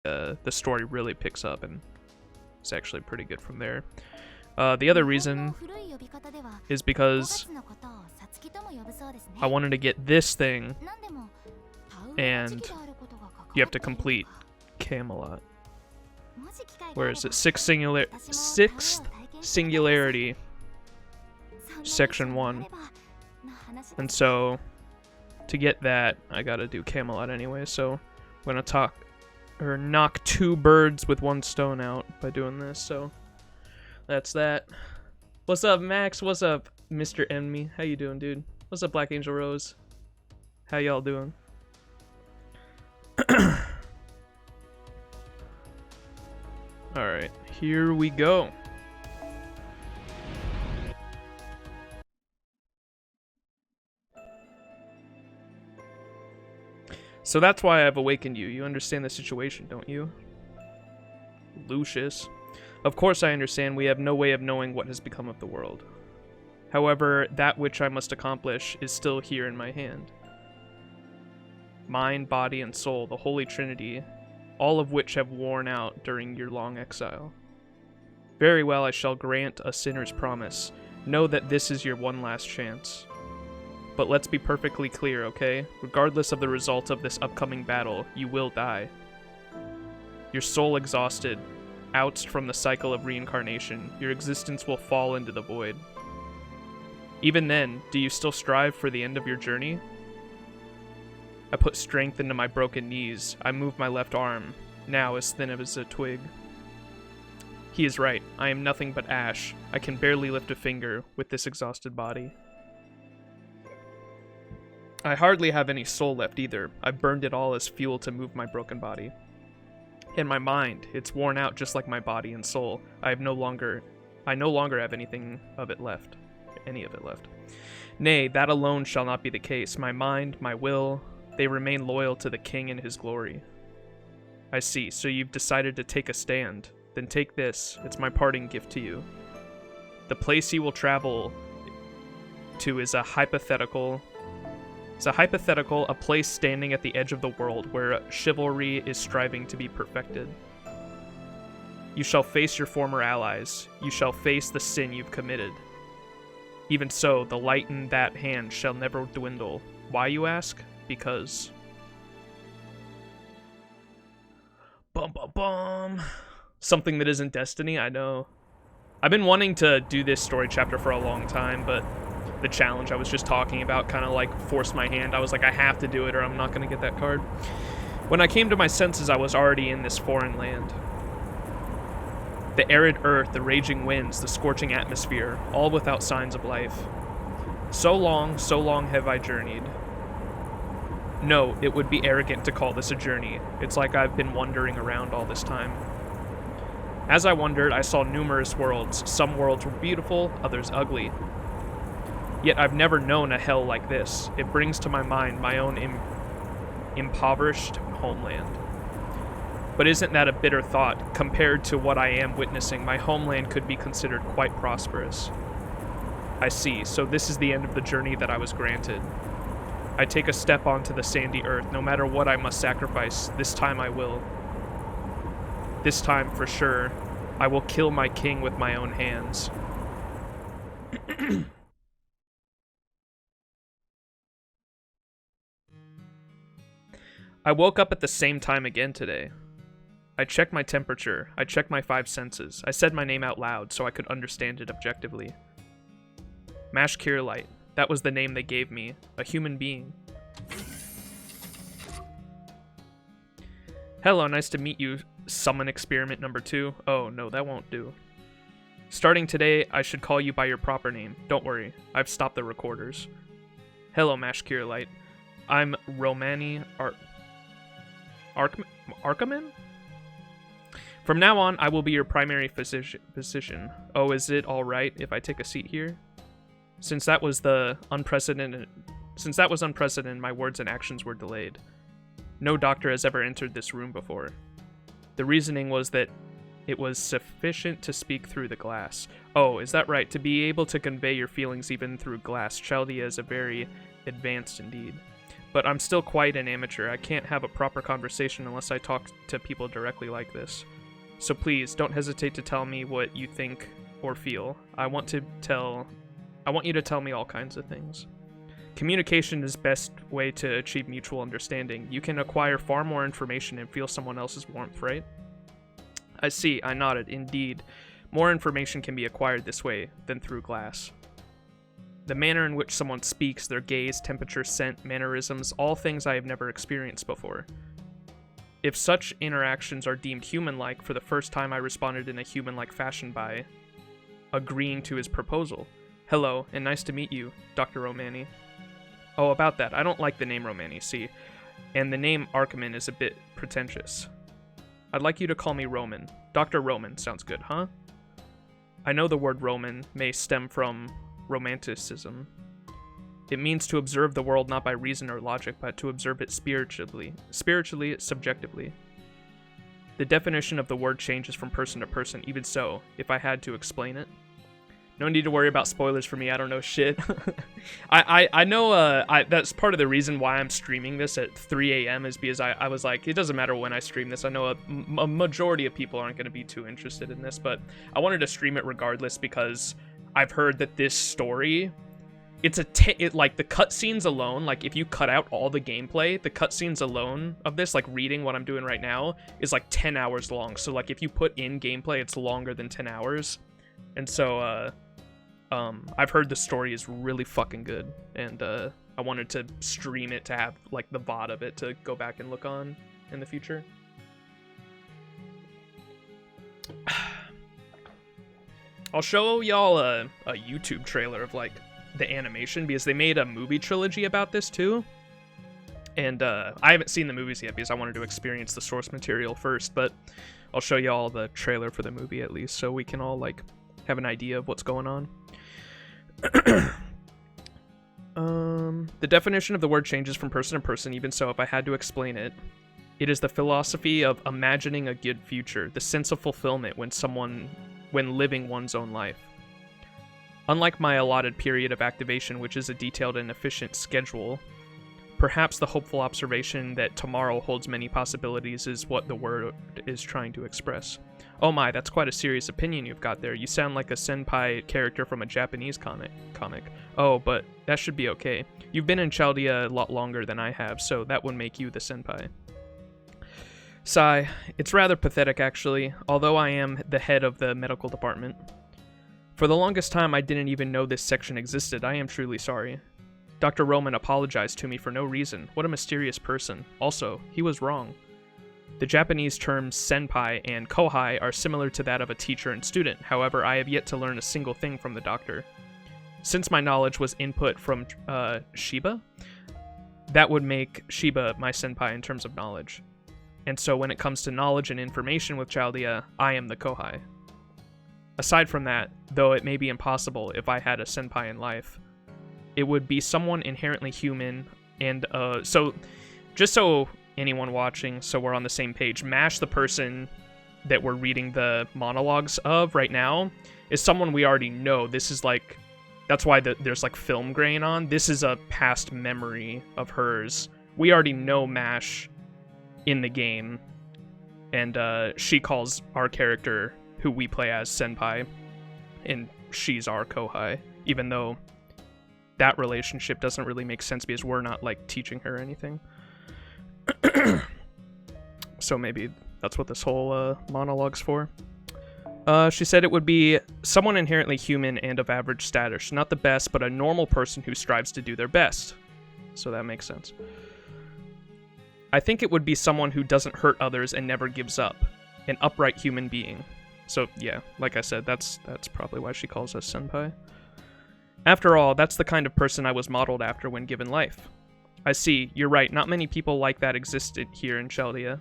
the story really picks up, and it's actually pretty good from there. The other reason is because I wanted to get this thing, and you have to complete Camelot. Where is it? Sixth Singularity, Section 1. And so, to get that, I gotta do Camelot anyway, so I'm gonna knock 2 birds with 1 stone out by doing this, so that's that. What's up, Max? What's up, Mr. Enemy? How you doing, dude? What's up, Black Angel Rose? How y'all doing? Alright, here we go. So that's why I've awakened you. You understand the situation, don't you? Lucius. Of course I understand we have no way of knowing what has become of the world. However, that which I must accomplish is still here in my hand. Mind, body, and soul, the Holy Trinity, all of which have worn out during your long exile. Very well, I shall grant a sinner's promise. Know that this is your one last chance. But let's be perfectly clear, okay? Regardless of the result of this upcoming battle, you will die. Your soul exhausted, ousted from the cycle of reincarnation, your existence will fall into the void. Even then, do you still strive for the end of your journey? I put strength into my broken knees. I move my left arm, now as thin as a twig. He is right. I am nothing but ash. I can barely lift a finger with this exhausted body. I hardly have any soul left either. I burned it all as fuel to move my broken body. And my mind, it's worn out just like my body and soul. I no longer have anything of it left. Any of it left. Nay, that alone shall not be the case. My mind, my will, they remain loyal to the king and his glory. I see, so you've decided to take a stand. Then take this, it's my parting gift to you. The place you will travel to is a hypothetical, a place standing at the edge of the world where chivalry is striving to be perfected. You shall face your former allies. You shall face the sin you've committed. Even so, the light in that hand shall never dwindle. Why, you ask? Because... Bum bum bum. Something that isn't destiny, I know. I've been wanting to do this story chapter for a long time, but the challenge I was just talking about kind of like forced my hand. I was like, I have to do it or I'm not going to get that card. When I came to my senses, I was already in this foreign land. The arid earth, the raging winds, the scorching atmosphere, all without signs of life. So long have I journeyed. No, it would be arrogant to call this a journey. It's like I've been wandering around all this time. As I wandered, I saw numerous worlds. Some worlds were beautiful, others ugly. Yet I've never known a hell like this. It brings to my mind my own impoverished homeland. But isn't that a bitter thought? Compared to what I am witnessing, my homeland could be considered quite prosperous. I see, so this is the end of the journey that I was granted. I take a step onto the sandy earth. No matter what I must sacrifice, this time I will. This time, for sure, I will kill my king with my own hands. I woke up at the same time again today. I checked my temperature. I checked my 5 senses. I said my name out loud so I could understand it objectively. Mashkirlight. That was the name they gave me. A human being. Hello, nice to meet you. Summon experiment number 2. Oh, no, that won't do. Starting today, I should call you by your proper name. Don't worry, I've stopped the recorders. Hello, Mashkirlight. I'm Romani Arkaman? From now on, I will be your primary physician. Oh, is it alright if I take a seat here? Since that was unprecedented, my words and actions were delayed. No doctor has ever entered this room before. The reasoning was that it was sufficient to speak through the glass. Oh, is that right? To be able to convey your feelings even through glass, Chaldea is a very advanced indeed. but I'm still quite an amateur. I can't have a proper conversation unless I talk to people directly like this. So please, don't hesitate to tell me what you think or feel. I want you to tell me all kinds of things. Communication is the best way to achieve mutual understanding. You can acquire far more information and feel someone else's warmth, right? I see, I nodded. Indeed. More information can be acquired this way than through glass. The manner in which someone speaks, their gaze, temperature, scent, mannerisms, all things I have never experienced before. If such interactions are deemed human-like, for the first time I responded in a human-like fashion by agreeing to his proposal. Hello, and nice to meet you, Dr. Romani. Oh, about that, I don't like the name Romani, see, and the name Archiman is a bit pretentious. I'd like you to call me Roman. Dr. Roman sounds good, huh? I know the word Roman may stem from Romanticism. It means to observe the world not by reason or logic, but to observe it spiritually, subjectively. The definition of the word changes from person to person, even so, if I had to explain it. No need to worry about spoilers for me, I don't know shit. I know that's part of the reason why I'm streaming this at 3 a.m. is because I was like, it doesn't matter when I stream this. I know a majority of people aren't going to be too interested in this, but I wanted to stream it regardless because I've heard that this story, like the cutscenes alone, like if you cut out all the gameplay, the cutscenes alone of this, like reading what I'm doing right now, is like 10 hours long. So like if you put in gameplay, it's longer than 10 hours. And so, I've heard the story is really fucking good, and I wanted to stream it to have like the VOD of it to go back and look on in the future. I'll show y'all a YouTube trailer of like the animation because they made a movie trilogy about this too. And I haven't seen the movies yet because I wanted to experience the source material first, but I'll show y'all the trailer for the movie at least so we can all like have an idea of what's going on. The definition of the word changes from person to person, even so, if I had to explain it, it is the philosophy of imagining a good future, the sense of fulfillment when living one's own life. Unlike my allotted period of activation, which is a detailed and efficient schedule, perhaps the hopeful observation that tomorrow holds many possibilities is what the word is trying to express. Oh my, that's quite a serious opinion you've got there. You sound like a senpai character from a Japanese comic. Oh, but that should be okay. You've been in Chaldea a lot longer than I have, so that would make you the senpai. Sigh. It's rather pathetic, actually, although I am the head of the medical department. For the longest time, I didn't even know this section existed. I am truly sorry. Dr. Roman apologized to me for no reason. What a mysterious person. Also, he was wrong. The Japanese terms senpai and kohai are similar to that of a teacher and student. However, I have yet to learn a single thing from the doctor. Since my knowledge was input from Shiba, that would make Shiba my senpai in terms of knowledge. And so when it comes to knowledge and information with Chaldea, I am the kohai. Aside from that, though it may be impossible if I had a senpai in life, it would be someone inherently human, and so just so anyone watching, so we're on the same page, MASH, the person that we're reading the monologues of right now, is someone we already know. This is like, that's why there's like film grain on. This is a past memory of hers. We already know MASH in the game, and she calls our character, who we play as, senpai, and she's our kohai, even though that relationship doesn't really make sense because we're not like teaching her anything. So maybe that's what this whole monologue's for. She said it would be someone inherently human and of average status, not the best, but a normal person who strives to do their best. So that makes sense. I think it would be someone who doesn't hurt others and never gives up, an upright human being. So yeah, like I said, that's probably why she calls us senpai. After all, that's the kind of person I was modeled after when given life. I see, you're right, not many people like that existed here in Chaldea.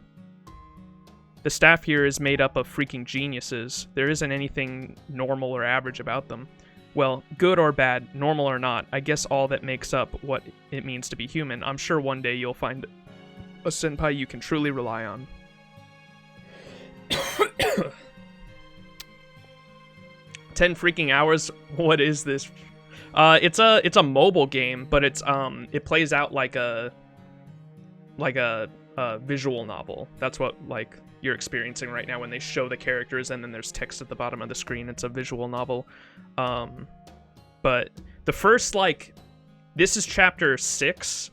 The staff here is made up of freaking geniuses. There isn't anything normal or average about them. Well, good or bad, normal or not, I guess all that makes up what it means to be human. I'm sure one day you'll find a senpai you can truly rely on. 10 freaking hours? What is this? It's a mobile game, but it plays out like a like a visual novel. That's what like you're experiencing right now when they show the characters and then there's text at the bottom of the screen. It's a visual novel. But the first, like, this is chapter 6,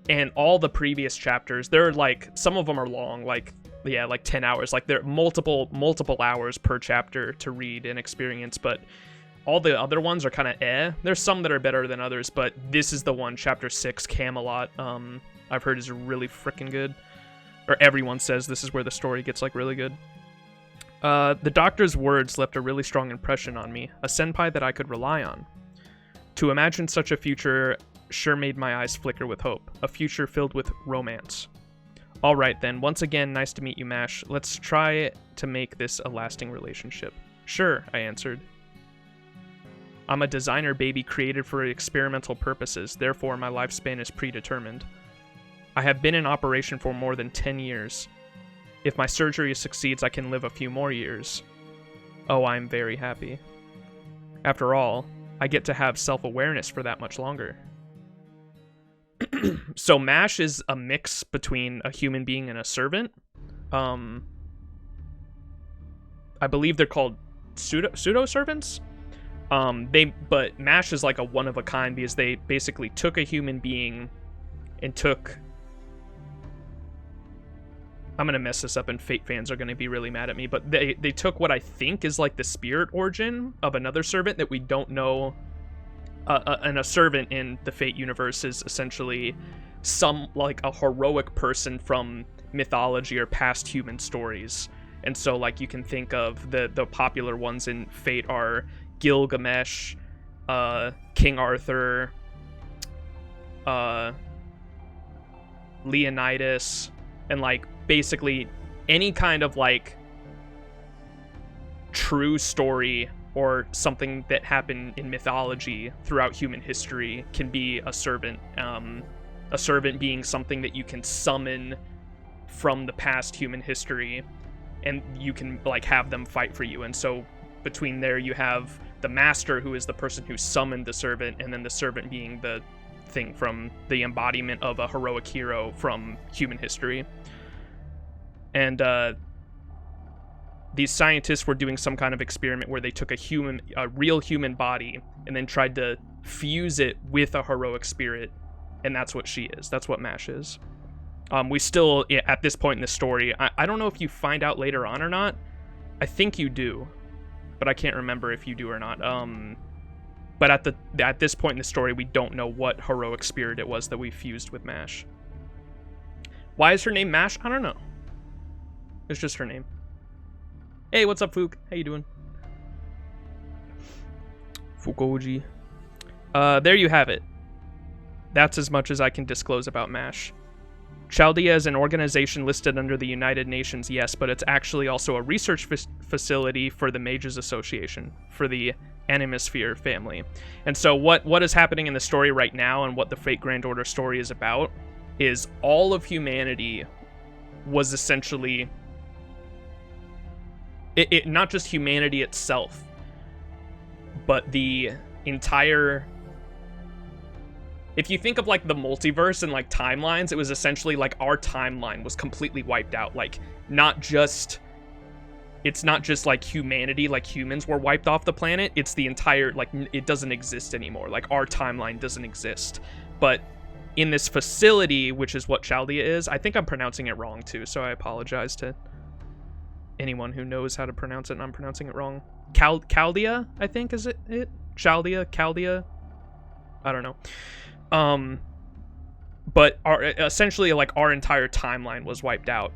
and all the previous chapters, they're like, some of them are long, like, yeah, like 10 hours. Like, there are multiple hours per chapter to read and experience, but all the other ones are kind of There's some that are better than others, but this is the one, chapter 6, Camelot, I've heard is really freaking good. Or everyone says this is where the story gets, like, really good. The doctor's words left a really strong impression on me, a senpai that I could rely on. To imagine such a future sure made my eyes flicker with hope, a future filled with romance. Alright then, once again, nice to meet you, MASH. Let's try to make this a lasting relationship. Sure, I answered. I'm a designer baby created for experimental purposes, therefore my lifespan is predetermined. I have been in operation for more than 10 years. If my surgery succeeds, I can live a few more years. Oh, I'm very happy. After all, I get to have self-awareness for that much longer. So MASH is a mix between a human being and a servant. I believe they're called pseudo-servants. But MASH is like a one-of-a-kind because they basically took a human being and took... I'm going to mess this up and Fate fans are going to be really mad at me, but they took what I think is like the spirit origin of another servant that we don't know. And a servant in the Fate universe is essentially like a heroic person from mythology or past human stories. And so like you can think of the popular ones in Fate are Gilgamesh, King Arthur, Leonidas, and like basically any kind of like true story or something that happened in mythology throughout human history can be a servant. A servant being something that you can summon from the past human history, and you can like have them fight for you. And so between there you have the master, who is the person who summoned the servant, and then the servant being the thing from the embodiment of a heroic hero from human history. And these scientists were doing some kind of experiment where they took a real human body and then tried to fuse it with a heroic spirit, and that's what she is. That's what MASH is. We still, at this point in the story, I don't know if you find out later on or not. I think you do, but I can't remember if you do or not. But at this point in the story, we don't know what heroic spirit it was that we fused with MASH. Why is her name MASH? I don't know. It's just her name. Hey, what's up, Fook? How you doing? Fukoji. There you have it. That's as much as I can disclose about MASH. Chaldea is an organization listed under the United Nations, yes, but it's actually also a research facility for the Mages Association, for the Animosphere family. And so what is happening in the story right now, and what the Fate Grand Order story is about, is all of humanity was essentially... It not just humanity itself, but the entire... If you think of like the multiverse and like timelines, it was essentially like our timeline was completely wiped out. Like it's not just like humanity, like humans were wiped off the planet. It's the entire, like, it doesn't exist anymore. Like our timeline doesn't exist. But in this facility, which is what Chaldea is, I think I'm pronouncing it wrong too, so I apologize to anyone who knows how to pronounce it and I'm pronouncing it wrong. Chaldea, I think, is it? Chaldea? I don't know. But essentially, like, our entire timeline was wiped out.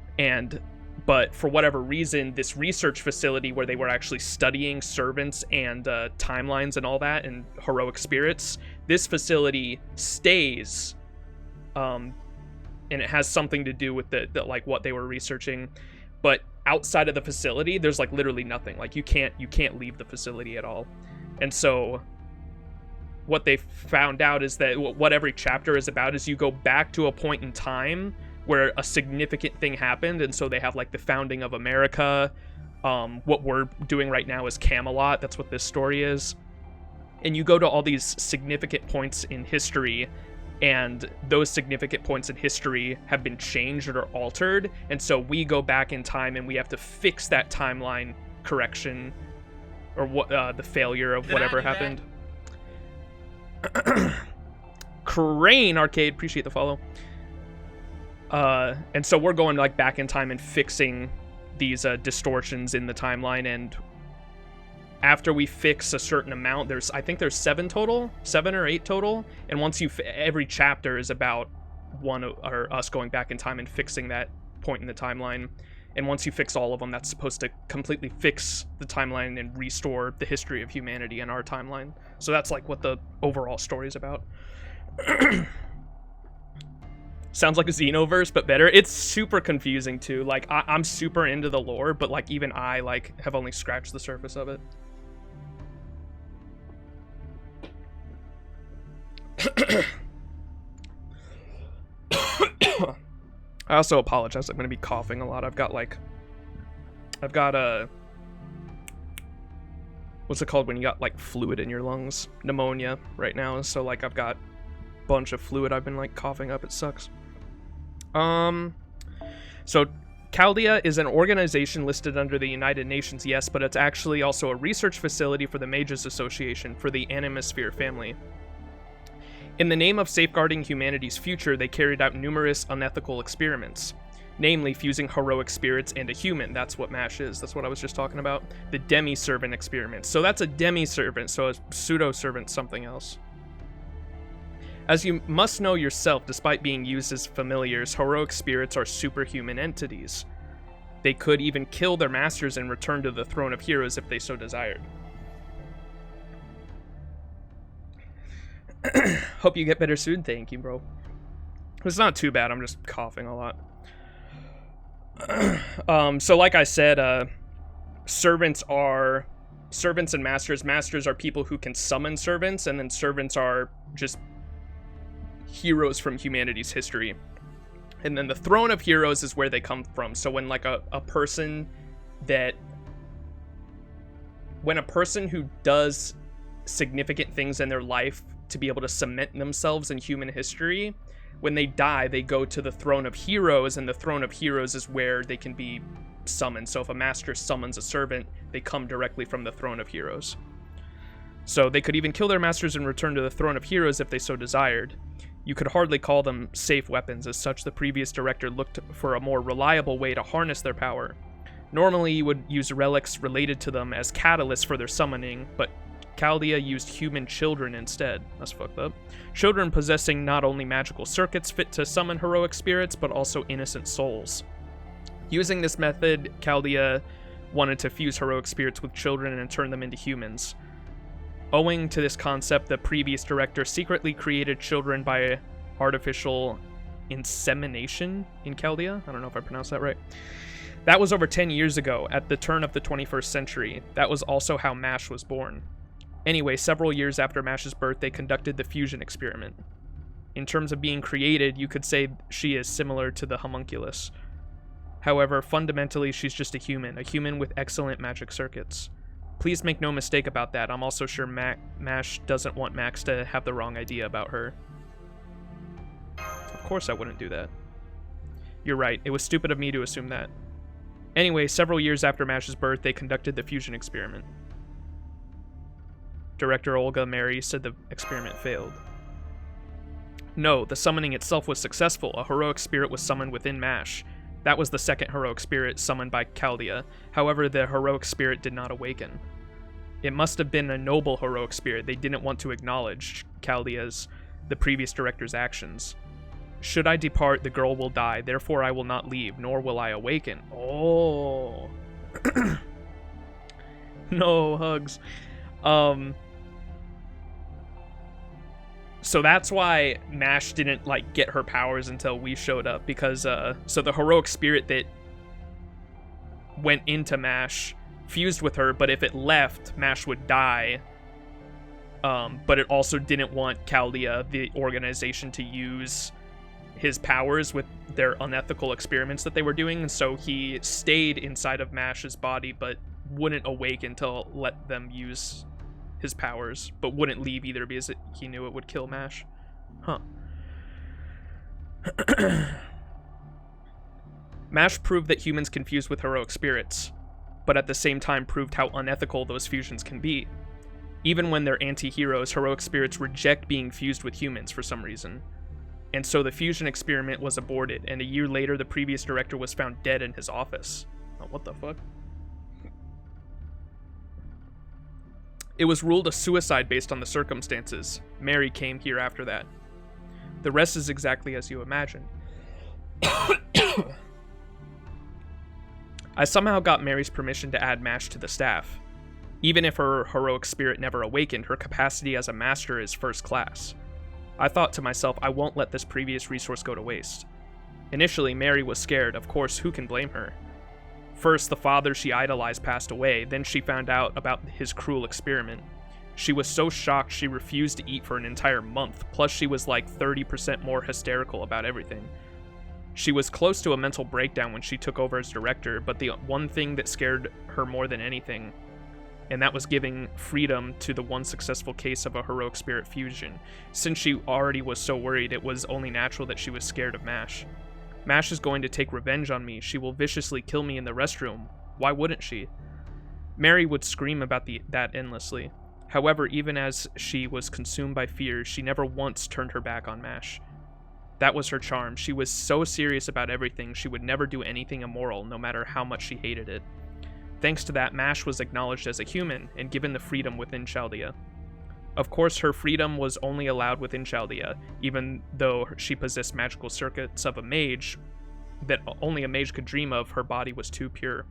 But for whatever reason, this research facility where they were actually studying servants and timelines and all that, and heroic spirits, this facility stays, and it has something to do with the like what they were researching. But outside of the facility, there's like literally nothing. Like you can't leave the facility at all. And so what they found out is that what every chapter is about is you go back to a point in time where a significant thing happened. And so they have like the founding of America. What we're doing right now is Camelot. That's what this story is. And you go to all these significant points in history, and those significant points in history have been changed or altered, and so we go back in time and we have to fix that timeline correction or what the failure of whatever happened. Crane Arcade, appreciate the follow. And so we're going like back in time and fixing these distortions in the timeline, and after we fix a certain amount, I think there's 7 or 8 total, and once every chapter is about us going back in time and fixing that point in the timeline, and once you fix all of them, that's supposed to completely fix the timeline and restore the history of humanity in our timeline. So that's like what the overall story is about. Sounds like a Xenoverse, but better. It's super confusing too. Like I'm super into the lore, but like even I like have only scratched the surface of it. I also apologize. I'm gonna be coughing a lot. I've got what's it called when you got like fluid in your lungs? Pneumonia right now. So like I've got a bunch of fluid I've been like coughing up. It sucks. So Chaldea is an organization listed under the United Nations, yes, but it's actually also a research facility for the Mages Association for the Animosphere family. In the name of safeguarding humanity's future, they carried out numerous unethical experiments, namely fusing heroic spirits and a human. That's what MASH is. That's what I was just talking about. The demi-servant experiment. So that's a demi-servant, so a pseudo-servant something else. As you must know yourself, despite being used as familiars, heroic spirits are superhuman entities. They could even kill their masters and return to the throne of heroes if they so desired. Hope you get better soon. Thank you, bro. It's not too bad. I'm just coughing a lot. So like I said, servants and masters. Masters are people who can summon servants, and then servants are just heroes from humanity's history. And then the throne of heroes is where they come from. So when like a person who does significant things in their life to be able to cement themselves in human history, when they die, they go to the throne of heroes, and the throne of heroes is where they can be summoned. So if a master summons a servant, they come directly from the throne of heroes. So they could even kill their masters and return to the throne of heroes if they so desired. You could hardly call them safe weapons. As such, the previous director looked for a more reliable way to harness their power. Normally, you would use relics related to them as catalysts for their summoning, but Chaldea used human children instead. That's fucked up. Children possessing not only magical circuits fit to summon heroic spirits, but also innocent souls. Using this method, Chaldea wanted to fuse heroic spirits with children and turn them into humans. Owing to this concept, the previous director secretly created children by artificial insemination in Chaldea. I don't know if I pronounced that right. That was over 10 years ago, at the turn of the 21st century. That was also how MASH was born. Anyway, several years after MASH's birth, they conducted the fusion experiment. In terms of being created, you could say she is similar to the homunculus. However, fundamentally, she's just a human with excellent magic circuits. Please make no mistake about that. I'm also sure MASH doesn't want Max to have the wrong idea about her. Of course I wouldn't do that. You're right, it was stupid of me to assume that. Anyway, several years after MASH's birth, they conducted the fusion experiment. Director Olga Mary said the experiment failed. No, the summoning itself was successful. A heroic spirit was summoned within MASH. That was the second heroic spirit summoned by Chaldea. However, the heroic spirit did not awaken. It must have been a noble heroic spirit. They didn't want to acknowledge Chaldea's, the previous director's actions. Should I depart, the girl will die. Therefore, I will not leave, nor will I awaken. Oh. No hugs. So that's why MASH didn't like get her powers until we showed up, because so the heroic spirit that went into MASH fused with her, but if it left, MASH would die. But it also didn't want Chaldea, the organization, to use his powers with their unethical experiments that they were doing, and so he stayed inside of MASH's body, but wouldn't awake until let them use his powers, but wouldn't leave either because he knew it would kill MASH. Huh. MASH proved that humans can fuse with heroic spirits, but at the same time proved how unethical those fusions can be. Even when they're anti-heroes, heroic spirits reject being fused with humans for some reason. And so the fusion experiment was aborted, and a year later the previous director was found dead in his office. Oh, what the fuck? It was ruled a suicide based on the circumstances. Mary came here after that. The rest is exactly as you imagine. I somehow got Mary's permission to add MASH to the staff. Even if her heroic spirit never awakened, her capacity as a master is first class. I thought to myself, I won't let this previous resource go to waste. Initially, Mary was scared. Of course, who can blame her? First, the father she idolized passed away, then she found out about his cruel experiment. She was so shocked she refused to eat for an entire month, plus she was like 30% more hysterical about everything. She was close to a mental breakdown when she took over as director, but the one thing that scared her more than anything, and that was giving freedom to the one successful case of a heroic spirit fusion. Since she already was so worried, it was only natural that she was scared of MASH. MASH is going to take revenge on me. She will viciously kill me in the restroom. Why wouldn't she? Mary would scream about that endlessly. However, even as she was consumed by fear, she never once turned her back on MASH. That was her charm. She was so serious about everything, she would never do anything immoral, no matter how much she hated it. Thanks to that, MASH was acknowledged as a human and given the freedom within Chaldea. Of course, her freedom was only allowed within Chaldea, even though she possessed magical circuits of a mage that only a mage could dream of. Her body was too pure.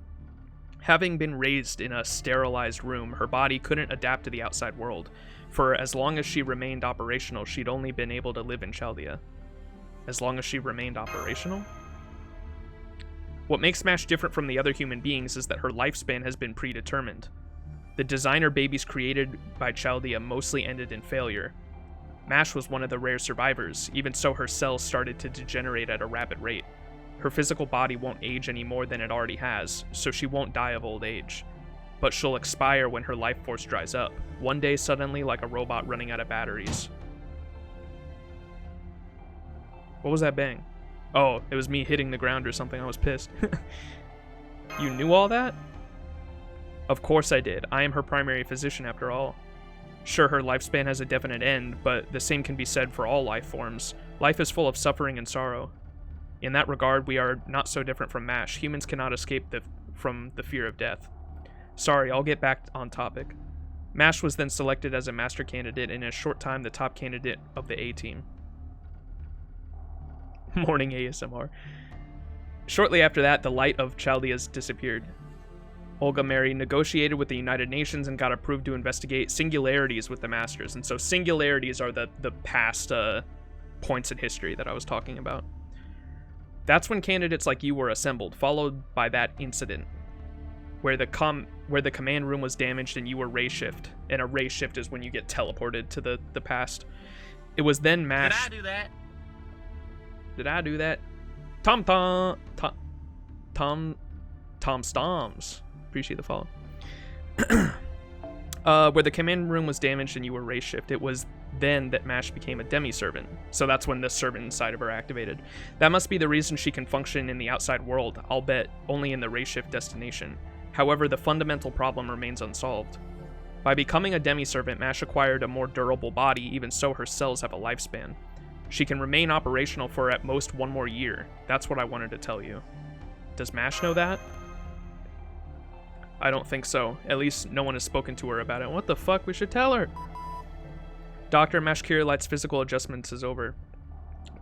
Having been raised in a sterilized room, her body couldn't adapt to the outside world. For as long as she remained operational, she'd only been able to live in Chaldea. As long as she remained operational? What makes MASH different from the other human beings is that her lifespan has been predetermined. The designer babies created by Chaldea mostly ended in failure. MASH was one of the rare survivors. Even so, her cells started to degenerate at a rapid rate. Her physical body won't age any more than it already has, so she won't die of old age. But she'll expire when her life force dries up, one day suddenly like a robot running out of batteries. What was that bang? Oh, it was me hitting the ground or something. I was pissed. You knew all that? Of course I did. I am her primary physician after all. Sure, her lifespan has a definite end, but the same can be said for all life forms. Life is full of suffering and sorrow. In that regard, we are not so different from MASH. Humans cannot escape from the fear of death. Sorry, I'll get back on topic. MASH was then selected as a master candidate, and in a short time, the top candidate of the A-team. Morning ASMR. Shortly after that, the light of Chaldea's disappeared. Olga Mary negotiated with the United Nations and got approved to investigate singularities with the Masters. And so singularities are the past points in history that I was talking about. That's when candidates like you were assembled, followed by that incident where the command room was damaged and you were ray shift. And a ray shift is when you get teleported to the past. It was then MASH. Did I do that? Did I do that? Tom Stoms. Appreciate the follow. Where the command room was damaged and you were ray shift, it was then that MASH became a demi-servant. So that's when the servant inside of her activated. That must be the reason she can function in the outside world, I'll bet only in the ray shift destination. However, the fundamental problem remains unsolved. By becoming a demi-servant, MASH acquired a more durable body, even so her cells have a lifespan. She can remain operational for at most one more year. That's what I wanted to tell you. Does MASH know that? I don't think so. At least no one has spoken to her about it. What the fuck? We should tell her. Dr. MASH Kirilight's physical adjustments is over.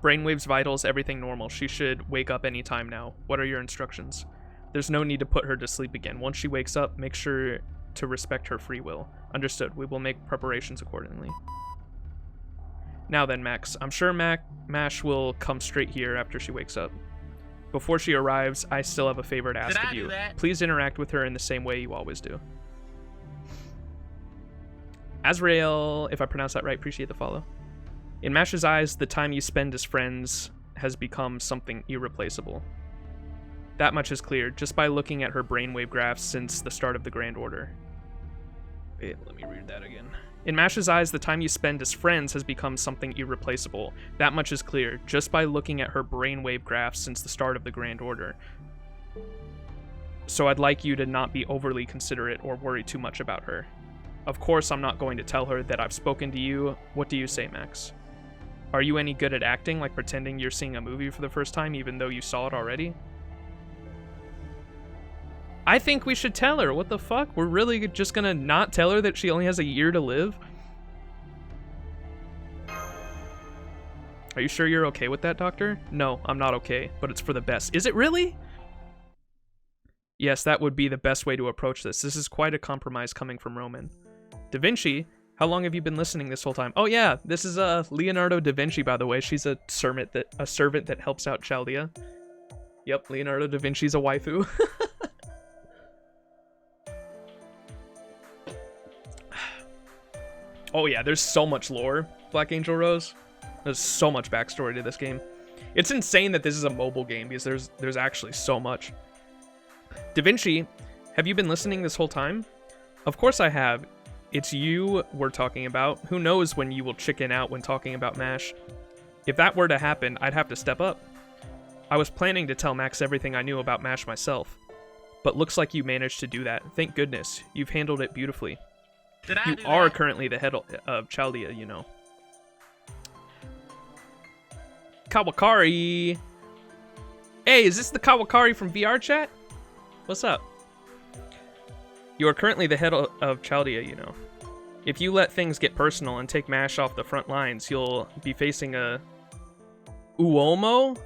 Brainwaves, vitals, everything normal. She should wake up any time now. What are your instructions? There's no need to put her to sleep again. Once she wakes up, make sure to respect her free will. Understood. We will make preparations accordingly. Now then, Max. I'm sure MASH will come straight here after she wakes up. Before she arrives, I still have a favor to ask of you. Please interact with her in the same way you always do. Azrael, if I pronounce that right, appreciate the follow. In MASH's eyes, the time you spend as friends has become something irreplaceable. That much is clear just by looking at her brainwave graphs since the start of the Grand Order. Wait, let me read that again. In Mash's eyes, the time you spend as friends has become something irreplaceable. That much is clear, just by looking at her brainwave graphs since the start of the Grand Order. So I'd like you to not be overly considerate or worry too much about her. Of course, I'm not going to tell her that I've spoken to you. What do you say, Max? Are you any good at acting, like pretending you're seeing a movie for the first time even though you saw it already? I think we should tell her. What the fuck? We're really just gonna not tell her that she only has a year to live? Are you sure you're okay with that, Doctor? No, I'm not okay, but it's for the best. Is it really? Yes, that would be the best way to approach this. This is quite a compromise coming from Roman. Da Vinci? How long have you been listening this whole time? Oh yeah, this is Leonardo da Vinci, by the way. She's a servant that helps out Chaldea. Yep, Leonardo da Vinci's a waifu. Oh yeah, there's so much lore, Black Angel Rose. There's so much backstory to this game. It's insane that this is a mobile game because there's actually so much. Da Vinci, have you been listening this whole time? Of course I have. It's you we're talking about. Who knows when you will chicken out when talking about MASH. If that were to happen, I'd have to step up. I was planning to tell Max everything I knew about MASH myself. But looks like you managed to do that. Thank goodness. You've handled it beautifully. You are currently the head of Chaldea, you know. Kawakari! Hey, is this the Kawakari from VR chat? What's up? You are currently the head of Chaldea, you know. If you let things get personal and take MASH off the front lines, you'll be facing a... Uomo?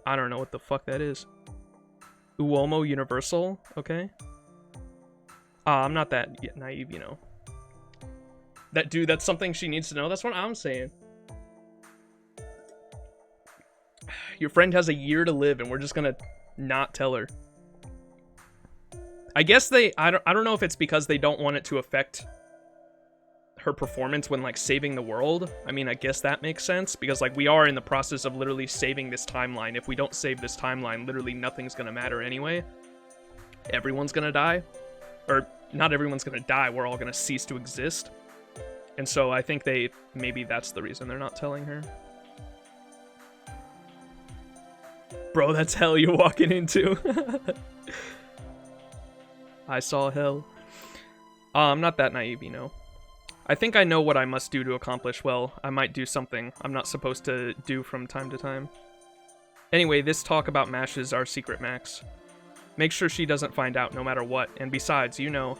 I don't know what the fuck that is. Uomo Universal? Okay. I'm not that naive, you know. That dude, that's something she needs to know. That's what I'm saying. Your friend has a year to live, and we're just gonna not tell her. I guess I don't know if it's because they don't want it to affect her performance when, like, saving the world. I mean, I guess that makes sense, because, like, we are in the process of literally saving this timeline. If we don't save this timeline, literally nothing's gonna matter anyway. Everyone's gonna die. Or, not everyone's gonna die, we're all gonna cease to exist. And so I think maybe that's the reason they're not telling her. Bro, that's hell you're walking into. I saw hell. I'm not that naive, you know. I think I know what I must do to accomplish. Well, I might do something I'm not supposed to do from time to time. Anyway, this talk about MASH is our secret, Max. Make sure she doesn't find out no matter what, and besides, you know,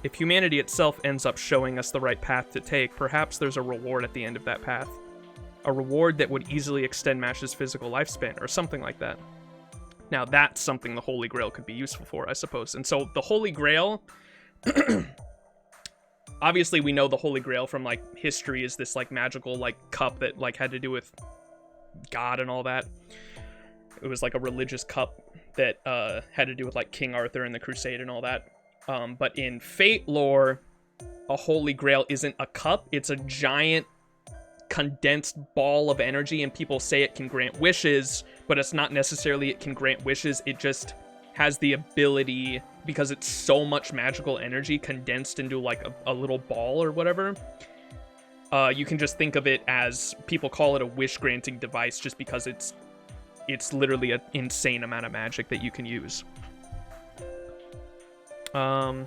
if humanity itself ends up showing us the right path to take, perhaps there's a reward at the end of that path. A reward that would easily extend MASH's physical lifespan, or something like that. Now, that's something the Holy Grail could be useful for, I suppose. And so, the Holy Grail... Obviously, we know the Holy Grail from, like, history is this, like, magical, like, cup that, like, had to do with God and all that. It was, like, a religious cup that had to do with, like, King Arthur and the Crusade and all that. But in Fate lore, a Holy Grail isn't a cup. It's a giant condensed ball of energy, and people say it can grant wishes, but it's not necessarily it can grant wishes. It just has the ability, because it's so much magical energy condensed into like a little ball or whatever. You can just think of it as, people call it a wish granting device just because it's literally an insane amount of magic that you can use. I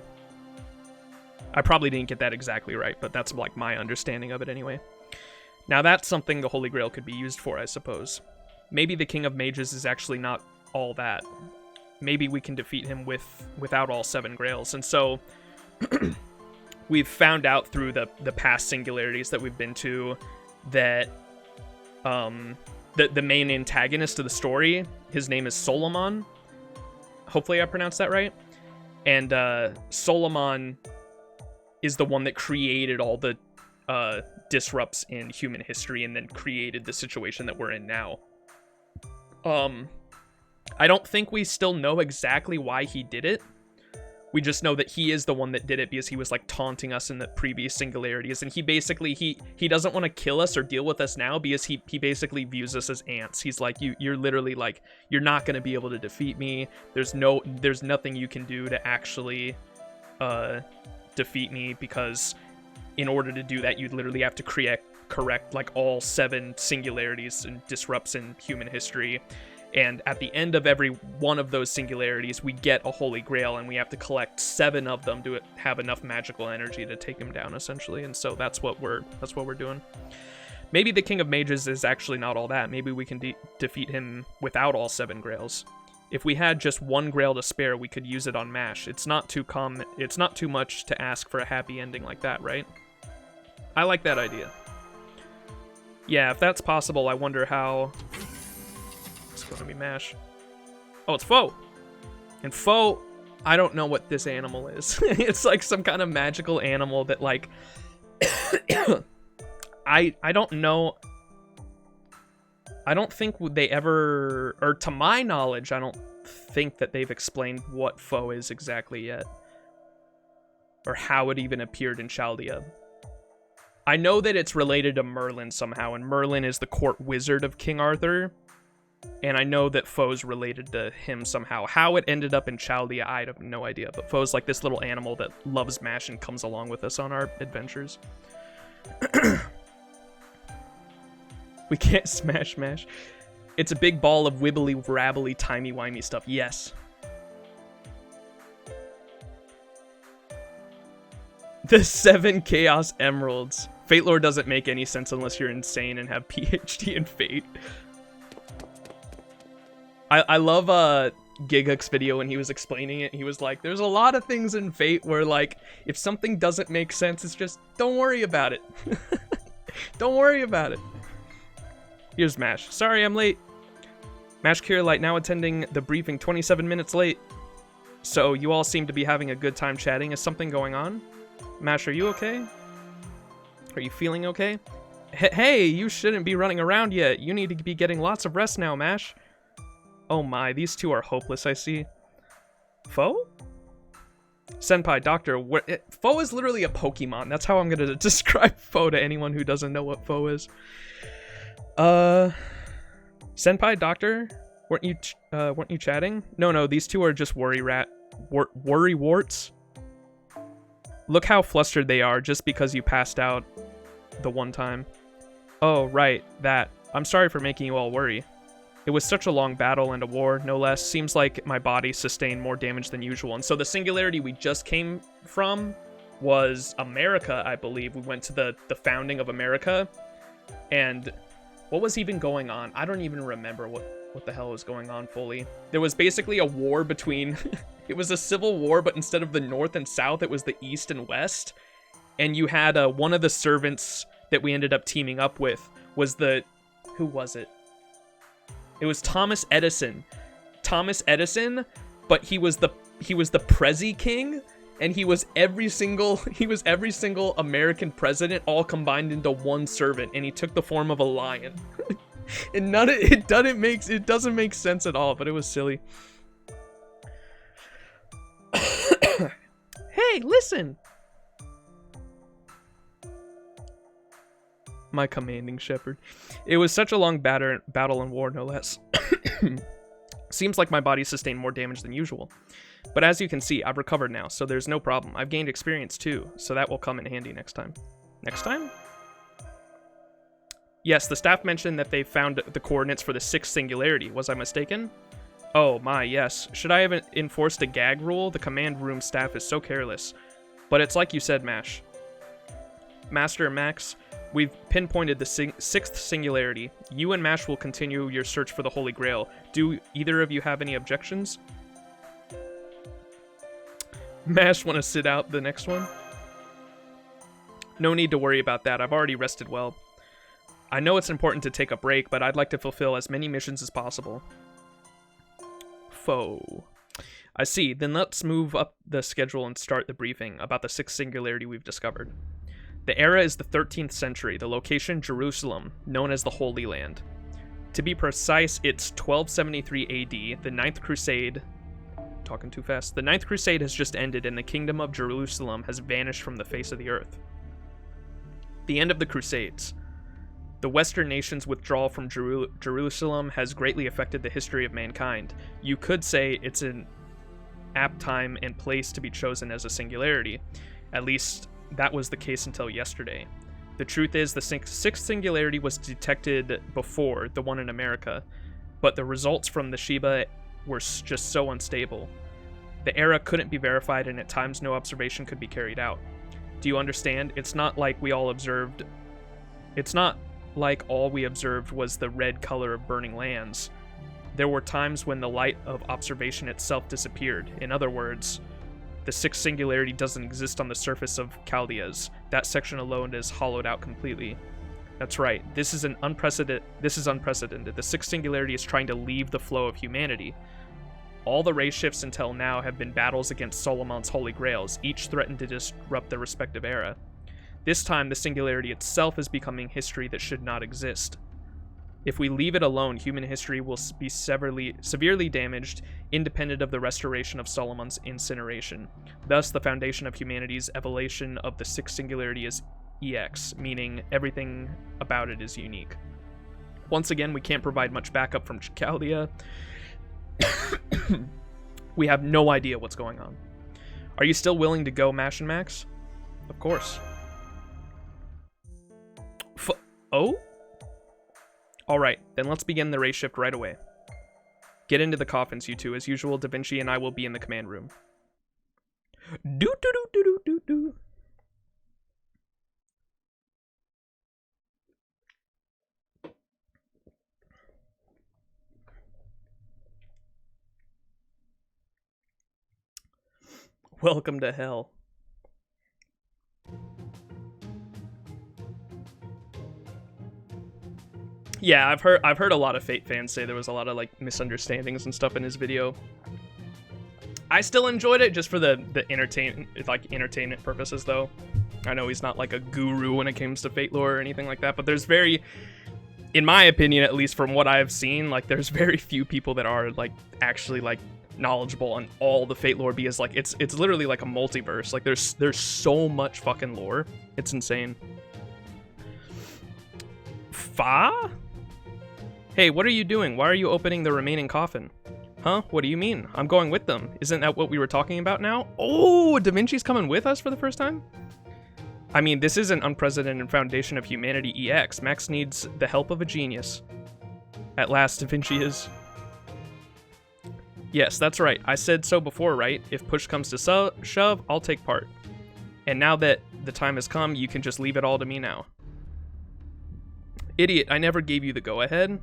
probably didn't get that exactly right, but that's like my understanding of it anyway. Now that's something the Holy Grail could be used for, I suppose. Maybe the King of Mages is actually not all that. Maybe we can defeat him without all 7 Grails. And so we've found out through the past singularities that we've been to that the main antagonist of the story, his name is Solomon. Hopefully I pronounced that right. And Solomon is the one that created all the disrupts in human history and then created the situation that we're in now. I don't think we still know exactly why he did it. We just know that he is the one that did it because he was like taunting us in the previous singularities, and he basically he doesn't want to kill us or deal with us now because he basically views us as ants. He's like, you're literally like, you're not going to be able to defeat me. There's nothing you can do to actually defeat me, because in order to do that, you'd literally have to correct like all 7 singularities and disrupts in human history. And at the end of every one of those singularities, we get a Holy Grail, and we have to collect 7 of them to have enough magical energy to take him down, essentially. And so that's what we're doing. Maybe the King of Mages is actually not all that. Maybe we can defeat him without all 7 Grails. If we had just 1 Grail to spare, we could use it on Mash. It's not too much to ask for a happy ending like that, right? I like that idea. Yeah, if that's possible, I wonder how... It's going to be Mash. Oh, it's Foe. And Foe, I don't know what this animal is. It's like some kind of magical animal that, like... I don't know... I don't think they ever... Or to my knowledge, I don't think that they've explained what Foe is exactly yet. Or how it even appeared in Chaldea. I know that it's related to Merlin somehow, and Merlin is the court wizard of King Arthur. And I know that Foe's related to him somehow. How it ended up in Chaldea, I have no idea. But Foe's like this little animal that loves Mash and comes along with us on our adventures. We can't smash Mash. It's a big ball of wibbly, rabbly, timey-wimey stuff. Yes. The 7 Chaos Emeralds. Fate Lore doesn't make any sense unless you're insane and have PhD in Fate. I love Gighook's video when he was explaining it. He was like, there's a lot of things in Fate where, like, if something doesn't make sense, it's just, don't worry about it. Don't worry about it. Here's Mash. Sorry, I'm late. Mash Kirlight now attending the briefing 27 minutes late. So, you all seem to be having a good time chatting. Is something going on? Mash, are you okay? Are you feeling okay? Hey, you shouldn't be running around yet. You need to be getting lots of rest now, Mash. Oh my, these two are hopeless, I see. Foe? Senpai, Doctor, Foe is literally a Pokemon. That's how I'm gonna describe Foe to anyone who doesn't know what Foe is. Senpai, Doctor, weren't you chatting? No, these two are just worry warts. Look how flustered they are just because you passed out the one time. Oh, right, that. I'm sorry for making you all worry. It was such a long battle and a war, no less. Seems like my body sustained more damage than usual. And so the singularity we just came from was America, I believe. We went to the founding of America. And what was even going on? I don't even remember what the hell was going on fully. There was basically a war between... It was a civil war, but instead of the North and South, it was the East and West. And you had one of the servants that we ended up teaming up with was the... Who was it? It was Thomas Edison. Thomas Edison, but he was the Prezi King, and he was every single American president all combined into one servant, and he took the form of a lion. And it doesn't make sense at all, but it was silly. Hey, listen. My commanding shepherd. It was such a long battle and war, no less. Seems like my body sustained more damage than usual. But as you can see, I've recovered now, so there's no problem. I've gained experience too, so that will come in handy next time. Next time? Yes, the staff mentioned that they found the coordinates for the 6th singularity. Was I mistaken? Oh my, yes. Should I have enforced a gag rule? The command room staff is so careless. But it's like you said, Mash. Master and Max, we've pinpointed the 6th singularity. You and Mash will continue your search for the Holy Grail. Do either of you have any objections? Mash want to sit out the next one? No need to worry about that. I've already rested well. I know it's important to take a break, but I'd like to fulfill as many missions as possible. Foe. I see. Then let's move up the schedule and start the briefing about the 6th singularity we've discovered. The era is the 13th century, the location Jerusalem, known as the Holy Land. To be precise, it's 1273 AD, the 9th Crusade... Talking too fast. The 9th Crusade has just ended and the Kingdom of Jerusalem has vanished from the face of the earth. The end of the Crusades. The Western nations' withdrawal from Jerusalem has greatly affected the history of mankind. You could say it's an apt time and place to be chosen as a singularity. At least that was the case until yesterday. The truth is, the sixth singularity was detected before the one in America, but the results from the Shiba were just so unstable. The era couldn't be verified, and at times no observation could be carried out. Do you understand? It's not like all we observed was the red color of burning lands. There were times when the light of observation itself disappeared. In other words, the sixth singularity doesn't exist on the surface of Chaldeas. That section alone is hollowed out completely. That's right. This is unprecedented. The sixth singularity is trying to leave the flow of humanity. All the race shifts until now have been battles against Solomon's holy grails. Each threatened to disrupt their respective era. This time, the singularity itself is becoming history that should not exist. If we leave it alone, human history will be severely damaged, independent of the restoration of Solomon's incineration. Thus, the foundation of humanity's evolution of the sixth singularity is EX, meaning everything about it is unique. Once again, we can't provide much backup from Chaldea. We have no idea what's going on. Are you still willing to go, Mash and Max? Of course. Oh? Alright, then let's begin the race shift right away. Get into the coffins, you two. As usual, Da Vinci and I will be in the command room. Do-do-do-do-do-do-do. Welcome to hell. Yeah, I've heard a lot of Fate fans say there was a lot of like misunderstandings and stuff in his video. I still enjoyed it just for the entertainment purposes though. I know he's not like a guru when it comes to Fate lore or anything like that, but there's in my opinion, at least from what I've seen, like there's very few people that are like actually like knowledgeable on all the Fate lore, because like it's literally like a multiverse. Like there's so much fucking lore. It's insane. Fa? Hey, what are you doing? Why are you opening the remaining coffin? Huh? What do you mean? I'm going with them. Isn't that what we were talking about now? Oh, Da Vinci's coming with us for the first time? I mean, this is an unprecedented foundation of humanity EX. Max needs the help of a genius. At last, Da Vinci is... Yes, that's right. I said so before, right? If push comes to shove, I'll take part. And now that the time has come, you can just leave it all to me now. Idiot, I never gave you the go-ahead.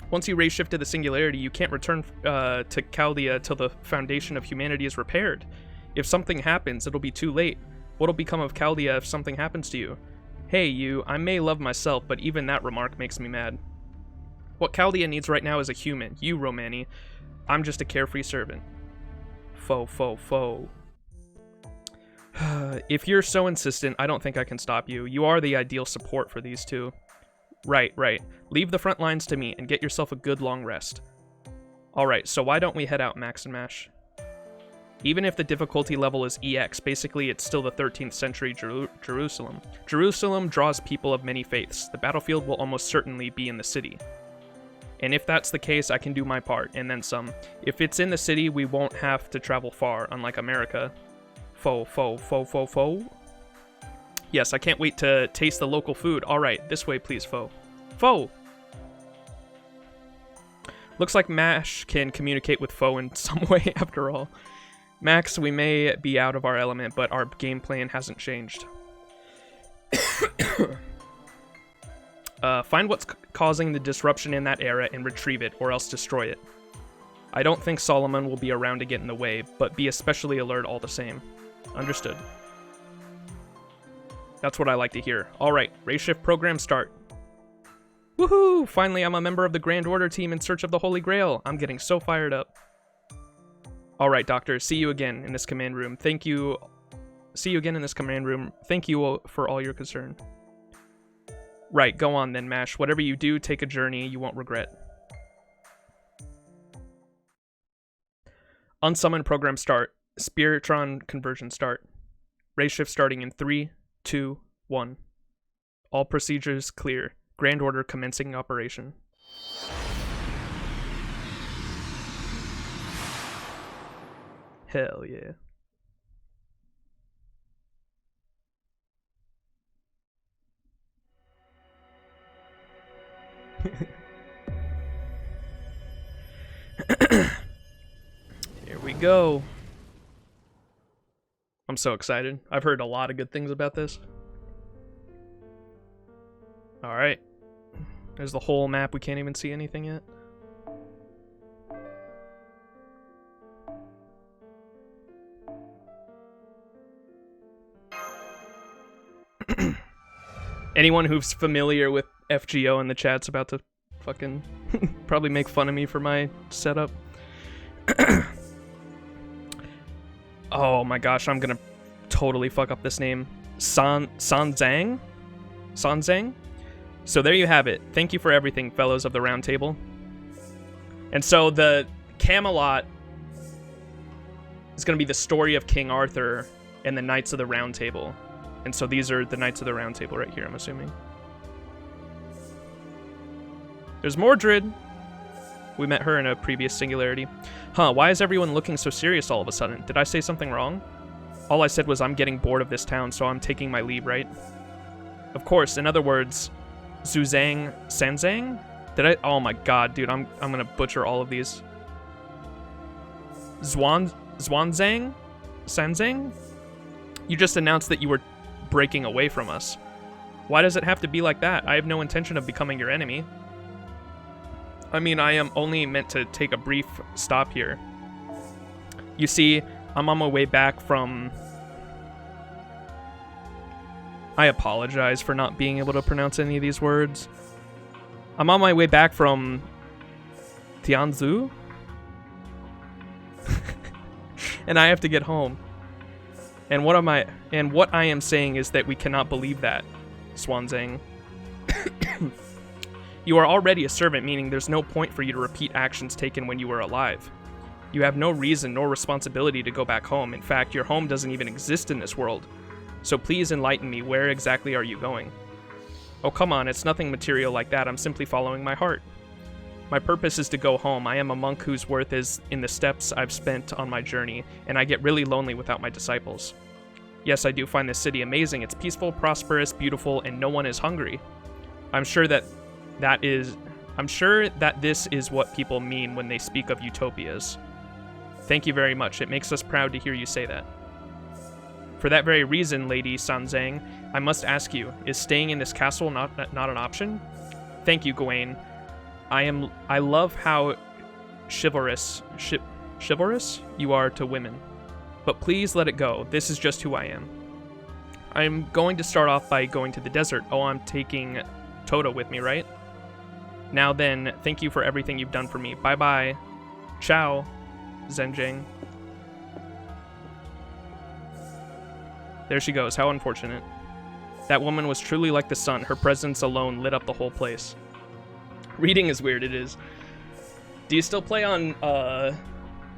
Once you race shift to the singularity, you can't return to Chaldea till the foundation of humanity is repaired. If something happens, it'll be too late. What'll become of Chaldea if something happens to you? Hey, you, I may love myself, but even that remark makes me mad. What Chaldea needs right now is a human. You, Romani. I'm just a carefree servant. Foe. If you're so insistent, I don't think I can stop you. You are the ideal support for these two. Right. Leave the front lines to me and get yourself a good long rest. Alright, so why don't we head out, Max and Mash? Even if the difficulty level is EX, basically it's still the 13th century Jerusalem. Jerusalem draws people of many faiths. The battlefield will almost certainly be in the city. And if that's the case, I can do my part, and then some. If it's in the city, we won't have to travel far, unlike America. Foe. Yes, I can't wait to taste the local food. Alright, this way please, Foe. Foe! Looks like Mash can communicate with Foe in some way after all. Max, we may be out of our element, but our game plan hasn't changed. Find what's causing the disruption in that era and retrieve it, or else destroy it. I don't think Solomon will be around to get in the way, but be especially alert all the same. Understood. That's what I like to hear. Alright, race shift program start. Woohoo! Finally, I'm a member of the Grand Order team in search of the Holy Grail. I'm getting so fired up. Alright, Doctor, see you again in this command room. Thank you. See you again in this command room. Thank you for all your concern. Right, go on then, Mash. Whatever you do, take a journey you won't regret. Unsummon program start. Spiritron conversion start. Race shift starting in 3, 2, 1. All procedures clear. Grand Order commencing operation. Hell yeah. Here we go. I'm so excited. I've heard a lot of good things about this. Alright. There's the whole map. We can't even see anything yet. Anyone who's familiar with FGO in the chat's about to fucking probably make fun of me for my setup. Oh my gosh, I'm gonna totally fuck up this name. Sanzang? Sanzang? So there you have it. Thank you for everything, fellows of the Round Table. And so the Camelot is gonna be the story of King Arthur and the Knights of the Round Table. And so these are the Knights of the Round Table right here, I'm assuming. There's Mordred. We met her in a previous Singularity. Huh, why is everyone looking so serious all of a sudden? Did I say something wrong? All I said was I'm getting bored of this town, so I'm taking my leave, right? Of course, in other words, Zuzang Sanzang? Did I? Oh my god, dude, I'm gonna butcher all of these. Zwanzang? Sanzang? You just announced that you were breaking away from us. Why does it have to be like that? I have no intention of becoming your enemy. I mean, I am only meant to take a brief stop here. You see, I'm on my way back from... I apologize for not being able to pronounce any of these words. I'm on my way back from... Tianzu? And I have to get home. And what I am saying is that we cannot believe that, Swanzang. You are already a servant, meaning there's no point for you to repeat actions taken when you were alive. You have no reason nor responsibility to go back home. In fact, your home doesn't even exist in this world. So please enlighten me, where exactly are you going? Oh, come on, it's nothing material like that. I'm simply following my heart. My purpose is to go home. I am a monk whose worth is in the steps I've spent on my journey, and I get really lonely without my disciples. Yes, I do find this city amazing. It's peaceful, prosperous, beautiful, and no one is hungry. I'm sure that this is what people mean when they speak of utopias. Thank you very much. It makes us proud to hear you say that. For that very reason, Lady Sanzang, I must ask you, is staying in this castle not an option? Thank you, Gawain. I love how chivalrous you are to women. But please let it go. This is just who I am. I'm going to start off by going to the desert. Oh, I'm taking Toto with me, right? Now then, thank you for everything you've done for me. Bye-bye. Ciao, Zenjing. There she goes. How unfortunate. That woman was truly like the sun. Her presence alone lit up the whole place. Reading is weird, it is. Do you still play on,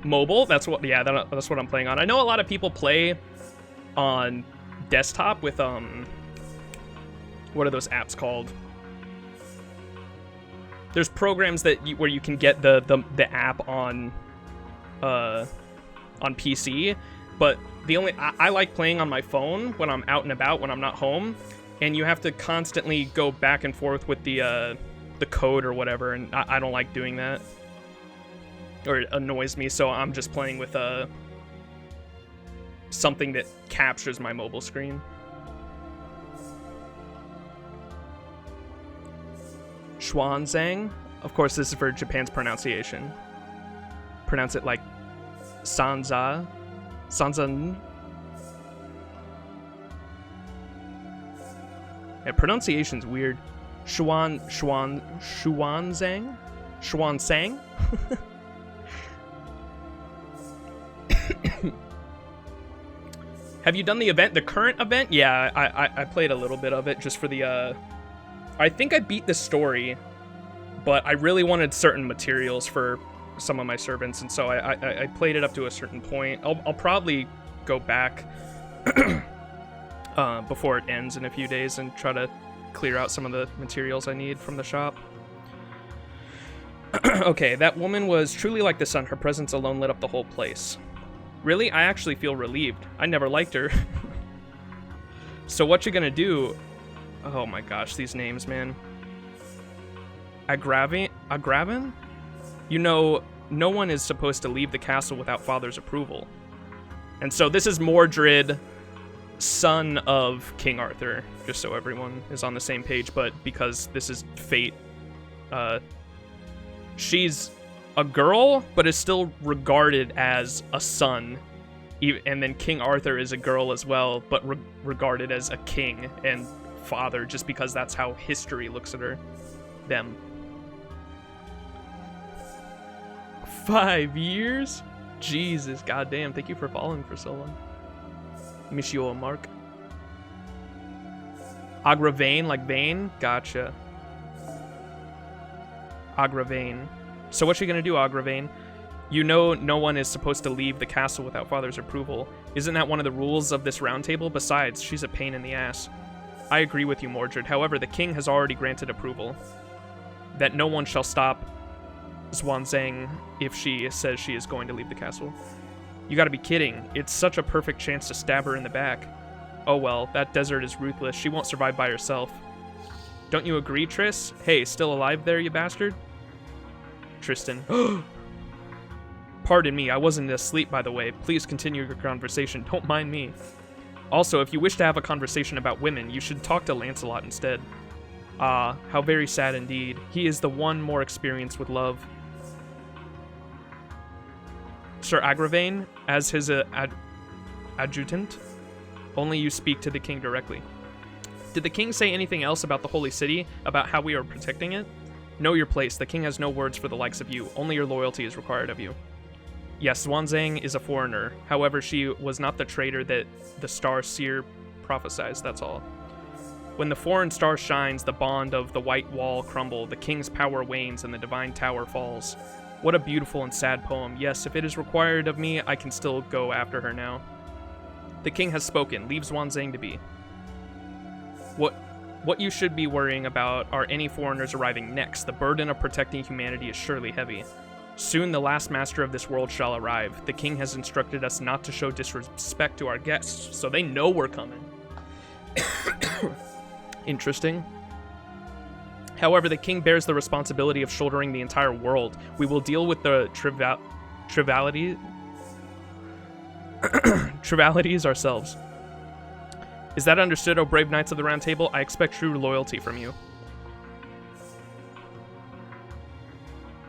mobile? That's what I'm playing on. I know a lot of people play on desktop with, what are those apps called? There's programs where you can get the app on PC, but I like playing on my phone when I'm out and about, when I'm not home, and you have to constantly go back and forth with the code or whatever, and I don't like doing that, or it annoys me. So I'm just playing with something that captures my mobile screen. Xuanzang, of course, this is for Japan's pronunciation. Pronounce it like Sanzan. Yeah, pronunciation's weird. Xuanzang? Xuanzang? Have you done the event, the current event? Yeah, I played a little bit of it just for the, I think I beat the story, but I really wanted certain materials for some of my servants, and so I played it up to a certain point. I'll probably go back before it ends in a few days and try to clear out some of the materials I need from the shop. Okay, that woman was truly like the sun. Her presence alone lit up the whole place. Really? I actually feel relieved. I never liked her. So what you gonna do? Oh my gosh, these names, man. Agravan? You know, no one is supposed to leave the castle without father's approval. And so this is Mordred, son of King Arthur, just so everyone is on the same page, but because this is fate, she's a girl, but is still regarded as a son. And then King Arthur is a girl as well, but regarded as a king and father, just because that's how history looks at them. 5 years? Jesus, goddamn! Thank you for following for so long, Monsieur Mark. Agravane, like vein? Gotcha. Agravane. So what's she gonna do, Agravane? You know no one is supposed to leave the castle without father's approval. Isn't that one of the rules of this round table? Besides, she's a pain in the ass. I agree with you, Mordred. However, the king has already granted approval that no one shall stop Zwanzang if she says she is going to leave the castle. You gotta be kidding. It's such a perfect chance to stab her in the back. Oh well, that desert is ruthless. She won't survive by herself. Don't you agree, Triss? Hey, still alive there, you bastard? Tristan. Pardon me, I wasn't asleep, by the way. Please continue your conversation. Don't mind me. Also, if you wish to have a conversation about women, you should talk to Lancelot instead. Ah, how very sad indeed. He is the one more experienced with love. Sir Agravane, as his adjutant, only you speak to the king directly. Did the king say anything else about the holy city, about how we are protecting it? Know your place. The king has no words for the likes of you. Only your loyalty is required of you. Yes, Zwanzang is a foreigner. However, she was not the traitor that the star seer prophesies, that's all. When the foreign star shines, the bond of the white wall crumble, the king's power wanes, and the divine tower falls. What a beautiful and sad poem. Yes, if it is required of me, I can still go after her now. The king has spoken. Leave Zwanzang to be. What you should be worrying about are any foreigners arriving next. The burden of protecting humanity is surely heavy. Soon the last master of this world shall arrive. The king has instructed us not to show disrespect to our guests, so they know we're coming. Interesting. However, the king bears the responsibility of shouldering the entire world. We will deal with the trivialities ourselves. Is that understood, O brave knights of the Round Table? I expect true loyalty from you.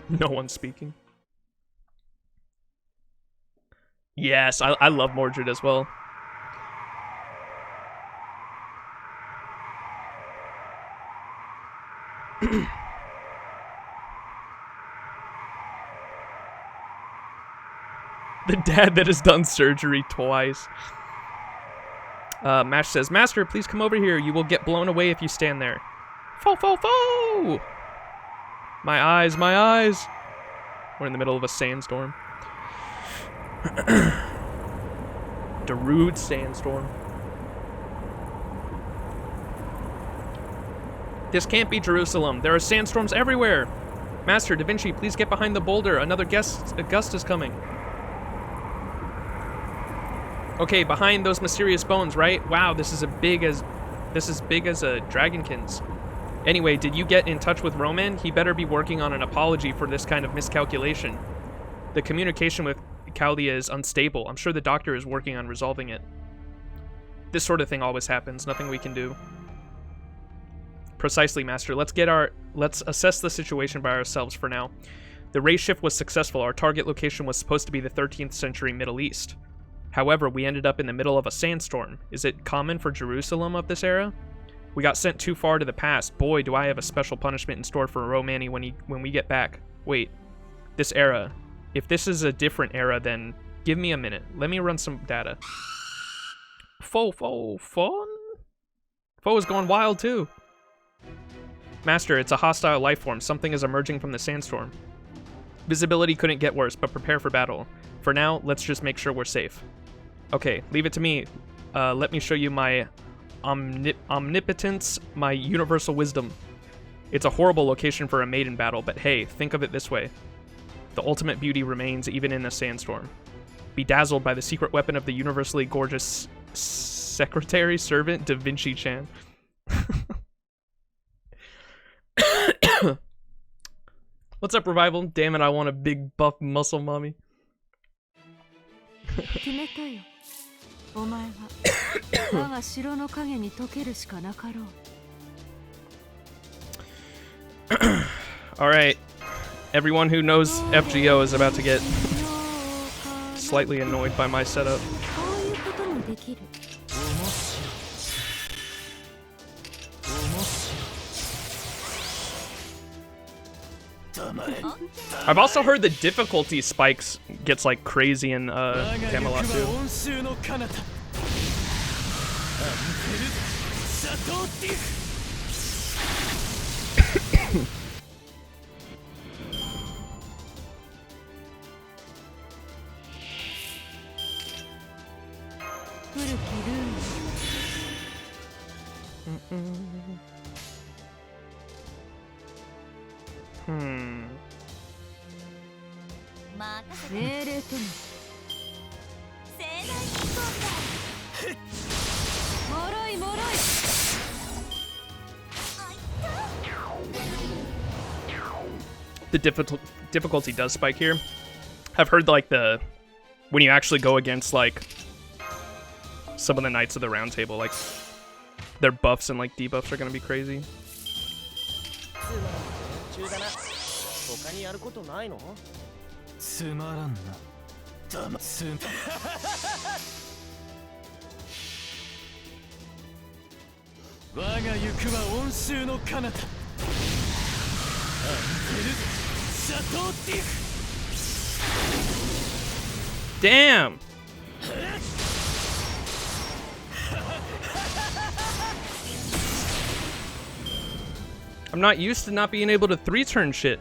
No one's speaking. Yes, I love Mordred as well. The dad that has done surgery twice. Mash says, Master, please come over here. You will get blown away if you stand there. Fo, fo, fo! My eyes, my eyes. We're in the middle of a sandstorm. Darude sandstorm. This can't be Jerusalem. There are sandstorms everywhere. Master, Da Vinci, please get behind the boulder. Another gust is coming. Okay, behind those mysterious bones, right? Wow, this is as big as a dragonkin's. Anyway, did you get in touch with Roman? He better be working on an apology for this kind of miscalculation. The communication with Chaldea is unstable. I'm sure the doctor is working on resolving it. This sort of thing always happens. Nothing we can do. Precisely, Master. Let's assess the situation by ourselves for now. The race shift was successful. Our target location was supposed to be the 13th century Middle East. However, we ended up in the middle of a sandstorm. Is it common for Jerusalem of this era? We got sent too far to the past. Boy, do I have a special punishment in store for Romani when we get back. Wait, this era. If this is a different era, then give me a minute. Let me run some data. Fun? Foe is going wild too. Master, it's a hostile life form. Something is emerging from the sandstorm. Visibility couldn't get worse, but prepare for battle. For now, let's just make sure we're safe. Okay, leave it to me. Let me show you my omnipotence, my universal wisdom. It's a horrible location for a maiden battle, but hey, think of it this way. The ultimate beauty remains even in a sandstorm. Bedazzled by the secret weapon of the universally gorgeous secretary servant Da Vinci-chan. Da What's up, Revival? Damn it, I want a big buff muscle mommy. Alright. Everyone who knows FGO is about to get slightly annoyed by my setup. I've also heard the difficulty spikes gets like crazy in Camelot too. The difficulty does spike here. I've heard like when you actually go against like some of the Knights of the Round Table, like their buffs and like debuffs are gonna be crazy. Damn! I'm not used to not being able to 3-turn shit.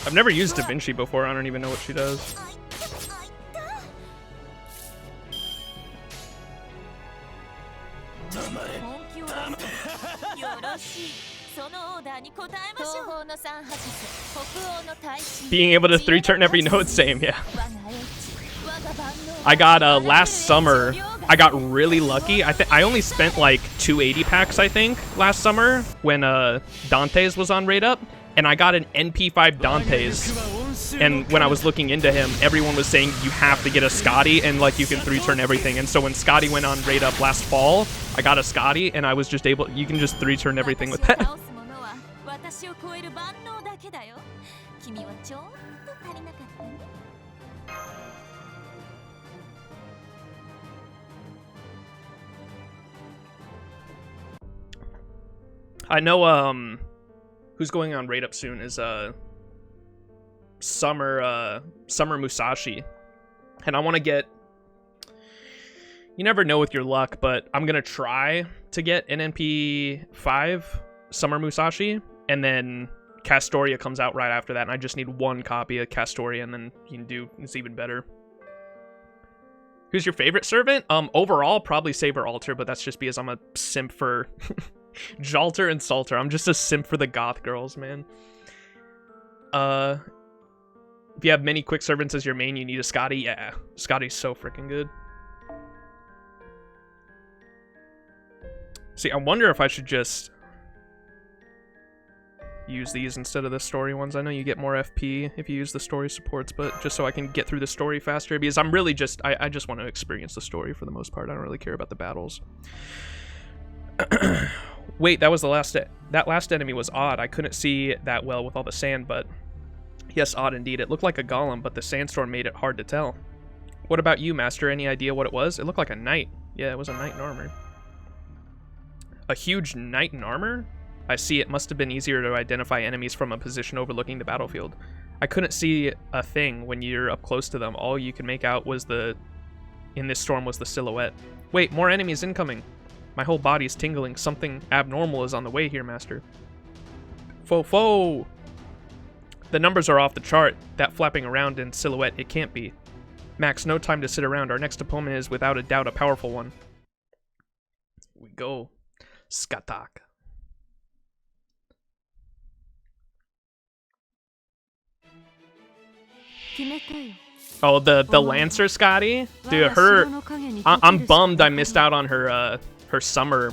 I've never used Da Vinci before, I don't even know what she does. Being able to 3-turn every node, same, yeah. I got last summer, I got really lucky. I only spent like 280 packs, I think, last summer when Dante's was on raid up, and I got an NP5 Dante's. And when I was looking into him, everyone was saying you have to get a Scotty and like you can 3-turn everything. And so when Scotty went on raid up last fall, I got a Scotty and I was just able, you can just 3-turn everything with that. I know who's going on raid up soon is Summer Musashi, and I want to get, you never know with your luck, but I'm gonna try to get an NP5 Summer Musashi, and then Castoria comes out right after that, and I just need one copy of Castoria, and then you can do, it's even better. Who's your favorite servant? Overall, probably Saber Altar, but that's just because I'm a simp for Jalter and Salter. I'm just a simp for the goth girls, man. If you have many quick servants as your main, you need a Scotty. Yeah, Scotty's so freaking good. See, I wonder if I should just use these instead of the story ones. I know you get more FP if you use the story supports, but just so I can get through the story faster, because I'm really just, I just want to experience the story for the most part. I don't really care about the battles. Wait, that was the last, that last enemy was odd. I couldn't see that well with all the sand, but yes, odd indeed. It looked like a golem, but the sandstorm made it hard to tell. What about you, Master? Any idea what it was? It looked like a knight. Yeah, it was a knight in armor. A huge knight in armor? I see. It must have been easier to identify enemies from a position overlooking the battlefield. I couldn't see a thing when you're up close to them. All you could make out was in this storm was the silhouette. Wait, more enemies incoming. My whole body's tingling. Something abnormal is on the way here, Master. Fo. The numbers are off the chart. That flapping around in silhouette, it can't be. Max, no time to sit around. Our next opponent is without a doubt a powerful one. Here we go. Skatak. Oh, the Lancer Scotty? Dude, I'm bummed I missed out on her her summer.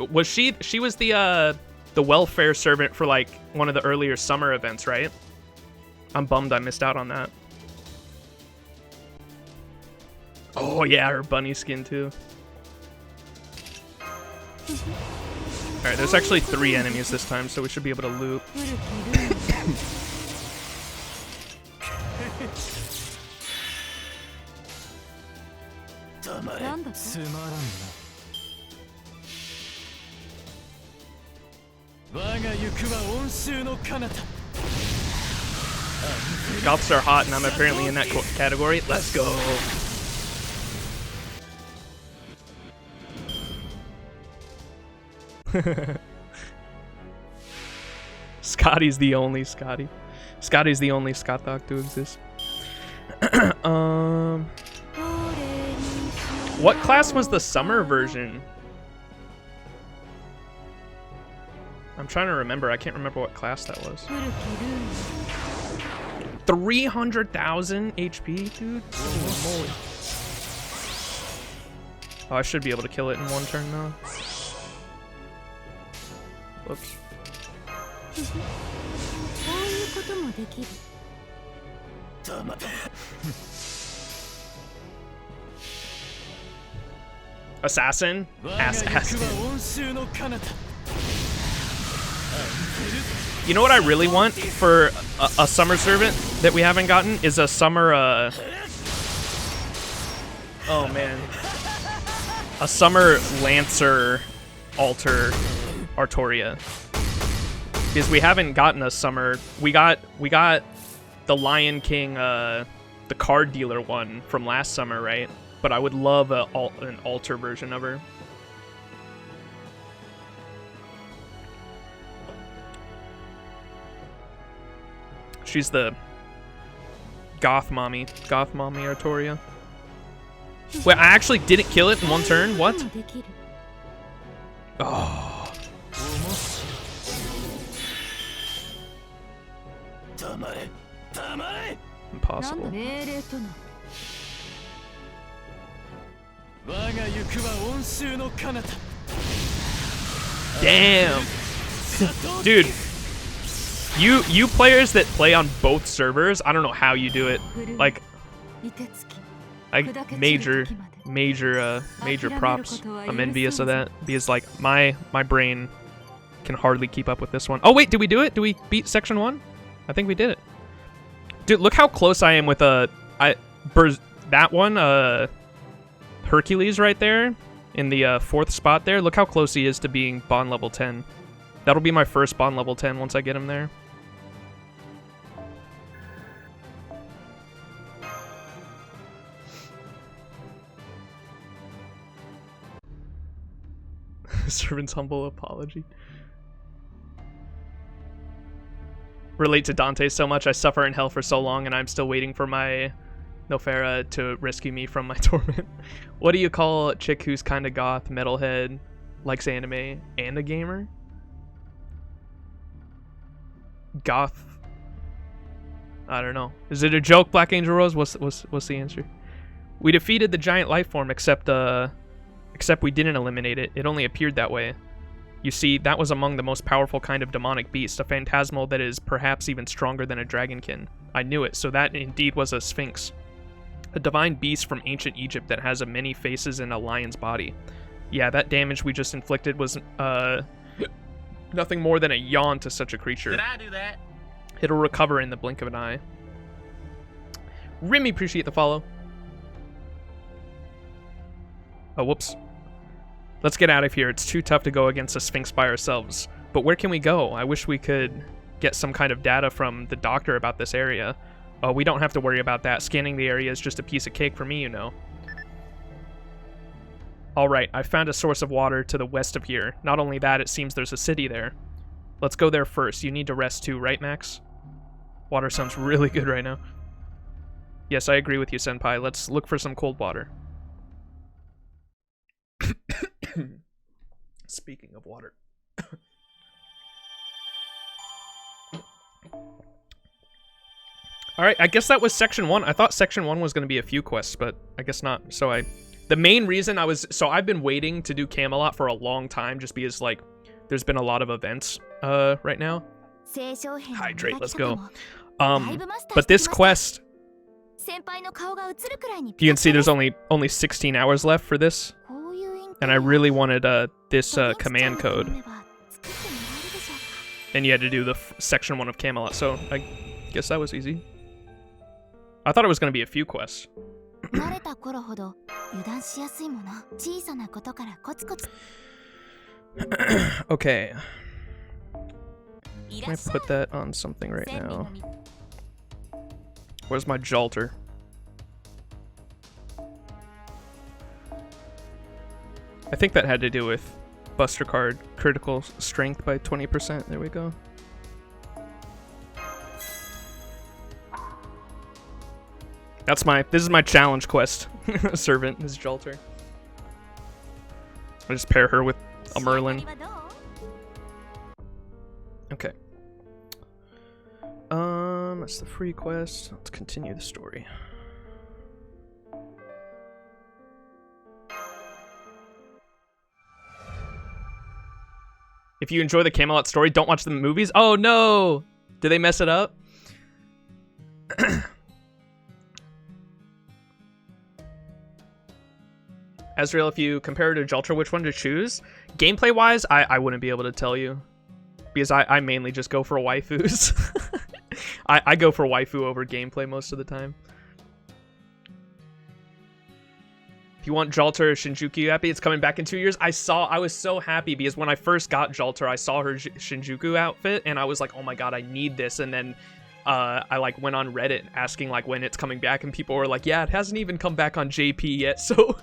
Was she was the welfare servant for like one of the earlier summer events, right? I'm bummed I missed out on that. Oh yeah, her bunny skin too. Alright, there's actually 3 enemies this time, so we should be able to loot. Goths are hot, and I'm apparently in that category. Let's go. Scotty's the only Scotty. Scotty's the only Skatak to exist. What class was the summer version? I'm trying to remember. I can't remember what class that was. 300,000 HP, dude? Holy moly. Oh, I should be able to kill it in 1 turn though. Whoops. Assassin? Assassin. You know what I really want for a summer servant that we haven't gotten is a summer, oh man. A summer Lancer altar Artoria. Because we haven't gotten a summer. We got the Lion King, the card dealer one from last summer, right? But I would love an altar version of her. She's the goth mommy Artoria. Wait, I actually didn't kill it in 1 turn? What? Oh. Impossible. Damn. Dude. You players that play on both servers, I don't know how you do it. Like major props. I'm envious of that because like my brain can hardly keep up with this one. Oh wait, did we do it? Did we beat section 1? I think we did it. Dude, look how close I am with that one Hercules right there in the 4th spot there. Look how close he is to being bond level 10. That'll be my first bond level 10 once I get him there. Servant's humble apology. Relate to Dante so much. I suffer in hell for so long, and I'm still waiting for my Nofera to rescue me from my torment. What do you call a chick who's kind of goth, metalhead, likes anime, and a gamer? Goth. I don't know. Is it a joke, Black Angel Rose? What's the answer? We defeated the giant life form, except we didn't eliminate it. It only appeared that way. You see, that was among the most powerful kind of demonic beast, a phantasmal that is perhaps even stronger than a dragonkin. I knew it, so that indeed was a sphinx. A divine beast from ancient Egypt that has many faces and a lion's body. Yeah, that damage we just inflicted was nothing more than a yawn to such a creature. Did I do that? It'll recover in the blink of an eye. Remy, appreciate the follow. Oh, whoops. Let's get out of here. It's too tough to go against a Sphinx by ourselves. But where can we go? I wish we could get some kind of data from the doctor about this area. Oh, we don't have to worry about that. Scanning the area is just a piece of cake for me, you know. Alright, I found a source of water to the west of here. Not only that, it seems there's a city there. Let's go there first. You need to rest too, right, Max? Water sounds really good right now. Yes, I agree with you, Senpai. Let's look for some cold water. Speaking of water. Alright, I guess that was section 1. I thought section 1 was going to be a few quests, but I guess not. So the main reason I've been waiting to do Camelot for a long time just because, like, there's been a lot of events right now. Hydrate, let's go. But this quest, you can see there's only 16 hours left for this. And I really wanted this command code. And you had to do the section 1 of Camelot, so I guess that was easy. I thought it was going to be a few quests. Okay. Can I put that on something right now? Where's my Jalter? I think that had to do with Buster Card critical strength by 20%. There we go. This is my challenge quest. Servant is Jalter. I just pair her with a Merlin. Okay. That's the free quest. Let's continue the story. If you enjoy the Camelot story, don't watch the movies. Oh no! Did they mess it up? Azrael, if you compare it to Jalter, which one to choose? Gameplay-wise, I wouldn't be able to tell you. Because I mainly just go for waifus. I go for waifu over gameplay most of the time. If you want Jalter Shinjuku happy, it's coming back in 2 years. I was so happy because when I first got Jalter, I saw her Shinjuku outfit and I was like, oh my god, I need this. And then I like went on Reddit asking like when it's coming back, and people were like, yeah, it hasn't even come back on JP yet, so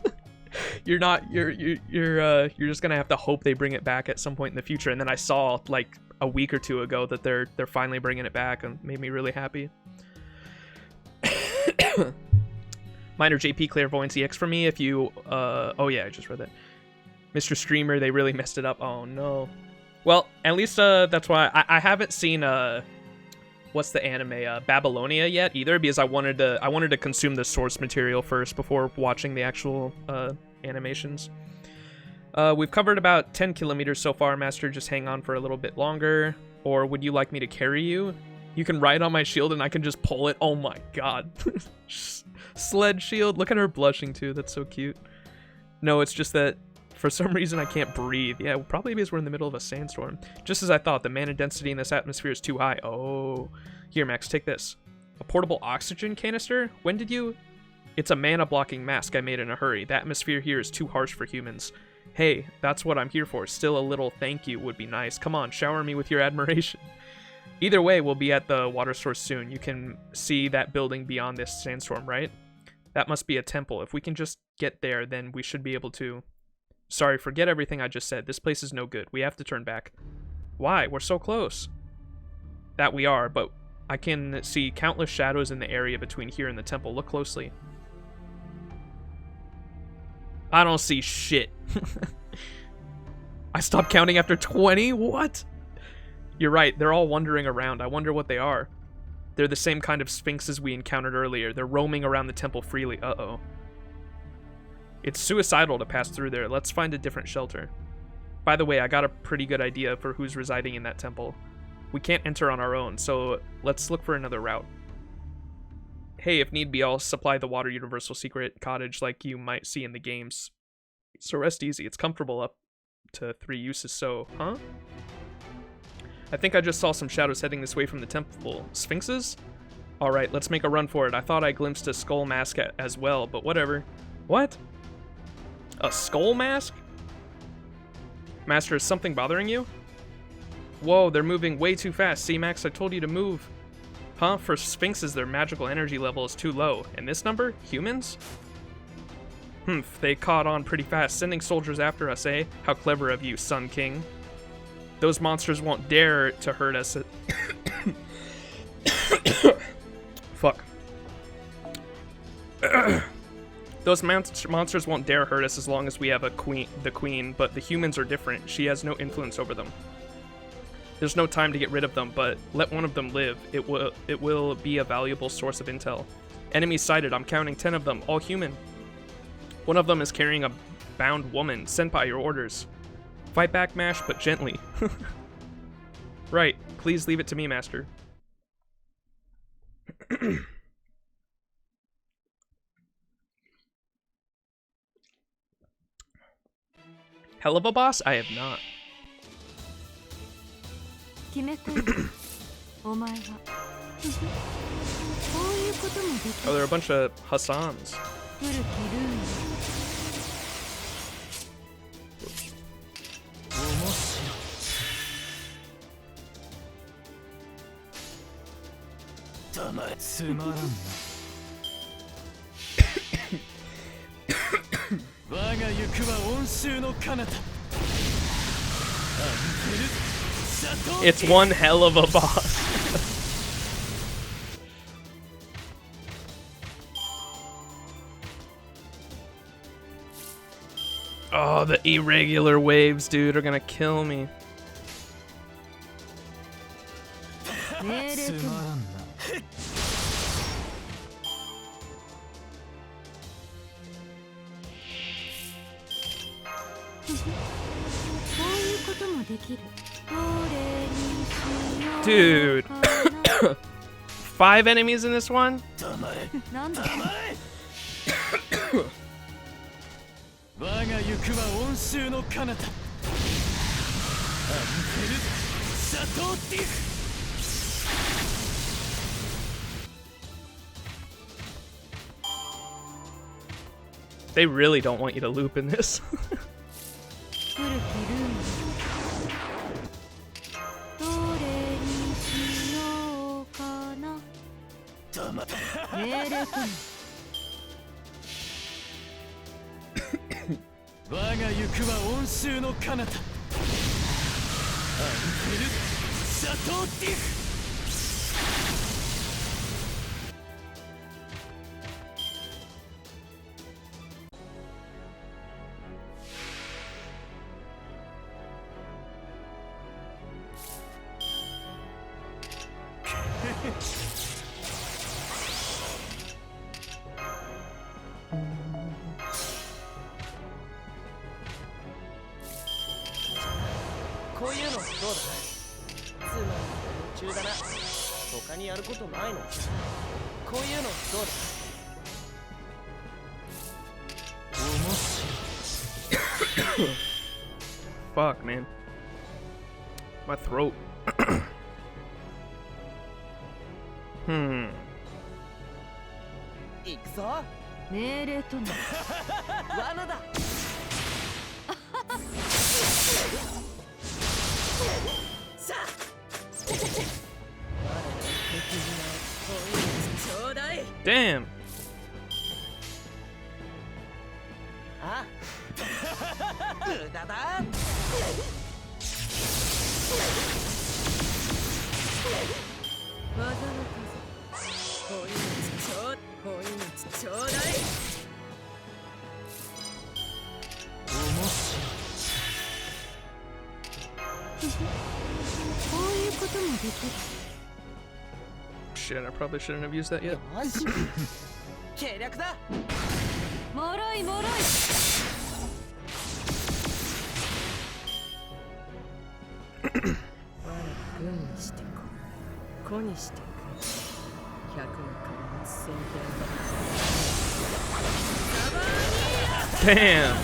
you're just gonna have to hope they bring it back at some point in the future. And then I saw like a week or two ago that they're finally bringing it back, and made me really happy. Minor JP Clairvoyance EX for me if you oh yeah, I just read that. Mr. Streamer, they really messed it up. Oh no. Well, at least that's why I haven't seen what's the anime Babylonia yet either, because I wanted to consume the source material first before watching the actual animations. We've covered about 10 kilometers so far, Master. Just hang on for a little bit longer. Or would you like me to carry you? You can ride on my shield and I can just pull it. Oh my god. Sled shield. Look at her blushing too. That's so cute. No, it's just that for some reason I can't breathe. Yeah, probably because we're in the middle of a sandstorm. Just as I thought, the mana density in this atmosphere is too high. Oh. Here, Max, take this. A portable oxygen canister? When did you... It's a mana blocking mask I made in a hurry. The atmosphere here is too harsh for humans. Hey, that's what I'm here for. Still a little thank you would be nice. Come on, shower me with your admiration. Either way, we'll be at the water source soon. You can see that building beyond this sandstorm, right? That must be a temple. If we can just get there, then we should be able to... Sorry, forget everything I just said. This place is no good. We have to turn back. Why? We're so close. That we are, but I can see countless shadows in the area between here and the temple. Look closely. I don't see shit. I stopped counting after 20? What? You're right, they're all wandering around. I wonder what they are. They're the same kind of sphinxes we encountered earlier. They're roaming around the temple freely. Uh-oh. It's suicidal to pass through there. Let's find a different shelter. By the way, I got a pretty good idea for who's residing in that temple. We can't enter on our own, so let's look for another route. Hey, if need be, I'll supply the water universal secret cottage like you might see in the games. So rest easy. It's comfortable up to 3 uses, so... Huh? I think I just saw some shadows heading this way from the temple. Sphinxes? Alright, let's make a run for it. I thought I glimpsed a skull mask as well, but whatever. What? A skull mask? Master, is something bothering you? Whoa, they're moving way too fast. See, Max, I told you to move. Huh? For sphinxes, their magical energy level is too low. And this number? Humans? Humph, they caught on pretty fast, sending soldiers after us, eh? How clever of you, Sun King. Those monsters won't dare to hurt us. Fuck. Those monsters won't dare hurt us as long as we have the queen, but the humans are different. She has no influence over them. There's no time to get rid of them, but let one of them live. It will be a valuable source of intel. Enemies sighted. I'm counting 10 of them, all human. One of them is carrying a bound woman, sent by your orders. Fight back, Mash, but gently. Right. Please leave it to me, Master. Hell of a boss? I have not. Oh, there are a bunch of Hassans. It's one hell of a boss. Oh, the irregular waves, dude, are gonna kill me. Dude. 5 enemies in this one? They really don't want you to loop in this. Fuck, man. My throat. Damn. Shit, I probably shouldn't have used that yet. Damn.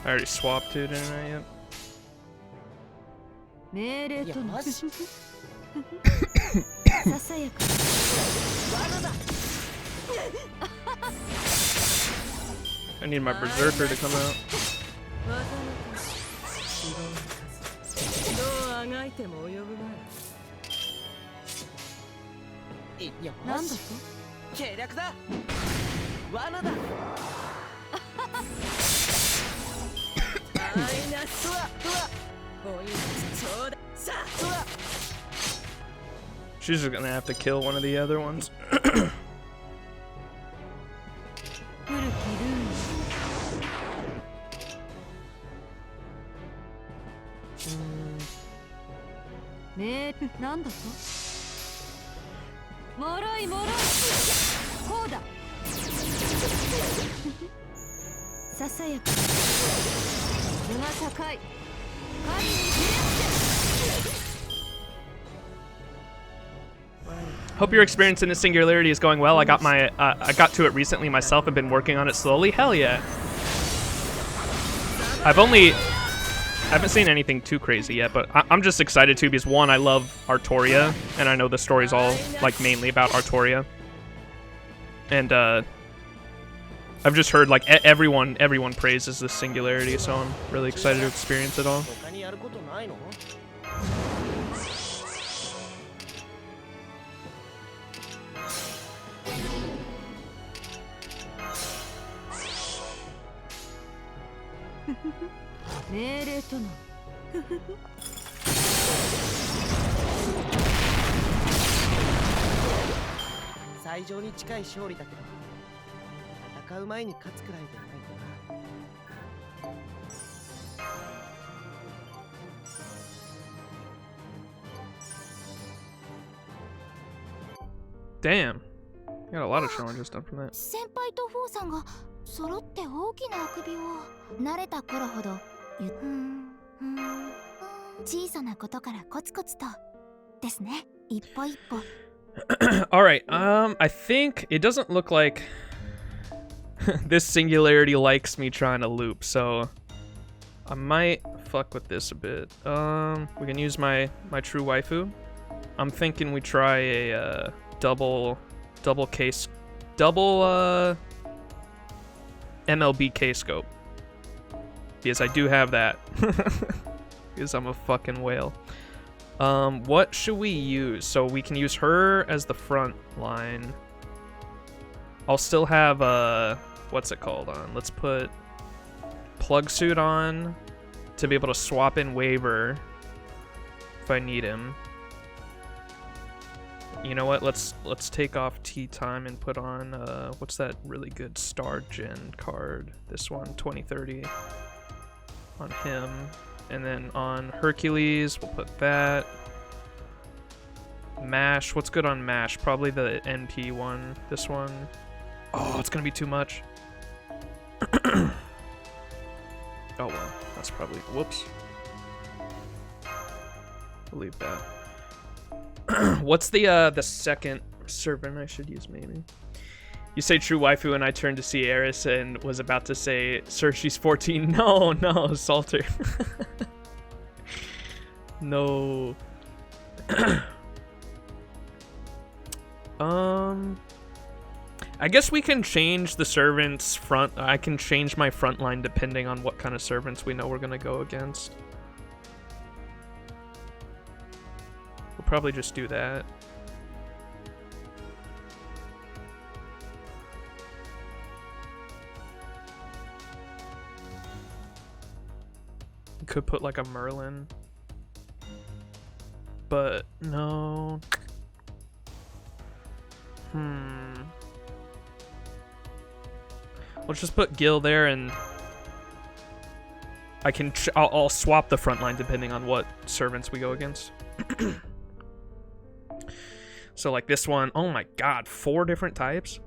I already swapped it, didn't I yet? I need my berserker to come out. なんだと？計略だ。罠だ。マイナスは。ポイントちょうだ。さあ。She's just gonna have to kill one of the other ones. 古きルール。ねえ、なんだと？もろい。こうだ。ささやか。図が高い。神に触れ合って。 Hope your experience in the Singularity is going well. I got to it recently myself. I've been working on it slowly. Hell yeah. I haven't seen anything too crazy yet, but I'm just excited too because one, I love Artoria, and I know the story's all like mainly about Artoria. And I've just heard like everyone praises the Singularity, so I'm really excited to experience it all. Damn. Got a lot of challenges done from that. 先輩とフォーさんが揃って大きなあくびを慣れた頃ほど小さなことからコツコツとですね。一歩一歩。All right. I think it doesn't look like this Singularity likes me trying to loop, so I might fuck with this a bit. We can use my true waifu. I'm thinking we try a double MLB K scope. Because I do have that. Because I'm a fucking whale. What should we use? So we can use her as the front line. I'll still have what's it called on? Let's put plug suit on to be able to swap in waiver if I need him. You know what? Let's take off tea time and put on what's that really good Star Gen card? This one, 2030 on him. And then on Hercules, we'll put that. MASH, what's good on MASH? Probably the NP one, this one. Oh, it's gonna be too much. Oh well, that's probably, whoops. We'll leave that. What's the second servant I should use maybe? You say true waifu and I turned to see Eris and was about to say, sir, she's 14. No, Salter. No. I guess we can change the servants front. I can change my front line depending on what kind of servants we know we're gonna go against. We'll probably just do that. Could put like a Merlin, but no. Let's just put Gil there, and I can. I'll swap the front line depending on what servants we go against. So like this one, oh my god, 4 different types.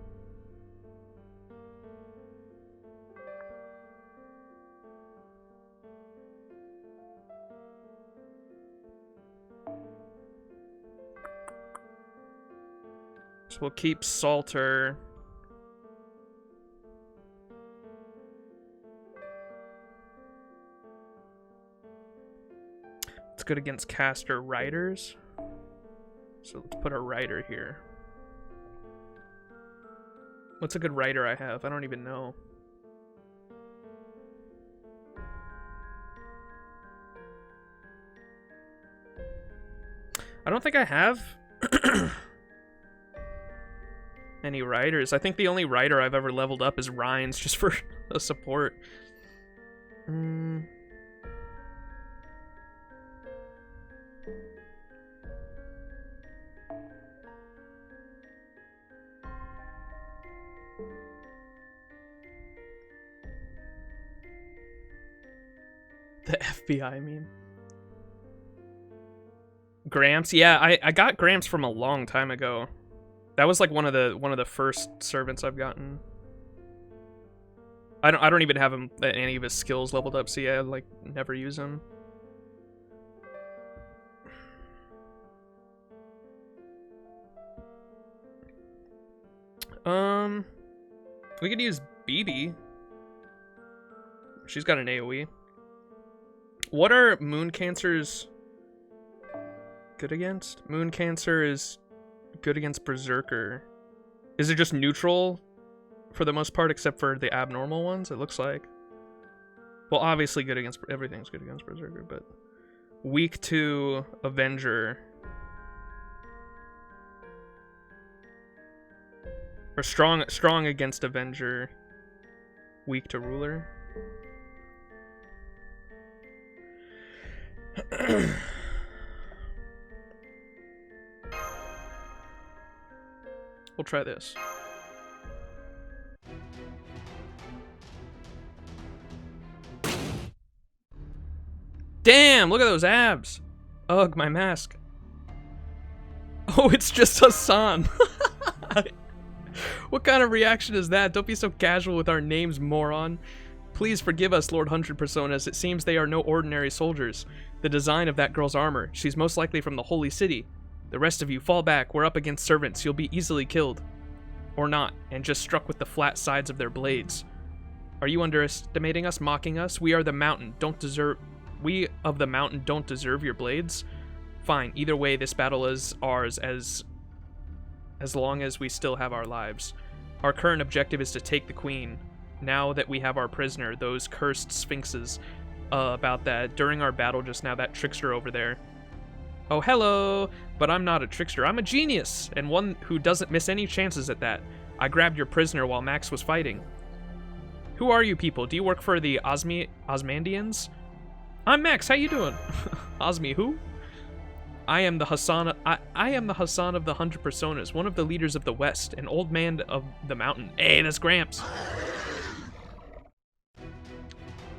So we'll keep Salter. It's good against caster riders. So let's put a rider here. What's a good rider I have? I don't even know. I don't think I have. Any riders? I think the only rider I've ever leveled up is Rhines, just for a support. The FBI meme. Gramps? Yeah, I got Gramps from a long time ago. That was like one of the first servants I've gotten. I don't even have him any of his skills leveled up, so yeah, like never use him. We could use BB. She's got an AoE. What are Moon Cancers good against? Moon Cancer is good against Berserker. Is it just neutral for the most part, except for the abnormal ones, it looks like? Well, obviously good against... everything's good against Berserker, but... weak to Avenger. Or strong against Avenger. Weak to Ruler. We'll try this. Damn, look at those abs. Ugh, my mask. Oh, it's just Hassan. What kind of reaction is that? Don't be so casual with our names, moron. Please forgive us, Lord 100 Personas. It seems they are no ordinary soldiers. The design of that girl's armor. She's most likely from the Holy City. The rest of you, fall back. We're up against servants. You'll be easily killed. Or not, and just struck with the flat sides of their blades. Are you underestimating us, mocking us? We are the mountain. We of the mountain don't deserve your blades? Fine, either way, this battle is ours as long as we still have our lives. Our current objective is to take the queen. Now that we have our prisoner, those cursed sphinxes, about that, during our battle just now, that trickster over there. Oh, hello! But I'm not a trickster, I'm a genius, and one who doesn't miss any chances at that. I grabbed your prisoner while Max was fighting. Who are you people? Do you work for the Osmandians? I'm Max, how you doing? Osmi who? I am the Hassan of the 100 Personas, one of the leaders of the West, an old man of the mountain. Hey, that's Gramps.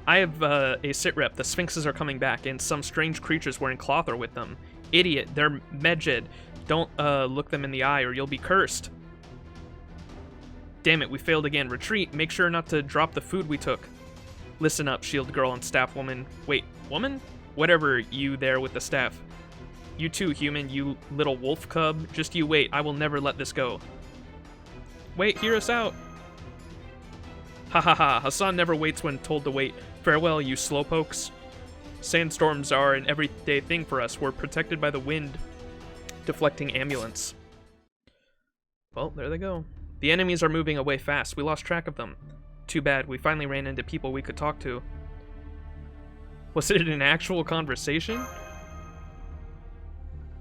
I have a sitrep. The Sphinxes are coming back, and some strange creatures wearing cloth are with them. Idiot, they're Medjed. Don't look them in the eye or you'll be cursed. Damn it, we failed again. Retreat. Make sure not to drop the food we took. Listen up, shield girl and staff woman. Wait, woman? Whatever, you there with the staff. You too, human, you little wolf cub. Just you wait, I will never let this go. Wait, hear us out. Ha ha ha, Hassan never waits when told to wait. Farewell, you slowpokes. Sandstorms are an everyday thing for us. We're protected by the wind. Deflecting ambulance. Well, there they go. The enemies are moving away fast. We lost track of them. Too bad, we finally ran into people we could talk to. Was it an actual conversation?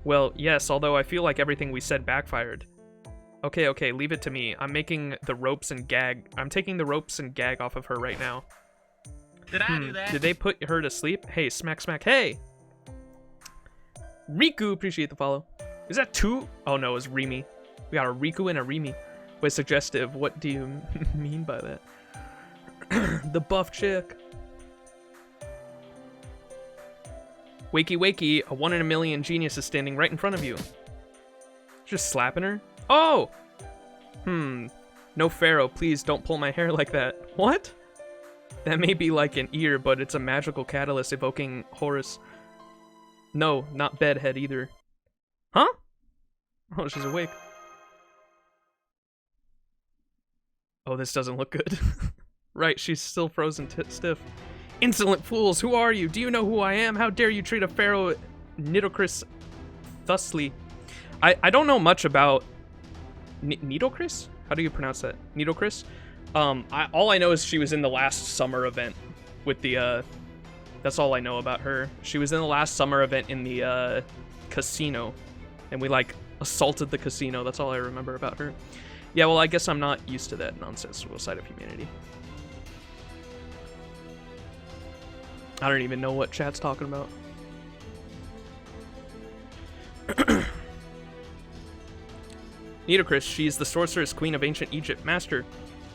Well, yes, although I feel like everything we said backfired. Okay, leave it to me. I'm taking the ropes and gag off of her right now. Did I do that? Did they put her to sleep? Hey, smack, hey! Riku, appreciate the follow. Is that two? Oh no, it's Rimi. We got a Riku and a Rimi. Wait, suggestive. What do you mean by that? The buff chick. Wakey, a 1 in a million genius is standing right in front of you. Just slapping her? Oh! No Pharaoh, please don't pull my hair like that. What? That may be like an ear, but it's a magical catalyst evoking Horus. No, not bedhead either. Huh? Oh, she's awake. Oh, this doesn't look good. Right, she's still frozen stiff. Insolent fools, who are you? Do you know who I am? How dare you treat a pharaoh Nitocris thusly? I don't know much about Nitocris? How do you pronounce that? Nitocris? All I know is she was in the last summer event with the, that's all I know about her. She was in the last summer event in the, casino. And we, like, assaulted the casino. That's all I remember about her. Yeah, well, I guess I'm not used to that nonsensical side of humanity. I don't even know what chat's talking about. Nitocris, she's the sorceress queen of ancient Egypt. Master.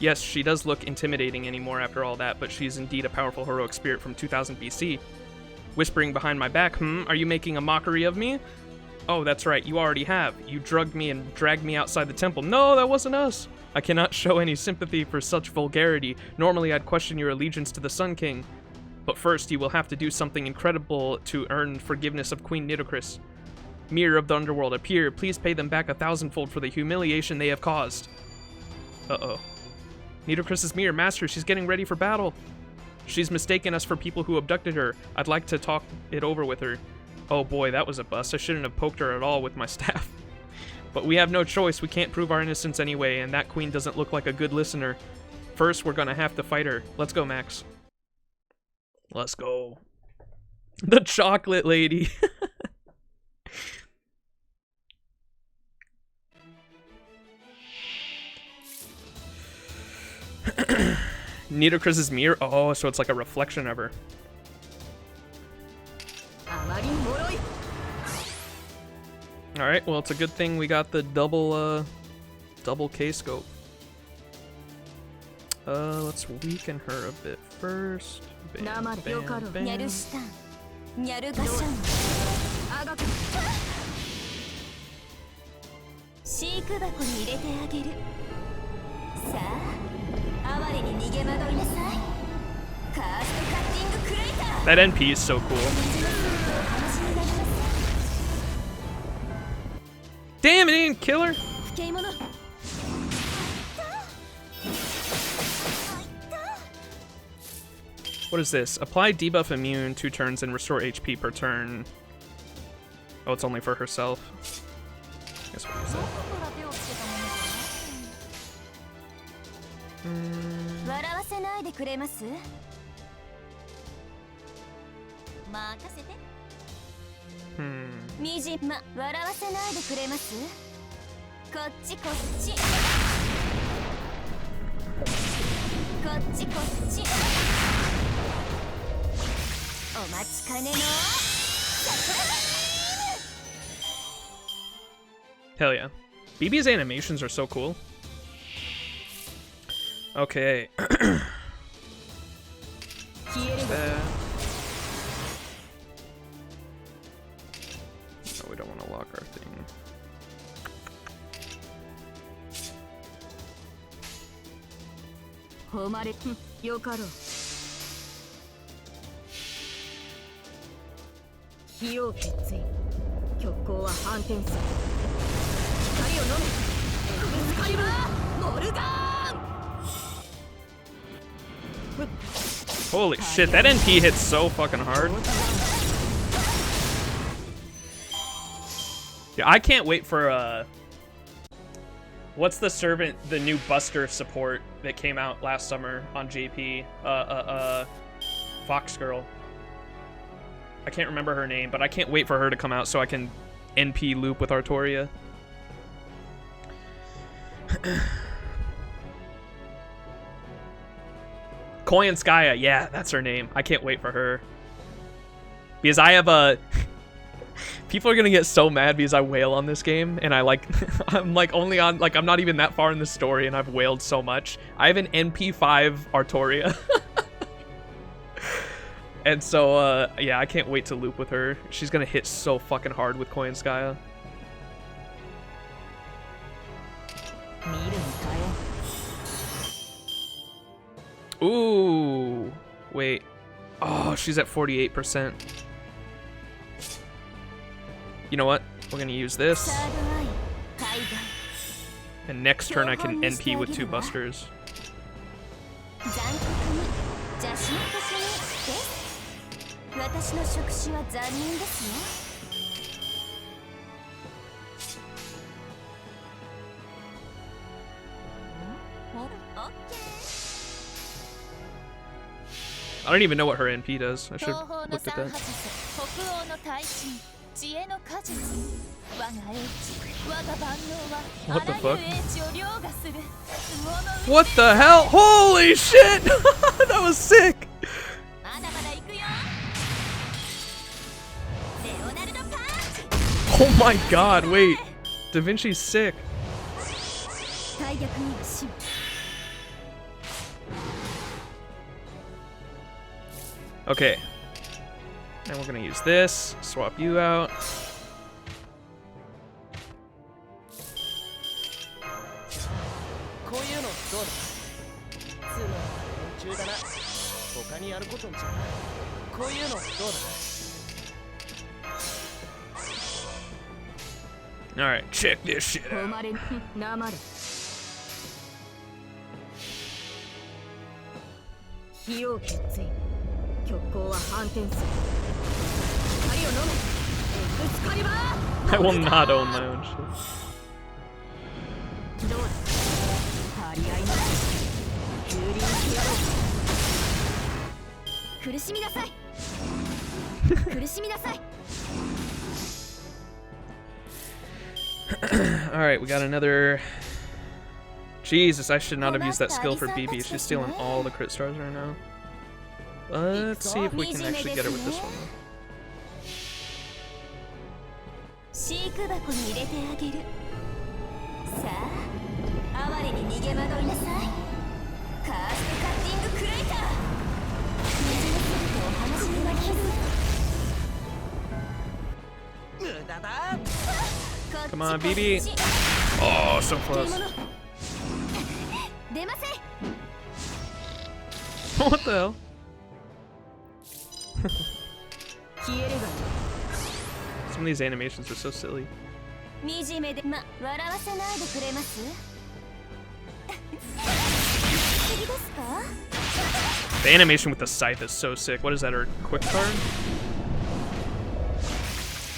Yes, she does look intimidating anymore after all that, but she's indeed a powerful heroic spirit from 2000 BC. Whispering behind my back, are you making a mockery of me? Oh, that's right, you already have. You drugged me and dragged me outside the temple. No, that wasn't us. I cannot show any sympathy for such vulgarity. Normally, I'd question your allegiance to the Sun King. But first, you will have to do something incredible to earn forgiveness of Queen Nitocris. Mirror of the Underworld, appear. Please pay them back 1,000-fold for the humiliation they have caused. Uh-oh. Nitocris's mirror, Master, she's getting ready for battle. She's mistaken us for people who abducted her. I'd like to talk it over with her. Oh boy, that was a bust. I shouldn't have poked her at all with my staff. But we have no choice. We can't prove our innocence anyway, and that queen doesn't look like a good listener. First, we're gonna have to fight her. Let's go, Max. Let's go. The chocolate lady. Nitocris's mirror? Oh, so it's like a reflection of her. Alright, well, it's a good thing we got the double K-scope. Let's weaken her a bit first. Bam, bam, bam. That NP is so cool. Damn, it didn't kill her. What is this? Apply debuff immune 2 turns and restore HP per turn. Oh, it's only for herself. Guess what is that? Hell yeah. BB's animations are so cool. Okay. That. No, we don't want to lock our thing. Holy shit, that NP hits so fucking hard. Yeah, I can't wait for what's the servant, the new Buster support that came out last summer on JP? Fox Girl. I can't remember her name, but I can't wait for her to come out so I can NP loop with Artoria. Koyanskaya, yeah, that's her name. I can't wait for her. Because I have a... People are gonna get so mad because I wail on this game, and I'm only on, I'm not even that far in the story, and I've wailed so much. I have an NP5 Artoria. And so, yeah, I can't wait to loop with her. She's gonna hit so fucking hard with Koyanskaya. Ooh, wait. Oh, she's at 48%. You know what? We're gonna use this. And next turn I can NP with 2 busters. I don't even know what her NP does. I should have looked at that. 知恵の果実我が英知我が万能は What the あ fuck? らゆる英知を凌駕する相撲の What the hell? Holy shit! That was sick! まだまだ行くよレオナルドパンチ Oh my god, wait. Da Vinci's sick. 大逆には死 Okay. And we're gonna use this. Swap you out. こういうのどうだつまり連中だな他にやることんじゃないこういうのどうだ Alright, check this shit 誉 out. れなまれ費用決意極光は反転する光を飲めエクスカリバー I will not own my own shit. どうだ張り合いな風鈴してやろう苦しみなさい苦しみなさい Alright, we got another... Jesus, I should not have used that skill for BB. She's stealing all the crit stars right now. Let's see if we can actually get her with this one. 飼育箱に入れてあげるさあ哀れに逃げ惑いなさいカーストカッティングクレーター虹のすぎてお話になります無駄だ Come on, BB. Oh, so close. 出ません What the hell? 消えればいい Some of these animations are so silly. 惨めで笑わせないでくれます次ですか The animation with the scythe is so sick. What is that, her quick card?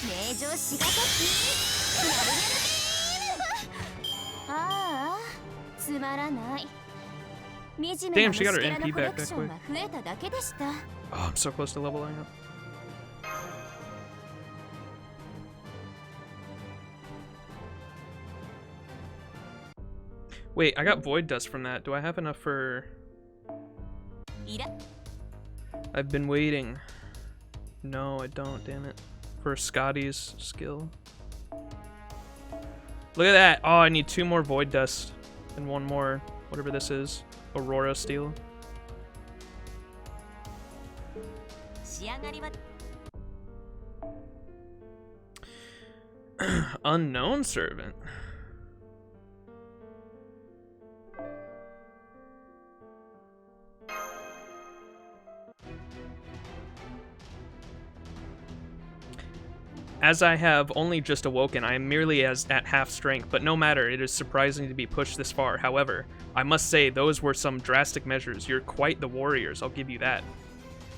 名城しがときああつまらない惨め Damn, な she got her 虫けらの MP コレ back ク that ションが増えただけでした Oh, I'm so close to leveling up. Wait, I got Void Dust from that. Do I have enough for... いら I've been waiting. No, I don't, damn it. For Scotty's skill. Look at that! Oh, I need 2 more Void Dust. And 1 more, whatever this is. Aurora Steel. 仕上がりは Unknown Servant. As I have only just awoken, I am merely at half strength, but no matter, it is surprising to be pushed this far. However, I must say those were some drastic measures. You're quite the warriors, I'll give you that.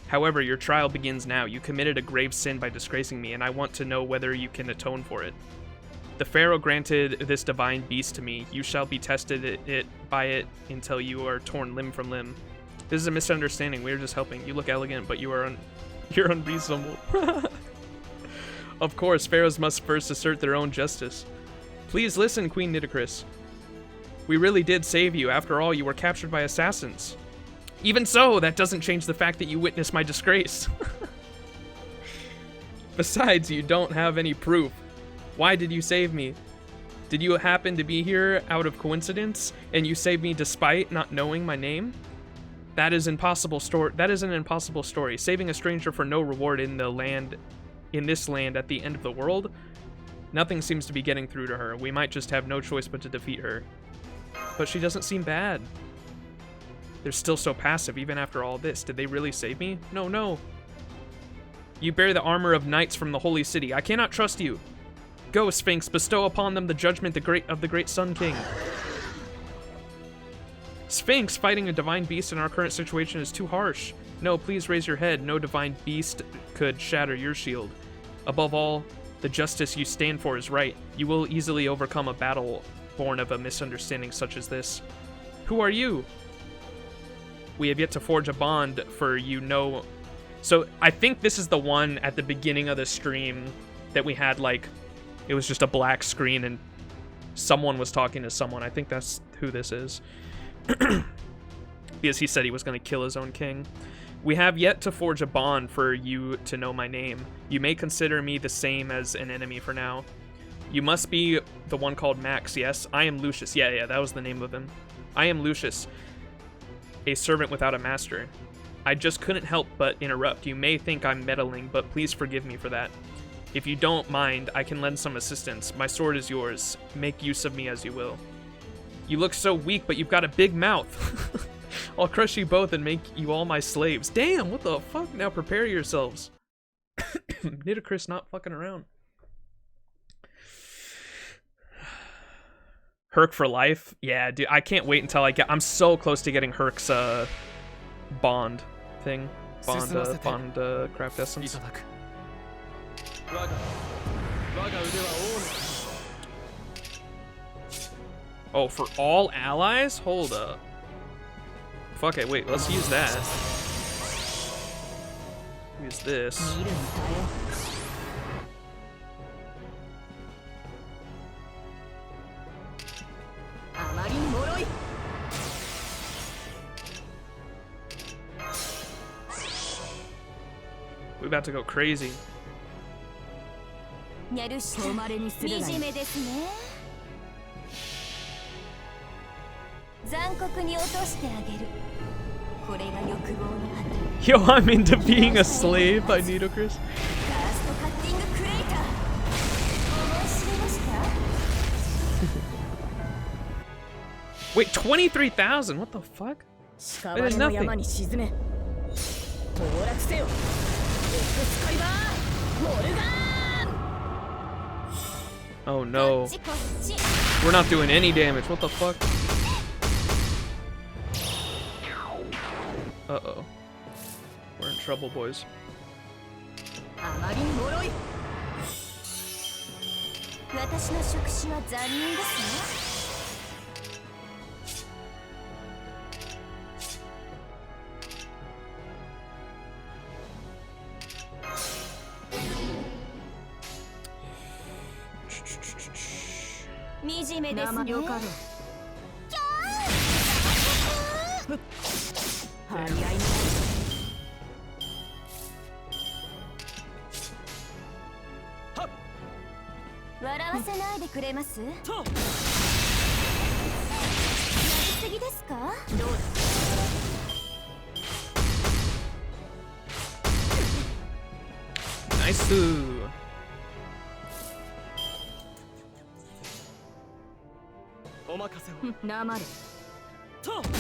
However, your trial begins now. You committed a grave sin by disgracing me, and I want to know whether you can atone for it. The Pharaoh granted this divine beast to me. You shall be tested by it until you are torn limb from limb. This is a misunderstanding. We are just helping. You look elegant, but you're unreasonable. Of course, pharaohs must first assert their own justice. Please listen, Queen Nitocris. We really did save you. After all, you were captured by assassins. Even so, that doesn't change the fact that you witnessed my disgrace. Besides, you don't have any proof. Why did you save me? Did you happen to be here out of coincidence, and you saved me despite not knowing my name? That is an impossible story. Saving a stranger for no reward in this land at the end of the world? Nothing seems to be getting through to her. We might just have no choice but to defeat her. But she doesn't seem bad. They're still so passive even after all this. Did they really save me? No, no. You bear the armor of knights from the holy city. I cannot trust you. Go, Sphinx, bestow upon them the judgment of the great Sun King. Sphinx, fighting a divine beast in our current situation is too harsh. No, please raise your head. No divine beast could shatter your shield. Above all, the justice you stand for is right. You will easily overcome a battle born of a misunderstanding such as this. Who are you? We have yet to forge a bond, for you know... So, I think this is the one at the beginning of the stream that we had, like, it was just a black screen and someone was talking to someone. I think that's who this is. Because he said he was going to kill his own king. We have yet to forge a bond for you to know my name. You may consider me the same as an enemy for now. You must be the one called Max, yes? I am Lucius. Yeah, that was the name of him. I am Lucius, a servant without a master. I just couldn't help but interrupt. You may think I'm meddling, but please forgive me for that. If you don't mind, I can lend some assistance. My sword is yours. Make use of me as you will. You look so weak, but you've got a big mouth. I'll crush you both and make you all my slaves. Damn, what the fuck? Now prepare yourselves. Nitocris not fucking around. Herc for life? Yeah, dude, I can't wait until I'm so close to getting Herc's bond thing. Bond craft essence. Oh, for all allies? Hold up. Fuck it, wait, let's use that. Use this. We're about to go crazy. ニャルシタ惨めですね。残酷に落としてあげる。これが欲望の果て。 Yo, I'm into being a slave by Nitocris. ファーストカッティングクレーター。思い知りました。 Wait, 23,000? What the fuck? That is nothing. Oh no. We're not doing any damage. What the fuck? Uh-oh. We're in trouble, boys. 私の触手は残忍ですね。 惨めですね。笑わせないでくれます？やりすぎですか？ナイス。なまるどうだ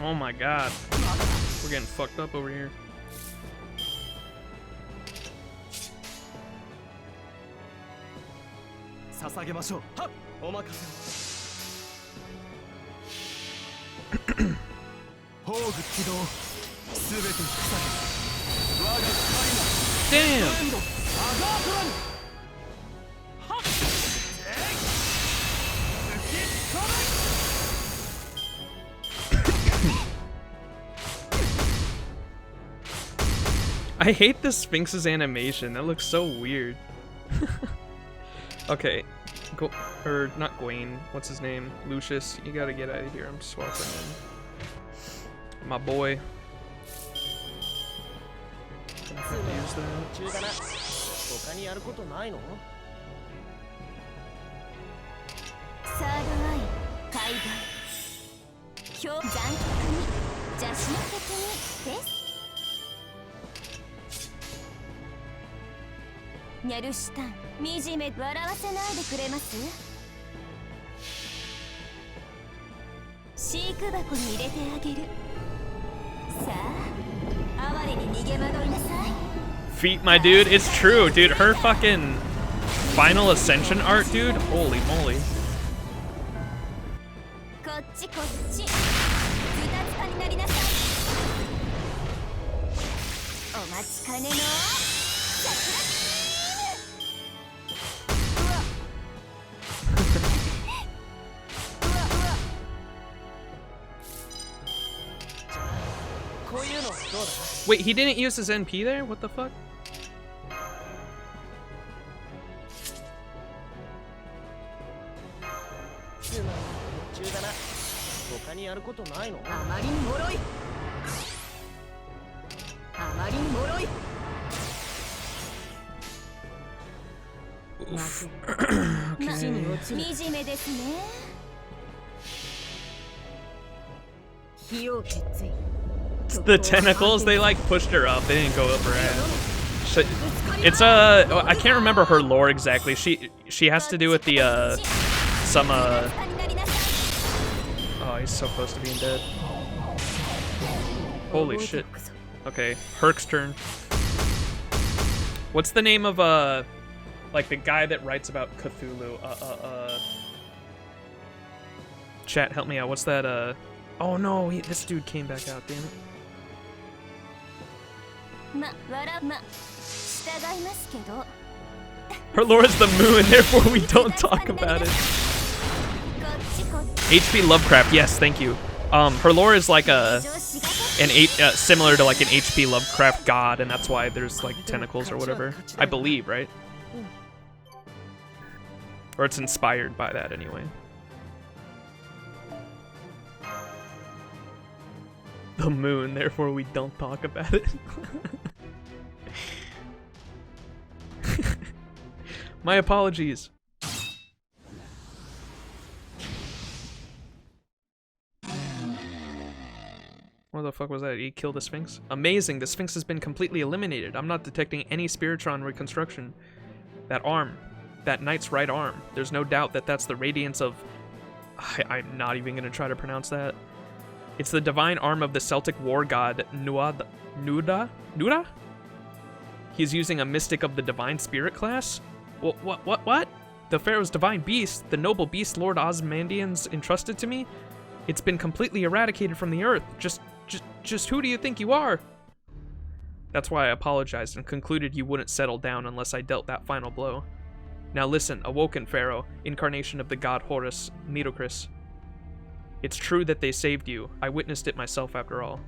Oh my god. We're getting fucked up over here. Damn! I hate the Sphinx's animation. That looks so weird. Okay. Go, or not Gwaine. What's his name? Lucius. You gotta get out of here. I'm swapping in. My boy. Gonna have to use that. 他にやることないの？サードアイ海岸表残酷に邪心的にですニャルシュタン惨め笑わせないでくれます？飼育箱に入れてあげるさあ哀れに逃げ惑いなさい Feet, my dude. It's true, dude. Her fucking final ascension art, dude. Holy moly. こっちこっちズタズタになりなさいお待ちかねの桜ビームうわうわうわこういうのどうだ？ Wait, he didn't use his NP there? What the fuck? つまり夢中だな。他にやることないの？あまりに脆い。あまりに脆い。まずい。地に落ちる。惨めですね。火を決意。 The tentacles, they like pushed her up. They didn't go up her ass. It's I can't remember her lore exactly. She has to do with the some oh, he's so close to being dead. Holy shit. Okay, Herc's turn. What's the name of like the guy that writes about Cthulhu? Chat, help me out. What's that oh no, this dude came back out, damn it. Her lore is the moon, therefore we don't talk about it. HP Lovecraft, yes, thank you. Her lore is like similar to like an HP Lovecraft god, and that's why there's like tentacles or whatever. I believe, right? Or it's inspired by that anyway. The moon, therefore we don't talk about it. My apologies. What the fuck was that? He killed the Sphinx? Amazing, the Sphinx has been completely eliminated. I'm not detecting any Spiritron reconstruction. That arm, that knight's right arm. There's no doubt that that's the radiance of... I'm not even going to try to pronounce that. It's the divine arm of the Celtic war god Nuda? He's using a mystic of the divine spirit class? What? The Pharaoh's divine beast, the noble beast Lord Osmandians entrusted to me? It's been completely eradicated from the earth. Just who do you think you are? That's why I apologized and concluded you wouldn't settle down unless I dealt that final blow. Now listen, awoken Pharaoh, incarnation of the god Horus, Nitocris. It's true that they saved you. I witnessed it myself after all.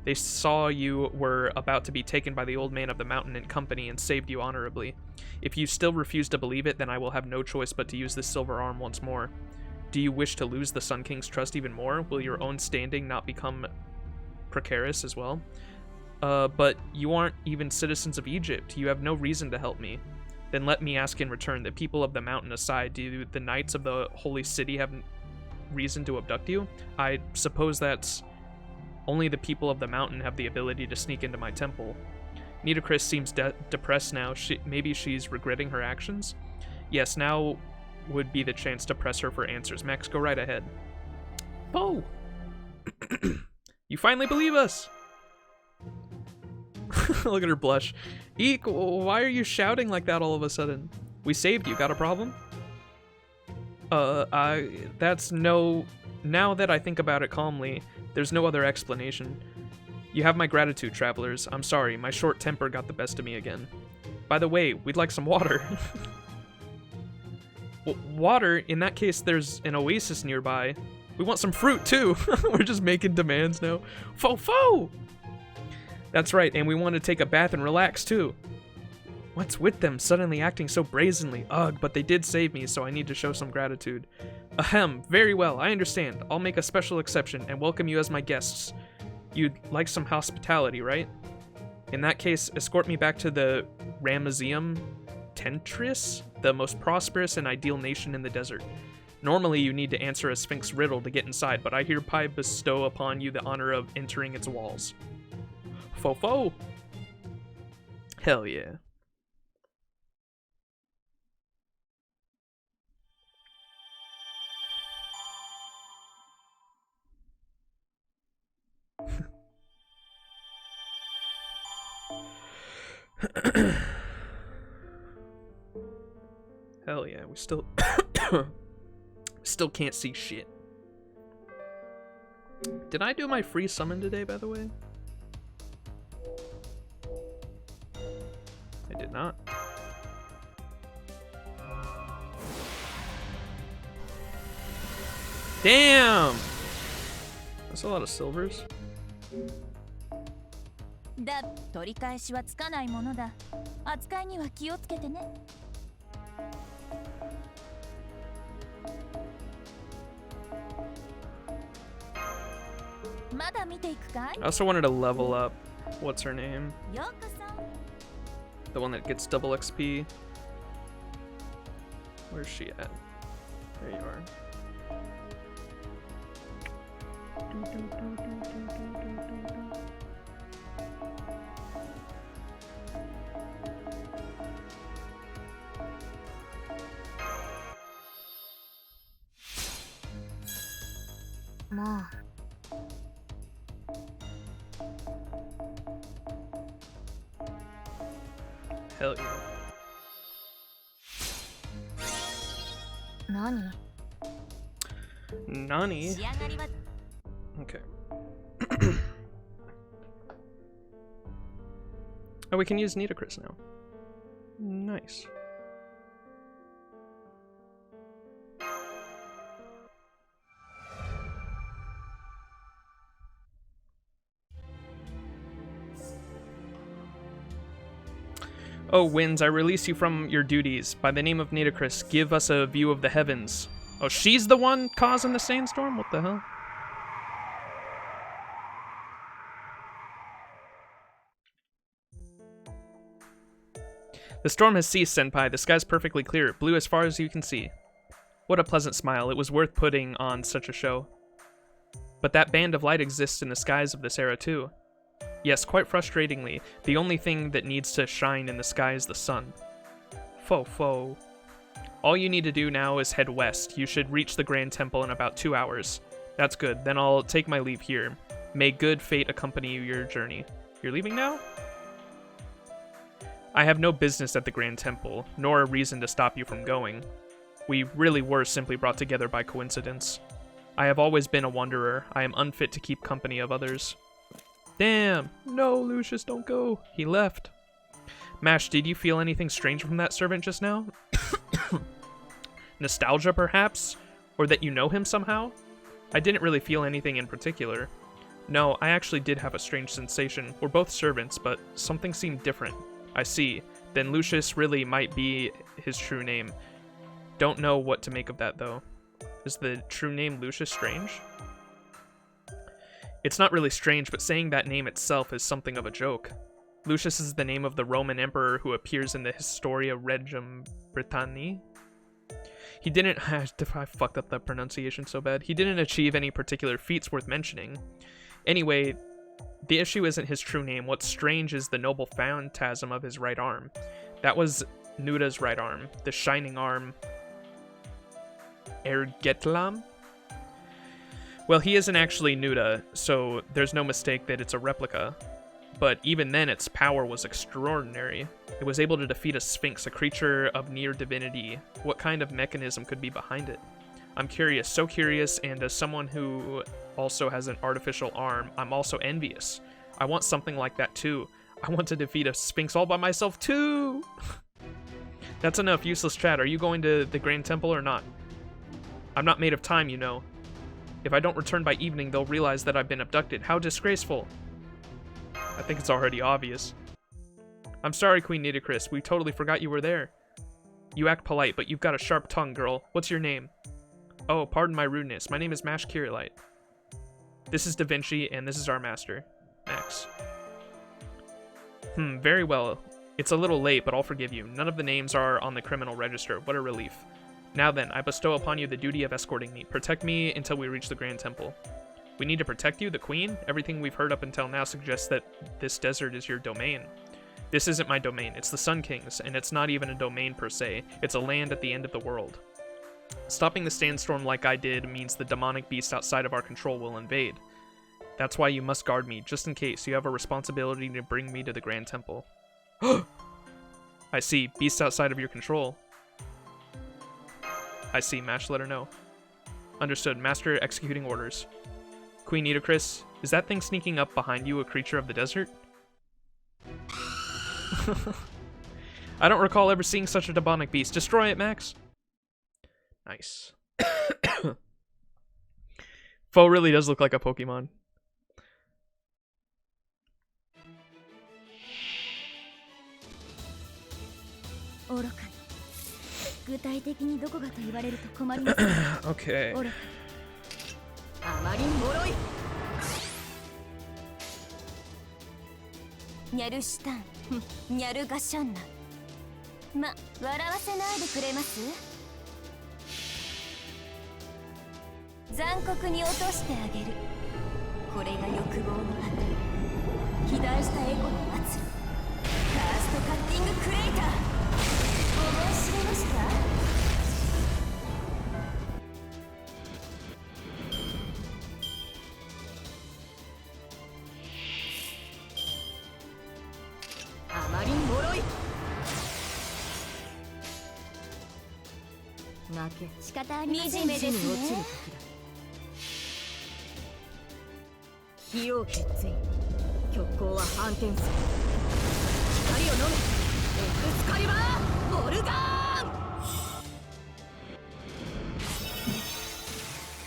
They saw you were about to be taken by the old man of the mountain and company and saved you honorably. If you still refuse to believe it, then I will have no choice but to use this silver arm once more. Do you wish to lose the Sun King's trust even more? Will your own standing not become precarious as well? But you aren't even citizens of Egypt. You have no reason to help me. Then let me ask in return, the people of the mountain aside, do the knights of the holy city have reason to abduct you? I suppose that's only the people of the mountain have the ability to sneak into my temple. Nitocris seems depressed now. Maybe she's regretting her actions? Yes, now would be the chance to press her for answers. Max, go right ahead. Oh! You finally believe us! Look at her blush. Eek, why are you shouting like that all of a sudden? We saved you, got a problem? That's no... Now that I think about it calmly, there's no other explanation. You have my gratitude, travelers. I'm sorry, my short temper got the best of me again. By the way, we'd like some water. Well, water? In that case, there's an oasis nearby. We want some fruit, too. We're just making demands now. Fo-fo! That's right, and we want to take a bath and relax, too. What's with them suddenly acting so brazenly? Ugh, but they did save me, so I need to show some gratitude. Ahem, very well, I understand. I'll make a special exception and welcome you as my guests. You'd like some hospitality, right? In that case, escort me back to the Ramesseum Tentris, the most prosperous and ideal nation in the desert. Normally, you need to answer a Sphinx riddle to get inside, but I hereby bestow upon you the honor of entering its walls. Fo-fo! Hell yeah. Hell yeah, we still still can't see shit. Did I do my free summon today, by the way? I did not. Damn! That's a lot of silvers. だ取り返しはつかないものだ。扱いには気をつけてね。まだ見ていくかい？ I also wanted to level up. What's her name? ようこそ。 The one that gets double XP. Where's she at? There you are. Hell yeah. 何？ Nani? 仕上がりは Okay. Oh, we can use Nitocris now. Nice. Oh, winds, I release you from your duties. By the name of Nitocris, give us a view of the heavens. Oh, she's the one causing the sandstorm? What the hell? The storm has ceased, Senpai. The sky's perfectly clear, blue as far as you can see. What a pleasant smile. It was worth putting on such a show. But that band of light exists in the skies of this era, too. Yes, quite frustratingly, the only thing that needs to shine in the sky is the sun. Fo. All you need to do now is head west. You should reach the Grand Temple in about 2 hours. That's good. Then I'll take my leave here. May good fate accompany your journey. You're leaving now? I have no business at the Grand Temple, nor a reason to stop you from going. We really were simply brought together by coincidence. I have always been a wanderer. I am unfit to keep company of others. Damn! No, Lucius, don't go. He left. Mash, did you feel anything strange from that servant just now? Nostalgia, perhaps? Or that you know him somehow? I didn't really feel anything in particular. No, I actually did have a strange sensation. We're both servants, but something seemed different. I see. Then Lucius really might be his true name. Don't know what to make of that, though. Is the true name Lucius strange? It's not really strange, but saying that name itself is something of a joke. Lucius is the name of the Roman emperor who appears in the Historia Regum Britanniae. He didn't... I fucked up that pronunciation so bad. He didn't achieve any particular feats worth mentioning. Anyway, the issue isn't his true name. What's strange is the noble phantasm of his right arm. That was Nuda's right arm. The shining arm... Ergetlam? Well, he isn't actually Nuda, so there's no mistake that it's a replica. But even then, its power was extraordinary. It was able to defeat a sphinx, a creature of near divinity. What kind of mechanism could be behind it? I'm curious, so curious, and as someone who also has an artificial arm, I'm also envious. I want something like that too. I want to defeat a sphinx all by myself too! That's enough useless chat. Are you going to the Grand Temple or not? I'm not made of time, you know. If I don't return by evening, they'll realize that I've been abducted. How disgraceful. I think it's already obvious. I'm sorry, Queen Nitocris. We totally forgot you were there. You act polite, but you've got a sharp tongue, girl. What's your name? Oh, pardon my rudeness. My name is Mash Kirilite. This is Da Vinci, and this is our master, Max. Very well. It's a little late, but I'll forgive you. None of the names are on the criminal register. What a relief. Now then, I bestow upon you the duty of escorting me. Protect me until we reach the Grand Temple. We need to protect you, the Queen? Everything we've heard up until now suggests that this desert is your domain. This isn't my domain. It's the Sun King's, and it's not even a domain per se. It's a land at the end of the world. Stopping the sandstorm like I did means the demonic beast outside of our control will invade. That's why you must guard me, just in case. You have a responsibility to bring me to the Grand Temple. I see. Beast outside of your control. I see. Mash, let her know. Understood. Master executing orders. Queen Nitocris, is that thing sneaking up behind you a creature of the desert? I don't recall ever seeing such a demonic beast. Destroy it, Max. Nice. Foe really does look like a Pokemon. 愚かに具体的にどこがと言われると困ります Okay. 愚かあまりに脆いニャルシュタンニャルガシャンナま、笑わせないでくれます？残酷に落としてあげる。これが欲望の果て、肥大したエゴの末路、カーストカッティングクレーター。思い知りました？あまりに脆い負け仕方ありません。惨めですね。地に落ちる時だ。火を決意極光は反転する。光を飲めエクスカリバーボルガーン。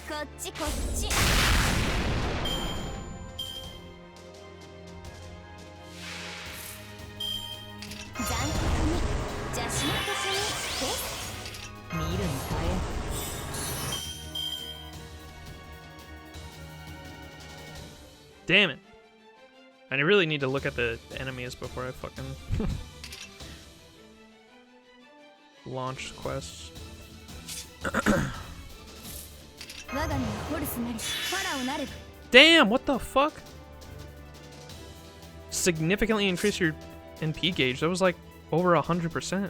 こっちこっち。残酷に邪神的にです見るに耐え Damn it. I really need to look at the enemies before I fucking launch quests. 我が身はホルスなりファラオなれば Damn, what the fuck? Significantly increase your NP gauge. That was like over 100%.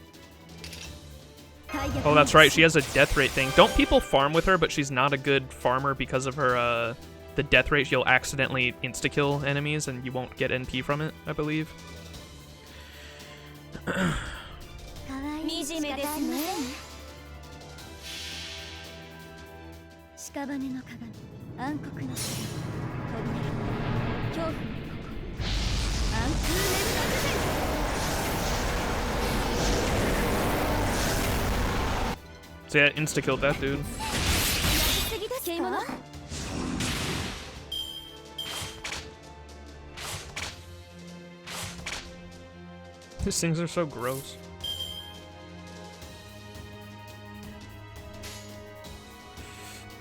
Oh, that's right. She has a death rate thing. Don't people farm with her, but she's not a good farmer because of her, the death rate. She'll accidentally insta-kill enemies and you won't get NP from it, I believe. 惨めですね。屍の鏡暗黒の飛び出る恐怖の暗空連絡 So yeah, insta-killed that dude. 次ですか These things are so gross.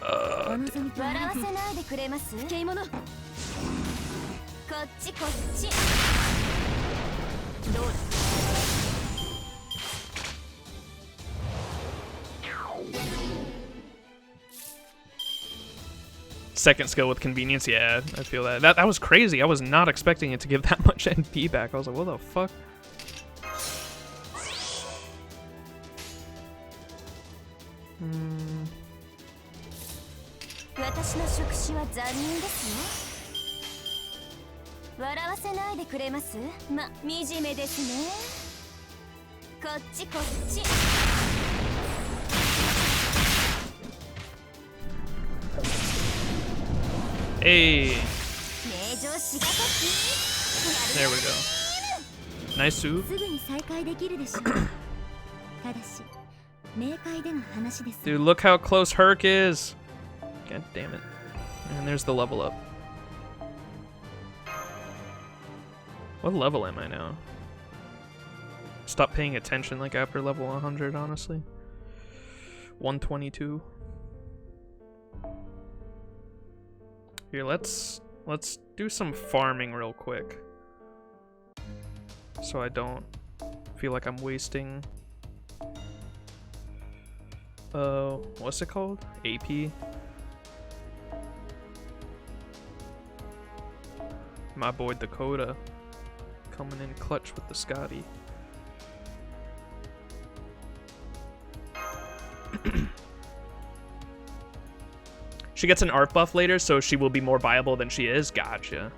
Uh, お望みと笑わせないでくれます？漬物こっちこっち。どうだ。second skill with convenience, yeah, I feel that. That was crazy. I was not expecting it to give that much NP back. I was like, what the fuck? Hmm. 私の触手は残忍ですよ。笑わせないでくれます？ま、惨めですね。こっちこっち。Hey, 名城しがたき。 there we go. Nice suit. すぐに再開できるでしょうただし冥界での話です Dude, look how close Herc is. God damn it. And there's the level up. What level am I now? Stop paying attention like after level 100, honestly. 122. Here, let's do some farming real quick. So I don't feel like I'm wasting what's it called? AP. My boy Dakota coming in clutch with the Scotty. She gets an art buff later, so she will be more viable than she is. Gotcha.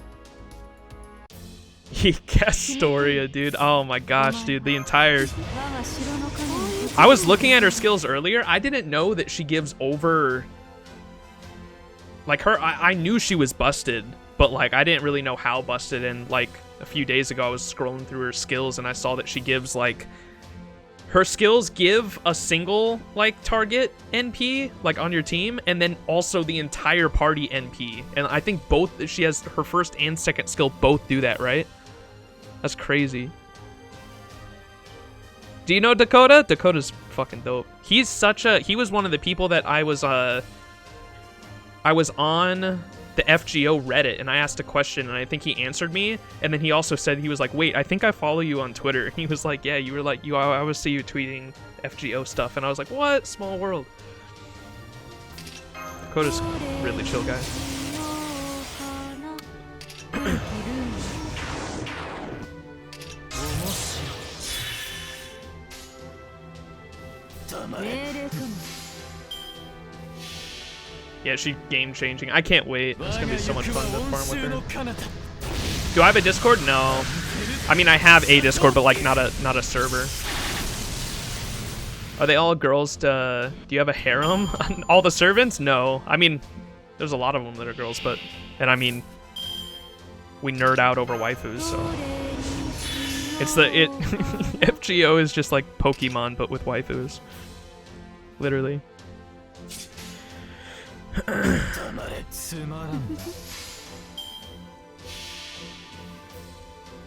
Castoria, dude. Oh my gosh, dude. The entire... I was looking at her skills earlier. I didn't know that she gives over... Like, her... I knew she was busted, but, like, I didn't really know how busted. And, like, a few days ago, I was scrolling through her skills, and I saw that she gives, like... Her skills give a single, like, target NP, like, on your team, and then also the entire party NP. And I think both... She has her first and second skill both do that, right? That's crazy. Do you know Dakota? Dakota's fucking dope. He's such a... He was one of the people that I was on the FGO Reddit, and I asked a question, and I think he answered me, and then he also said, he was like, wait, I think I follow you on Twitter. He was like, yeah, you were like, I always see you tweeting FGO stuff, and I was like, what? Small world. Dakota's really chill guy. Yeah, she's game changing. I can't wait. It's gonna be so much fun to farm with her. Do I have a Discord? No. I mean, I have a Discord, but like not a server. Are they all girls? Do you have a harem? All the servants? No. I mean, there's a lot of them that are girls, but and I mean, we nerd out over waifus, so it's FGO is just like Pokemon, but with waifus, literally.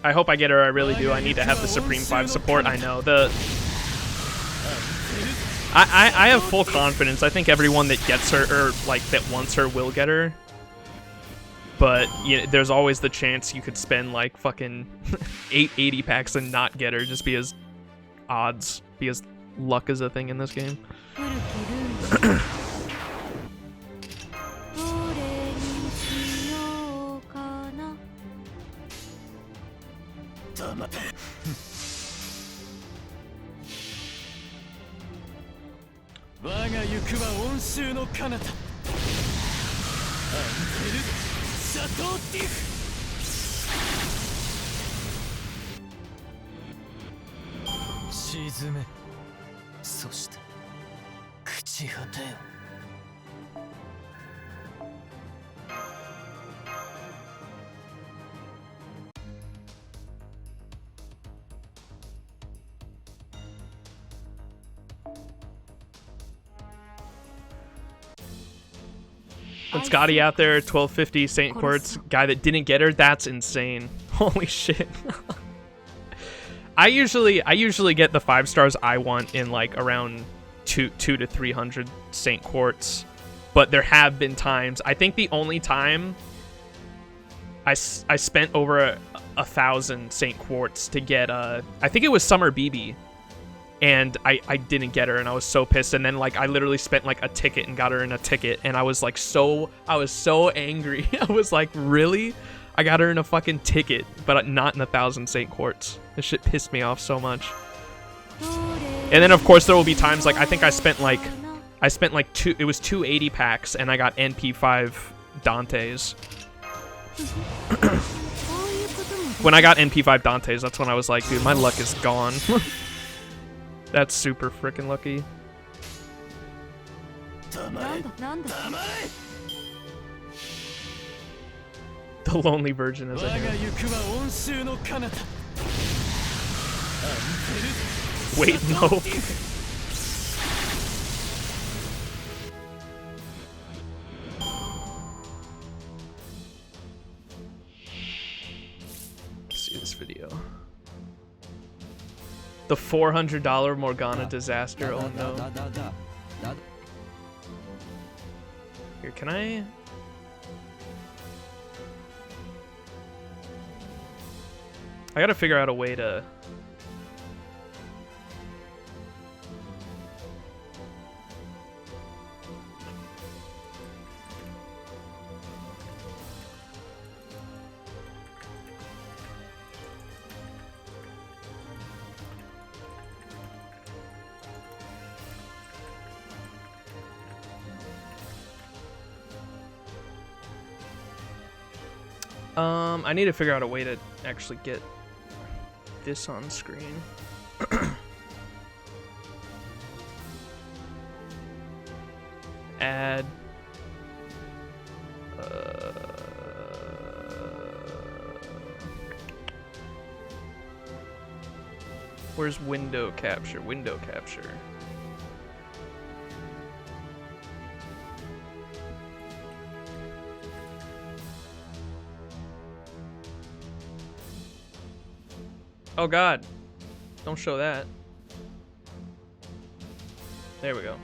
I hope I get her. I really do. I need to have the Supreme 5 support. I know I have full confidence. I think everyone that gets her or like that wants her will get her. But yeah, there's always the chance you could spend like fucking 880 packs and not get her just because odds, because luck is a thing in this game. When Scotty out there, 1250 Saint Quartz, guy that didn't get her, that's insane. Holy shit. I usually get the 5 stars I want in like around 200 to 300 Saint Quartz, but there have been times. I think the only time I spent over 1,000 Saint Quartz to get I think it was Summer BB. And I didn't get her, and I was so pissed. And then like I literally spent like a ticket and got her in a ticket, and I was so angry. I was like, really? I got her in a fucking ticket, but not in 1,000 Saint Quartz. This shit pissed me off so much. And then of course there will be times like I think I spent like it was 280 packs, and I got NP5 Dantes. When I got NP5 Dantes, that's when I was like, dude, my luck is gone. That's super freaking lucky. The Lonely Virgin is a hero. Wait, no. Let's see this video. The $400 Morgana disaster. Oh no. Here, can I? I gotta figure out a way to. I need to figure out a way to actually get this on screen. Add. Where's window capture? Window capture. Oh god, don't show that. There we go.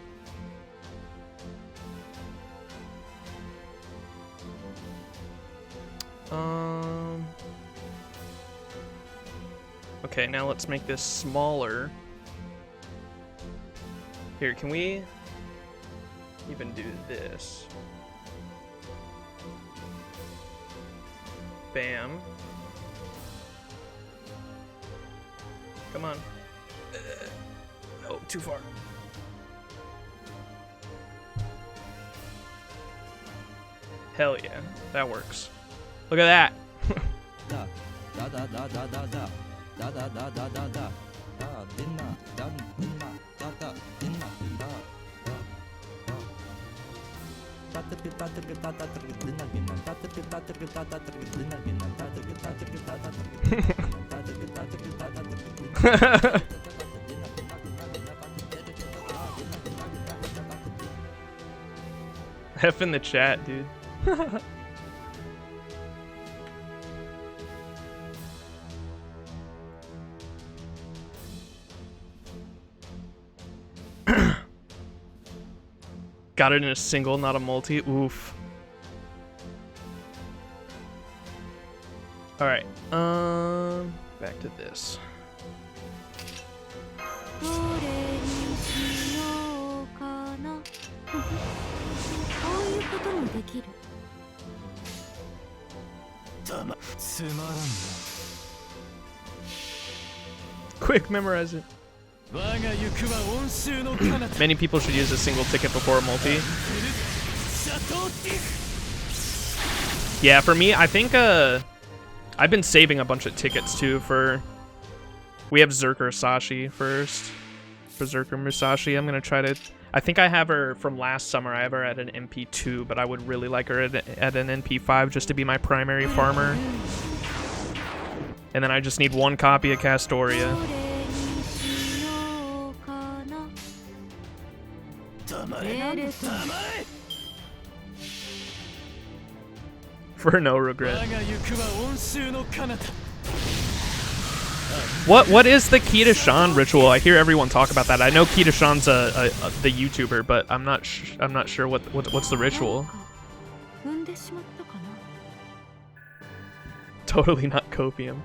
Okay, now let's make this smaller. Here, can we even do this? Bam. Come on. Oh, too far. Hell yeah, that works. Look at that. F in the chat, dude. Got it in a single, not a multi. Oof. All right. Back to this. Quick, memorize it. Many people should use a single ticket before a multi. Yeah, for me, I think I've been saving a bunch of tickets too for. We have Zerker Sashi first. For Zerker Musashi, I'm gonna try to. I think I have her from last summer. I have her at an MP2, but I would really like her at an NP5 just to be my primary farmer. And then I just need one copy of Castoria. For no regret. What is the Kitashan ritual? I hear everyone talk about that. I know Kitashan's the YouTuber, but I'm not sure what's the ritual. Totally not copium.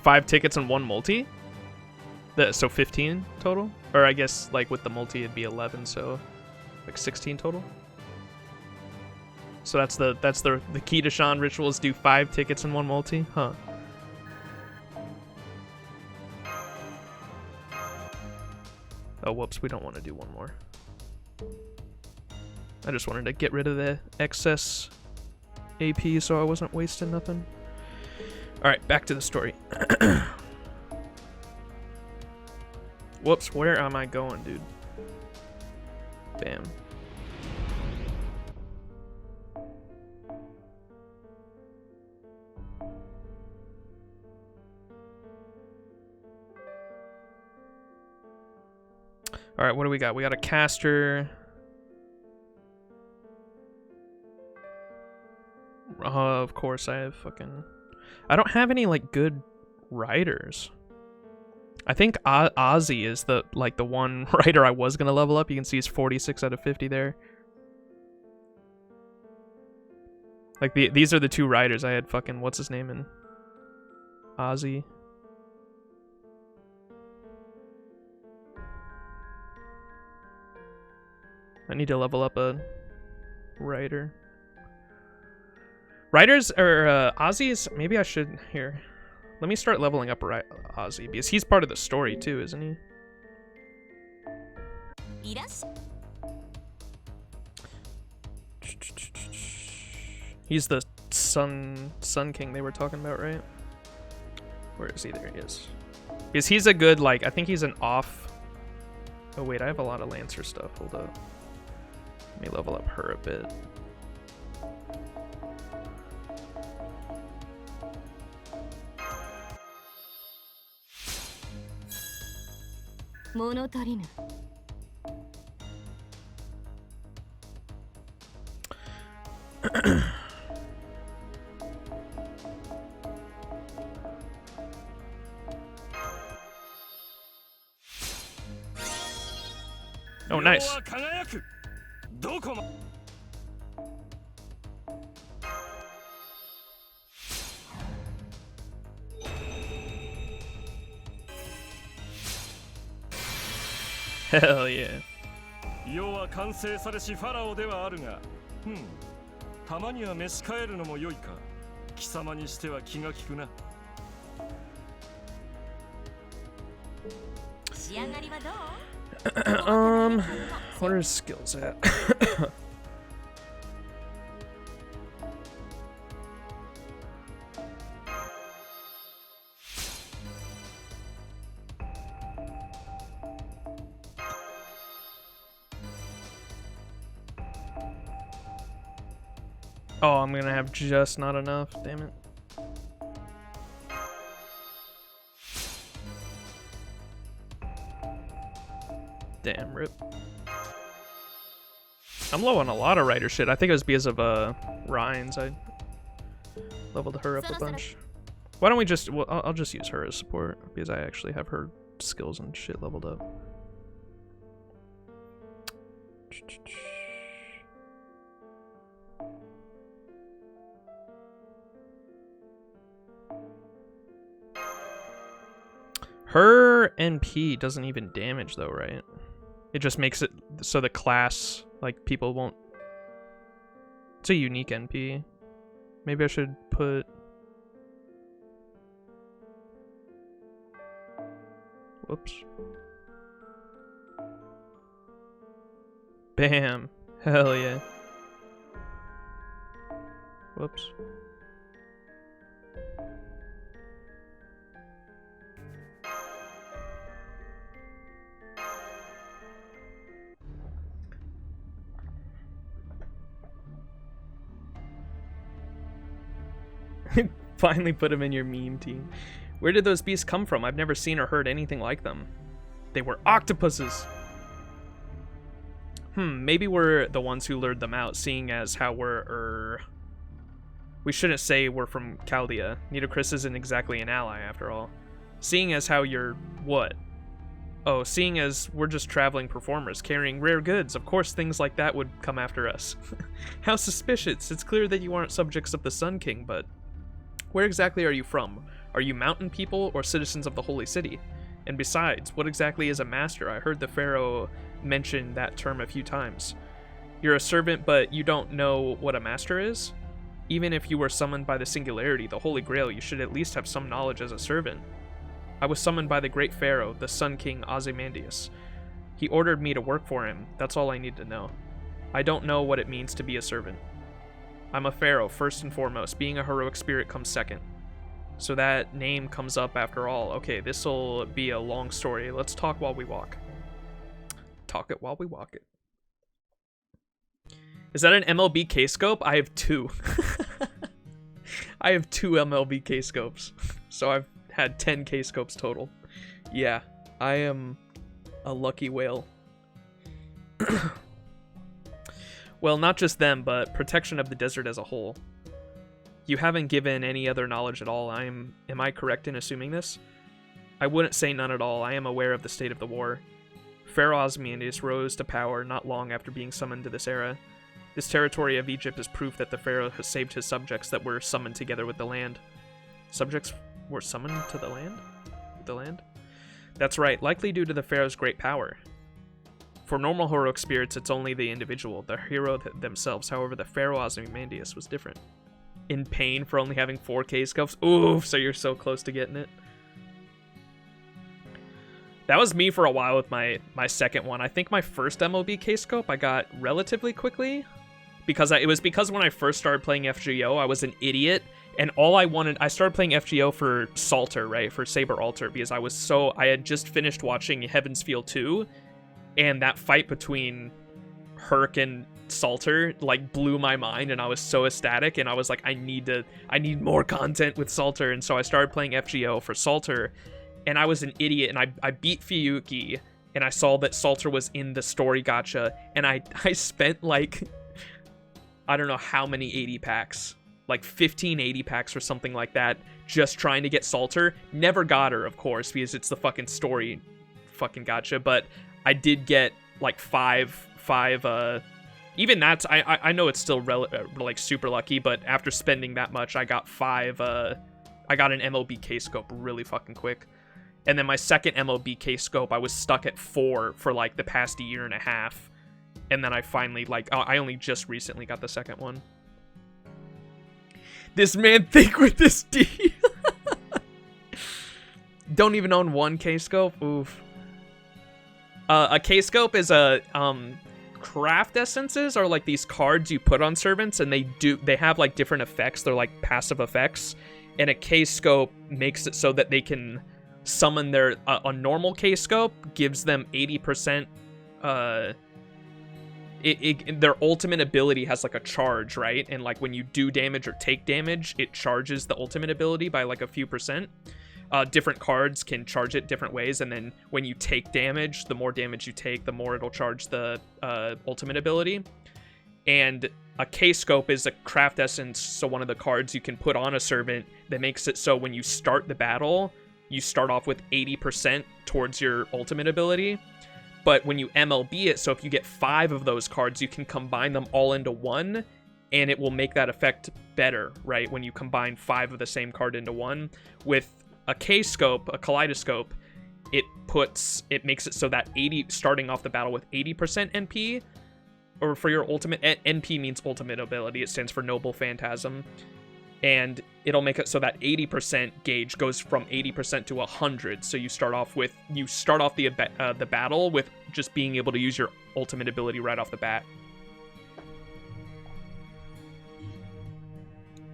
5 tickets and 1 multi? So 15 total? Or I guess like with the multi it'd be 11, so like 16 total? So that's the Kitashan rituals, do 5 tickets and 1 multi? Huh. Oh whoops, we don't want to do one more. I just wanted to get rid of the excess AP so I wasn't wasting nothing. Alright, back to the story. Whoops, where am I going, dude? Bam. Alright, what do we got? We got a caster. Of course, I have fucking... I don't have any, like, good riders. I think Ozzy is the one rider I was gonna level up. You can see he's 46 out of 50 there. Like, these are the 2 riders. I had fucking... What's his name in... Ozzy. I need to level up a rider. Riders or Ozzy's, maybe I should here. Let me start leveling up Ozzy because he's part of the story too, isn't he? He's the Sun King they were talking about, right? Where is he? There he is. Because he's a good, like, I think he's an off. Oh wait, I have a lot of Lancer stuff. Hold up. Let me level up her a bit. nice. Hell yeah. 世は完成されしファラオではあるが、たまには召し返るのも良いか。貴様にしては気が利くな。仕上がりはどう？ What are his skills at? Oh, I'm gonna have just not enough, damn it. Damn, rip. I'm low on a lot of writer shit. I think it was because of Ryan's. I leveled her up a bunch. Why don't we just, well, I'll just use her as support because I actually have her skills and shit leveled up. Her NP doesn't even damage though, right? It just makes it so the class, like, people won't... It's a unique NP. Maybe I should put... Whoops. Bam. Hell yeah. Whoops. Finally put him in your meme team. Where did those beasts come from? I've never seen or heard anything like them. They were octopuses! Maybe we're the ones who lured them out, seeing as how we're, we shouldn't say we're from Chaldea. Nitocris isn't exactly an ally, after all. Seeing as how you're... what? Oh, seeing as we're just traveling performers carrying rare goods, of course things like that would come after us. How suspicious! It's clear that you aren't subjects of the Sun King, but... Where exactly are you from? Are you mountain people or citizens of the Holy City? And besides, what exactly is a master? I heard the Pharaoh mention that term a few times. You're a servant, but you don't know what a master is? Even if you were summoned by the Singularity, the Holy Grail, you should at least have some knowledge as a servant. I was summoned by the great Pharaoh, the Sun King Ozymandias. He ordered me to work for him. That's all I need to know. I don't know what it means to be a servant. I'm a pharaoh, first and foremost. Being a heroic spirit comes second. So that name comes up after all. Okay, this'll be a long story. Let's talk while we walk. Talk it while we walk it. Is that an MLB K-scope? I have 2. I have 2 MLB K-scopes. So I've had 10 K-scopes total. Yeah, I am a lucky whale. Well, not just them, but protection of the desert as a whole. You haven't given any other knowledge at all. Am I correct in assuming this? I wouldn't say none at all. I am aware of the state of the war. Pharaoh Ozymandias rose to power not long after being summoned to this era. This territory of Egypt is proof that the pharaoh has saved his subjects that were summoned together with the land. Subjects were summoned to the land? With the land? That's right, likely due to the pharaoh's great power. For normal heroic spirits, it's only the individual, the hero themselves. However, the Pharaoh Ozymandias was different. In pain for only having 4 K-scopes? Oof, so you're so close to getting it. That was me for a while with my second one. I think my first MLB K-scope I got relatively quickly. Because it was because when I first started playing FGO, I was an idiot. And all I wanted, I started playing FGO for Salter, right? For Saber Alter, because I had just finished watching Heaven's Feel 2. And that fight between Herc and Salter like blew my mind, and I was so ecstatic, and I was like, I need more content with Salter. And so I started playing FGO for Salter, and I was an idiot, and I beat Fiyuki, and I saw that Salter was in the story gacha, and I spent like, I don't know how many 80 packs, like 15 80 packs or something like that, just trying to get Salter. Never got her, of course, because it's the fucking story fucking gacha, but I did get like five. Even that's I know it's still like super lucky, but after spending that much, I got 5. I got an MLBK scope really fucking quick, and then my second MLBK scope, I was stuck at 4 for like the past year and a half, and then I finally I only just recently got the second one. This man think with this D. Don't even own 1 K scope. Oof. A K scope is a craft essences are like these cards you put on servants, and they have like different effects. They're like passive effects, and a K scope makes it so that they can summon their a normal K scope gives them 80%. Their ultimate ability has like a charge, right? And like when you do damage or take damage, it charges the ultimate ability by like a few percent. Different cards can charge it different ways, and then when you take damage, the more damage you take, the more it'll charge the ultimate ability. And a K-Scope is a craft essence, so one of the cards you can put on a servant that makes it so when you start the battle, you start off with 80% towards your ultimate ability. But when you MLB it, so if you get 5 of those cards, you can combine them all into 1, and it will make that effect better, right? When you combine 5 of the same card into 1. With a K-Scope, a Kaleidoscope, it makes it so that starting off the battle with 80% NP, or for your ultimate, NP means ultimate ability, it stands for Noble Phantasm, and it'll make it so that 80% gauge goes from 80% to 100, so you start off the battle with just being able to use your ultimate ability right off the bat.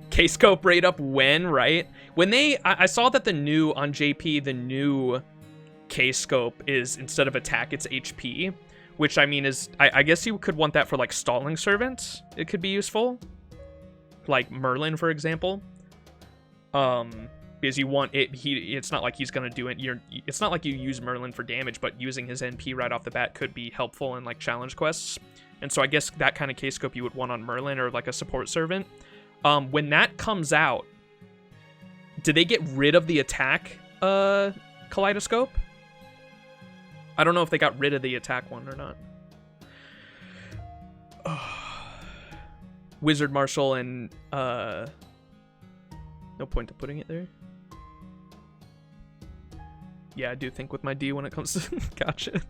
K-Scope rate up when, right? When I saw that on JP, the new K-Scope is, instead of attack, it's HP, which I mean is, I guess you could want that for like stalling servants. It could be useful. Like Merlin, for example. Because you want it, it's not like he's gonna do it. It's not like you use Merlin for damage, but using his NP right off the bat could be helpful in like challenge quests. And so I guess that kind of K-Scope you would want on Merlin or like a support servant. When that comes out, did they get rid of the attack Kaleidoscope? I don't know if they got rid of the attack one or not. Wizard Marshal and no point to putting it there. Yeah, I do think with my D when it comes to gotcha.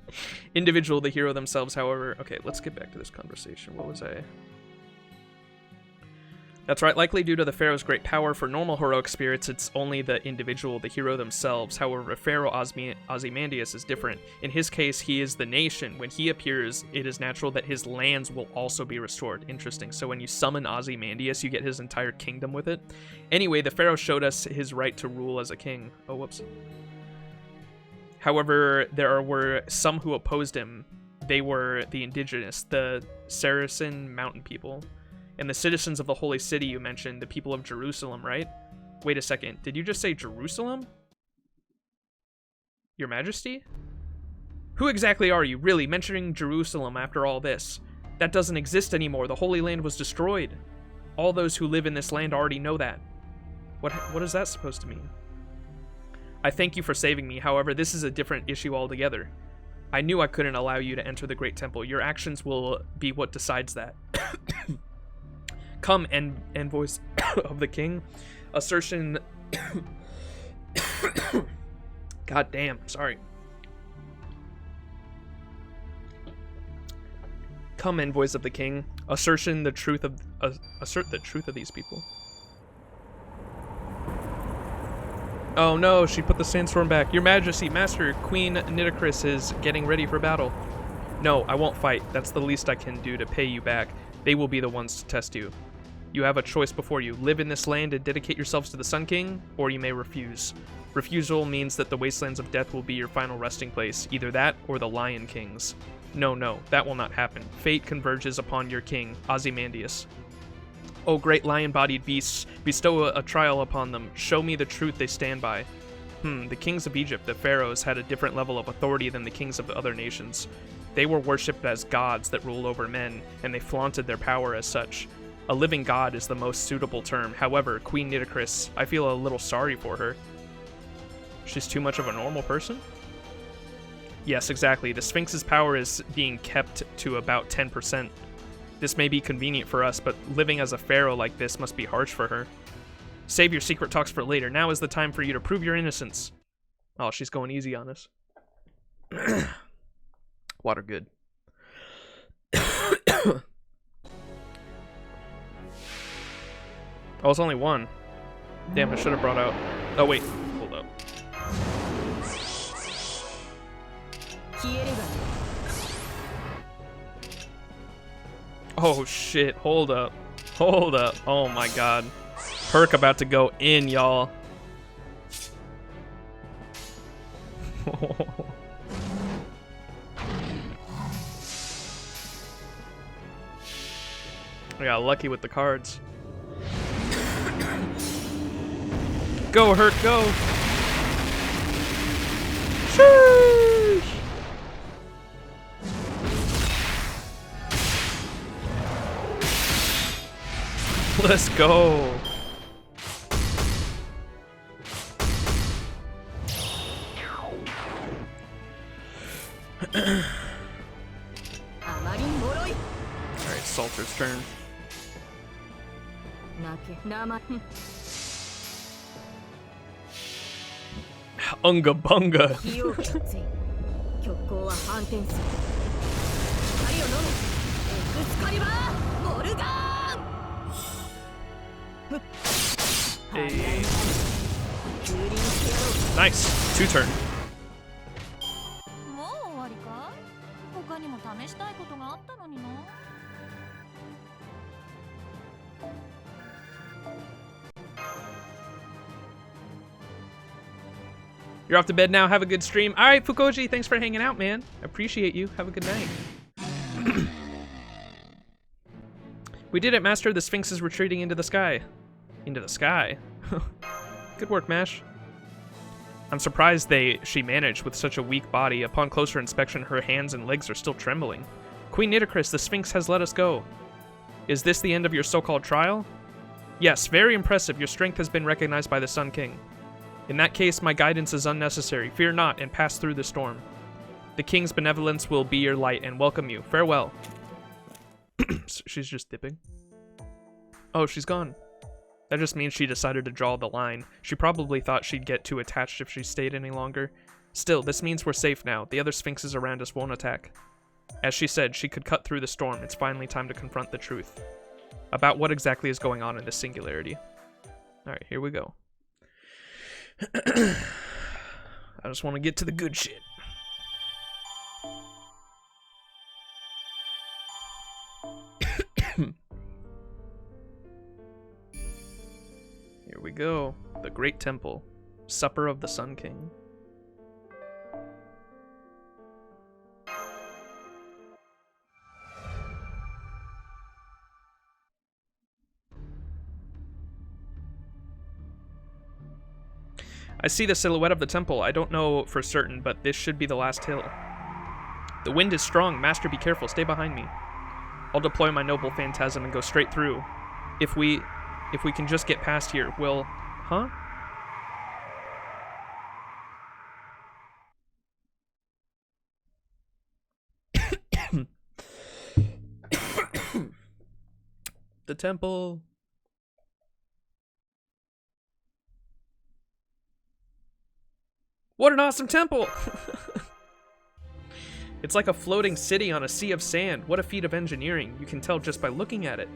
Individual, the hero themselves, however. Okay, let's get back to this conversation. What was I? That's right, likely due to the Pharaoh's great power. For normal heroic spirits, it's only the individual, the hero themselves. However, Pharaoh Ozymandias is different. In his case, he is the nation. When he appears, it is natural that his lands will also be restored. Interesting. So when you summon Ozymandias, you get his entire kingdom with it. Anyway, the Pharaoh showed us his right to rule as a king. Oh, whoops. However, there were some who opposed him. They were the indigenous, the Saracen mountain people. And the citizens of the holy city you mentioned, the people of Jerusalem, right? Wait a second, did you just say Jerusalem? Your Majesty? Who exactly are you, really, mentioning Jerusalem after all this? That doesn't exist anymore, the Holy Land was destroyed. All those who live in this land already know that. What is that supposed to mean? I thank you for saving me, however, this is a different issue altogether. I knew I couldn't allow you to enter the Great Temple. Your actions will be what decides that. Come, envoys of the king. Assertion... God damn, sorry. Come, envoys of the king. Assert the truth of these people. Oh no, she put the sandstorm back. Your Majesty, Master, Queen Nitocris is getting ready for battle. No, I won't fight. That's the least I can do to pay you back. They will be the ones to test you. You have a choice before you. Live in this land and dedicate yourselves to the Sun King, or you may refuse. Refusal means that the wastelands of death will be your final resting place. Either that or the Lion Kings. No, that will not happen. Fate converges upon your king, Ozymandias. O great lion-bodied beasts, bestow a trial upon them. Show me the truth they stand by. The kings of Egypt, the pharaohs, had a different level of authority than the kings of other nations. They were worshipped as gods that ruled over men, and they flaunted their power as such. A living god is the most suitable term. However, Queen Nitocris, I feel a little sorry for her. She's too much of a normal person? Yes, exactly. The Sphinx's power is being kept to about 10%. This may be convenient for us, but living as a pharaoh like this must be harsh for her. Save your secret talks for later. Now is the time for you to prove your innocence. Oh, she's going easy on us. Water good. Oh, it's only one. Damn, I should have brought out... Oh, wait. Hold up. Oh, shit. Hold up. Hold up. Oh, my God. Perk about to go in, y'all. I got lucky with the cards. Go, Hurt, go! Sheesh! Let's go! Alright, Salter's turn. Unga bunga. Hey. Nice. 2 turn. You're off to bed now. Have a good stream. All right, Fukoji, thanks for hanging out, man. Appreciate you. Have a good night. We did it, Master. The Sphinx is retreating into the sky. Into the sky? Good work, Mash. I'm surprised she managed with such a weak body. Upon closer inspection, her hands and legs are still trembling. Queen Nitocris, the Sphinx has let us go. Is this the end of your so-called trial? Yes, very impressive. Your strength has been recognized by the Sun King. In that case, my guidance is unnecessary. Fear not and pass through the storm. The king's benevolence will be your light and welcome you. Farewell. She's just dipping. Oh, she's gone. That just means she decided to draw the line. She probably thought she'd get too attached if she stayed any longer. Still, this means we're safe now. The other sphinxes around us won't attack. As she said, she could cut through the storm. It's finally time to confront the truth about what exactly is going on in this singularity. Alright, here we go. I just want to get to the good shit. Here we go. The Great Temple. Supper of the Sun King. I see the silhouette of the temple. I don't know for certain, but this should be the last hill. The wind is strong. Master, be careful. Stay behind me. I'll deploy my noble phantasm and go straight through. If we can just get past here, we'll... Huh? The temple... What an awesome temple! It's like a floating city on a sea of sand. What a feat of engineering. You can tell just by looking at it.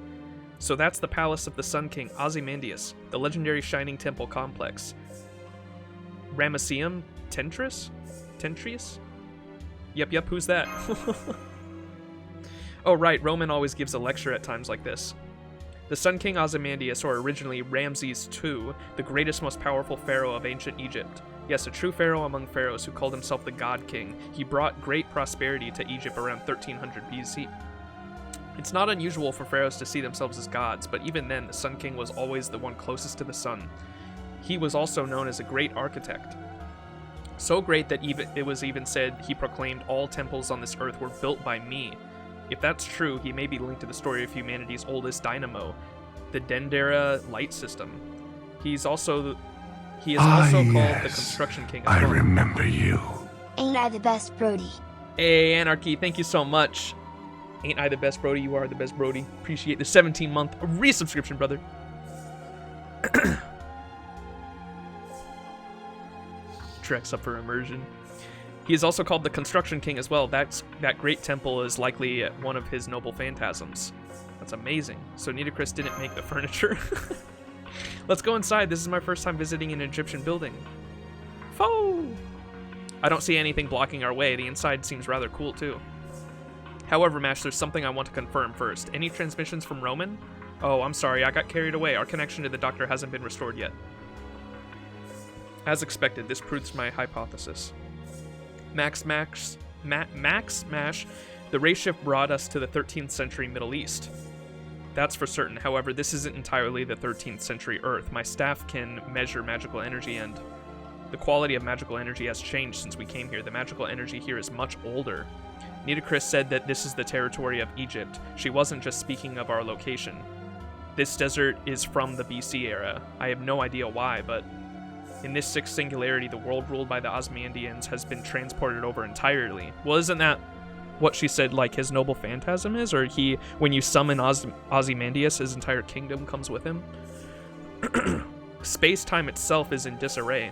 So that's the palace of the Sun King, Ozymandias, the legendary Shining Temple complex. Ramesseum Tentrius? Tentrius? Yep, who's that? Oh right, Roman always gives a lecture at times like this. The Sun King Ozymandias, or originally Ramses II, the greatest, most powerful pharaoh of ancient Egypt. Yes, a true pharaoh among pharaohs who called himself the God King. He brought great prosperity to Egypt around 1300 BC. It's not unusual for pharaohs to see themselves as gods, but even then, the Sun King was always the one closest to the sun. He was also known as a great architect. So great that it was even said he proclaimed all temples on this earth were built by me. If that's true, he may be linked to the story of humanity's oldest dynamo, the Dendera light system. He is also called the Construction King as well. I remember you. Ain't I the best, Brody? Hey, Anarchy, thank you so much. Ain't I the best, Brody? You are the best, Brody. Appreciate the 17-month resubscription, brother. Trex up for immersion. He is also called the Construction King as well. That great temple is likely one of his noble phantasms. That's amazing. So Nitocris didn't make the furniture. Let's go inside. This is my first time visiting an Egyptian building. Foe! I don't see anything blocking our way. The inside seems rather cool too. However, Mash, there's something I want to confirm first. Any transmissions from Roman? Oh, I'm sorry. I got carried away. Our connection to the doctor hasn't been restored yet. As expected, this proves my hypothesis. Max Mash, the race shift brought us to the 13th century Middle East. That's for certain. However, this isn't entirely the 13th century Earth. My staff can measure magical energy, and the quality of magical energy has changed since we came here. The magical energy here is much older. Nitocris said that this is the territory of Egypt. She wasn't just speaking of our location. This desert is from the BC era. I have no idea why, but in this sixth singularity, the world ruled by the Ozymandians has been transported over entirely. Well, isn't that what she said, like, his noble phantasm is? Or when you summon Ozymandias, his entire kingdom comes with him? Space-time itself is in disarray.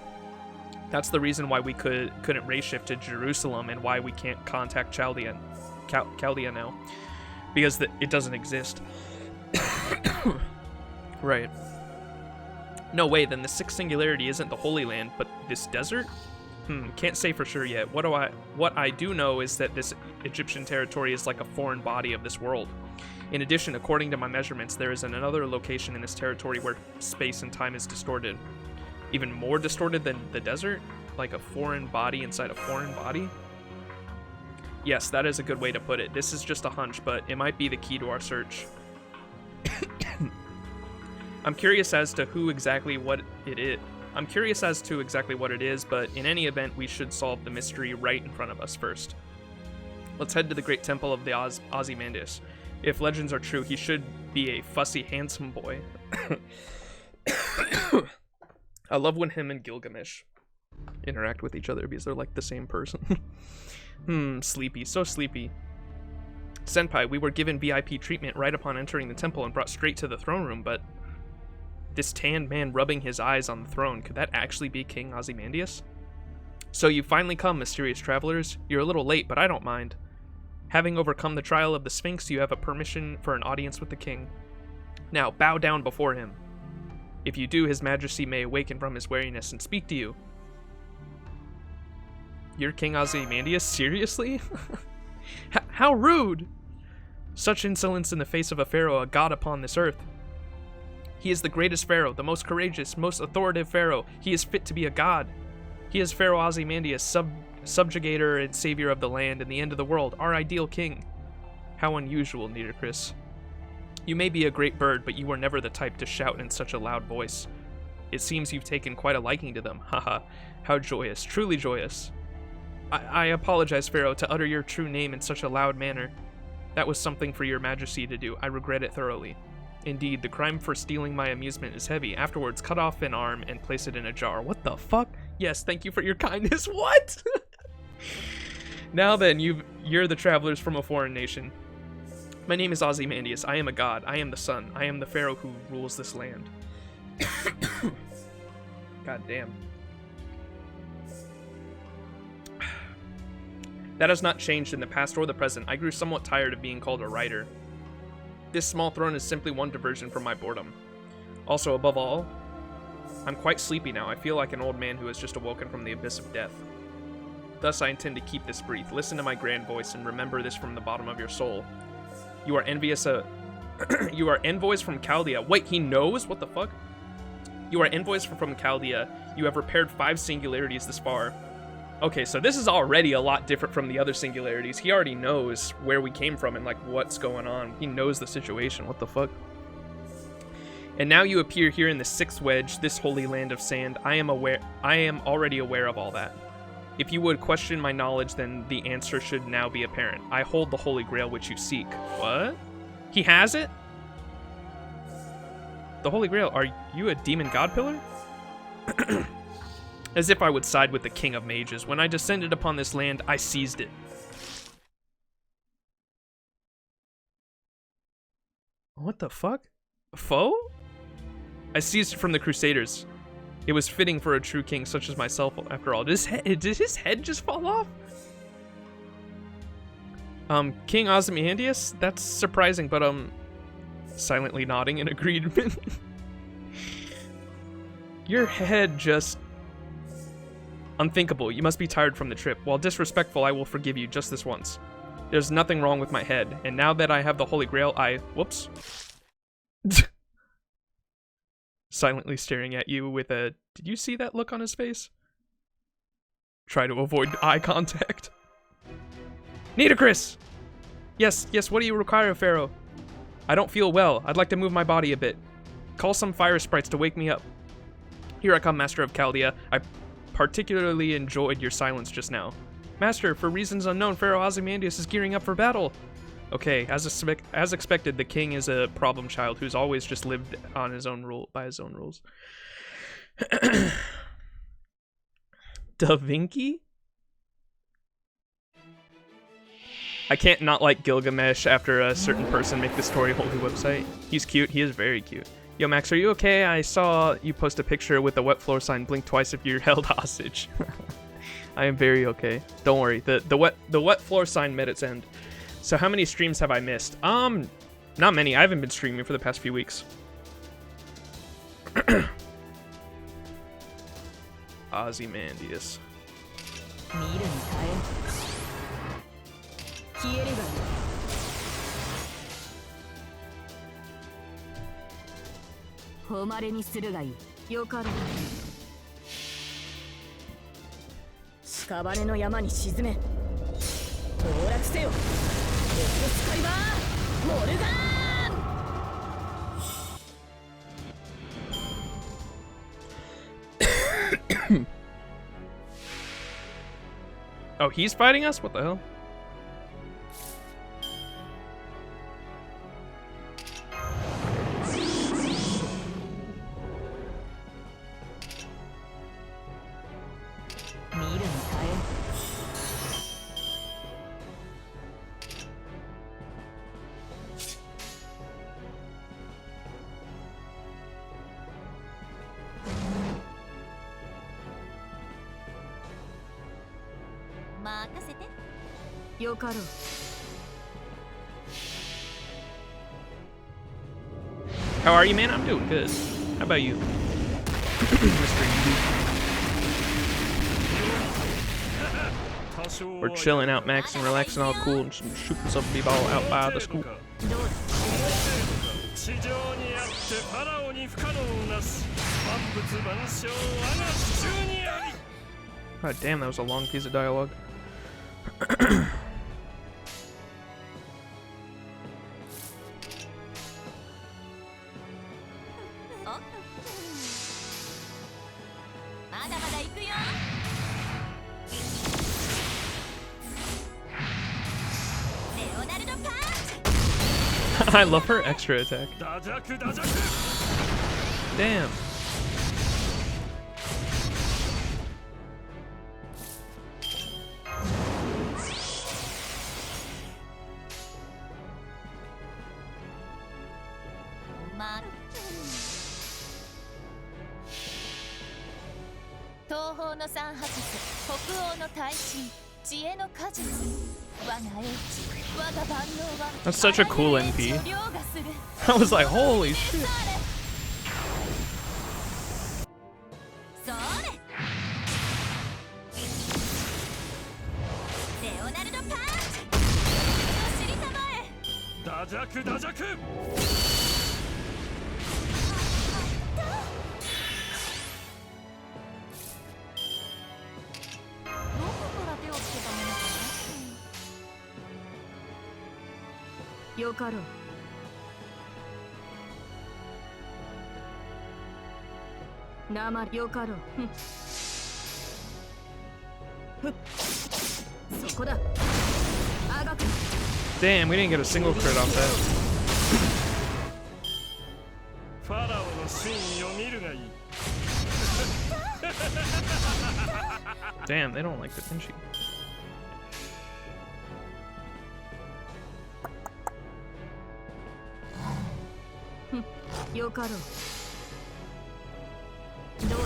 That's the reason why we couldn't race shift to Jerusalem and why we can't contact Chaldea now. Because it doesn't exist. Right. No way, then the sixth singularity isn't the Holy Land, but this desert? Can't say for sure yet. What I do know is that this Egyptian territory is like a foreign body of this world. In addition, according to my measurements, there is another location in this territory where space and time is distorted. Even more distorted than the desert? Like a foreign body inside a foreign body? Yes, that is a good way to put it. This is just a hunch, but it might be the key to our search. I'm curious as to exactly what it is, but in any event, we should solve the mystery right in front of us first. Let's head to the great temple of the Ozymandias. If legends are true, he should be a fussy, handsome boy. I love when him and Gilgamesh interact with each other because they're like the same person. Sleepy, so sleepy. Senpai, we were given VIP treatment right upon entering the temple and brought straight to the throne room, but this tanned man rubbing his eyes on the throne, could that actually be King Ozymandias? So you finally come, mysterious travelers. You're a little late, but I don't mind. Having overcome the trial of the Sphinx, you have a permission for an audience with the king. Now, bow down before him. If you do, his majesty may awaken from his weariness and speak to you. You're King Ozymandias? Seriously? How rude! Such insolence in the face of a pharaoh, a god upon this earth. He is the greatest pharaoh, the most courageous, most authoritative pharaoh. He is fit to be a god. He is Pharaoh Ozymandias, subjugator and savior of the land and the end of the world, our ideal king. How unusual, Nitocris. You may be a great bird, but you were never the type to shout in such a loud voice. It seems you've taken quite a liking to them. Haha, how joyous, truly joyous. I apologize, Pharaoh, to utter your true name in such a loud manner. That was something for your majesty to do. I regret it thoroughly. Indeed, the crime for stealing my amusement is heavy. Afterwards, cut off an arm and place it in a jar. What the fuck? Yes, thank you for your kindness. What? Now then, you're the travelers from a foreign nation. My name is Ozymandias. I am a god. I am the sun. I am the pharaoh who rules this land. God damn. That has not changed in the past or the present. I grew somewhat tired of being called a writer. This small throne is simply one diversion from my boredom. Also, above all, I'm quite sleepy now. I feel like an old man who has just awoken from the abyss of death. Thus, I intend to keep this brief. Listen to my grand voice and remember this from the bottom of your soul. You are envious you are envoys from Chaldea. Wait, he knows? What the fuck? You are envoys from Chaldea. You have repaired 5 singularities this far. Okay, so this is already a lot different from the other singularities. He already knows where we came from and, like, what's going on. He knows the situation. What the fuck? And now you appear here in the 6th wedge, this holy land of sand. I am already aware of all that. If you would question my knowledge, then the answer should now be apparent. I hold the Holy Grail which you seek. What? He has it? The Holy Grail, are you a demon god pillar? As if I would side with the king of mages. When I descended upon this land, I seized it. What the fuck? A foe? I seized it from the Crusaders. It was fitting for a true king such as myself, after all. Did his head just fall off? King Ozymandias? That's surprising, but, silently nodding in agreement. Your head just... Unthinkable. You must be tired from the trip. While disrespectful, I will forgive you just this once. There's nothing wrong with my head, and now that I have the Holy Grail, Whoops. Silently staring at you with a... Did you see that look on his face? Try to avoid eye contact. Nitocris! Yes, what do you require, Pharaoh? I don't feel well. I'd like to move my body a bit. Call some fire sprites to wake me up. Here I come, Master of Chaldea. I particularly enjoyed your silence just now. Master, for reasons unknown, Pharaoh Ozymandias is gearing up for battle. Okay, as expected, the king is a problem child who's always just lived on his own by his own rules. Da Vinci? I can't not like Gilgamesh after a certain person make the story holy website. He's cute. He is very cute. Yo, Max, are you okay? I saw you post a picture with the wet floor sign. Blink twice if you're held hostage. I am very okay. Don't worry. The wet floor sign met its end. So how many streams have I missed? Not many. I haven't been streaming for the past few weeks. Ozymandias. Oh, he's fighting us? What the hell? How are you, man? I'm doing good. How about you? Mr. We're chilling out, Max, and relaxing all cool and shooting some b-ball out by the school. God damn, that was a long piece of dialogue. I love her extra attack. Damn. That's such a cool NP. I was like, holy shit. Damn, we didn't get a single crit off that. Damn, they don't like the Pinchy. よかろう。どうだ。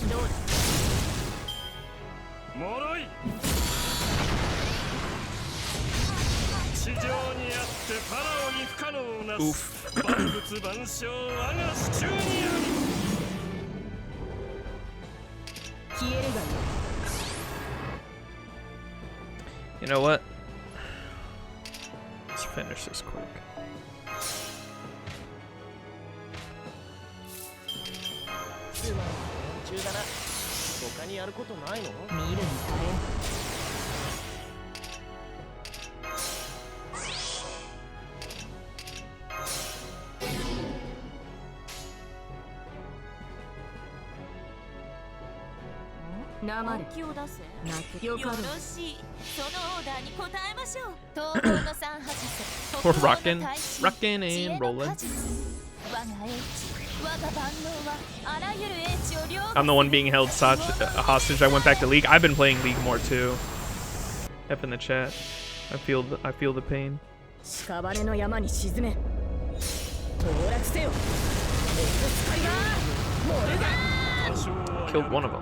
どうだ。脆い。地上にあってファラオに不可能をなす万物万象我が手中にあり。消えるがいい。 You know what? Let's finish this quick. つまり中だな。他にやることないの？見るに耐え。なまる。気を出せ。泣けよかろう。よろしい。そのオーダーに応えましょう。東方の三博士。 We're rockin' and rollin'. I'm the one being held hostage. I went back to League. I've been playing League more too. F in the chat. I feel the pain. 屍の山に沈め。崩落せよ。スカイバー。モルガー。 Killed one of them.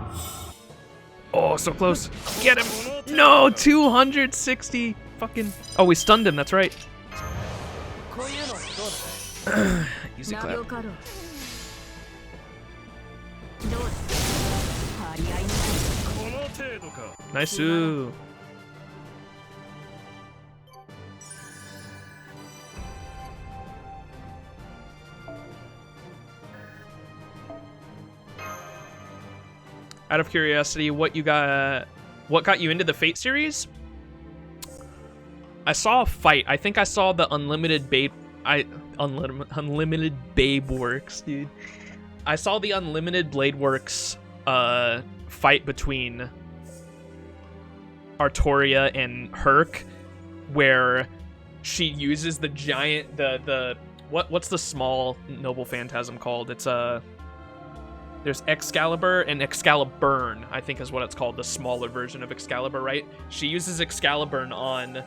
Oh, so close. Get him. No, 260. Fucking. Oh, we stunned him. That's right. Easy clap. よかろう。どうだ。張り合いの。この程度か。 Nice. Out of curiosity, what got you into the Fate series? I saw a fight. I think I saw the Unlimited Babe Works, dude. I saw the Unlimited Blade Works fight between Artoria and Herc, where she uses the giant what's the small noble phantasm called? It's there's Excalibur and Excaliburn, I think is what it's called, the smaller version of Excalibur, right? She uses Excaliburn on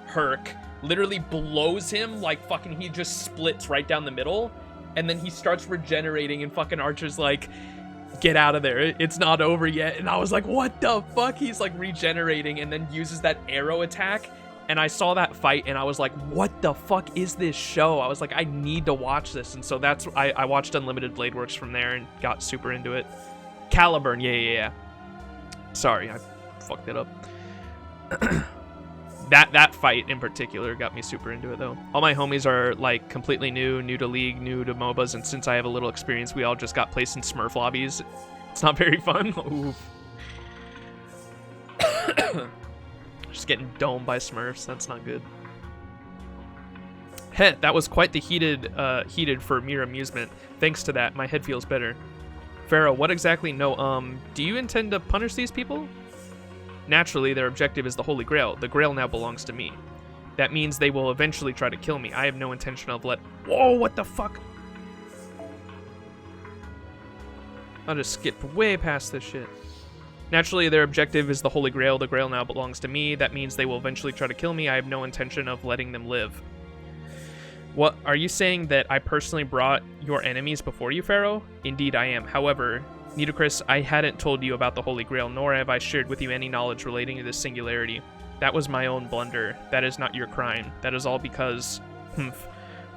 Herc, literally blows him like fucking, he just splits right down the middle, and then he starts regenerating, and fucking Archer's like, get out of there, it's not over yet. And I was like, what the fuck? He's like regenerating and then uses that arrow attack. And I saw that fight and I was like, what the fuck is this show? I was like, I need to watch this. And so that's, I watched Unlimited Blade Works from there and got super into it. Caliburn, yeah. Sorry, I fucked it up. That fight in particular got me super into it though. All my homies are like completely new to League, new to MOBAs, and since I have a little experience, we all just got placed in Smurf lobbies. It's not very fun. Just getting domed by Smurfs, that's not good. Het, that was quite the heated for mere amusement. Thanks to that, my head feels better. Pharaoh, what exactly? No, do you intend to punish these people? Naturally, their objective is the Holy Grail. The Grail now belongs to me. That means they will eventually try to kill me. I have no intention of Whoa, what the fuck? I'll just skip way past this shit. Naturally, their objective is the Holy Grail. The Grail now belongs to me. That means they will eventually try to kill me. I have no intention of letting them live. What, are you saying that I personally brought your enemies before you, Pharaoh? Indeed, I am. However, Nitocris, I hadn't told you about the Holy Grail, nor have I shared with you any knowledge relating to this singularity. That was my own blunder. That is not your crime. That is all because...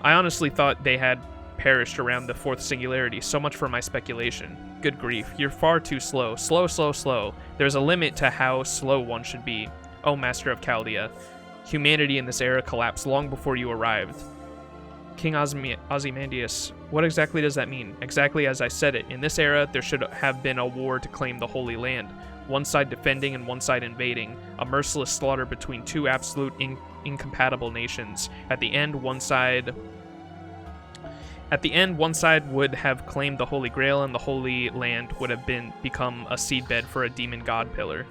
I honestly thought they had perished around the fourth singularity. So much for my speculation. Good grief, you're far too slow. Slow. There's a limit to how slow one should be. Oh, Master of Chaldea. Humanity in this era collapsed long before you arrived. King Ozymandias, what exactly does that mean? Exactly as I said it. In this era, there should have been a war to claim the Holy Land. One side defending and one side invading. A merciless slaughter between two absolute incompatible nations. At the end, one side would have claimed the Holy Grail, and the Holy Land would have become a seedbed for a demon god pillar.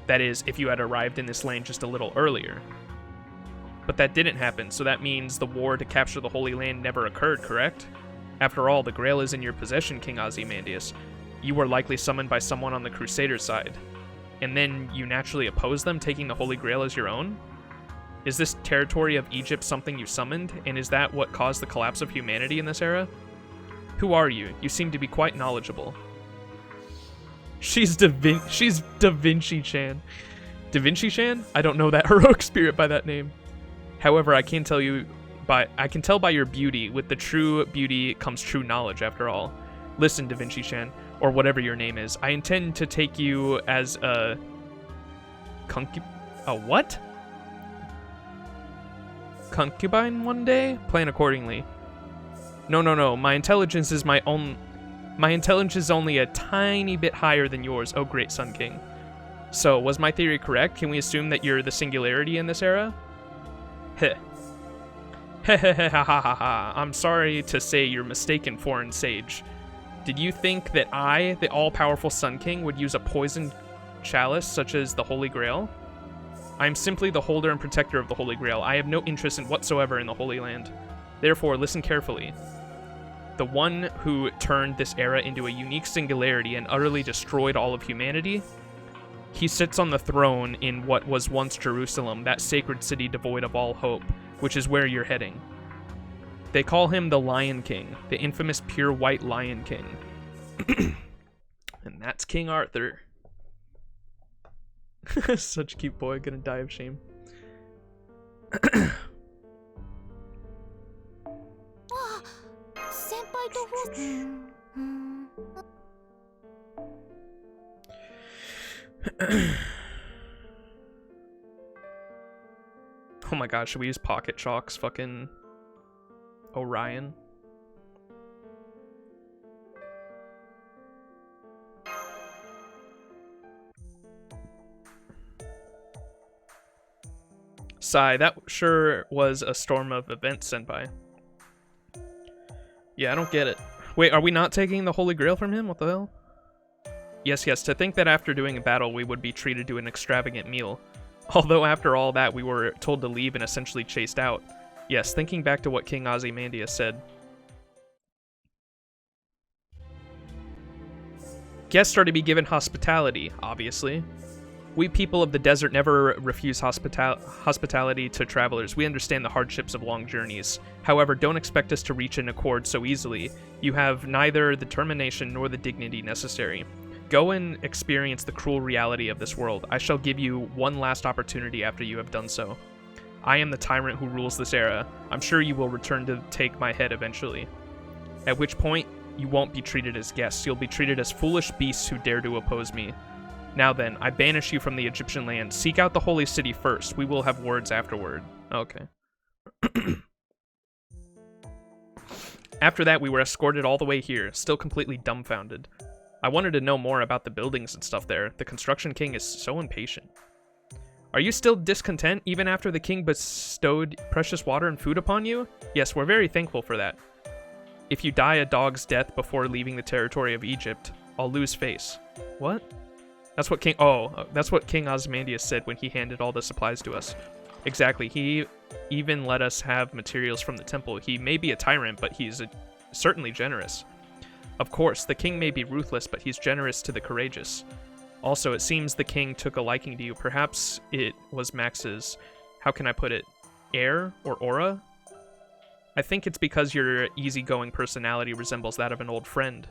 That is, if you had arrived in this land just a little earlier. But that didn't happen, so that means the war to capture the Holy Land never occurred, correct? After all, the Grail is in your possession, King Ozymandias. You were likely summoned by someone on the Crusader side. And then you naturally oppose them, taking the Holy Grail as your own? Is this territory of Egypt something you summoned, and is that what caused the collapse of humanity in this era? Who are you? You seem to be quite knowledgeable. She's Da Vinci-chan. Da Vinci-chan? I don't know that heroic spirit by that name. However, I can tell by your beauty. With the true beauty comes true knowledge, after all. Listen, Da Vinci-chan, or whatever your name is. I intend to take you as a... A what? Concubine one day? Plan accordingly. No. My intelligence is only a tiny bit higher than yours, oh great Sun King. So, was my theory correct? Can we assume that you're the Singularity in this era? Heh. Hehehehahaha. I'm sorry to say you're mistaken, foreign sage. Did you think that I, the all-powerful Sun King, would use a poisoned chalice such as the Holy Grail? I am simply the holder and protector of the Holy Grail. I have no interest whatsoever in the Holy Land. Therefore, listen carefully. The one who turned this era into a unique singularity and utterly destroyed all of humanity, he sits on the throne in what was once Jerusalem, that sacred city devoid of all hope, which is where you're heading. They call him the Lion King, the infamous pure white Lion King. And that's King Arthur. Such a cute boy, gonna die of shame. Oh my god, should we use Pocket Chalk's fucking Orion? Sigh, that sure was a storm of events, Senpai. Yeah, I don't get it. Wait, are we not taking the Holy Grail from him? What the hell? Yes, to think that after doing a battle we would be treated to an extravagant meal. Although after all that we were told to leave and essentially chased out. Yes, thinking back to what King Ozymandias said. Guests are to be given hospitality, obviously. We people of the desert never refuse hospitality to travelers. We understand the hardships of long journeys. However, don't expect us to reach an accord so easily. You have neither the determination nor the dignity necessary. Go and experience the cruel reality of this world. I shall give you one last opportunity after you have done so. I am the tyrant who rules this era. I'm sure you will return to take my head eventually. At which point, you won't be treated as guests. You'll be treated as foolish beasts who dare to oppose me. Now then, I banish you from the Egyptian land. Seek out the holy city first. We will have words afterward. Okay. After that, we were escorted all the way here, still completely dumbfounded. I wanted to know more about the buildings and stuff there. The construction king is so impatient. Are you still discontent, even after the king bestowed precious water and food upon you? Yes, we're very thankful for that. If you die a dog's death before leaving the territory of Egypt, I'll lose face. What? That's what King Ozymandias said when he handed all the supplies to us. Exactly. He even let us have materials from the temple. He may be a tyrant, but he's certainly generous. Of course, the king may be ruthless, but he's generous to the courageous. Also, it seems the king took a liking to you. Perhaps it was Max's, how can I put it, air or aura? I think it's because your easygoing personality resembles that of an old friend.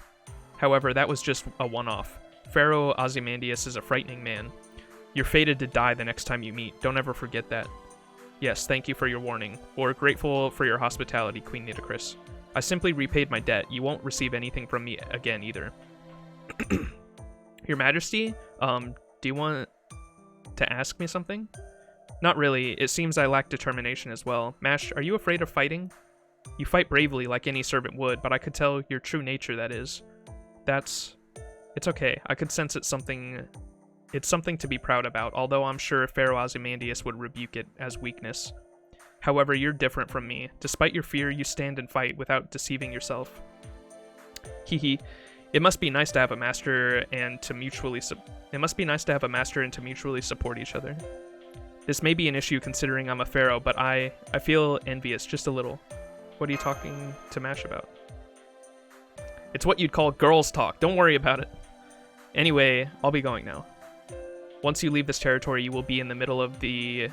However, that was just a one-off. Pharaoh Ozymandias is a frightening man. You're fated to die the next time you meet. Don't ever forget that. Yes, thank you for your warning. We're grateful for your hospitality, Queen Nitocris. I simply repaid my debt. You won't receive anything from me again either. Your Majesty, do you want to ask me something? Not really. It seems I lack determination as well. Mash, are you afraid of fighting? You fight bravely like any servant would, but I could tell your true nature, that is. It's okay. I could sense it's something to be proud about, although I'm sure Pharaoh Ozymandias would rebuke it as weakness. However, you're different from me. Despite your fear, you stand and fight without deceiving yourself. Hehe. It must be nice to have a master and to mutually support each other. This may be an issue considering I'm a pharaoh, but I feel envious just a little. What are you talking to Mash about? It's what you'd call girls talk. Don't worry about it. Anyway, I'll be going now. Once you leave this territory, you will be in the middle of the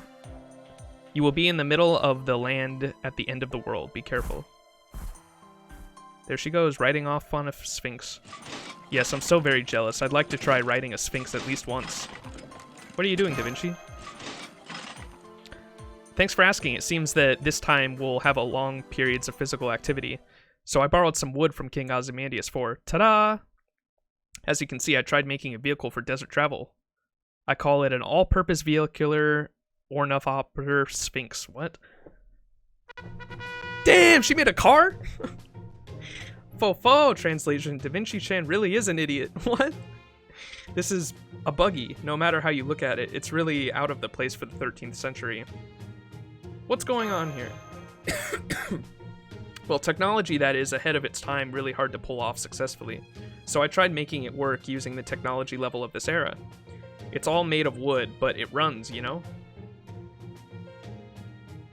land at the end of the world. Be careful. There she goes, riding off on a sphinx. Yes, I'm so very jealous. I'd like to try riding a sphinx at least once. What are you doing, Da Vinci? Thanks for asking. It seems that this time we'll have a long periods of physical activity. So I borrowed some wood from King Ozymandias for ta-da! As you can see, I tried making a vehicle for desert travel. I call it an all-purpose vehicular ornithopter sphinx. What? Damn, she made a car? Fo-fo, translation. Da Vinci-chan really is an idiot. What? This is a buggy, no matter how you look at it. It's really out of the place for the 13th century. What's going on here? Well, technology that is ahead of its time, really hard to pull off successfully. So I tried making it work using the technology level of this era. It's all made of wood, but it runs, you know?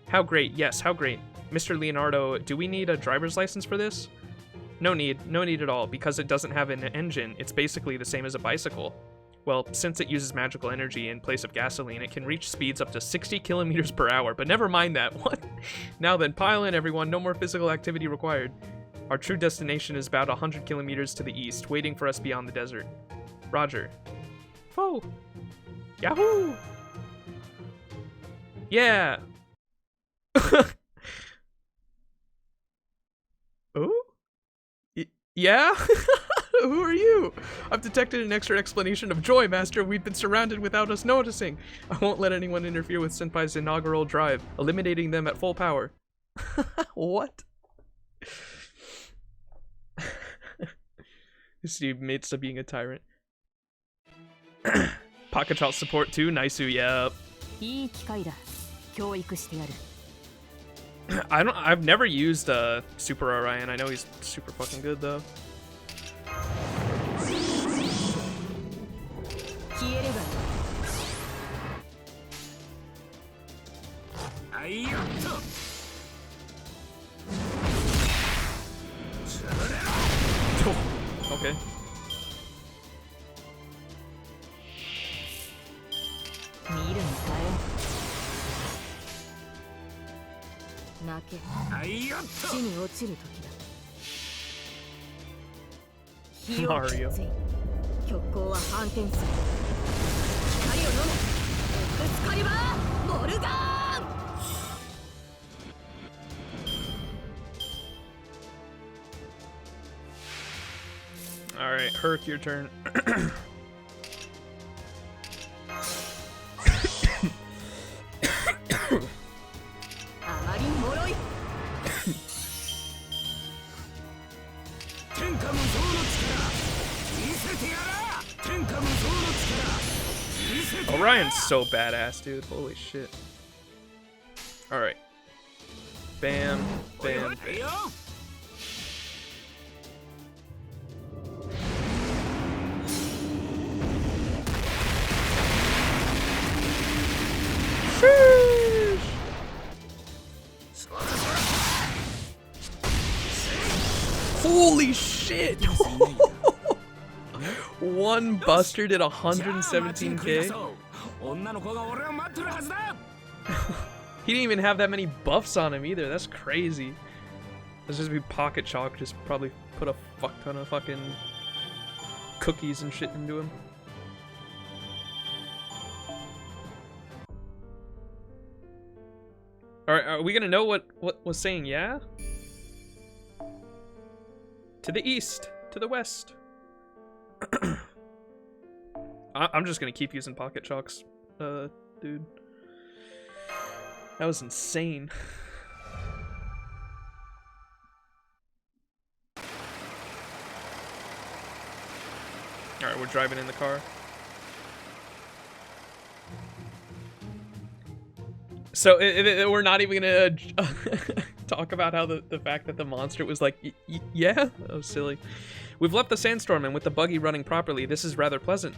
How great, yes, how great. Mr. Leonardo, do we need a driver's license for this? No need at all, because it doesn't have an engine. It's basically the same as a bicycle. Well, since it uses magical energy in place of gasoline, it can reach speeds up to 60 kilometers per hour, but never mind that. What? Now then, pile in everyone, no more physical activity required. Our true destination is about 100 kilometers to the east, waiting for us beyond the desert. Roger. Foe. Yahoo! Yeah! Oh? Yeah? Who are you? I've detected an extra explanation of joy, Master. We've been surrounded without us noticing. I won't let anyone interfere with Senpai's inaugural drive, eliminating them at full power. What? This dude admits to being a tyrant. Pocket Shot support too? Nice-oo, yeah. I've never used Super Orion. I know he's super fucking good though. Okay. Mario. Alright, Herc, your turn. Orion's so badass, dude. Holy shit. Alright. Bam, bam, bam. Sheesh. Holy shit! One buster did 117k. He didn't even have that many buffs on him either. That's crazy. Let's just be Pocket Chalk. Just probably put a fuck ton of fucking cookies and shit into him. Alright, are we gonna know what was saying yeah? To the east, to the west. I'm just gonna keep using Pocket Chalks, dude. That was insane. Alright, we're driving in the car. So we're not even gonna talk about how the fact that the monster was like, yeah? That was silly. We've left the sandstorm, and with the buggy running properly, this is rather pleasant.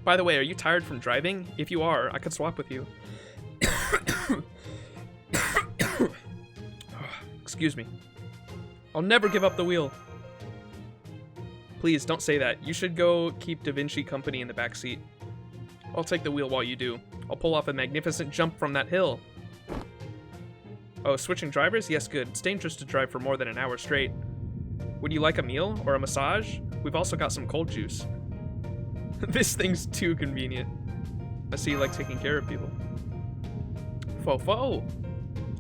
By the way, are you tired from driving? If you are, I could swap with you. Excuse me. I'll never give up the wheel. Please, don't say that. You should go keep Da Vinci company in the back seat. I'll take the wheel while you do. I'll pull off a magnificent jump from that hill. Oh, switching drivers? Yes, good. It's dangerous to drive for more than an hour straight. Would you like a meal or a massage? We've also got some cold juice. This thing's too convenient. I see you like taking care of people. Fofo!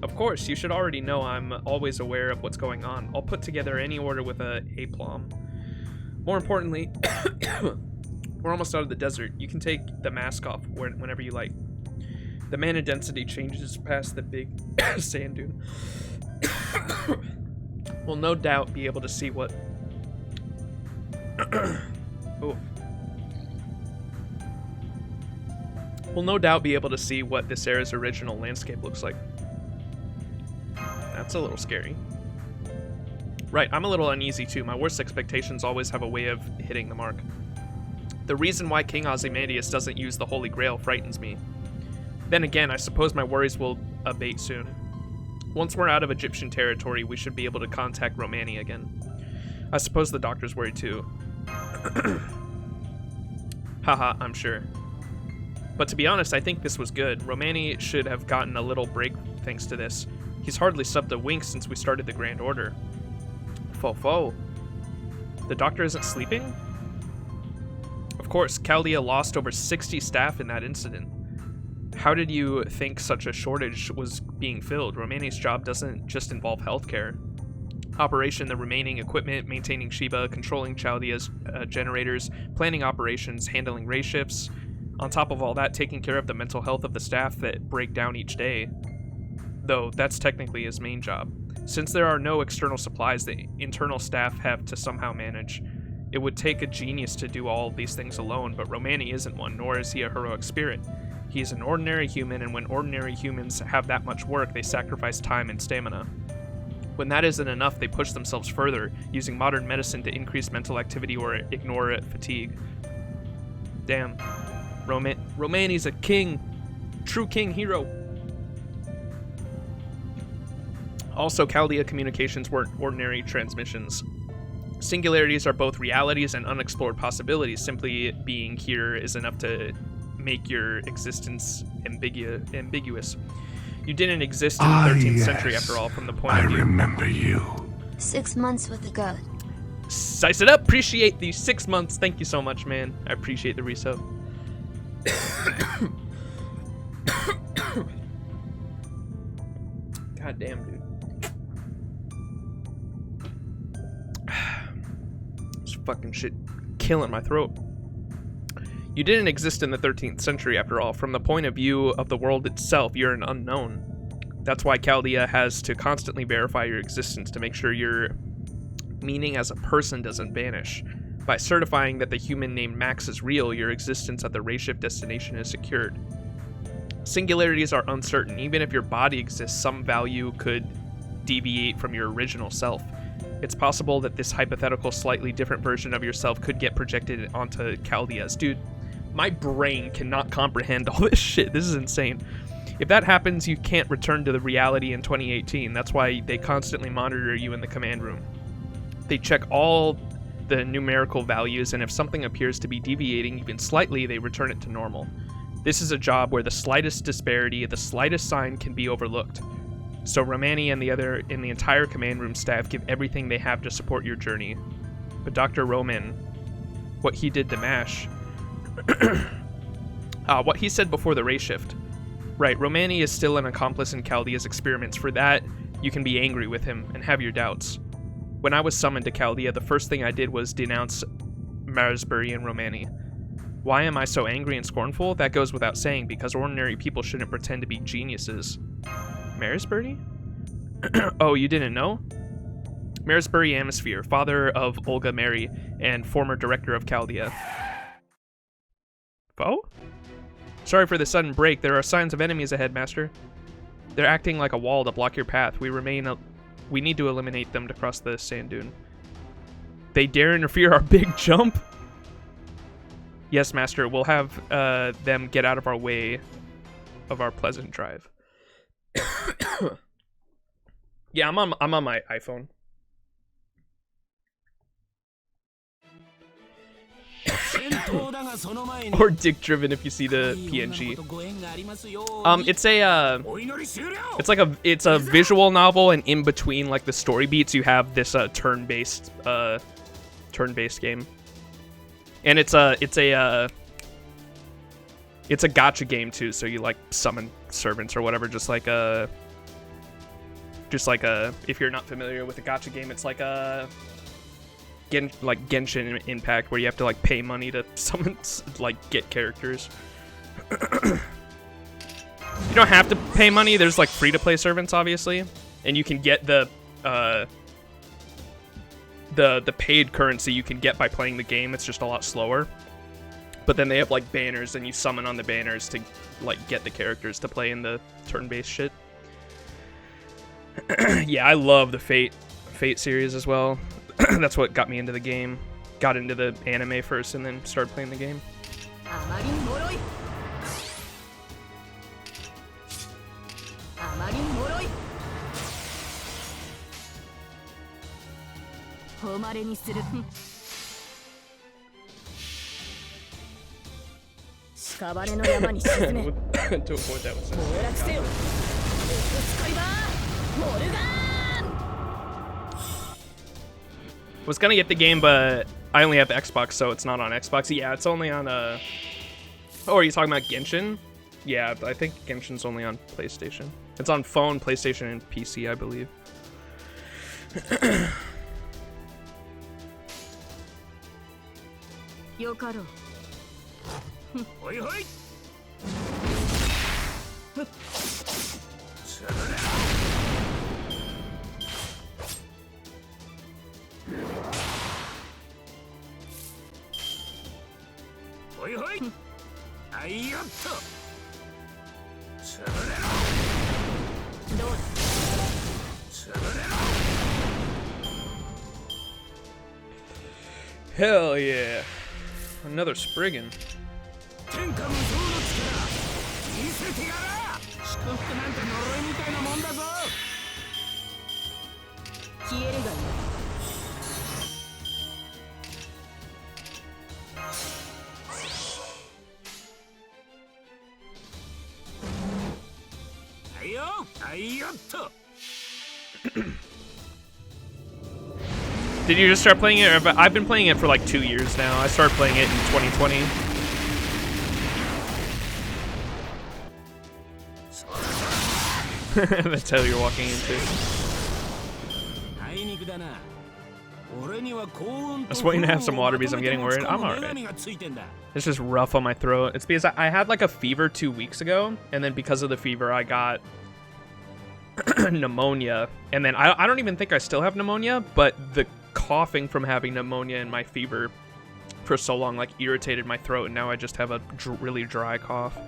Of course, you should already know I'm always aware of what's going on. I'll put together any order with a aplomb. More importantly, we're almost out of the desert. You can take the mask off whenever you like. The mana density changes past the big sand dune. We'll no doubt be able to see what... Ooh. We'll no doubt be able to see what this era's original landscape looks like. That's a little scary. Right, I'm a little uneasy too. My worst expectations always have a way of hitting the mark. The reason why King Ozymandias doesn't use the Holy Grail frightens me. Then again, I suppose my worries will abate soon. Once we're out of Egyptian territory, we should be able to contact Romani again. I suppose the doctor's worried too. Haha, I'm sure. But to be honest, I think this was good. Romani should have gotten a little break thanks to this. He's hardly subbed a wink since we started the Grand Order. Fofo. The doctor isn't sleeping? Of course, Chaldea lost over 60 staff in that incident. How did you think such a shortage was being filled? Romani's job doesn't just involve healthcare. Operation the remaining equipment, maintaining Sheba, controlling Chaldea's generators, planning operations, handling race shifts. On top of all that, taking care of the mental health of the staff that break down each day. Though, that's technically his main job. Since there are no external supplies the internal staff have to somehow manage, it would take a genius to do all these things alone, but Romani isn't one, nor is he a heroic spirit. He is an ordinary human, and when ordinary humans have that much work, they sacrifice time and stamina. When that isn't enough, they push themselves further, using modern medicine to increase mental activity or ignore fatigue. Damn. Romani's a king. True king hero. Also, Chaldea communications weren't ordinary transmissions. Singularities are both realities and unexplored possibilities. Simply being here is enough to make your existence ambiguous. You didn't exist in the 13th century after all, from the point of view. I remember you. 6 months with the god. Size it up! Appreciate these 6 months. Thank you so much, man. I appreciate the resub. God damn, dude. This fucking shit killing my throat. You didn't exist in the 13th century after all. From the point of view of the world itself, you're an unknown. That's why Chaldea has to constantly verify your existence to make sure your meaning as a person doesn't vanish. By certifying that the human named Max is real, your existence at the raceship destination is secured. Singularities are uncertain. Even if your body exists, some value could deviate from your original self. It's possible that this hypothetical, slightly different version of yourself could get projected onto Chaldea's. Dude, my brain cannot comprehend all this shit. This is insane. If that happens, you can't return to the reality in 2018. That's why they constantly monitor you in the command room. They check all the numerical values, and if something appears to be deviating even slightly, they return it to normal. This is a job where the slightest disparity, the slightest sign can be overlooked. So Romani and the entire command room staff give everything they have to support your journey. But Dr. Roman, what he did to MASH, what he said before the race shift. Right, Romani is still an accomplice in Chaldea's experiments. For that, you can be angry with him and have your doubts. When I was summoned to Chaldea, the first thing I did was denounce Marisbury and Romani. Why am I so angry and scornful? That goes without saying, because ordinary people shouldn't pretend to be geniuses. Marisbury? Oh, you didn't know? Marisbury Amisphere, father of Olga Mary, and former director of Chaldea. Foe? Sorry for the sudden break. There are signs of enemies ahead, Master. They're acting like a wall to block your path. We need to eliminate them to cross the sand dune. They dare interfere our big jump? Yes, Master. We'll have them get out of our way of our pleasant drive. Yeah, I'm on my iPhone. Or dick driven if you see the PNG. It's a visual novel, and in between like the story beats you have this turn-based game. And it's a gacha game too, so you like summon servants or whatever, just like a if you're not familiar with a gacha game, it's like a Genshin Impact, where you have to like pay money to summon, like, get characters. You don't have to pay money. There's like free to play servants, obviously, and you can get the paid currency you can get by playing the game. It's just a lot slower. But then they have like banners, and you summon on the banners to like get the characters to play in the turn-based shit. Yeah, I love the Fate series as well. That's what got me into the game. Got into the anime first and then started playing the game. To avoid that with was gonna get the game, but I only have the Xbox, so it's not on Xbox. Yeah, it's only on Oh, are you talking about Genshin? Yeah, I think Genshin's only on PlayStation. It's on phone, PlayStation, and PC, I believe. Yokaro. Hoi hoi! Hoi hoi! Ayatto! Hell yeah. Another Spriggan. Did you just start playing it? I've been playing it for like 2 years now. I started playing it in 2020. That's how you're walking into. I was waiting to have some water because I'm getting worried. I'm alright. It's just rough on my throat. It's because I had like a fever 2 weeks ago, and then because of the fever I got pneumonia. And then I don't even think I still have pneumonia, but the coughing from having pneumonia and my fever for so long like irritated my throat, and now I just have a really dry cough.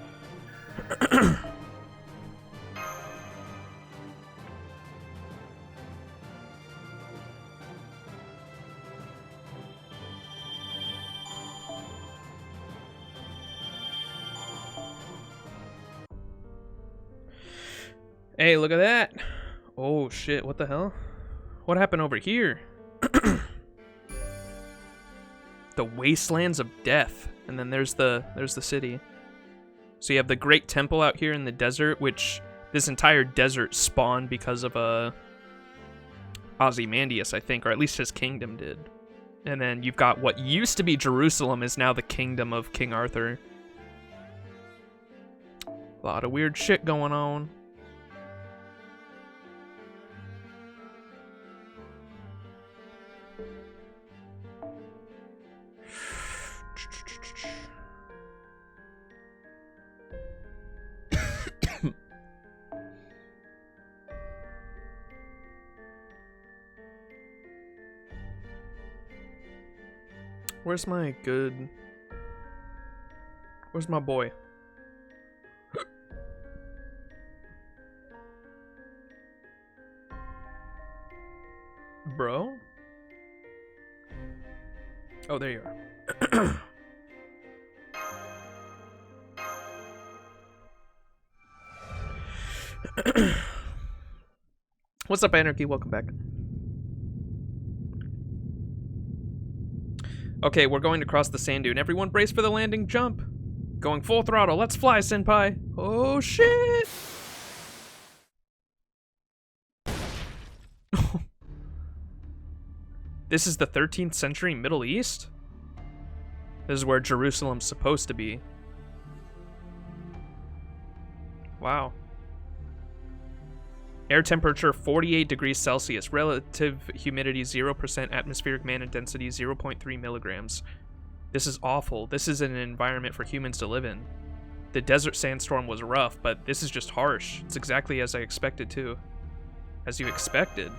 Hey, look at that. Oh shit, what the hell? What happened over here? The Wastelands of Death. And then there's the city. So you have the Great Temple out here in the desert, which this entire desert spawned because of Ozymandias, I think, or at least his kingdom did. And then you've got what used to be Jerusalem is now the kingdom of King Arthur. A lot of weird shit going on. Where's my boy? Bro? Oh, there you are. What's up, Anarchy? Welcome back. Okay, we're going to cross the sand dune. Everyone brace for the landing. Jump. Going full throttle. Let's fly, senpai. Oh, shit. This is the 13th century Middle East? This is where Jerusalem's supposed to be. Wow. Air temperature 48 degrees Celsius. Relative humidity 0%. Atmospheric man density 0.3 milligrams. This is awful. This is an environment for humans to live in. The desert sandstorm was rough, but this is just harsh. It's exactly as I expected too. As you expected.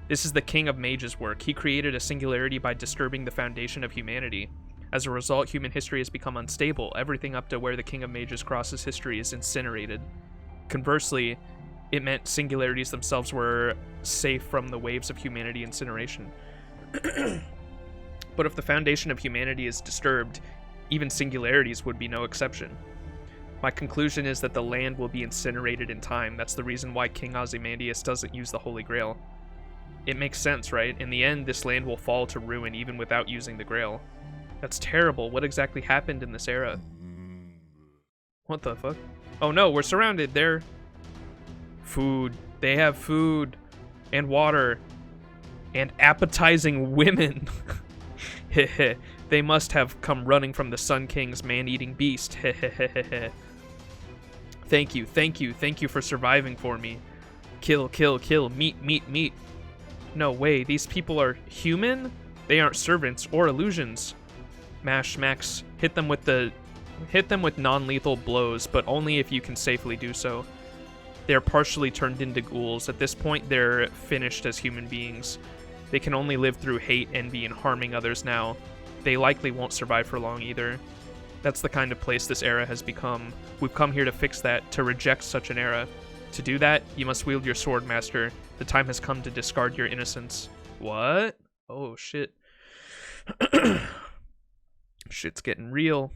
This is the King of Mage's work. He created a singularity by disturbing the foundation of humanity. As a result, human history has become unstable. Everything up to where the King of Mages crosses history is incinerated. Conversely, it meant singularities themselves were safe from the waves of humanity incineration. But if the foundation of humanity is disturbed, even singularities would be no exception. My conclusion is that the land will be incinerated in time. That's the reason why King Ozymandias doesn't use the Holy Grail. It makes sense, right? In the end, this land will fall to ruin even without using the Grail. That's terrible. What exactly happened in this era? What the fuck? Oh no, we're surrounded. There. Food. They have food. And water. And appetizing women. Heh. They must have come running from the Sun King's man-eating beast. Heh. Thank you for surviving for me. Kill. Meat. No way, these people are human? They aren't servants or illusions. Max, hit them with non-lethal blows, but only if you can safely do so. They're partially turned into ghouls. At this point, they're finished as human beings. They can only live through hate, envy, and harming others now. They likely won't survive for long either. That's the kind of place this era has become. We've come here to fix that, to reject such an era. To do that, you must wield your sword, Master. The time has come to discard your innocence. What? Oh, shit. Shit's getting real.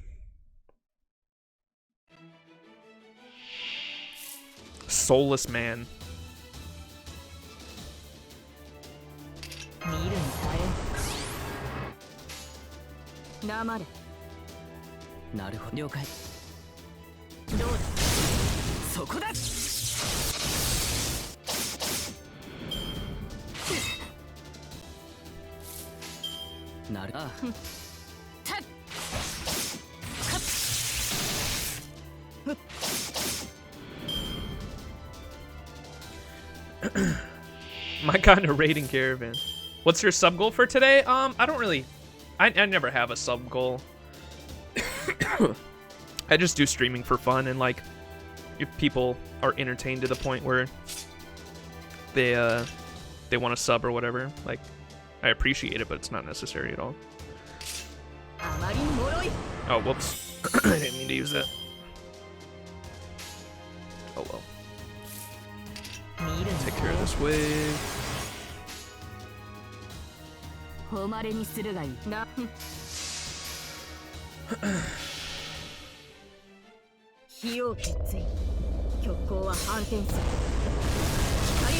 Soulless man. My kind of raiding caravan. What's your sub goal for today? I don't really... I never have a sub goal. I just do streaming for fun, and like, if people are entertained to the point where they want to sub or whatever, like, I appreciate it, but it's not necessary at all. Oh, whoops. I didn't mean to use that. Oh well. Take care of this wave. You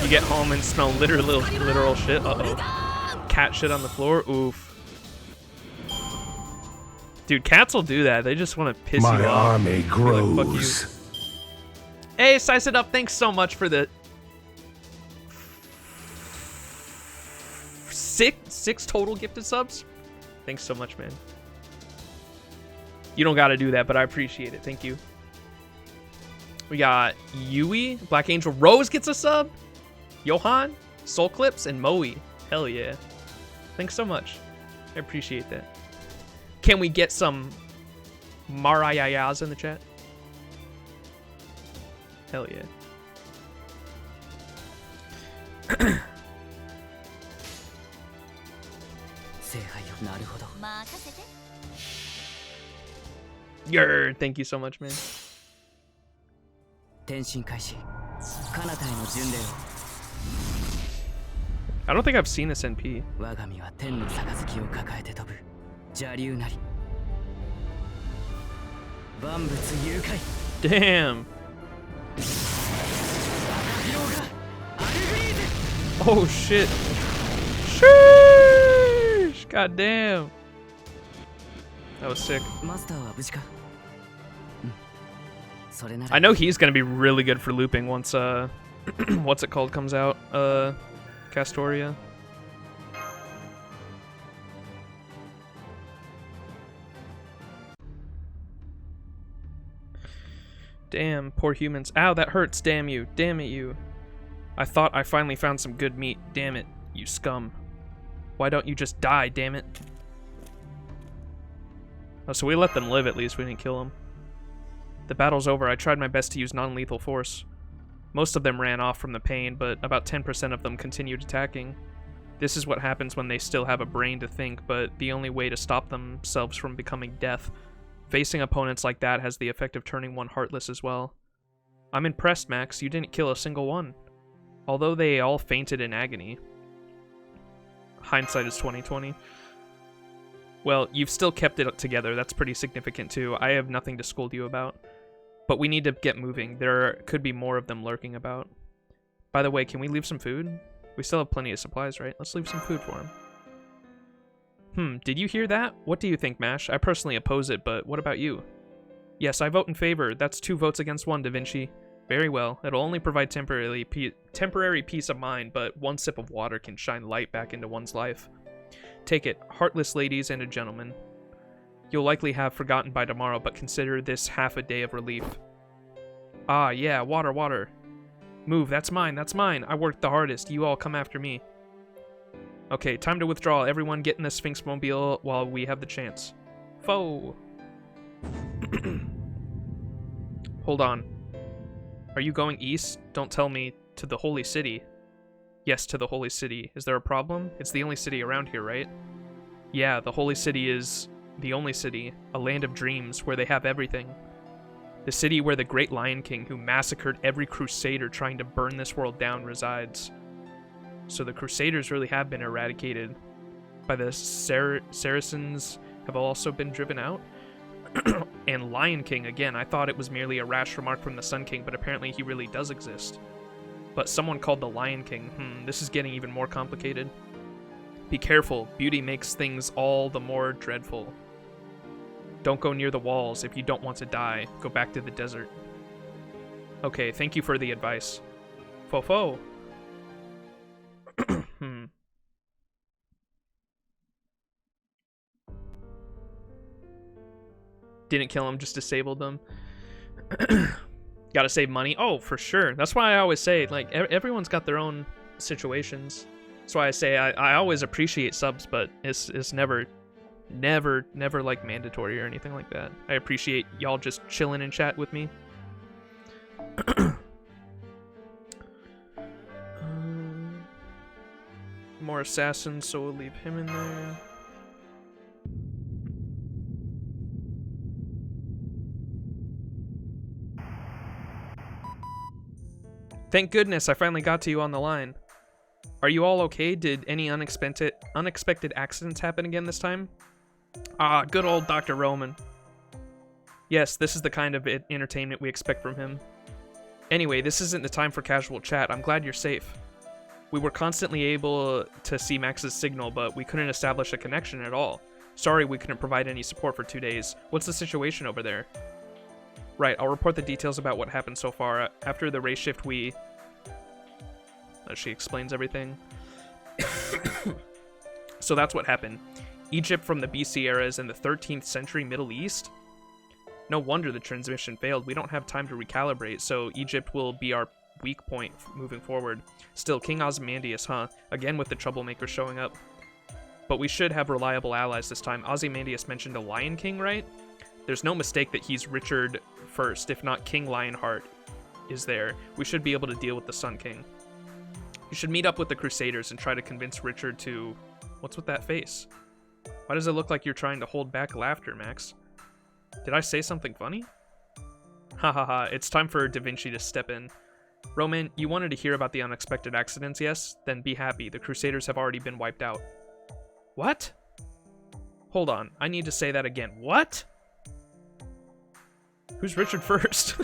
get home and smell literal shit. Uh-oh. Cat shit on the floor. Oof. Dude, cats will do that. They just want to piss you off. My army grows. Like, fuck you. Hey, Size It Up, thanks so much for the... Six total gifted subs? Thanks so much, man. You don't gotta do that, but I appreciate it. Thank you. We got Yui, Black Angel, Rose gets a sub, Johan, Soul Clips, and Moe. Hell yeah. Thanks so much. I appreciate that. Can we get some Marayayas in the chat? Hell yeah. Yer, thank you so much, man. I don't think I've seen this NP. Damn. Oh shit. Sheesh! God damn. That was sick. マスターは無事か。それなら I know he's gonna be really good for looping once what's it called comes out. Castoria. Damn, poor humans. Ow, that hurts, damn you. Damn it, you. I thought I finally found some good meat. Damn it, you scum. Why don't you just die, damn it? Oh, so we let them live at least, we didn't kill them. The battle's over, I tried my best to use non-lethal force. Most of them ran off from the pain, but about 10% of them continued attacking. This is what happens when they still have a brain to think, but the only way to stop themselves from becoming death. Facing opponents like that has the effect of turning one heartless as well. I'm impressed, Max, you didn't kill a single one. Although they all fainted in agony. Hindsight is 20/20. Well, you've still kept it together, that's pretty significant too. I have nothing to scold you about. But we need to get moving, there could be more of them lurking about. By the way, can we leave some food? We still have plenty of supplies, right? Let's leave some food for him. Did you hear that? What do you think, Mash? I personally oppose it, but what about you? Yes, I vote in favor. That's 2 votes against 1, Da Vinci. Very well. It'll only provide temporary peace of mind, but 1 sip of water can shine light back into one's life. Take it, heartless ladies and a gentleman. You'll likely have forgotten by tomorrow, but consider this half a day of relief. Ah, yeah, water, water. Move, that's mine, that's mine. I worked the hardest. You all come after me. Okay, time to withdraw. Everyone get in the Sphinx Mobile while we have the chance. Foe! Hold on. Are you going east? Don't tell me. To the Holy City. Yes, to the Holy City. Is there a problem? It's the only city around here, right? Yeah, the Holy City is the only city. A land of dreams, where they have everything. The city where the great Lion King, who massacred every crusader trying to burn this world down, resides. So the Crusaders really have been eradicated. By the Saracens have also been driven out. And Lion King, again, I thought it was merely a rash remark from the Sun King, but apparently he really does exist. But someone called the Lion King, this is getting even more complicated. Be careful, beauty makes things all the more dreadful. Don't go near the walls if you don't want to die. Go back to the desert. Okay, thank you for the advice. Fofo. Didn't kill him, just disabled them. Gotta save money. Oh, for sure. That's why I always say, like, everyone's got their own situations. That's why I say I always appreciate subs, but it's never like mandatory or anything like that. I appreciate y'all just chilling in chat with me. More assassins, so we'll leave him in there. Thank goodness I finally got to you on the line. Are you all okay? Did any unexpected accidents happen again this time? Ah, good old Dr. Roman. Yes, this is the kind of entertainment we expect from him. Anyway, this isn't the time for casual chat. I'm glad you're safe. We were constantly able to see Max's signal, but we couldn't establish a connection at all. Sorry we couldn't provide any support for 2 days. What's the situation over there? Right, I'll report the details about what happened so far. After the race shift, she explains everything. So that's what happened. Egypt from the BC era is in the 13th century Middle East? No wonder the transmission failed. We don't have time to recalibrate, so Egypt will be our weak point moving forward. Still, King Ozymandias, huh? Again with the troublemakers showing up. But we should have reliable allies this time. Ozymandias mentioned a Lion King, right? There's no mistake that he's Richard first, if not King Lionheart is there. We should be able to deal with the Sun King. You should meet up with the Crusaders and try to convince Richard to... What's with that face? Why does it look like you're trying to hold back laughter, Max? Did I say something funny? Ha ha ha, it's time for Da Vinci to step in. Roman, you wanted to hear about the unexpected accidents, yes? Then be happy, the Crusaders have already been wiped out. What? Hold on, I need to say that again. What? Who's Richard first?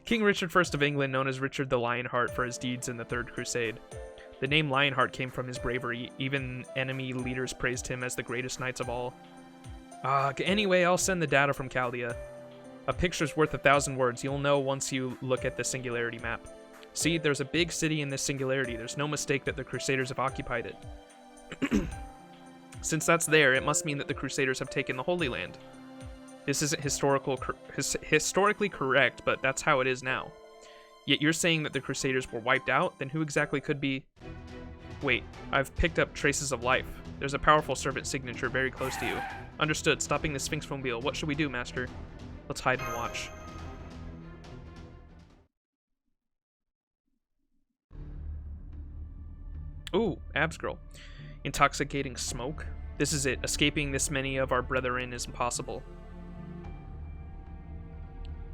King Richard I of England, known as Richard the Lionheart for his deeds in the Third Crusade. The name Lionheart came from his bravery. Even enemy leaders praised him as the greatest knights of all. Anyway, I'll send the data from Chaldea. A picture's worth 1,000 words. You'll know once you look at the Singularity map. See, there's a big city in this Singularity. There's no mistake that the Crusaders have occupied it. Since that's there, it must mean that the Crusaders have taken the Holy Land. This isn't historically correct, but that's how it is now. Yet you're saying that the Crusaders were wiped out? Then who exactly could be... Wait, I've picked up traces of life. There's a powerful servant signature very close to you. Understood. Stopping the Sphinx mobile. What should we do, Master? Let's hide and watch. Ooh, abs girl. Intoxicating smoke. This is it. Escaping this many of our brethren is impossible.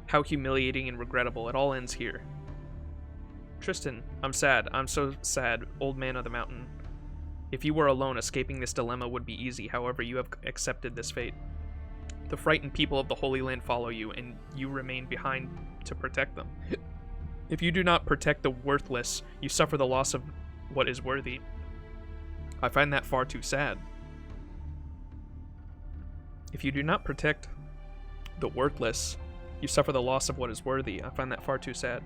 How humiliating and regrettable. It all ends here. Tristan, I'm sad. I'm so sad, old man of the mountain. If you were alone, escaping this dilemma would be easy. However, you have accepted this fate. The frightened people of the Holy Land follow you, and you remain behind to protect them. If you do not protect the worthless, you suffer the loss of what is worthy. I find that far too sad. If you do not protect the worthless, you suffer the loss of what is worthy. I find that far too sad.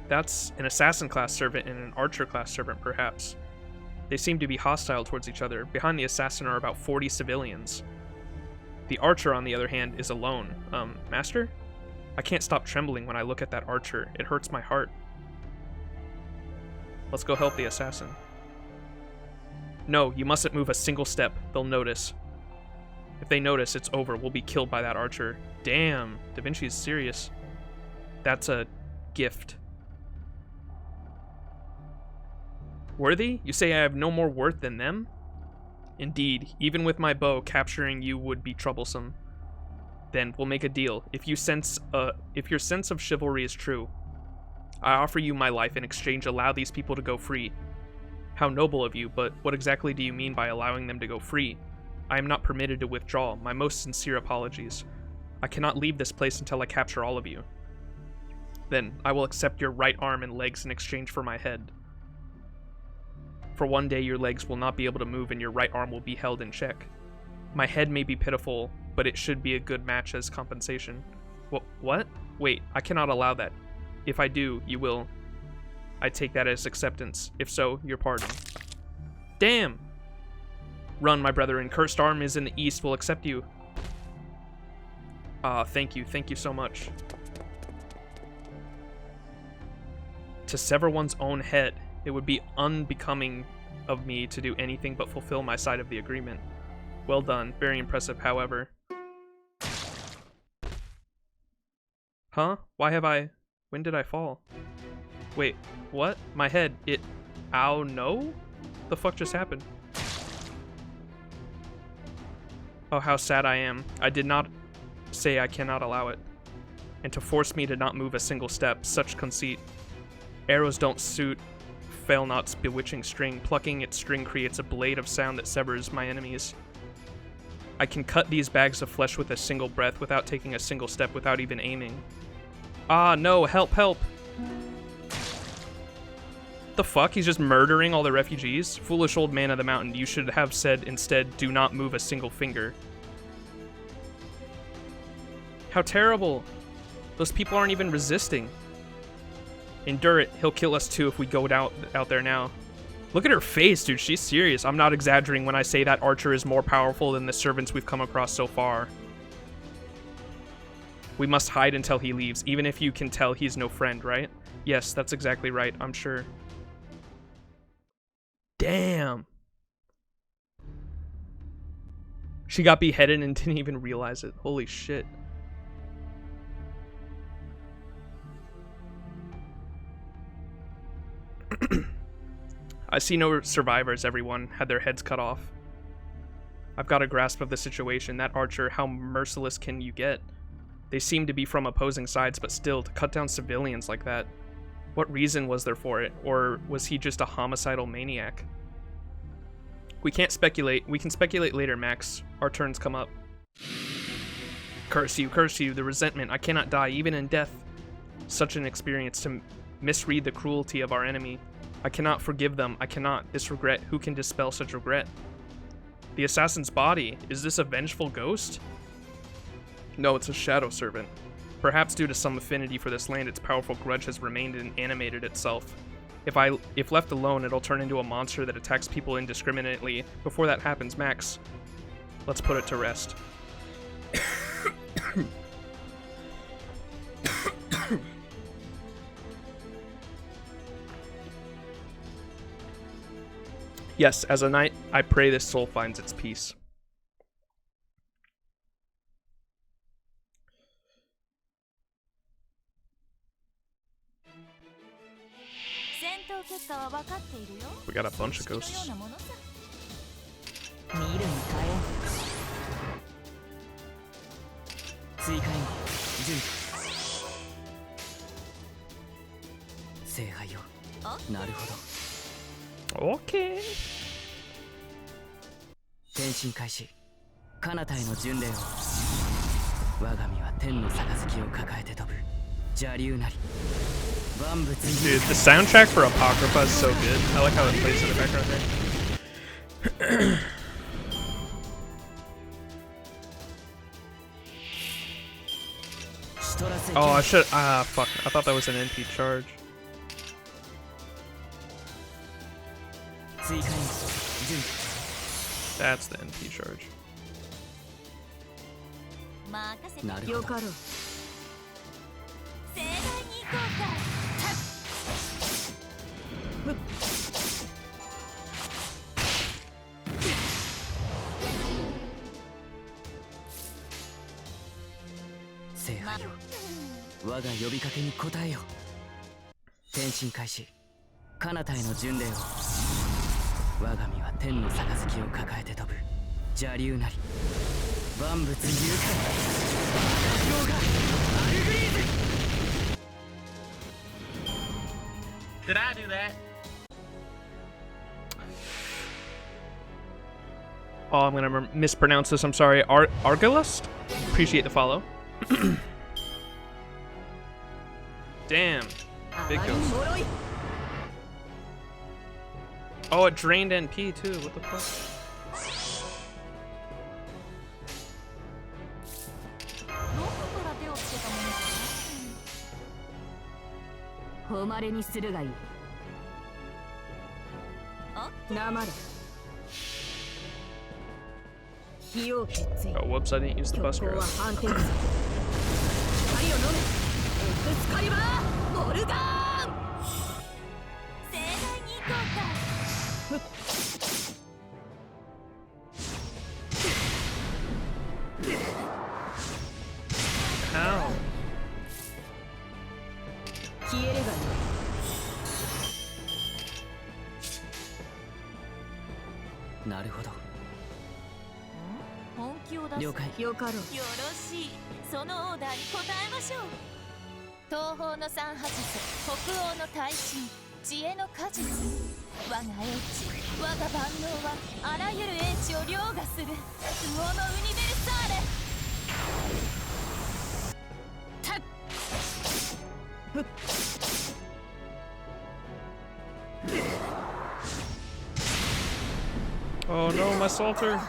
That's an assassin class servant and an archer class servant, perhaps. They seem to be hostile towards each other. Behind the assassin are about 40 civilians. The archer, on the other hand, is alone. Master? I can't stop trembling when I look at that archer. It hurts my heart. Let's go help the assassin. No, you mustn't move a single step. They'll notice. If they notice, it's over. We'll be killed by that archer. Damn, Da Vinci is serious. That's a gift. Worthy? You say I have no more worth than them? Indeed, even with my bow, capturing you would be troublesome. Then we'll make a deal. If your sense of chivalry is true, I offer you my life. In exchange, allow these people to go free. How noble of you, but what exactly do you mean by allowing them to go free? I am not permitted to withdraw. My most sincere apologies. I cannot leave this place until I capture all of you. Then I will accept your right arm and legs in exchange for my head. For one day your legs will not be able to move and your right arm will be held in check. My head may be pitiful, but it should be a good match as compensation. What? Wait, I cannot allow that. If I do, you will. I take that as acceptance. If so, your pardon. Damn! Run, my brethren. Cursed arm is in the east. We'll accept you. Thank you. Thank you so much. To sever one's own head, it would be unbecoming of me to do anything but fulfill my side of the agreement. Well done. Very impressive, however. Huh? Why have I... When did I fall? Wait, what? My head, it... Ow, no? The fuck just happened? Oh, how sad I am. I did not say I cannot allow it. And to force me to not move a single step, such conceit. Arrows don't suit Failnot's bewitching string. Plucking its string creates a blade of sound that severs my enemies. I can cut these bags of flesh with a single breath without taking a single step, without even aiming. Ah, no, help, help! The fuck? He's just murdering all the refugees? Foolish old man of the mountain, you should have said instead, do not move a single finger. How terrible! Those people aren't even resisting. Endure it. He'll kill us too if we go out there now. Look at her face, dude. She's serious. I'm not exaggerating when I say that Archer is more powerful than the servants we've come across so far. We must hide until he leaves, even if you can tell he's no friend, right? Yes, that's exactly right, I'm sure. Damn. She got beheaded and didn't even realize it. Holy shit. I see no survivors, everyone had their heads cut off. I've got a grasp of the situation. That archer, how merciless can you get? They seem to be from opposing sides, but still, to cut down civilians like that. What reason was there for it? Or was he just a homicidal maniac? We can't speculate. We can speculate later, Max. Our turns come up. Curse you, the resentment. I cannot die, even in death. Such an experience to misread the cruelty of our enemy. I cannot forgive them. I cannot. This regret. Who can dispel such regret? The assassin's body. Is this a vengeful ghost? No, it's a shadow servant. Perhaps due to some affinity for this land, its powerful grudge has remained and animated itself. If left alone, it'll turn into a monster that attacks people indiscriminately. Before that happens, Max, let's put it to rest. Yes, as a knight, I pray this soul finds its peace. We got a bunch of ghosts. 見るに耐え追加援護準備聖杯よなるほど Okay. 転身開始彼方への巡礼を我が身は天の杯を抱えて飛ぶ邪竜なり万物 Dude, the soundtrack for Apocrypha is so good. I like how it plays in the background there. Oh, I should. Fuck. I thought that was an NP charge. 追加援護準備 That's the NP charge. なるほどよかろう盛大に行こうか。聖杯よ我が呼びかけに応えよ転身開始彼方への巡礼を我が身は天の杯を抱えて飛ぶ邪竜なり万物勇敢ヨガアルグリーズ Did I do that? Oh, I'm gonna mispronounce this. I'm sorry. Argilust? Appreciate the follow. Damn. Big ghost. Oh, it drained NP too. What the fuck? どこから手をつけたものかな。誉れにするがいいなまれ火を決意 Oh, whoops! I didn't use the 虚 busker. 構は反転する光を飲めエクスカリバーモルガーン盛大に行こうか。 Ow. 消えれがいいなるほど本気を出す。了解よかろうよろしい。そのオーダーに応えましょう。東方の三八祖、北欧の大神、知恵の果実。我が英知、我が万能はあらゆる英知を凌駕する。魚のウニベルサーレ。 Oh no, my salter.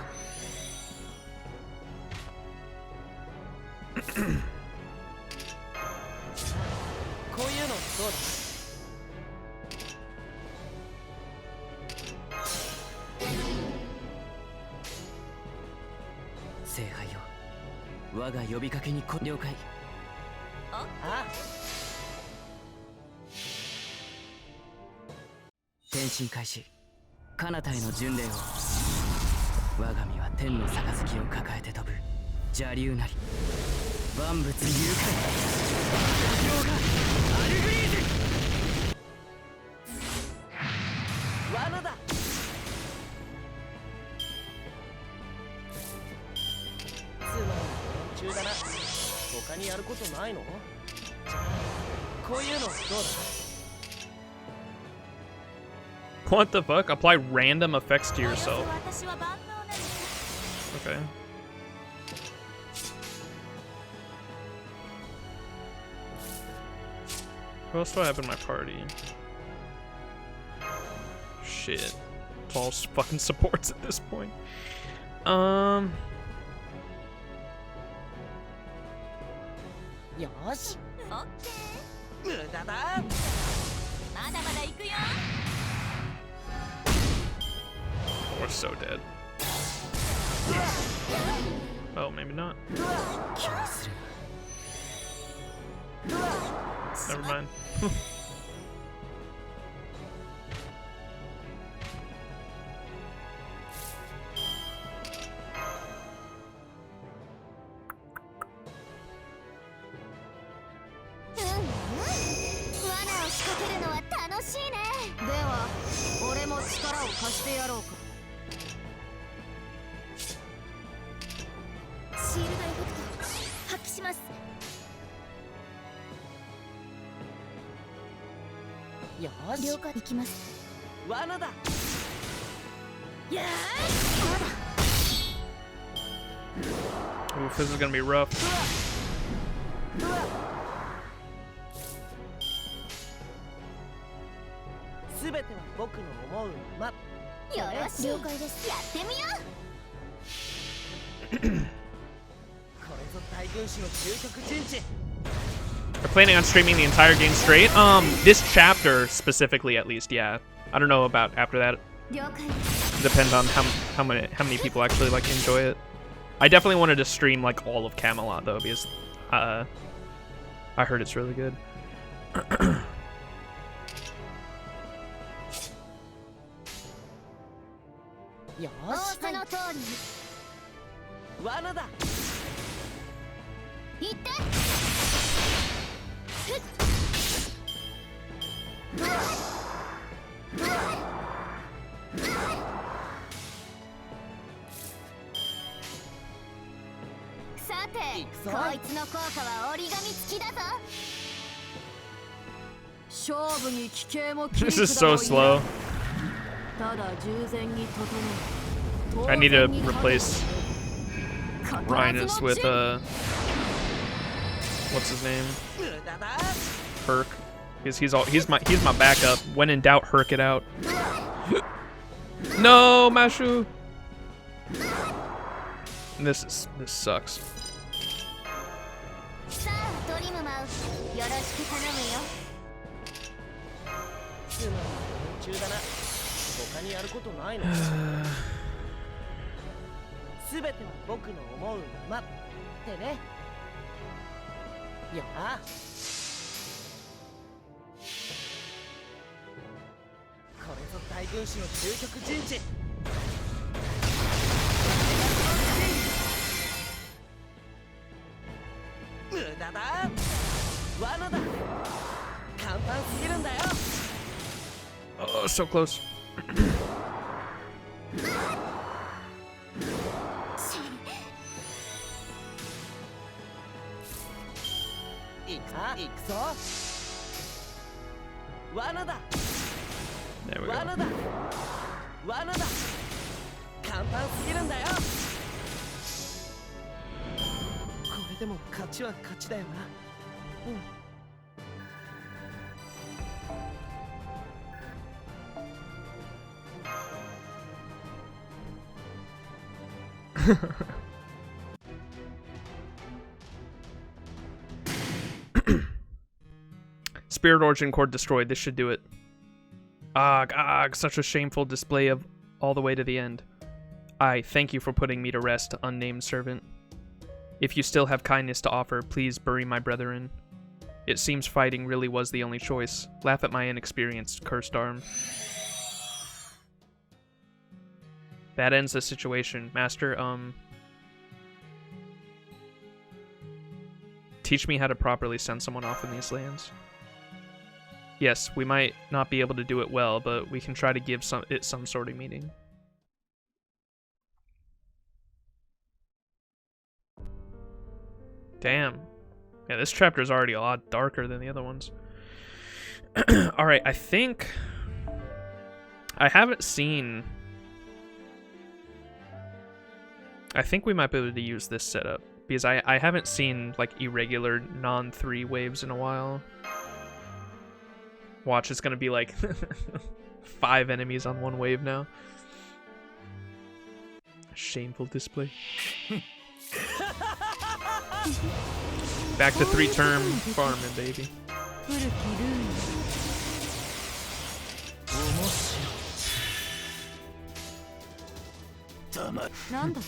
こういうのどうだ聖杯よ我が呼びかけに了解あ転身開始彼方への巡礼を我が身は天の杯を抱えて飛ぶ邪竜なり万物勇敢ヨガアルグリーズ罠だつまり連中だな他にやることないのじゃあこういうのどうだ What the fuck? Apply random effects to yourself. 私は万能なの。 Okay. Who else do I have in my party? Shit. It's all fucking supports at this point. よし、オッケ無駄だ。ー。まだまだ行くよ。 We're so dead. Oh, maybe not. 気にする Never mind. 罠を仕掛けるのは楽しいね。では俺も力を貸してやろうか。シールドエフェクト発揮します。よし、了解。行きます。罠だ。やーそうだ。 Oof, this is gonna be rough. すべては僕の思うまま。よろしい。了解です。やってみよう。これぞ大軍師の究極陣地。 We're planning on streaming the entire game straight. This chapter specifically, at least, yeah. I don't know about after that. 了解です。 Depends on how many people actually like enjoy it. I definitely wanted to stream like all of Camelot though, because I heard it's really good. よ仰し、せの通りに。罠だ。行って。さて、行くぞこいつの効果は折り紙付きだぞ。勝負に奇形も切り This is 札 so もいない slow. ただ従前に整え I need to 当然に replace 勝て Rhinus with what's his name? 無駄だ。 Herc. Because he's my backup. When in doubt, Herc it out. No, Mashu. This sucks. さあ、ドリムマウス、よろしく頼むよ。つまり連中だな。他にやることないの。すべては僕の思うままってね。よな。これぞ大軍師の究極陣地。無駄だ。罠だ。簡単すぎるんだよ。 Oh, so close. 行くぞ。罠だ。 There we 罠 go. だ。罠だ。簡単すぎるんだよ。これでも勝ちは勝ちだよな。うん。 Spirit Origin Core destroyed. This should do it. Such a shameful display of all the way to the end. I thank you for putting me to rest, unnamed servant. If you still have kindness to offer, please bury my brethren. It seems fighting really was the only choice. Laugh at my inexperienced, cursed arm. That ends the situation. Master, teach me how to properly send someone off in these lands. Yes, we might not be able to do it well, but we can try to give it some sort of meaning. Damn. Yeah, this chapter is already a lot darker than the other ones. Alright, I think... I haven't seen... I think we might be able to use this setup. Because I haven't seen, like, irregular non-3 waves in a while. Watch, it's gonna be like 5 enemies on one wave now. Shameful display. Back to 3-term farming, baby. なんだと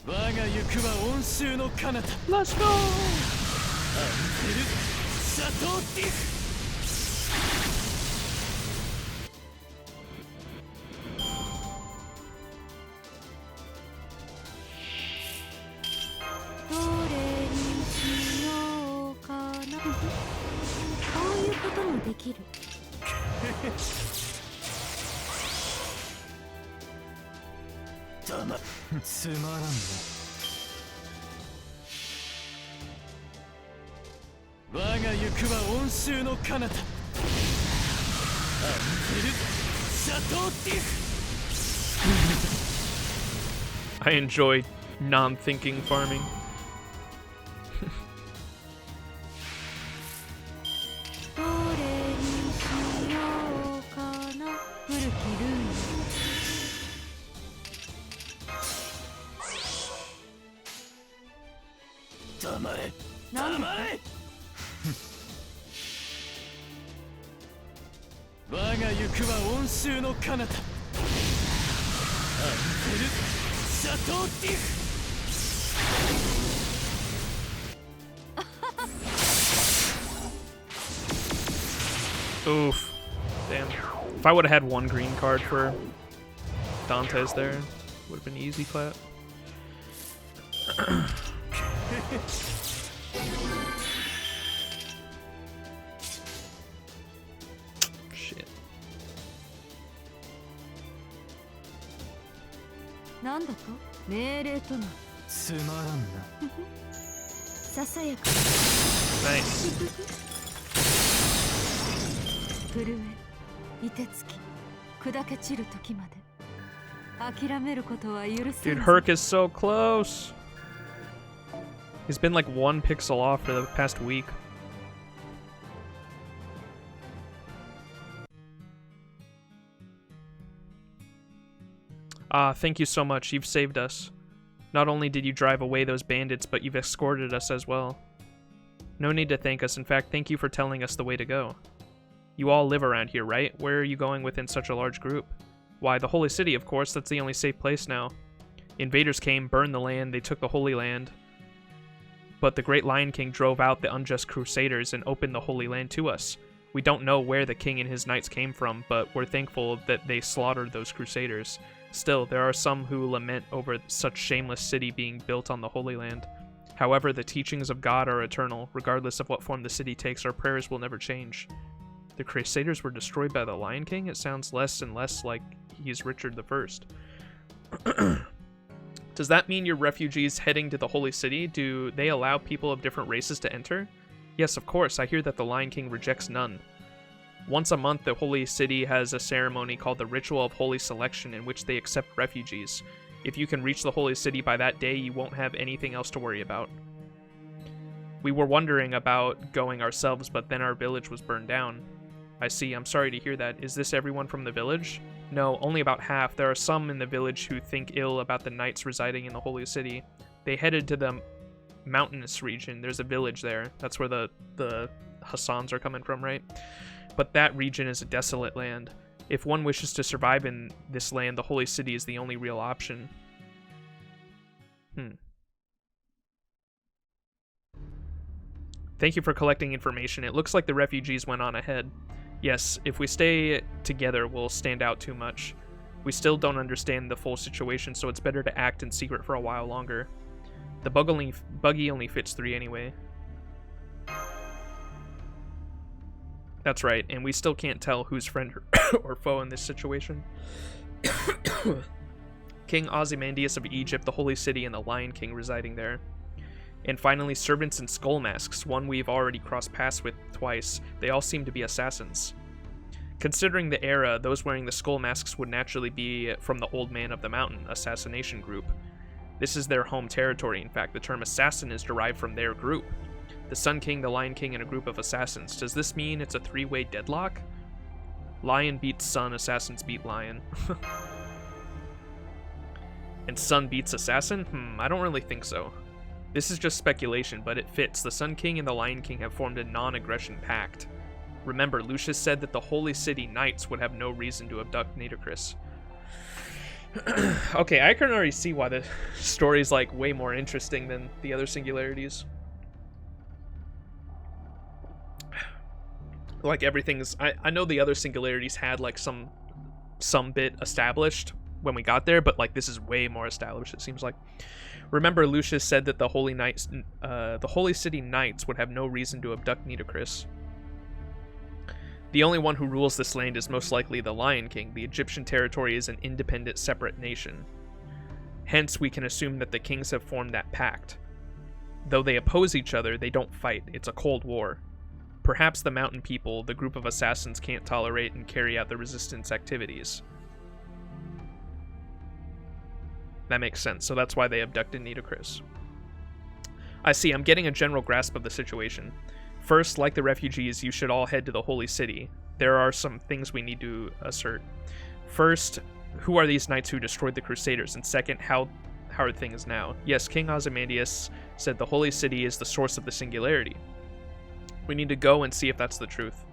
我が行くは温州の彼方 Let's go! シャトーティフ どれにしようかなこういうこともできるつまらんな我が行くは温州の彼方アンゼルシャトーティフ I enjoy non-thinking farming. どれにしようかな古きルーン黙れなんだ黙れ我が行くは温州の彼方アンゼルシャトーティフ Oof. Damn. If I would have had 1 green card for Dante's there, would have been easy clap. Shit. なんだと命令となつまらんなささやか Nice. 震え凍てつき砕け散る時まで諦めることは許せ Dude, ん Herc is so close. He's been like 1 pixel off for the past week. Thank you so much. You've saved us. Not only did you drive away those bandits, but you've escorted us as well. No need to thank us. In fact, thank you for telling us the way to go. You all live around here, right? Where are you going within such a large group? Why, the Holy City, of course. That's the only safe place now. Invaders came, burned the land, they took the Holy Land. But the Great Lion King drove out the unjust Crusaders and opened the Holy Land to us. We don't know where the king and his knights came from, but we're thankful that they slaughtered those Crusaders. Still, there are some who lament over such shameless city being built on the Holy Land. However, the teachings of God are eternal. Regardless of what form the city takes, our prayers will never change. The Crusaders were destroyed by the Lion King? It sounds less and less like he's Richard I. Does that mean you're refugees heading to the Holy City? Do they allow people of different races to enter? Yes, of course. I hear that the Lion King rejects none. Once a month, the Holy City has a ceremony called the Ritual of Holy Selection in which they accept refugees. If you can reach the Holy City by that day, you won't have anything else to worry about. We were wondering about going ourselves, but then our village was burned down. I see. I'm sorry to hear that. Is this everyone from the village? No, only about half. There are some in the village who think ill about the knights residing in the Holy City. They headed to the mountainous region. There's a village there. That's where the Hassans are coming from, right? But that region is a desolate land. If one wishes to survive in this land, the Holy City is the only real option. Thank you for collecting information. It looks like the refugees went on ahead. Yes, if we stay together, we'll stand out too much. We still don't understand the full situation, so it's better to act in secret for a while longer. The buggy only fits 3 anyway. That's right, and we still can't tell who's friend or foe in this situation. King Ozymandias of Egypt, the Holy City, and the Lion King residing there. And finally, servants in skull masks, one we've already crossed paths with twice. They all seem to be assassins. Considering the era, those wearing the skull masks would naturally be from the Old Man of the Mountain assassination group. This is their home territory, in fact. The term assassin is derived from their group. The Sun King, the Lion King, and a group of assassins. Does this mean it's a three-way deadlock? Lion beats Sun, assassins beat Lion. And Sun beats Assassin? I don't really think so. This is just speculation, but it fits. The Sun King and the Lion King have formed a non-aggression pact. Remember, Lucius said that the Holy City Knights would have no reason to abduct Nitocris. Okay, I can already see why the story's like way more interesting than the other Singularities. Like everything's, I know the other Singularities had like some bit established when we got there, but like this is way more established, it seems like. Remember, Lucius said that the Holy City Knights would have no reason to abduct Nitocris. The only one who rules this land is most likely the Lion King. The Egyptian territory is an independent, separate nation. Hence, we can assume that the kings have formed that pact. Though they oppose each other, they don't fight. It's a cold war. Perhaps the mountain people, the group of assassins, can't tolerate and carry out the resistance activities. That makes sense, so that's why they abducted Nitocris. I see, I'm getting a general grasp of the situation. First, like the refugees, you should all head to the Holy City. There are some things we need to assert. First, who are these knights who destroyed the Crusaders? And second, how are things now? Yes, King Ozymandias said the Holy City is the source of the Singularity. We need to go and see if that's the truth.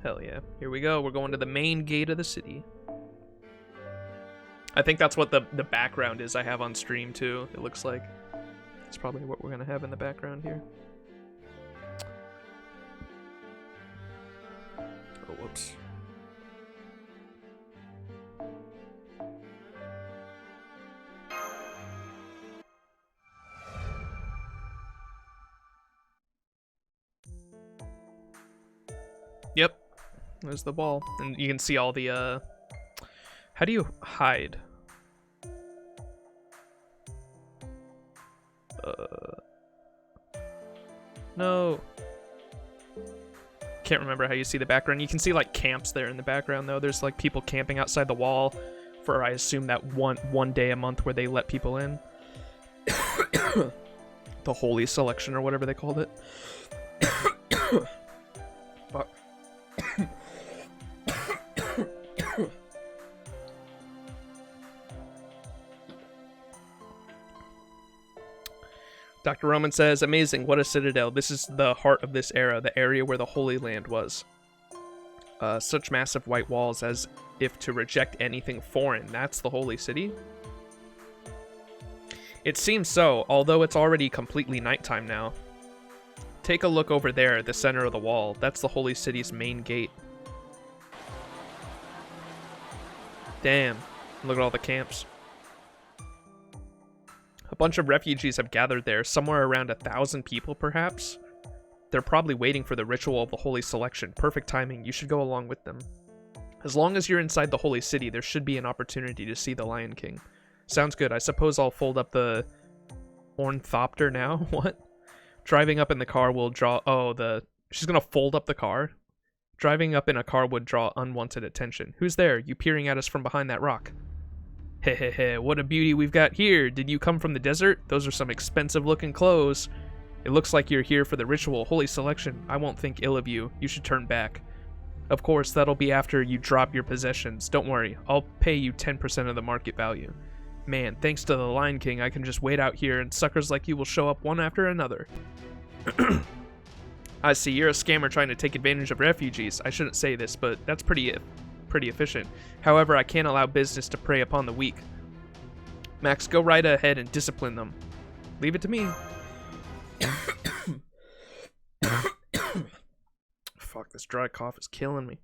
Hell yeah. Here we go. We're going to the main gate of the city. I think that's what the background is I have on stream too, it looks like. It's probably what we're going to have in the background here. Oh, whoops. Yep. There's the ball. And you can see all the, how do you hide? No. Can't remember how you see the background. You can see, like, camps there in the background, though. There's, like, people camping outside the wall for, I assume, that one day a month where they let people in. The Holy Selection, or whatever they called it. Fuck. Dr. Roman says, amazing, what a citadel. This is the heart of this era, the area where the Holy Land was. Such massive white walls as if to reject anything foreign. That's the Holy City? It seems so, although it's already completely nighttime now. Take a look over there at the center of the wall. That's the Holy City's main gate. Damn, look at all the camps. A bunch of refugees have gathered there, somewhere around 1,000 people perhaps. They're probably waiting for the ritual of the Holy Selection. Perfect timing, you should go along with them. As long as you're inside the Holy City, there should be an opportunity to see the Lion King. Sounds good, I suppose I'll fold up the ornithopter now? What? Driving up in the car will draw... Oh, she's gonna fold up the car? Driving up in a car would draw unwanted attention. Who's there? You peering at us from behind that rock. Hehehe, what a beauty we've got here. Did you come from the desert? Those are some expensive looking clothes. It looks like you're here for the ritual, Holy Selection. I won't think ill of you. You should turn back. Of course, that'll be after you drop your possessions. Don't worry, I'll pay you 10% of the market value. Man, thanks to the Lion King, I can just wait out here and suckers like you will show up one after another. I see, you're a scammer trying to take advantage of refugees. I shouldn't say this, but that's pretty efficient. However, I can't allow business to prey upon the weak. Max, go right ahead and discipline them. Leave it to me. Fuck, this dry cough is killing me.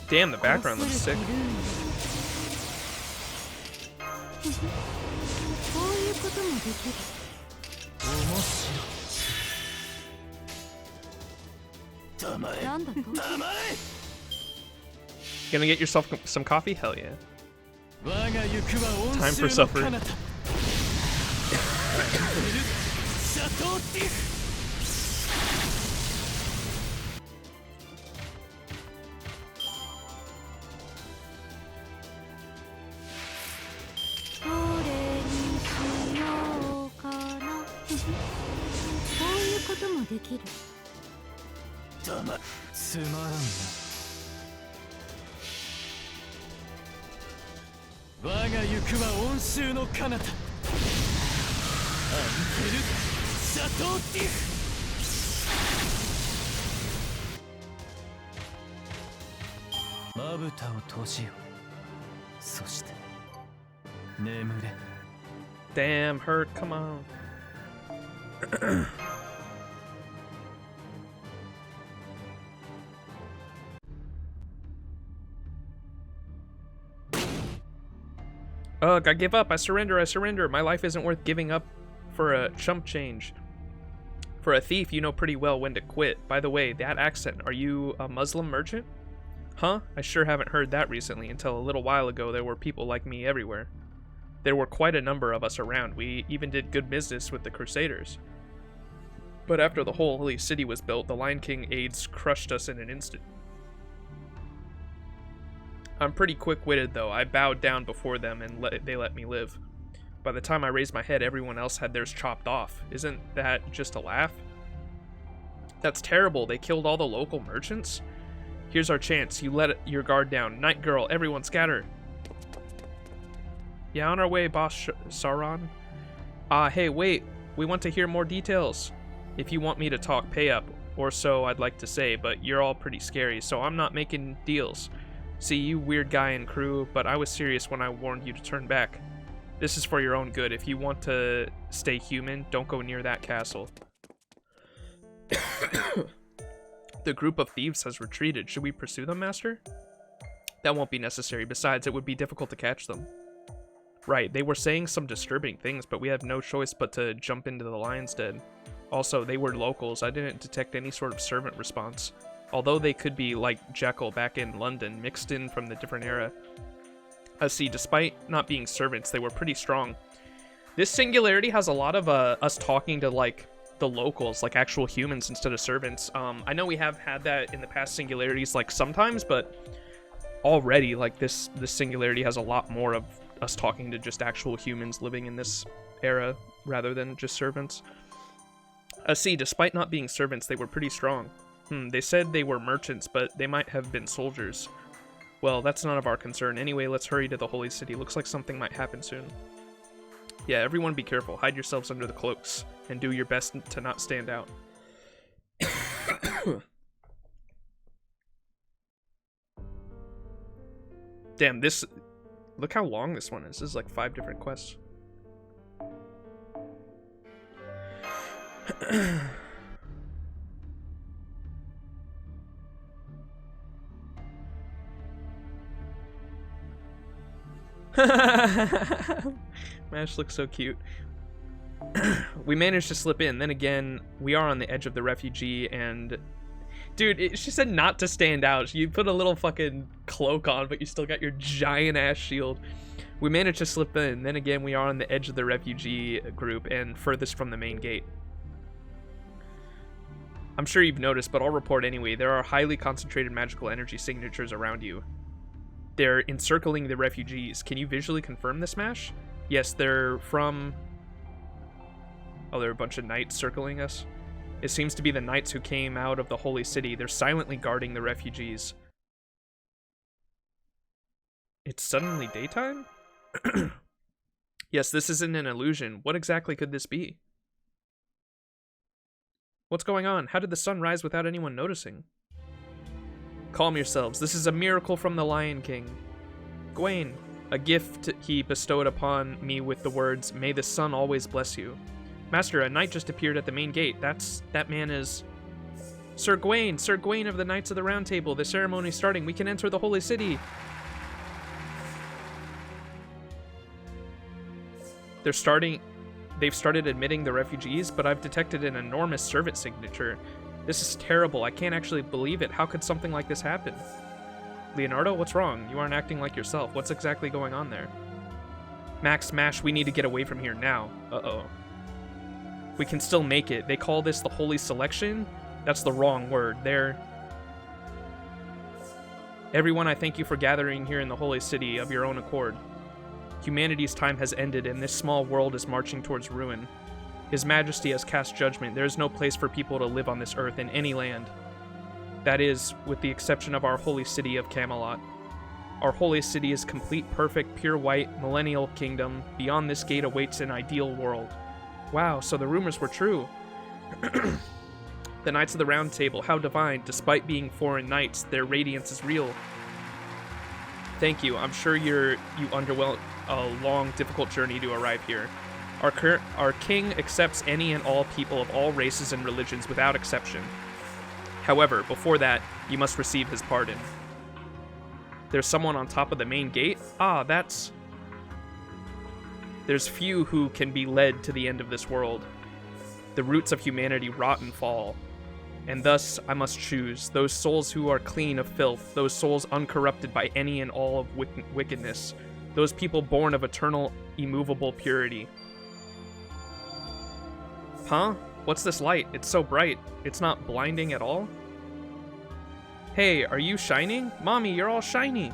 Damn, the background looks sick. Gonna get yourself some coffee? Hell yeah. Time for supper. Damn, hurt, come on. Ugh, I give up. I surrender. My life isn't worth giving up for a chump change. For a thief, you know pretty well when to quit. By the way, that accent, are you a Muslim merchant? Huh? I sure haven't heard that recently. Until a little while ago, there were people like me everywhere. There were quite a number of us around. We even did good business with the Crusaders. But after the whole holy city was built, the Lion King aides crushed us in an instant. I'm pretty quick-witted, though. I bowed down before them, and they let me live. By the time I raised my head, everyone else had theirs chopped off. Isn't that just a laugh? That's terrible. They killed all the local merchants? Here's our chance. You let your guard down. Night Girl, everyone scatter. Yeah, on our way, Boss Sauron. Hey, wait. We want to hear more details. If you want me to talk, pay up. Or so I'd like to say, but you're all pretty scary, so I'm not making deals. See, you weird guy and crew, but I was serious when I warned you to turn back. This is for your own good. If you want to stay human, don't go near that castle. The group of thieves has retreated. Should we pursue them, Master? That won't be necessary. Besides, it would be difficult to catch them. Right, they were saying some disturbing things, but we have no choice but to jump into the lion's den. Also, they were locals. I didn't detect any sort of servant response. Although they could be like Jekyll back in London, mixed in from the different era. See, despite not being servants, they were pretty strong. This Singularity has a lot of us talking to like the locals, like actual humans instead of servants. I know we have had that in the past Singularities like sometimes, but already like this Singularity has a lot more of us talking to just actual humans living in this era rather than just servants. See, despite not being servants, they were pretty strong. They said they were merchants, but they might have been soldiers. Well, that's none of our concern. Anyway, let's hurry to the Holy City. Looks like something might happen soon. Yeah, everyone be careful. Hide yourselves under the cloaks, and do your best to not stand out. Damn, this... Look how long this one is. This is like 5 different quests. Mash looks so cute. We managed to slip in. Then again, we are on the edge of the refugee and... Dude, she said not to stand out. You put a little fucking cloak on, but you still got your giant ass shield. We managed to slip in. Then again, we are on the edge of the refugee group and furthest from the main gate. I'm sure you've noticed, but I'll report anyway. There are highly concentrated magical energy signatures around you. They're encircling the refugees. Can you visually confirm this, Mash? Yes, they're from... Oh, there are a bunch of knights circling us. It seems to be the knights who came out of the holy city. They're silently guarding the refugees. It's suddenly daytime? Yes, this isn't an illusion. What exactly could this be? What's going on? How did the sun rise without anyone noticing? Calm yourselves. This is a miracle from the Lion King. Gawain, a gift he bestowed upon me with the words, "May the sun always bless you." Master, a knight just appeared at the main gate. That man is... Sir Gawain of the Knights of the Round Table. The ceremony's starting. We can enter the holy city. They've started admitting the refugees, but I've detected an enormous servant signature. This is terrible. I can't actually believe it. How could something like this happen? Leonardo, what's wrong? You aren't acting like yourself. What's exactly going on there? Max, Mash, we need to get away from here now. Uh-oh. We can still make it. They call this the Holy Selection? That's the wrong word. Everyone, I thank you for gathering here in the Holy City of your own accord. Humanity's time has ended, and this small world is marching towards ruin. His Majesty has cast judgment. There is no place for people to live on this earth in any land. That is, with the exception of our holy city of Camelot. Our holy city is complete, perfect, pure white, millennial kingdom. Beyond this gate awaits an ideal world. Wow, so the rumors were true. The Knights of the Round Table, how divine. Despite being foreign knights, their radiance is real. Thank you. I'm sure you underwent a long, difficult journey to arrive here. Our king accepts any and all people of all races and religions without exception. However, before that, you must receive his pardon. There's someone on top of the main gate? Ah, There's few who can be led to the end of this world. The roots of humanity rot and fall. And thus, I must choose those souls who are clean of filth, those souls uncorrupted by any and all of wickedness, those people born of eternal, immovable purity. Huh? What's this light? It's so bright. It's not blinding at all? Hey, are you shining? Mommy, you're all shiny.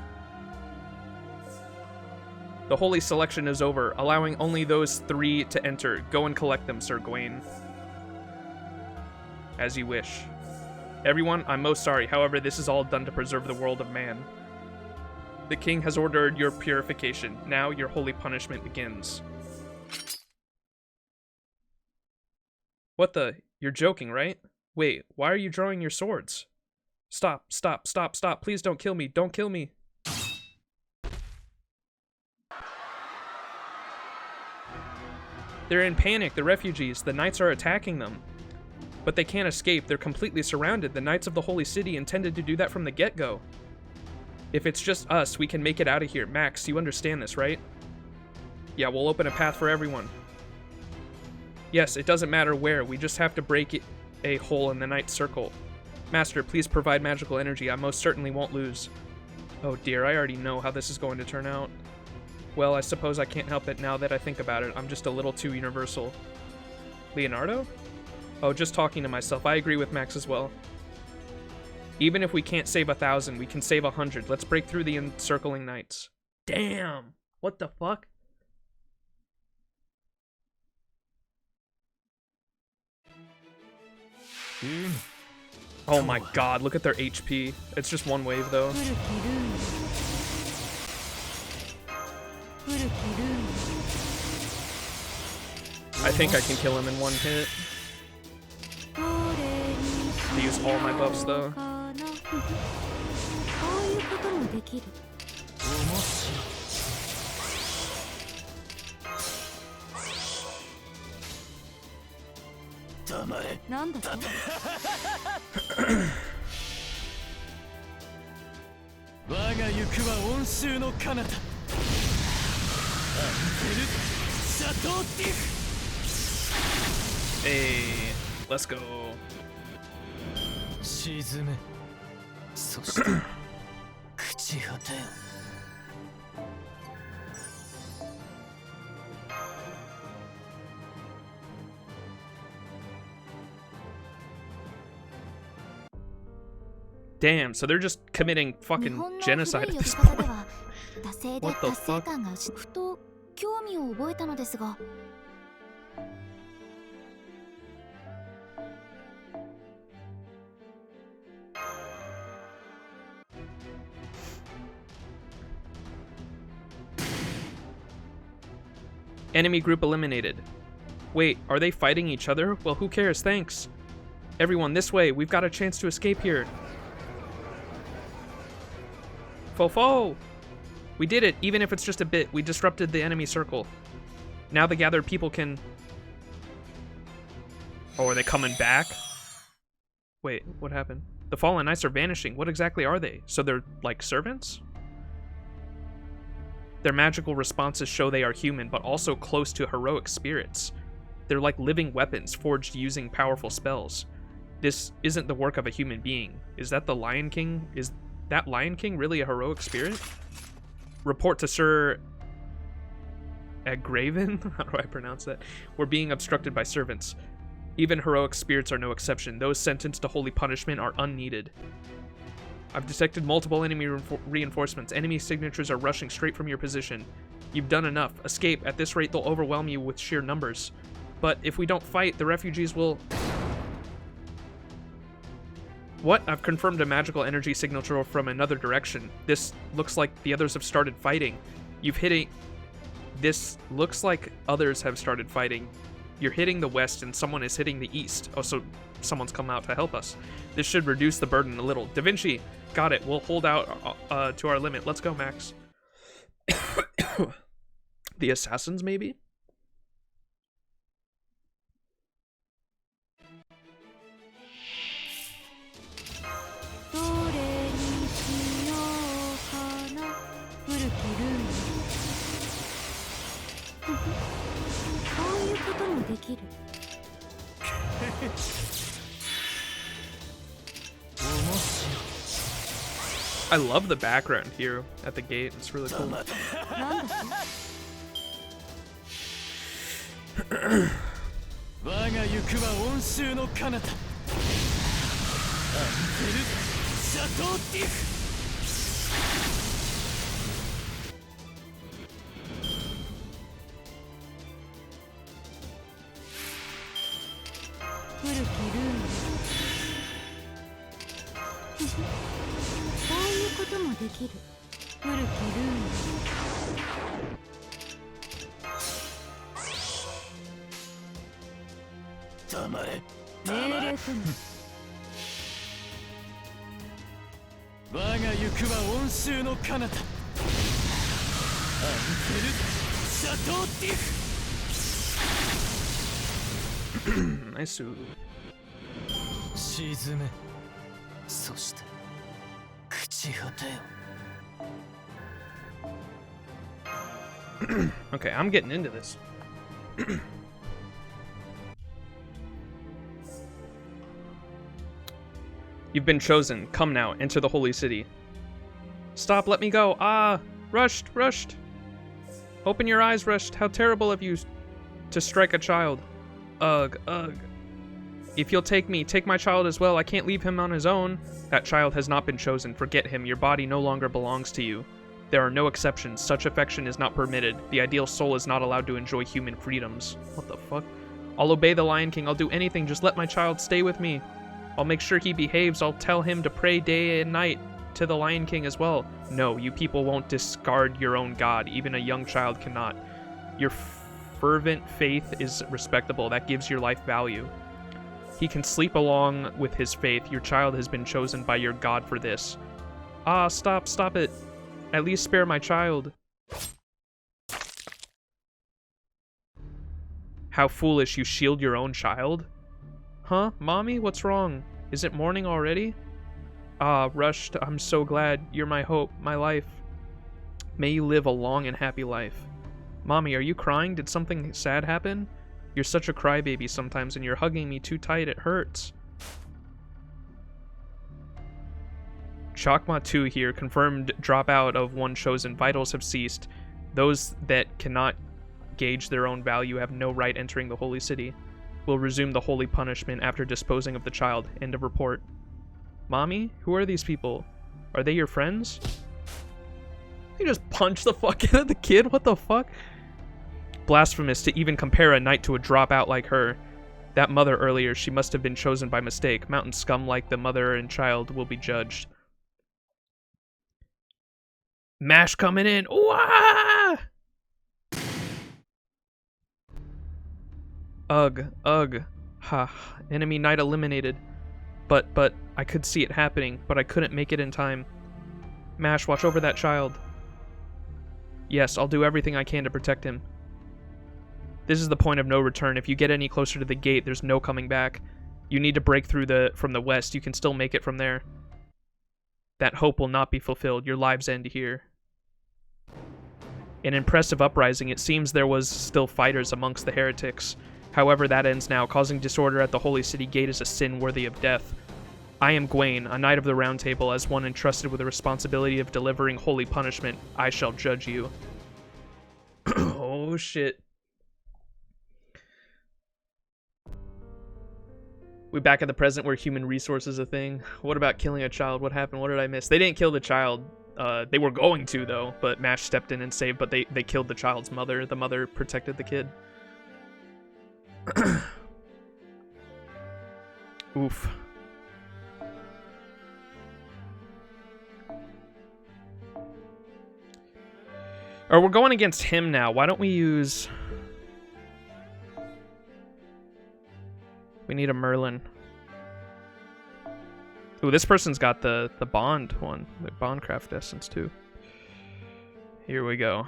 The Holy Selection is over, allowing only those 3 to enter. Go and collect them, Sir Gawain. As you wish. Everyone, I'm most sorry. However, this is all done to preserve the world of man. The king has ordered your purification. Now your holy punishment begins. What the? You're joking, right? Wait, why are you drawing your swords? Stop, stop, stop, stop. Please don't kill me. Don't kill me. They're in panic. The refugees. The knights are attacking them. But they can't escape. They're completely surrounded. The Knights of the Holy City intended to do that from the get-go. If it's just us, we can make it out of here. Max, you understand this, right? Yeah, we'll open a path for everyone. Yes, it doesn't matter where. We just have to break a hole in the Knight's circle. Master, please provide magical energy. I most certainly won't lose. Oh dear, I already know how this is going to turn out. Well, I suppose I can't help it now that I think about it. I'm just a little too universal. Leonardo? Oh, just talking to myself. I agree with Max as well. Even if we can't save 1,000, we can save 100. Let's break through the encircling knights. Damn! What the fuck? Oh my god, look at their HP. It's just one wave though. I think I can kill him in one hit. I use all my buffs though. Hey, let's go. Damn, so they're just committing fucking genocide at this point. What the fuck? Enemy group eliminated. Wait, are they fighting each other? Well, who cares? Thanks. Everyone, this way. We've got a chance to escape here. Fofo! We did it, even if it's just a bit. We disrupted the enemy circle. Now the gathered people can... Oh, are they coming back? Wait, what happened? The fallen knights are vanishing. What exactly are they? So they're like servants? Their magical responses show they are human, but also close to heroic spirits. They're like living weapons forged using powerful spells. This isn't the work of a human being. Is that the Lion King? that Lion King really a heroic spirit? Report to Sir Agraven? How do I pronounce that? We're being obstructed by servants. Even heroic spirits are no exception. Those sentenced to holy punishment are unneeded. I've detected multiple enemy reinforcements. Enemy signatures are rushing straight from your position. You've done enough. Escape. At this rate, they'll overwhelm you with sheer numbers. But if we don't fight, the refugees will... What? I've confirmed a magical energy signature from another direction. This looks like the others have started fighting. You've hit a... This looks like others have started fighting. You're hitting the west and someone is hitting the east. Oh, so someone's come out to help us. This should reduce the burden a little. Da Vinci, got it. We'll hold out to our limit. Let's go, Max. The assassins, maybe? I love the background here at the gate. It's really cool. 我が行くは温州の彼方アンテルシャトーティフ古きルームこういうこともできる古きルーム黙れ命令とも我が行くは温州の彼方アンテルシャトーティフ Nice. 沈めそして朽ち果てよ Okay, I'm getting into this. You've been chosen. Come now, enter the holy city. Stop, let me go. Ah, rushed. Open your eyes, rushed. How terrible of you to strike a child. Ugh. If you'll take me, take my child as well. I can't leave him on his own. That child has not been chosen. Forget him. Your body no longer belongs to you. There are no exceptions. Such affection is not permitted. The ideal soul is not allowed to enjoy human freedoms. What the fuck? I'll obey the Lion King. I'll do anything. Just let my child stay with me. I'll make sure he behaves. I'll tell him to pray day and night to the Lion King as well. No, you people won't discard your own god. Even a young child cannot. Your fervent faith is respectable. That gives your life value. He can sleep along with his faith. Your child has been chosen by your god for this. Ah, stop it. At least spare my child. How foolish, you shield your own child? Huh? Mommy, what's wrong? Is it morning already? Ah, Rushed, I'm so glad. You're my hope, my life. May you live a long and happy life. Mommy, are you crying? Did something sad happen? You're such a crybaby sometimes, and you're hugging me too tight, it hurts. Chakma 2 here, confirmed dropout of one chosen. Vitals have ceased. Those that cannot gauge their own value have no right entering the holy city. We'll resume the holy punishment after disposing of the child. End of report. Mommy? Who are these people? Are they your friends? You just punch the fuck out of the kid? What the fuck? Blasphemous to even compare a knight to a dropout like her. That mother earlier, she must have been chosen by mistake. Mountain scum like the mother and child will be judged. Mash coming in. Wah! Ugh. Ha. Enemy knight eliminated. But I could see it happening, but I couldn't make it in time. Mash, watch over that child. Yes, I'll do everything I can to protect him. This is the point of no return. If you get any closer to the gate, there's no coming back. You need to break through from the west. You can still make it from there. That hope will not be fulfilled. Your lives end here. An impressive uprising. It seems there was still fighters amongst the heretics. However, that ends now. Causing disorder at the holy city gate is a sin worthy of death. I am Gwaine, a knight of the Round Table, as one entrusted with the responsibility of delivering holy punishment. I shall judge you. Oh, shit. We back at the present where human resource is a thing. What about killing a child? What happened? What did I miss? They didn't kill the child. They were going to, though, but Mash stepped in and saved, but they killed the child's mother. The mother protected the kid. Oof. Or we're going against him now. Why don't we use... We need a Merlin. Ooh, this person's got the Bond one. The Bondcraft Essence, too. Here we go.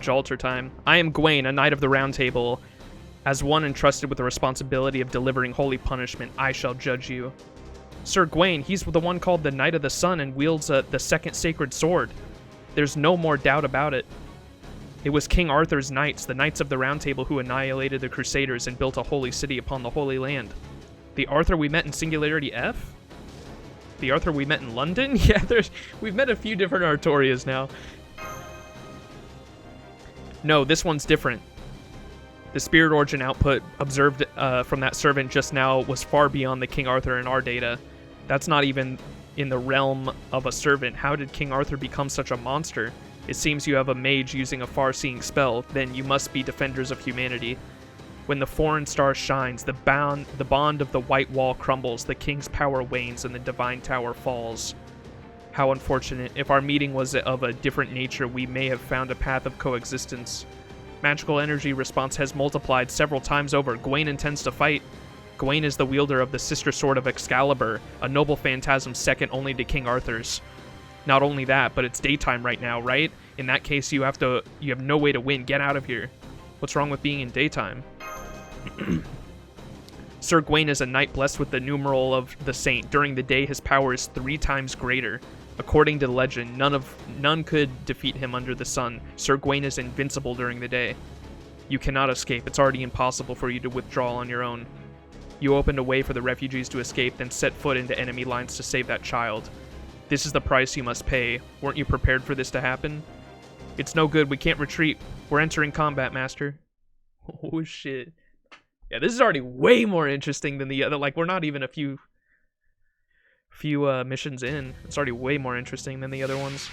Jalter time. I am Gwaine, a knight of the Round Table. As one entrusted with the responsibility of delivering holy punishment, I shall judge you. Sir Gwaine, he's the one called the Knight of the Sun and wields the second sacred sword. There's no more doubt about it. It was King Arthur's knights, the Knights of the Round Table, who annihilated the Crusaders and built a holy city upon the Holy Land. The Arthur we met in Singularity F? The Arthur we met in London? Yeah, we've met a few different Artorias now. No, this one's different. The Spirit Origin output observed from that servant just now was far beyond the King Arthur in our data. That's not even in the realm of a servant. How did King Arthur become such a monster? It seems you have a mage using a far-seeing spell, then you must be defenders of humanity. When the foreign star shines, the bond of the white wall crumbles, the king's power wanes, and the divine tower falls. How unfortunate. If our meeting was of a different nature, we may have found a path of coexistence. Magical energy response has multiplied several times over. Gwaine intends to fight. Gwaine is the wielder of the Sister Sword of Excalibur, a noble phantasm second only to King Arthur's. Not only that, but it's daytime right now, right? In that case, you have no way to win. Get out of here. What's wrong with being in daytime? Sir Gwaine is a knight blessed with the numeral of the saint. During the day, his power is 3 times greater. According to the legend, none could defeat him under the sun. Sir Gwaine is invincible during the day. You cannot escape. It's already impossible for you to withdraw on your own. You opened a way for the refugees to escape, then set foot into enemy lines to save that child. This is the price you must pay. Weren't you prepared for this to happen? It's no good. We can't retreat. We're entering combat, Master. Oh, shit. Yeah, this is already way more interesting than the other. Like, we're not even a few missions in. It's already way more interesting than the other ones.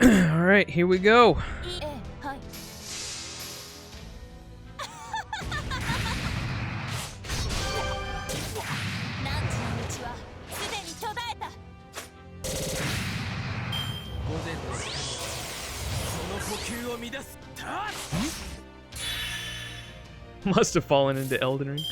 All right, here we go. Must have fallen into Elden Ring.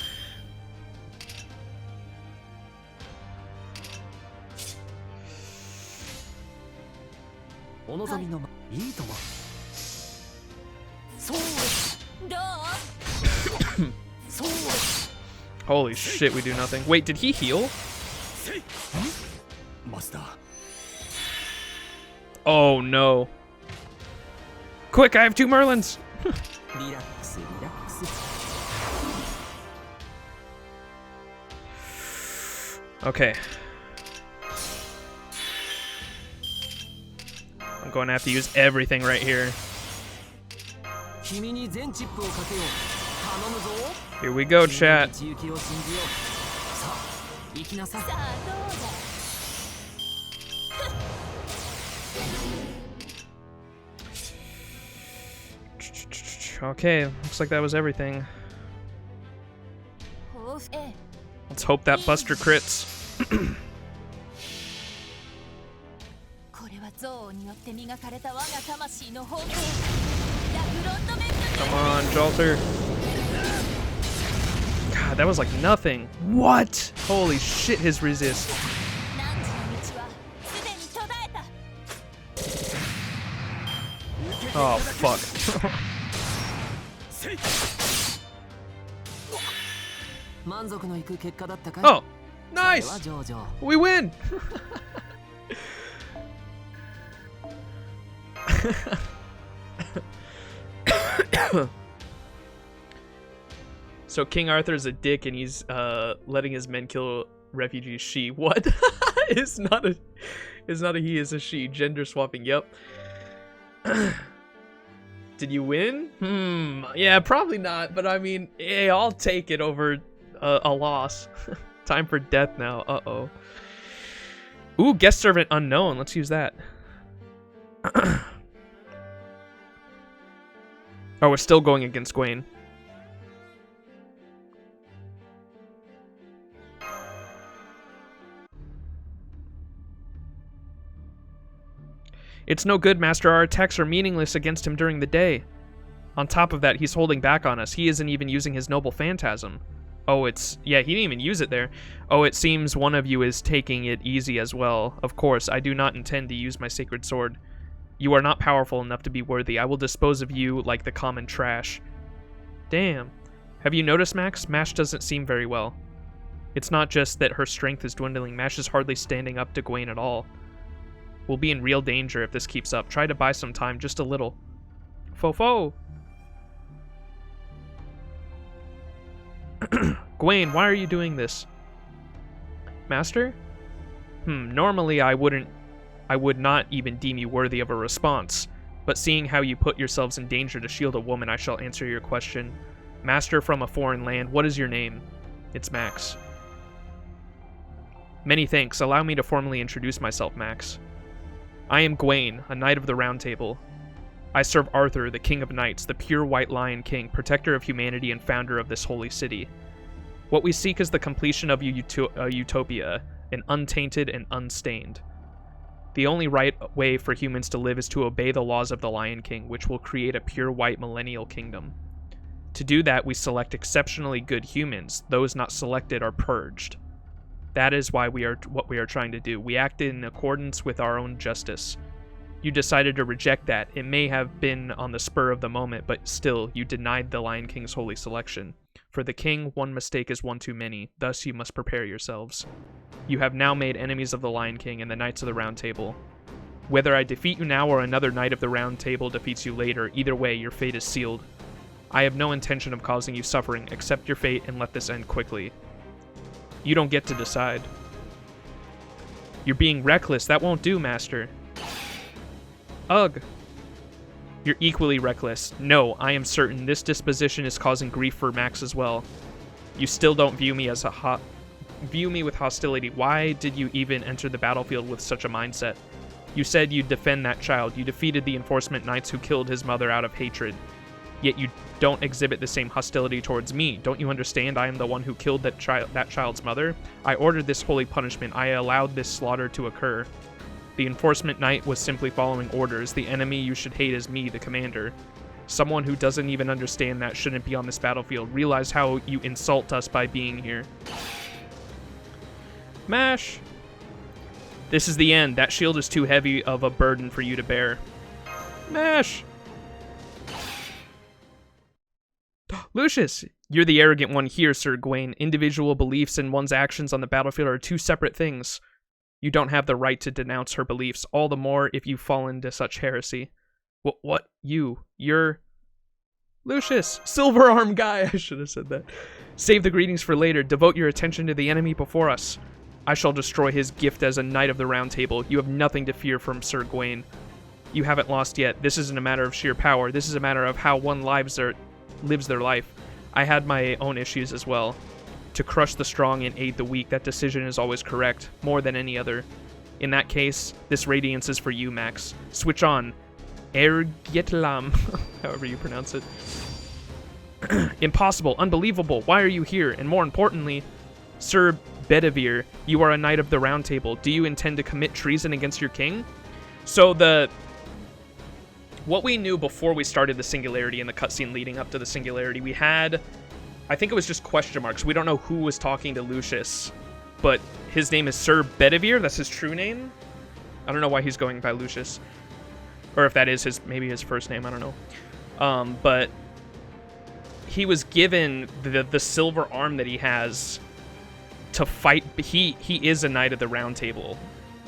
Holy shit, we do nothing. Wait, did he heal? Oh no. Quick, I have 2 Merlins! Okay. I'm going to have to use everything right here. Here we go, chat. Okay, looks like that was everything. Let's hope that Buster crits. Come on, Jalter. God, that was like nothing. What? Holy shit, his resist. Oh, fuck. Oh, nice! We win! So King Arthur's a dick and he's letting his men kill refugee she. What? It's not a he, it's a she. Gender swapping, yep. Did you win? Yeah, probably not, but I mean, hey, I'll take it over a loss. Time for death now. Uh-oh. Ooh, guest servant unknown. Let's use that. Oh, we're still going against Gwaine. It's no good, Master. Our attacks are meaningless against him during the day. On top of that, he's holding back on us. He isn't even using his noble phantasm. Oh, yeah, he didn't even use it there. Oh, it seems one of you is taking it easy as well. Of course, I do not intend to use my sacred sword. You are not powerful enough to be worthy. I will dispose of you like the common trash. Damn. Have you noticed, Max? Mash doesn't seem very well. It's not just that her strength is dwindling. Mash is hardly standing up to Gwaine at all. We'll be in real danger if this keeps up. Try to buy some time, just a little. Fo-fo! Gwaine, why are you doing this? Master? Normally I would not even deem you worthy of a response, but seeing how you put yourselves in danger to shield a woman, I shall answer your question. Master from a foreign land, what is your name? It's Max. Many thanks. Allow me to formally introduce myself, Max. I am Gwaine, a knight of the Round Table. I serve Arthur, the King of Knights, the pure White Lion King, protector of humanity and founder of this holy city. What we seek is the completion of a utopia, an untainted and unstained. The only right way for humans to live is to obey the laws of the Lion King, which will create a pure white millennial kingdom. To do that, we select exceptionally good humans. Those not selected are purged. That is what we are trying to do. We acted in accordance with our own justice. You decided to reject that. It may have been on the spur of the moment, but still, you denied the Lion King's holy selection. For the king, one mistake is one too many. Thus, you must prepare yourselves. You have now made enemies of the Lion King and the Knights of the Round Table. Whether I defeat you now or another Knight of the Round Table defeats you later, either way, your fate is sealed. I have no intention of causing you suffering. Accept your fate and let this end quickly. You don't get to decide. You're being reckless. That won't do, Master. Ugh. You're equally reckless. No, I am certain this disposition is causing grief for Max as well. You still don't view me as view me with hostility. Why did you even enter the battlefield with such a mindset? You said you'd defend that child. You defeated the enforcement knights who killed his mother out of hatred. Yet you don't exhibit the same hostility towards me. Don't you understand I am the one who killed that child's mother? I ordered this holy punishment. I allowed this slaughter to occur. The enforcement knight was simply following orders. The enemy you should hate is me, the commander. Someone who doesn't even understand that shouldn't be on this battlefield. Realize how you insult us by being here. Mash! This is the end. That shield is too heavy of a burden for you to bear. Mash! Lucius! You're the arrogant one here, Sir Gwaine. Individual beliefs and one's actions on the battlefield are two separate things. You don't have the right to denounce her beliefs, all the more if you fall into such heresy. What? You're... Lucius! Silver arm guy! I should have said that. Save the greetings for later. Devote your attention to the enemy before us. I shall destroy his gift as a knight of the Round Table. You have nothing to fear from Sir Gwaine. You haven't lost yet. This isn't a matter of sheer power. This is a matter of how one lives their life. I had my own issues as well. To crush the strong and aid the weak, that decision is always correct, more than any other. In that case, this radiance is for you, Max. Switch on. Ergetlam, however you pronounce it. Impossible, unbelievable, why are you here? And more importantly, Sir Bedivere, you are a knight of the Round Table. Do you intend to commit treason against your king? So what we knew before we started the Singularity and the cutscene leading up to the Singularity, we had, I think it was just question marks. We don't know who was talking to Lucius, but his name is Sir Bedivere. That's his true name. I don't know why he's going by Lucius. or if that is his, maybe his first name, I don't know. But he was given the silver arm that he has to fight. He is a Knight of the Round Table,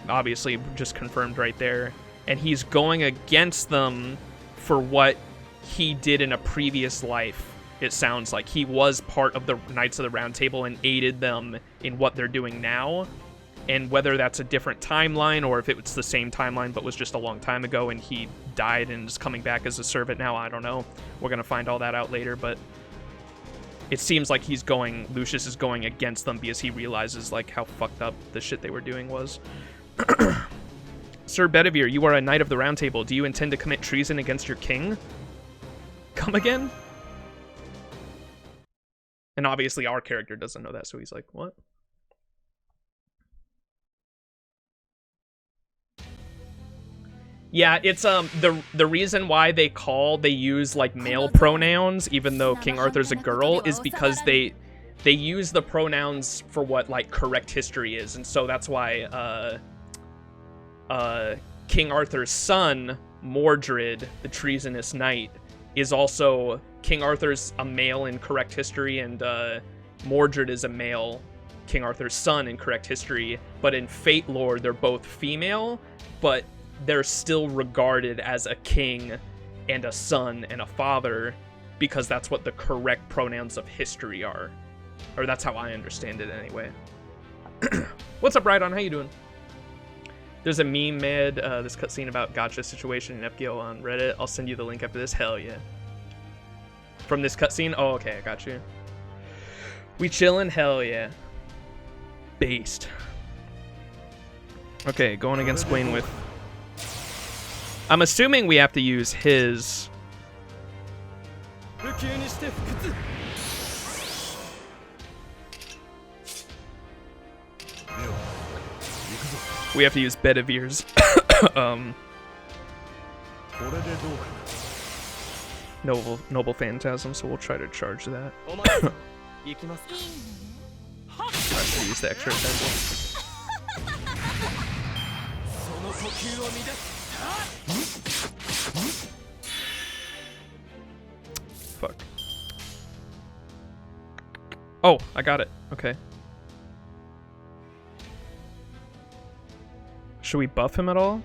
obviously, just confirmed right there, and he's going against them for what he did in a previous life. It sounds like he was part of the Knights of the Round Table and aided them in what they're doing now. And whether that's a different timeline or if it's the same timeline but was just a long time ago and he died and is coming back as a servant now, I don't know. We're going to find all that out later, but it seems like Lucius is going against them because he realizes like how fucked up the shit they were doing was. Sir Bedivere, you are a Knight of the Round Table. Do you intend to commit treason against your king? Come again? And obviously our character doesn't know that, so he's like, what? Yeah, it's the reason why they use like male pronouns even though King Arthur's a girl is because they use the pronouns for what like correct history is, and so that's why King Arthur's son, Mordred, the treasonous knight, is also King Arthur's a male in correct history, and Mordred is a male, King Arthur's son in correct history, but in Fate lore they're both female, but they're still regarded as a king and a son and a father because that's what the correct pronouns of history are. Or that's how I understand it anyway. What's up, Rydon? How you doing? There's a meme made, this cutscene about gacha situation in FGO on Reddit. I'll send you the link after this. Hell yeah. From this cutscene? Oh, okay, I got you. We chillin'? Hell yeah. Based. Okay, going against Gwaine with... I'm assuming we have to use his... We have to use Bedivere's Noble Phantasm, so we'll try to charge that. I should use the extra attention. Fuck. Oh, I got it. Okay. Should we buff him at all?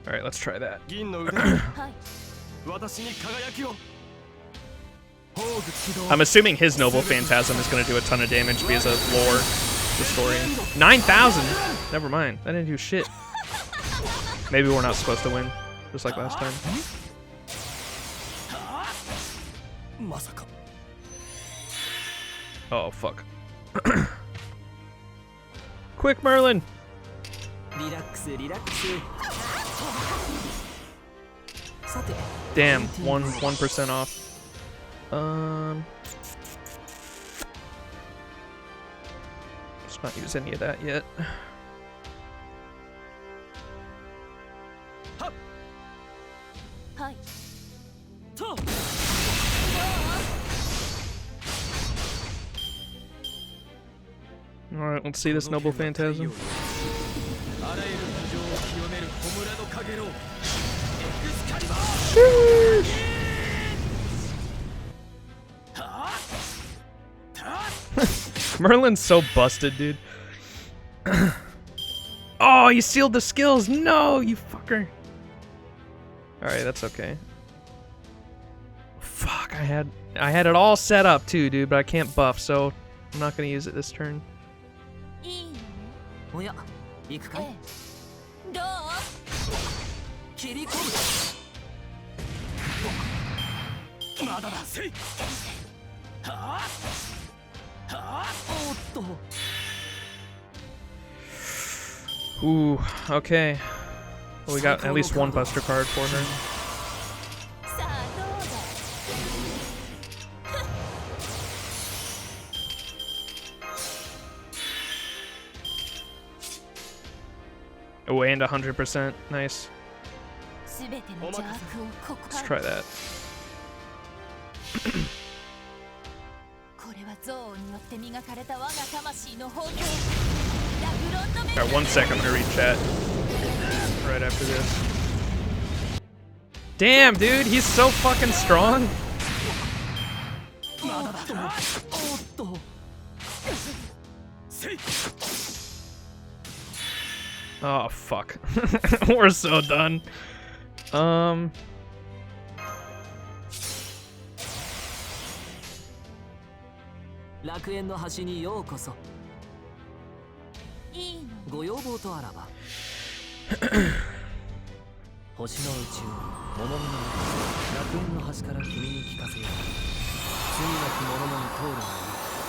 Alright, let's try that. I'm assuming his Noble Phantasm is going to do a ton of damage because of lore, the story. 9,000? Never mind. That didn't do shit. Maybe we're not supposed to win, just like last time. Oh, fuck. Quick, Merlin! Damn, 1% off. Let's not use any of that yet. Alright, let's see this Noble Phantasm. Merlin's so busted, dude. Oh, you sealed the skills! No, you fucker! Alright, that's okay. Fuck, I had it all set up too, dude, but I can't buff, so I'm not gonna use it this turn. Ooh, okay. Well, we got at least one buster card for her. Oh, and 100%. Nice. 全ての邪悪をここ Let's try that. これは憎悪によって磨かれた我が魂の宝剣ラグロンドメ Alright, 1 sec. I'm gonna read chat right after this. Damn, dude, he's so fucking strong. Oh fuck. We're so done. 楽園の端にようこそ。いいのご要望とあらば。星の宇宙、物々の中、楽園の端から君に聞かせよう。罪なき者のに通るのに、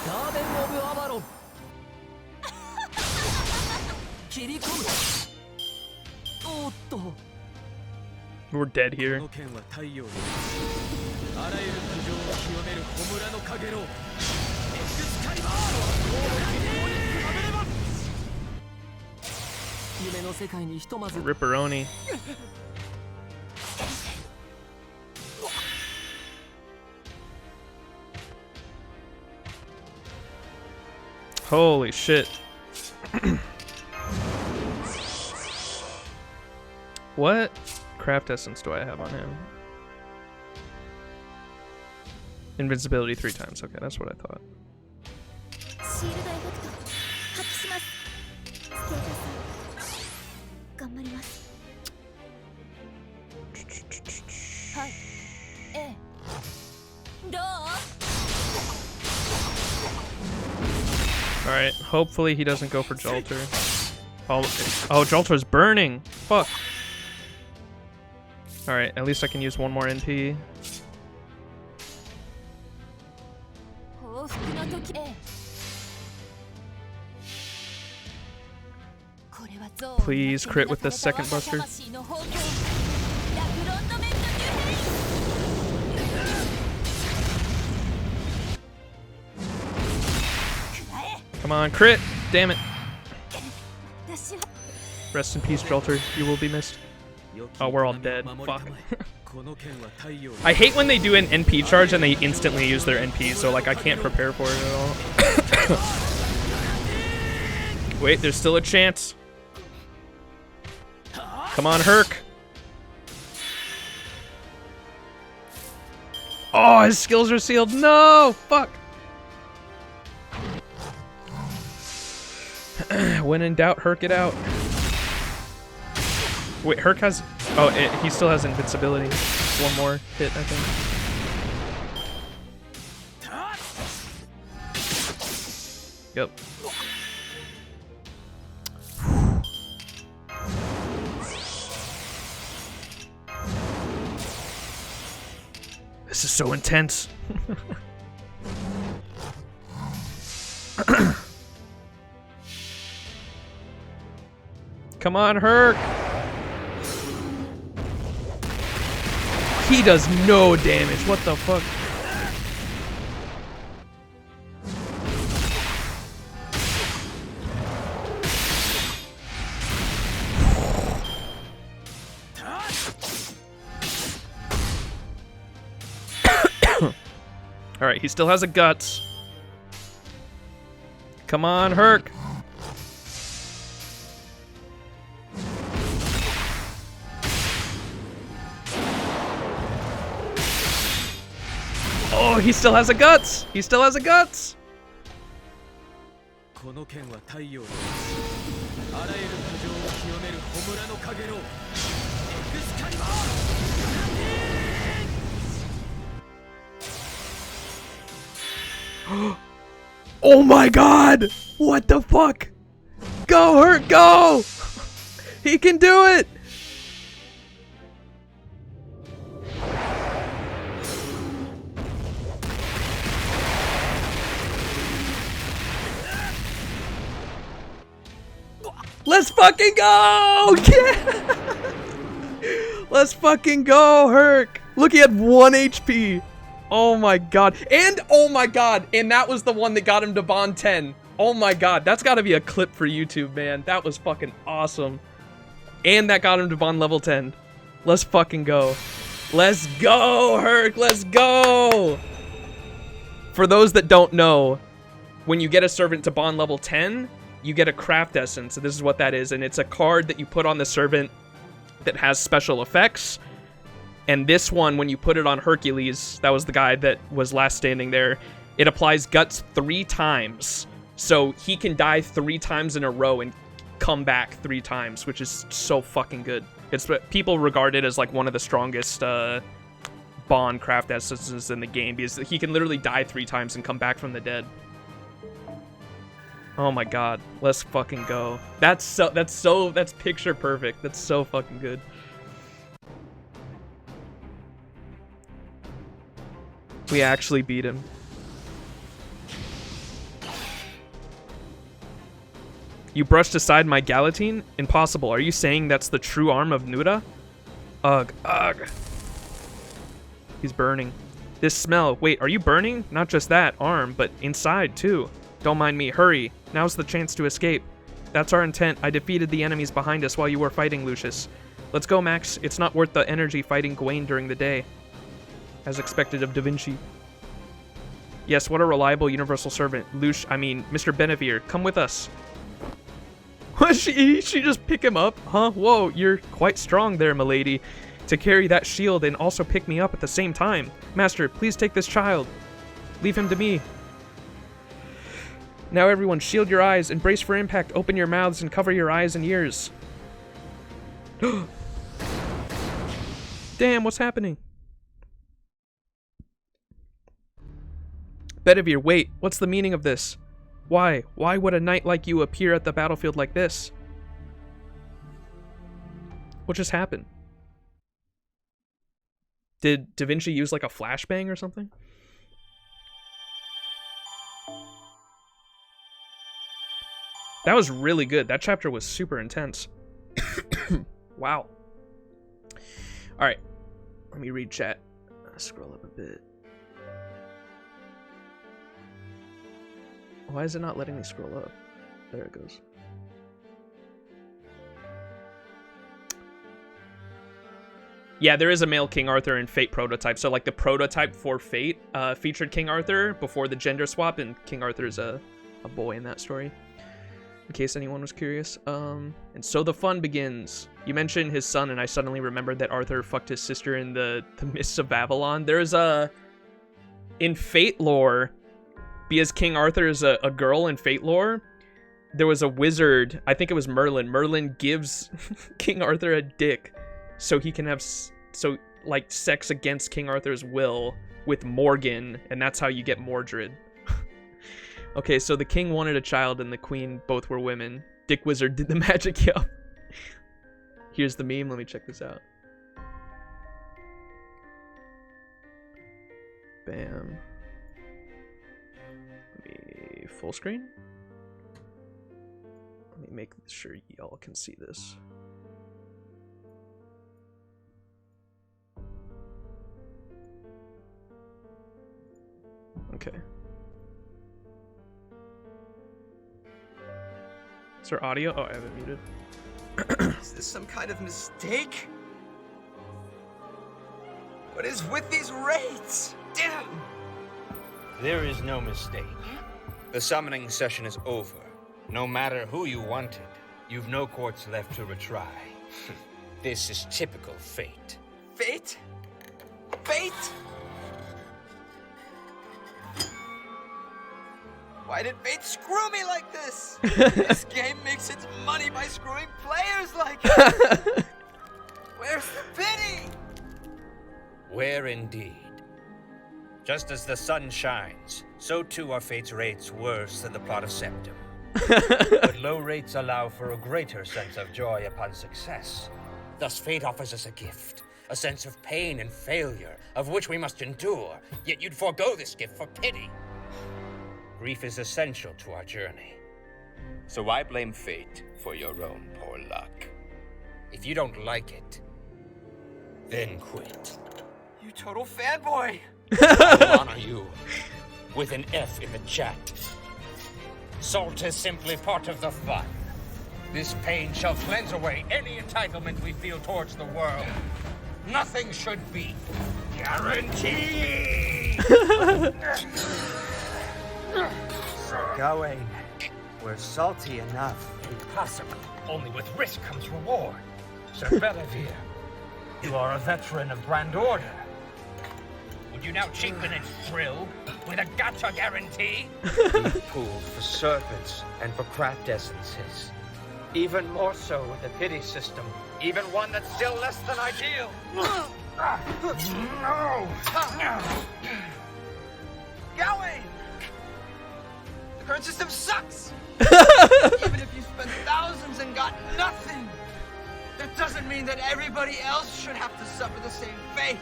ガーデン・オブ・アバロン。切り込む。おっと。We're dead here. この剣は太陽のあらゆる苦情を清める焔のかげろう。エクスカリバー。夢の世界にひとまず。 Ripperoni. Holy shit. What craft essence do I have on him? Invincibility 3 times. Okay, that's what I thought. シールドエフェクト発揮しますステータス頑張りますはいええどう Alright, hopefully he doesn't go for Jolter. Oh, Jolter's burning! Fuck! Alright, at least I can use one more NP. 報復の時ええこれは憎悪 Please crit with the second buster. 魂の宝剣ラグロンドメントニューヘイス Come on, crit! Damn it! 私は Rest in peace, Jolter. You will be missed. Oh, we're all dead. Fuck. この剣は太陽の I hate when they do an NP charge and they instantly use their NP, so like I can't prepare for it at all. Wait, there's still a chance. Come on, Herc. Oh, his skills are sealed. No! Fuck. When in doubt, Herc it out. Wait, Herc has... Oh, he still has invincibility. One more hit, I think. Yep. This is so intense. Come on, Herc. He does no damage. What the fuck? Alright, he still has a guts. Come on, Herc. Oh, he still has a guts. He still has a guts. この剣は太陽のあらゆる苦情を清める焔のかげろうエクスカリバー Oh my god! What the fuck? Go, Herc, go! He can do it! Let's fucking go! Yeah! Let's fucking go, Herc! Look, he had 1 HP. Oh my god. And, oh my god, and that was the one that got him to Bond 10. Oh my god, that's gotta be a clip for YouTube, man. That was fucking awesome. And that got him to Bond level 10. Let's fucking go. Let's go, Herc. Let's go. For those that don't know, when you get a servant to bond level 10, you get a craft essence. So this is what that is. And it's a card that you put on the servant that has special effects. And this one, when you put it on Hercules, that was the guy that was last standing there, it applies guts 3 times. So he can die 3 times in a row and come back 3 times, which is so fucking good. It's people regard it as like one of the strongest bond craft essences in the game, because he can literally die 3 times and come back from the dead. Oh my god, let's fucking go. That's picture perfect. That's so fucking good. We actually beat him. You brushed aside my Galatine? Impossible. Are you saying that's the true arm of Nuda? Ugh, ugh. He's burning. This smell. Wait, are you burning? Not just that arm, but inside too. Don't mind me. Hurry. Now's the chance to escape. That's our intent. I defeated the enemies behind us while you were fighting, Lucius. Let's go, Max. It's not worth the energy fighting Gawain during the day. As expected of Da Vinci. Yes, what a reliable universal servant. Mr. Benevere, come with us. she just pick him up? Huh? Whoa, you're quite strong there, milady. To carry that shield and also pick me up at the same time. Master, please take this child. Leave him to me. Now everyone, shield your eyes and brace for impact. Open your mouths and cover your eyes and ears. Damn, what's happening? Bedivere, wait, what's the meaning of this? Why? Why would a knight like you appear at the battlefield like this? What just happened? Did Da Vinci use like a flashbang or something? That was really good. That chapter was super intense. Wow. Alright. Let me read chat. Scroll up a bit. Why is it not letting me scroll up? There it goes. Yeah, there is a male King Arthur in Fate prototype. So, like, the prototype for Fate featured King Arthur before the gender swap, and King Arthur's a boy in that story. In case anyone was curious. And so the fun begins. You mentioned his son, and I suddenly remembered that Arthur fucked his sister in the Mists of Avalon. There's in Fate lore, because King Arthur is a girl in Fate lore, there was a wizard, I think it was Merlin. Merlin gives King Arthur a dick so he can have, sex against King Arthur's will with Morgan, and that's how you get Mordred. Okay, so the king wanted a child and the queen both were women. Dick Wizard did the magic, yup. Here's the meme, let me check this out. Bam. Full screen? Let me make sure y'all can see this. Okay. Is there audio? Oh, I have it muted. Is this some kind of mistake? What is with these rates? Damn! There is no mistake. The summoning session is over. No matter who you wanted, you've no courts left to retry. This is typical fate. Fate? Fate? Why did fate screw me like this? This game makes its money by screwing players like it. Where's the pity? Where indeed? Just as the sun shines, so too are fate's rates worse than the plot of Septum. But low rates allow for a greater sense of joy upon success. Thus fate offers us a gift, a sense of pain and failure, of which we must endure, yet you'd forego this gift for pity. Grief is essential to our journey. So why blame fate for your own poor luck? If you don't like it, then quit. You total fanboy! I'll honor you with an F in the chat. Salt is simply part of the fun. This pain shall cleanse away any entitlement we feel towards the world. Nothing should be guaranteed. Sir Gawain, we're salty enough. Impossible. Only with risk comes reward. Sir Bedivere, you are a veteran of Grand Order. Would you now cheapen its thrill with a gacha guarantee? We've pooled for serpents and for craft essences. Even more so with the pity system. Even one that's still less than ideal. No! Gawain! The current system sucks! Even if you spent thousands and got nothing, that doesn't mean that everybody else should have to suffer the same fate.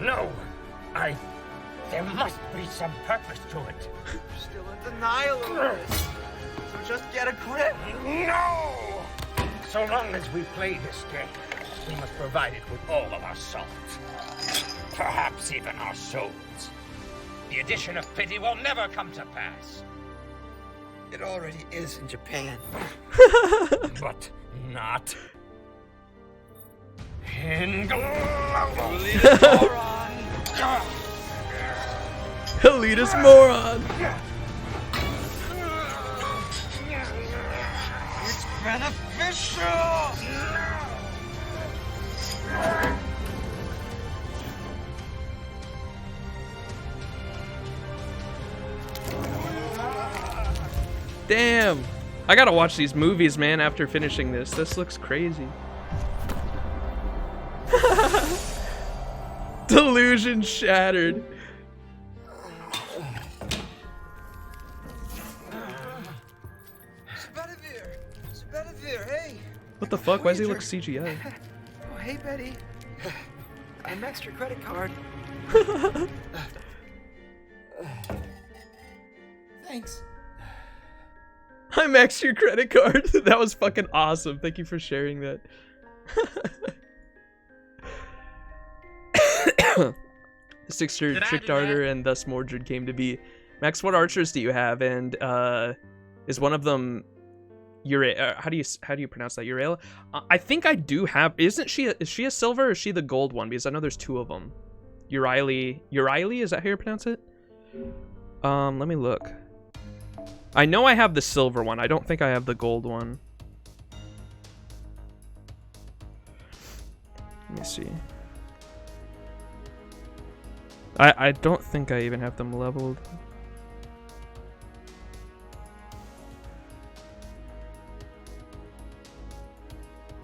No! There must be some purpose to it. You're still in denial over this. So just get a grip. No! So long as we play this game, we must provide it with all of our salt. Perhaps even our souls. The addition of pity will never come to pass. It already is in Japan. But not in global. Moron! Elitist moron. It's beneficial! Damn. I gotta watch these movies, man, after finishing this. This looks crazy. Delusion shattered. Bedivere, hey! What the fuck? Why does he look CGI? Oh, hey, Betty. I maxed your credit card. Thanks. I maxed your credit card. That was fucking awesome. Thank you for sharing that. Sixer tricked Arter and thus Mordred came to be. Max, what archers do you have? And is one of them how do you pronounce that? Uraela? I think I do have. Is she a silver or is she the gold one? Because I know there's two of them. Uraili, is that how you pronounce it? Let me look. I know I have the silver one. I don't think I have the gold one. Let me see. I don't think I even have them leveled.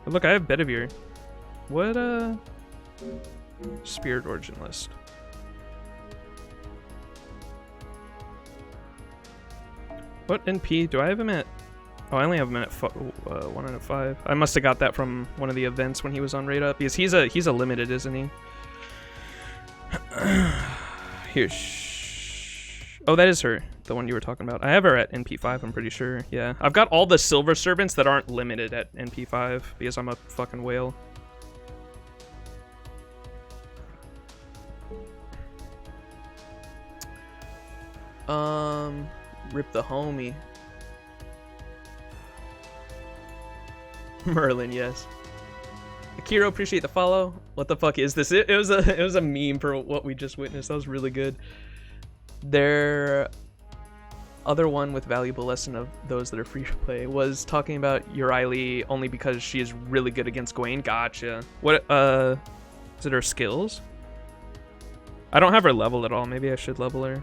But look, I have Bedivere. What, Spirit Origin list. What NP? Do I have him at? Oh, I only have him at 1 out of 5. I must have got that from one of the events when he was on Raid Up. Because he's a limited, isn't he? Here. Oh, that is her. The one you were talking about. I have her at NP5, I'm pretty sure. Yeah. I've got all the silver servants that aren't limited at NP5 because I'm a fucking whale. Rip the homie. Merlin, yes. Akiro, appreciate the follow. What the fuck is this? It was a meme for what we just witnessed. That was really good. Their other one with valuable lesson of those that are free to play was talking about Uraili only because she is really good against Gawain. Gotcha. What is it her skills? I don't have her leveled at all. Maybe I should level her.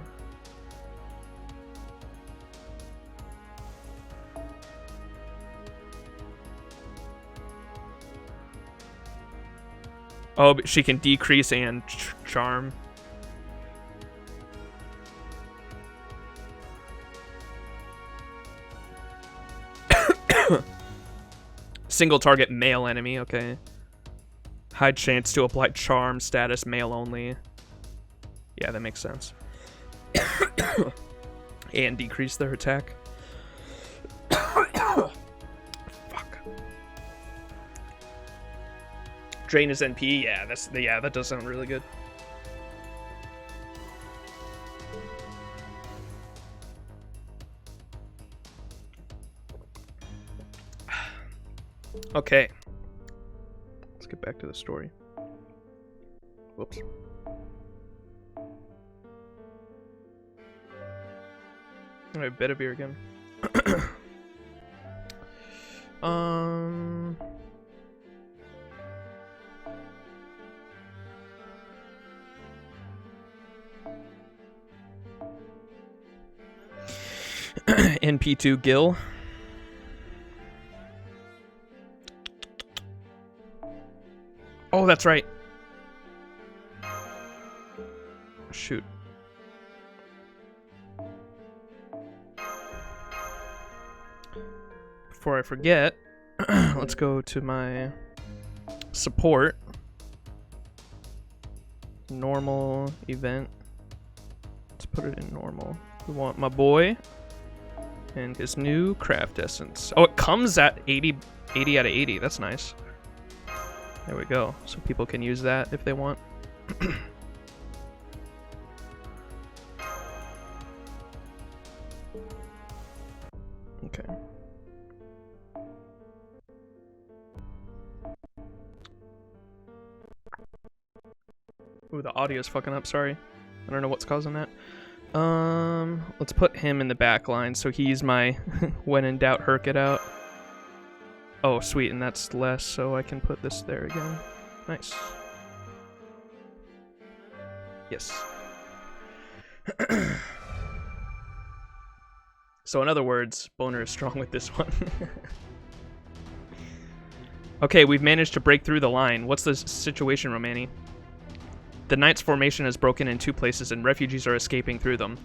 Oh, but she can decrease and charm. Single target male enemy, okay. High chance to apply charm status male only. Yeah, that makes sense. And decrease their attack. Fuck. Drain his NP, yeah, that does sound really good. Okay. Let's get back to the story. Whoops. Alright, bit of beer again. NP2 Gil. Oh, that's right. Shoot. Before I forget, let's go to my support. Normal event. Let's put it in normal. We want my boy and his new craft essence. Oh, it comes at 80 out of 80. That's nice. There we go. So people can use that if they want. Okay. Ooh, the audio's fucking up, sorry. I don't know what's causing that. Let's put him in the back line so he's my when in doubt herk it out. Oh, sweet, and that's less, so I can put this there again. Nice. Yes. So in other words, Boner is strong with this one. Okay, we've managed to break through the line. What's the situation, Romani? The Knight's formation has broken in 2 places and refugees are escaping through them.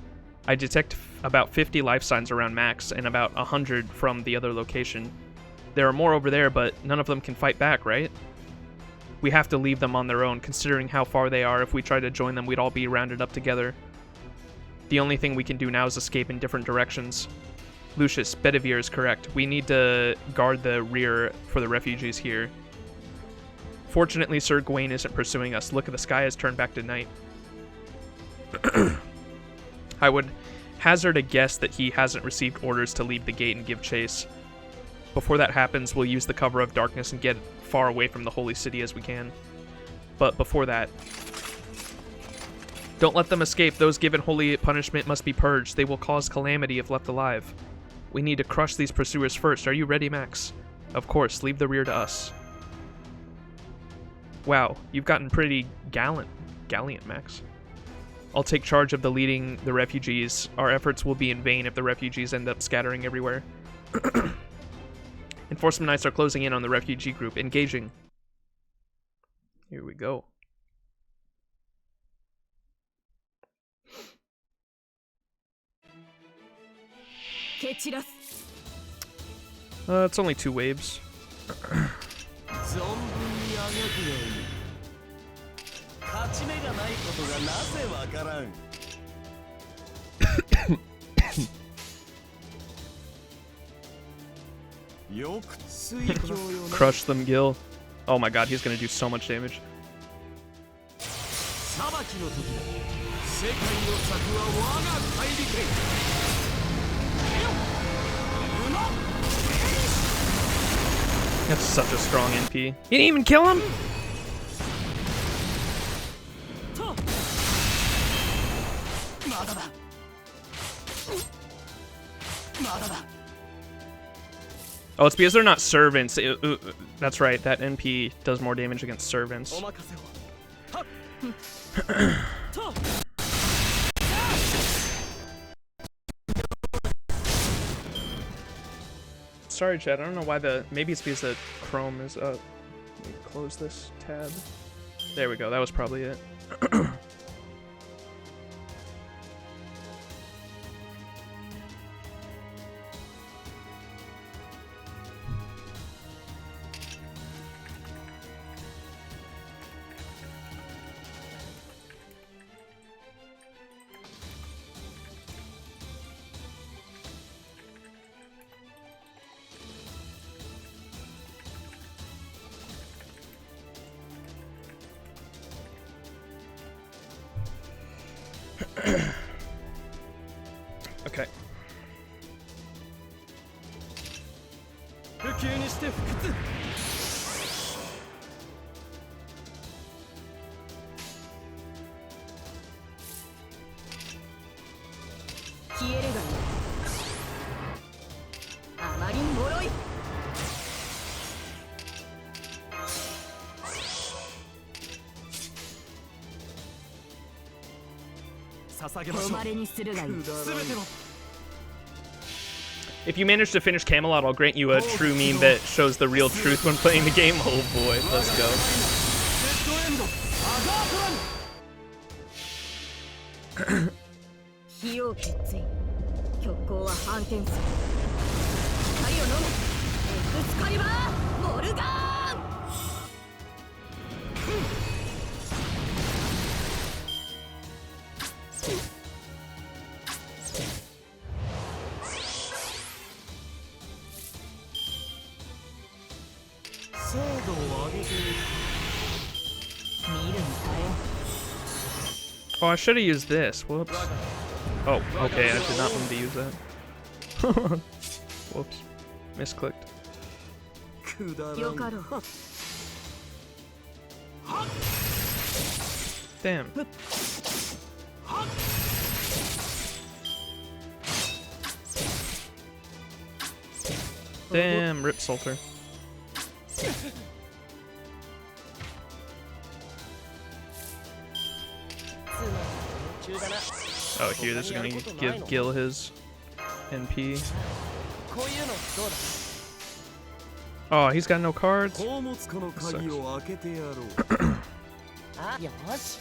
I detect about 50 life signs around Max and about 100 from the other location. There are more over there, but none of them can fight back, right? We have to leave them on their own, considering how far they are. If we tried to join them, we'd all be rounded up together. The only thing we can do now is escape in different directions. Lucius, Bedivere is correct. We need to guard the rear for the refugees here. Fortunately, Sir Gawain isn't pursuing us. Look, the sky has turned back to night. I would hazard a guess that he hasn't received orders to leave the gate and give chase. Before that happens, we'll use the cover of darkness and get far away from the holy city as we can. But before that, don't let them escape. Those given holy punishment must be purged. They will cause calamity if left alive. We need to crush these pursuers first. Are you ready, Max? Of course, leave the rear to us. Wow, you've gotten pretty gallant, Max. I'll take charge of the leading the refugees. Our efforts will be in vain if the refugees end up scattering everywhere. Enforcement Knights are closing in on the refugee group. Engaging. Here we go. It's only 2 waves. Crush them, Gil. Oh my god, he's gonna do so much damage. That's such a strong NP. You didn't even kill him? Oh, it's because they're not servants. That's right, that NP does more damage against servants. Sorry, chat. I don't know why maybe it's because the Chrome is up. Let me close this tab. There we go. That was probably it. Okay. 誉れにするがいい。 If you manage to finish Camelot, I'll grant you a true meme that shows the real truth when playing the game. Oh boy, let's go. 火を決意。極光は反転する。光を飲め。エクスカリバーモルガーン。 精度を上げて見るに耐え。 Oh, I should have used this. Whoops. Oh, okay, I did not mean to use that. Whoops. Misclicked. くだらん。よかろう。 Damn. Damn, Rip Salter. Oh, here, this is gonna give Gil his NP. こういうのどうだ。 Oh, he's got no cards. 宝物庫の鍵を開けてやろう。あ、よし。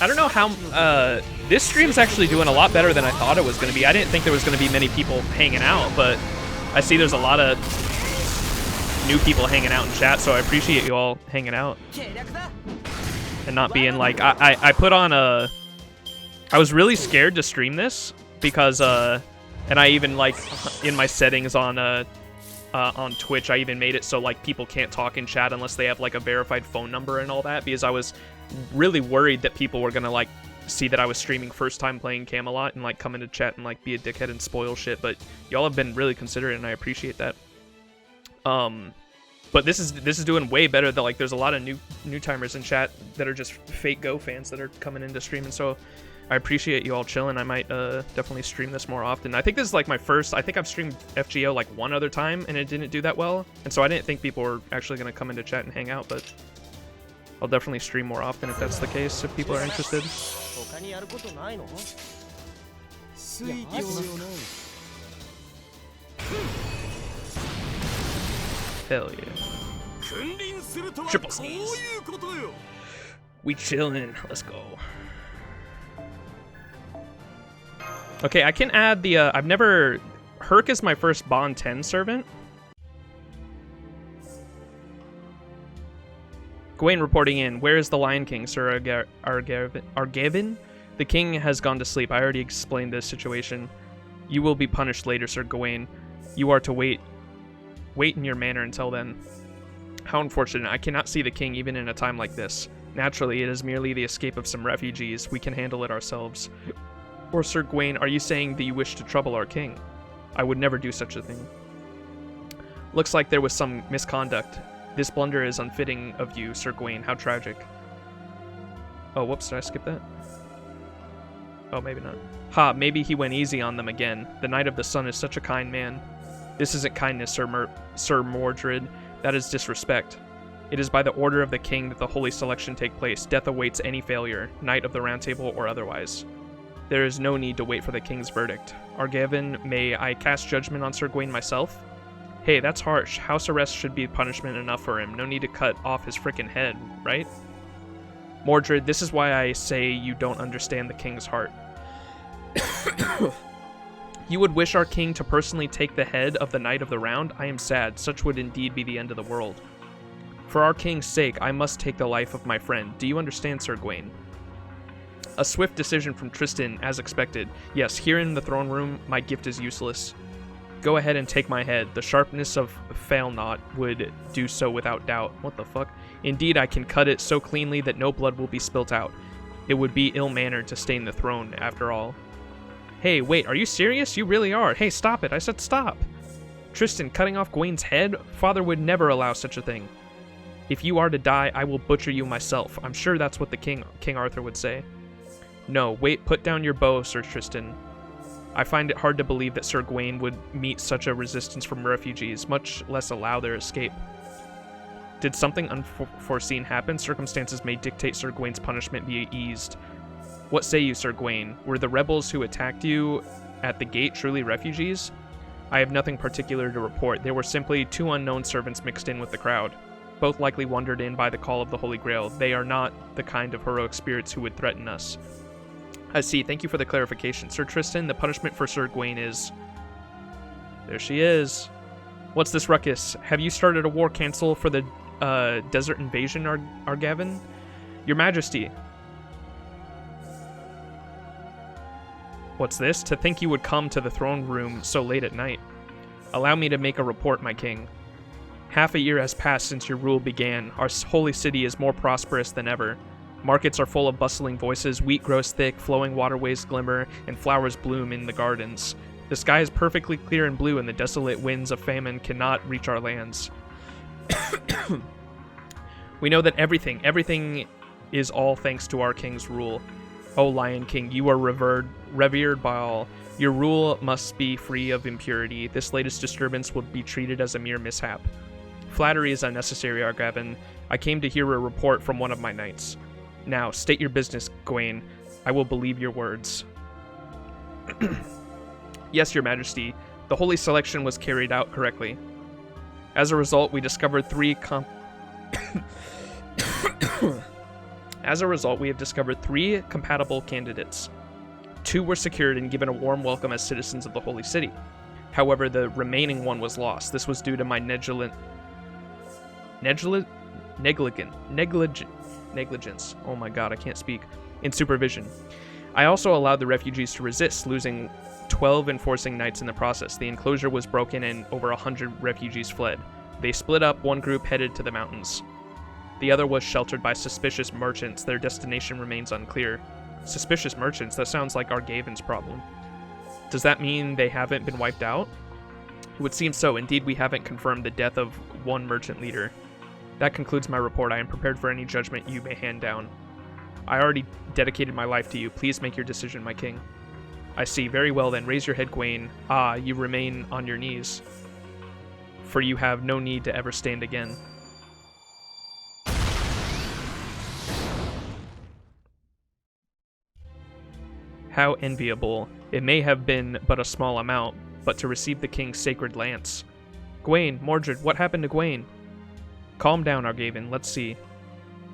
I don't know how, this stream's actually doing a lot better than I thought it was going to be. I didn't think there was going to be many people hanging out, but I see there's a lot of new people hanging out in chat, so I appreciate you all hanging out. And not being like, I put on a, I was really scared to stream this, because, and I even, like, in my settings on Twitch, I even made it so, like, people can't talk in chat unless they have, like, a verified phone number and all that, because I was really worried that people were gonna, like, see that I was streaming first time playing Camelot and, like, come into chat and, like, be a dickhead and spoil shit, but y'all have been really considerate and I appreciate that. But this is doing way better. That, like, there's a lot of new timers in chat that are just fake Go fans that are coming into stream, and so I appreciate you all chilling. I might definitely stream this more often. I think this is like my first. I think I've streamed FGO like one other time and it didn't do that well, and so I didn't think people were actually gonna come into chat and hang out. But I'll definitely stream more often if that's the case. If people are interested. 他にやることないの？ Hell yeah. Triple C's. We chillin'. Let's go. Okay, I can add the, I've never... Herc is my first Bond 10 servant. Gawain reporting in. Where is the Lion King, Sir Argavin? The king has gone to sleep. I already explained this situation. You will be punished later, Sir Gawain. You are to wait in your manner until then. How unfortunate. I cannot see the king even in a time like this. Naturally, it is merely the escape of some refugees. We can handle it ourselves. Or, Sir Gawain, are you saying that you wish to trouble our king? I would never do such a thing. Looks like there was some misconduct. This blunder is unfitting of you, Sir Gawain. How tragic. Oh, whoops, did I skip that? Oh, maybe not. Ha, maybe he went easy on them again. The Knight of the Sun is such a kind man. This isn't kindness, Sir Mordred. That is disrespect. It is by the order of the king that the holy selection take place. Death awaits any failure, Knight of the Round Table or otherwise. There is no need to wait for the king's verdict. Argavin, may I cast judgment on Sir Gawain myself? Hey, that's harsh. House arrest should be punishment enough for him. No need to cut off his frickin' head, right? Mordred, this is why I say you don't understand the king's heart. You would wish our king to personally take the head of the Knight of the Round? I am sad. Such would indeed be the end of the world. For our king's sake, I must take the life of my friend. Do you understand, Sir Gawain? A swift decision from Tristan, as expected. Yes, here in the throne room, my gift is useless. Go ahead and take my head. The sharpness of Failnaught would do so without doubt. What the fuck? Indeed, I can cut it so cleanly that no blood will be spilt out. It would be ill-mannered to stain the throne, after all. Hey, wait, are you serious? You really are. Hey, stop it. I said stop. Tristan, cutting off Gawain's head? Father would never allow such a thing. If you are to die, I will butcher you myself. I'm sure that's what the King Arthur would say. No, wait, put down your bow, Sir Tristan. I find it hard to believe that Sir Gawain would meet such a resistance from refugees, much less allow their escape. Did something unforeseen happen? Circumstances may dictate Sir Gawain's punishment be eased. What say you, Sir Gawain? Were the rebels who attacked you at the gate truly refugees? I have nothing particular to report. They were simply 2 unknown servants mixed in with the crowd. Both likely wandered in by the call of the Holy Grail. They are not the kind of heroic spirits who would threaten us. I see. Thank you for the clarification. Sir Tristan, the punishment for Sir Gawain is... There she is. What's this ruckus? Have you started a war cancel for the desert invasion, Argavin? Your Majesty. What's this? To think you would come to the throne room so late at night. Allow me to make a report, my king. Half a year has passed since your rule began. Our holy city is more prosperous than ever. Markets are full of bustling voices, wheat grows thick, flowing waterways glimmer, and flowers bloom in the gardens. The sky is perfectly clear and blue, and the desolate winds of famine cannot reach our lands. We know that everything is all thanks to our king's rule. O Lion King, you are revered by all. Your rule must be free of impurity. This latest disturbance will be treated as a mere mishap. Flattery is unnecessary, Argavin. I came to hear a report from one of my knights. Now, state your business, Gawain. I will believe your words. Yes, your Majesty. The holy selection was carried out correctly. As a result, we discovered three compatible candidates. 2 were secured and given a warm welcome as citizens of the holy city. However, the remaining one was lost. This was due to my negligence. Oh my god, I can't speak. In supervision. I also allowed the refugees to resist, losing 12 enforcing knights in the process. The enclosure was broken and over 100 refugees fled. They split up, one group headed to the mountains. The other was sheltered by suspicious merchants. Their destination remains unclear. Suspicious merchants? That sounds like Argavin's problem. Does that mean they haven't been wiped out? It would seem so. Indeed, we haven't confirmed the death of one merchant leader. That concludes my report. I am prepared for any judgment you may hand down. I already dedicated my life to you. Please make your decision, my king. I see. Very well then. Raise your head, Gawain. Ah, you remain on your knees. For you have no need to ever stand again. How enviable. It may have been but a small amount, but to receive the king's sacred lance. Gawain, Mordred, what happened to Gawain? Calm down, Argavin. Let's see.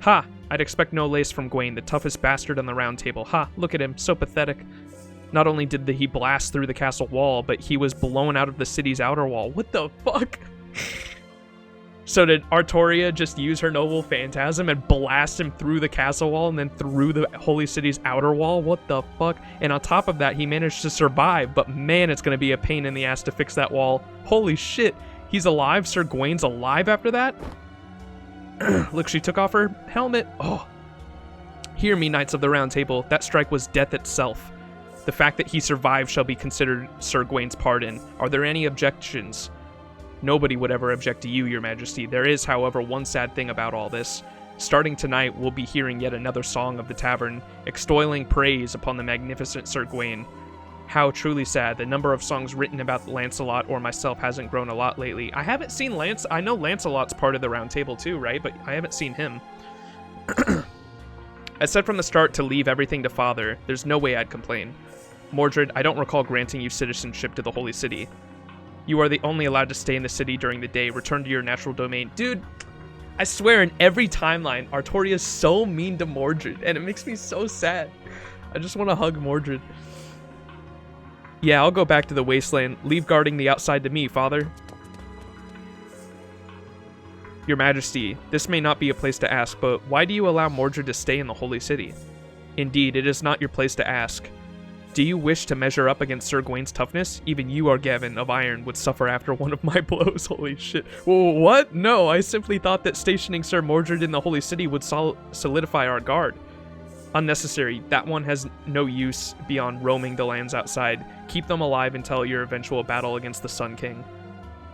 Ha! I'd expect no less from Gawain, the toughest bastard on the round table. Ha! Look at him, so pathetic. Not only did he blast through the castle wall, but he was blown out of the city's outer wall. What the fuck? So did Artoria just use her noble phantasm and blast him through the castle wall and then through the holy city's outer wall? What the fuck? And on top of that, he managed to survive, but man, it's gonna be a pain in the ass to fix that wall. Holy shit, he's alive? Sir Gawain's alive after that? Look, she took off her helmet. Oh. Hear me, Knights of the Round Table. That strike was death itself. The fact that he survived shall be considered Sir Gawain's pardon. Are there any objections? Nobody would ever object to you, your majesty. There is, however, one sad thing about all this. Starting tonight, we'll be hearing yet another song of the tavern, extolling praise upon the magnificent Sir Gawain. How truly sad. The number of songs written about Lancelot or myself hasn't grown a lot lately. I haven't seen Lance. I know Lancelot's part of the Round Table too, right? But I haven't seen him. I said from the start to leave everything to Father. There's no way I'd complain. Mordred, I don't recall granting you citizenship to the Holy City. You are the only allowed to stay in the city during the day. Return to your natural domain. Dude, I swear in every timeline, Artoria is so mean to Mordred, and it makes me so sad. I just want to hug Mordred. Yeah, I'll go back to the wasteland. Leave guarding the outside to me, Father. Your Majesty, this may not be a place to ask, but why do you allow Mordred to stay in the Holy City? Indeed, it is not your place to ask. Do you wish to measure up against Sir Gawain's toughness? Even you, Argavin of Iron, would suffer after one of my blows. Holy shit. Whoa, what? No, I simply thought that stationing Sir Mordred in the Holy City would solidify our guard. Unnecessary. That one has no use beyond roaming the lands outside. Keep them alive until your eventual battle against the Sun King.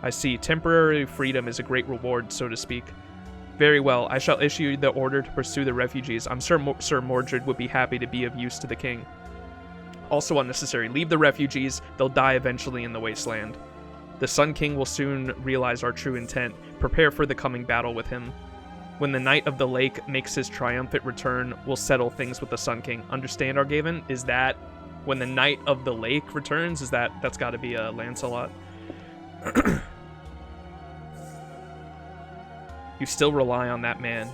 I see. Temporary freedom is a great reward, so to speak. Very well. I shall issue the order to pursue the refugees. I'm sure Sir Mordred would be happy to be of use to the king. Also unnecessary. Leave the refugees. They'll die eventually in the wasteland. The Sun King will soon realize our true intent. Prepare for the coming battle with him. When the Knight of the Lake makes his triumphant return, we'll settle things with the Sun King. Understand, Argaven? Is that when the Knight of the Lake returns? Is that's got to be Lancelot? You still rely on that man.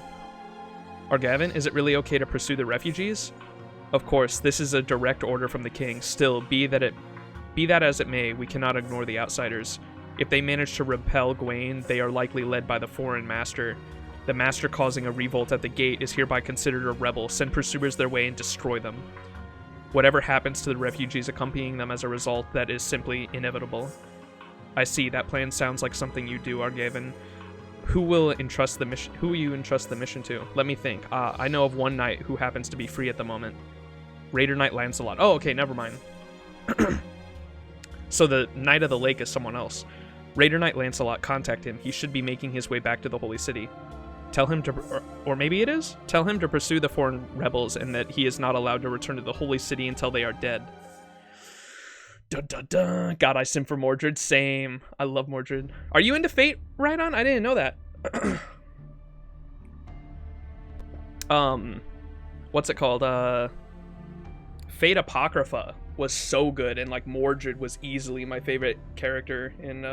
Argaven, is it really okay to pursue the refugees? Of course, this is a direct order from the king. Still, be that as it may, we cannot ignore the outsiders. If they manage to repel Gawain, they are likely led by the foreign master. The master causing a revolt at the gate is hereby considered a rebel. Send pursuers their way and destroy them. Whatever happens to the refugees accompanying them as a result, that is simply inevitable. I see, that plan sounds like something you do, Argaven. Who will entrust the mission? Who will you entrust the mission to? Let me think. I know of one knight who happens to be free at the moment. Raider Knight Lancelot. Oh, okay, never mind. So the Knight of the Lake is someone else. Raider Knight Lancelot, contact him. He should be making his way back to the Holy City. Tell him to, or maybe it is? Tell him to pursue the foreign rebels and that he is not allowed to return to the Holy City until they are dead. Dun dun dun. God, I sim for Mordred. Same. I love Mordred. Are you into Fate, right on? I didn't know that. What's it called? Fate Apocrypha was so good, and like Mordred was easily my favorite character in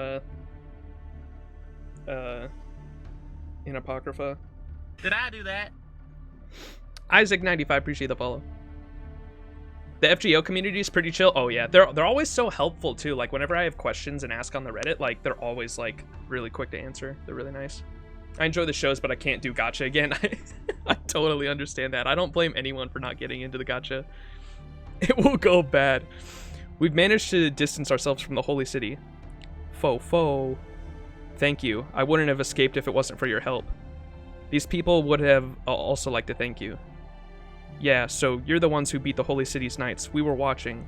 Apocrypha. Did I do that? Isaac95, appreciate the follow. The FGO community is pretty chill. Oh yeah, they're always so helpful too. Like whenever I have questions and ask on the Reddit, like they're always like really quick to answer. They're really nice. I enjoy the shows, but I can't do gacha again. I totally understand that. I don't blame anyone for not getting into the gacha. It will go bad. We've managed to distance ourselves from the Holy City. Fo. Thank you. I wouldn't have escaped if it wasn't for your help. These people would have also liked to thank you. Yeah, so you're the ones who beat the Holy City's knights. We were watching.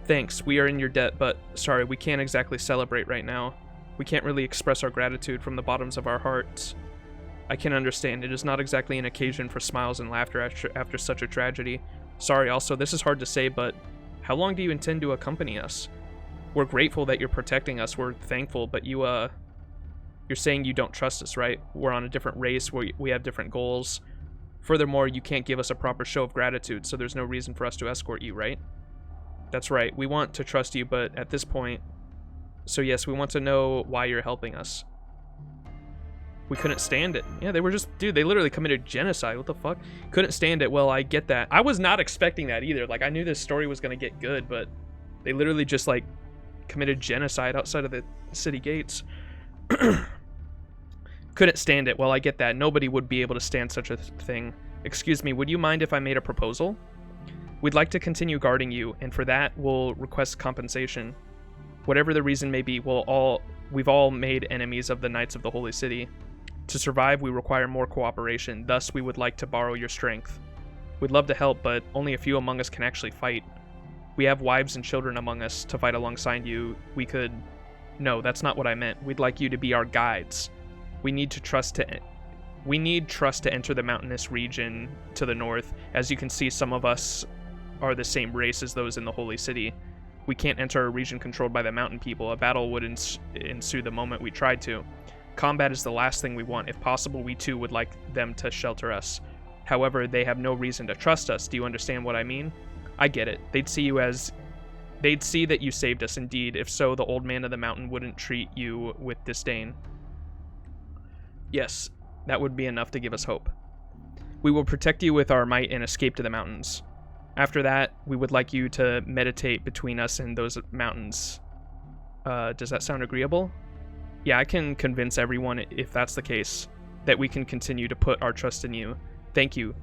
Thanks, we are in your debt, but sorry, we can't exactly celebrate right now. We can't really express our gratitude from the bottoms of our hearts. I can understand, it is not exactly an occasion for smiles and laughter after such a tragedy. Sorry, also, this is hard to say, but how long do you intend to accompany us? We're grateful that you're protecting us, we're thankful, but you're saying you don't trust us, right? We're on a different race, we have different goals. Furthermore, you can't give us a proper show of gratitude, so there's no reason for us to escort you, right? That's right, we want to trust you, but at this point... So yes, we want to know why you're helping us. We couldn't stand it. Yeah, they were just... Dude, they literally committed genocide, what the fuck? Couldn't stand it, well, I get that. I was not expecting that either, like, I knew this story was gonna get good, but... They literally just, like, committed genocide outside of the city gates. Couldn't stand it. Well, I get that. Nobody would be able to stand such a thing. Excuse me, would you mind if I made a proposal? We'd like to continue guarding you, and for that, we'll request compensation. Whatever the reason may be, we've all made enemies of the Knights of the Holy City. To survive, we require more cooperation. Thus, we would like to borrow your strength. We'd love to help, but only a few among us can actually fight. We have wives and children among us to fight alongside you. We could... No, that's not what I meant. We'd like you to be our guides. We need trust to enter the mountainous region to the north. As you can see, some of us are the same race as those in the Holy City. We can't enter a region controlled by the mountain people. A battle would ensue the moment we tried to. Combat is the last thing we want. If possible, we too would like them to shelter us. However, they have no reason to trust us. Do you understand what I mean? I get it. They'd see that you saved us indeed. If so, the old man of the mountain wouldn't treat you with disdain. Yes, that would be enough to give us hope. We will protect you with our might and escape to the mountains. After that, we would like you to meditate between us and those mountains. Does that sound agreeable? Yeah, I can convince everyone, if that's the case, that we can continue to put our trust in you. Thank you,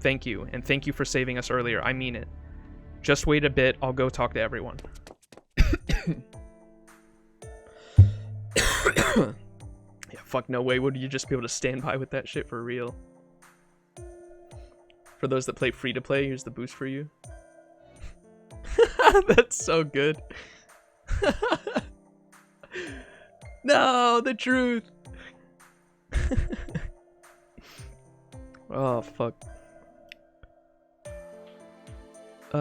and thank you for saving us earlier. I mean it. Just wait a bit, I'll go talk to everyone. Yeah, fuck, no way would you just be able to stand by with that shit for real. For those that play free-to-play, here's the boost for you. That's so good. No, the truth. Oh, fuck. Did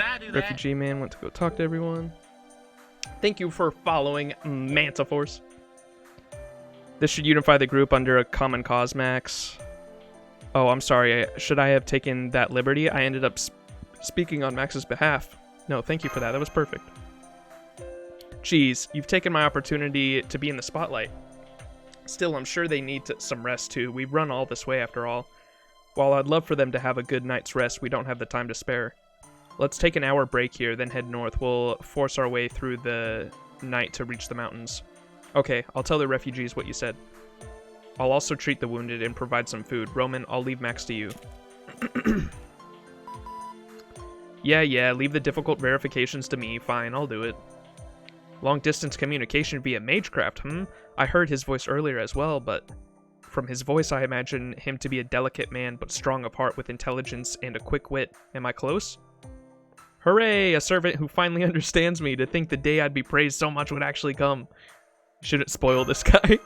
I do that? Refugee man went to go talk to everyone. Thank you for following, Mantiforce. This should unify the group under a common cause, Max. Oh, I'm sorry. Should I have taken that liberty? I ended up speaking on Max's behalf. No, thank you for that. That was perfect. Geez, you've taken my opportunity to be in the spotlight. Still, I'm sure they need some rest too. We've run all this way after all. While I'd love for them to have a good night's rest, we don't have the time to spare. Let's take an hour break here, then head north. We'll force our way through the night to reach the mountains. Okay, I'll tell the refugees what you said. I'll also treat the wounded and provide some food. Roman, I'll leave Max to you. Yeah, leave the difficult verifications to me. Fine, I'll do it. Long-distance communication via Magecraft, I heard his voice earlier as well, but from his voice I imagine him to be a delicate man, but strong of heart with intelligence and a quick wit. Am I close? Hooray! A servant who finally understands me. To think the day I'd be praised so much would actually come. Shouldn't spoil this guy.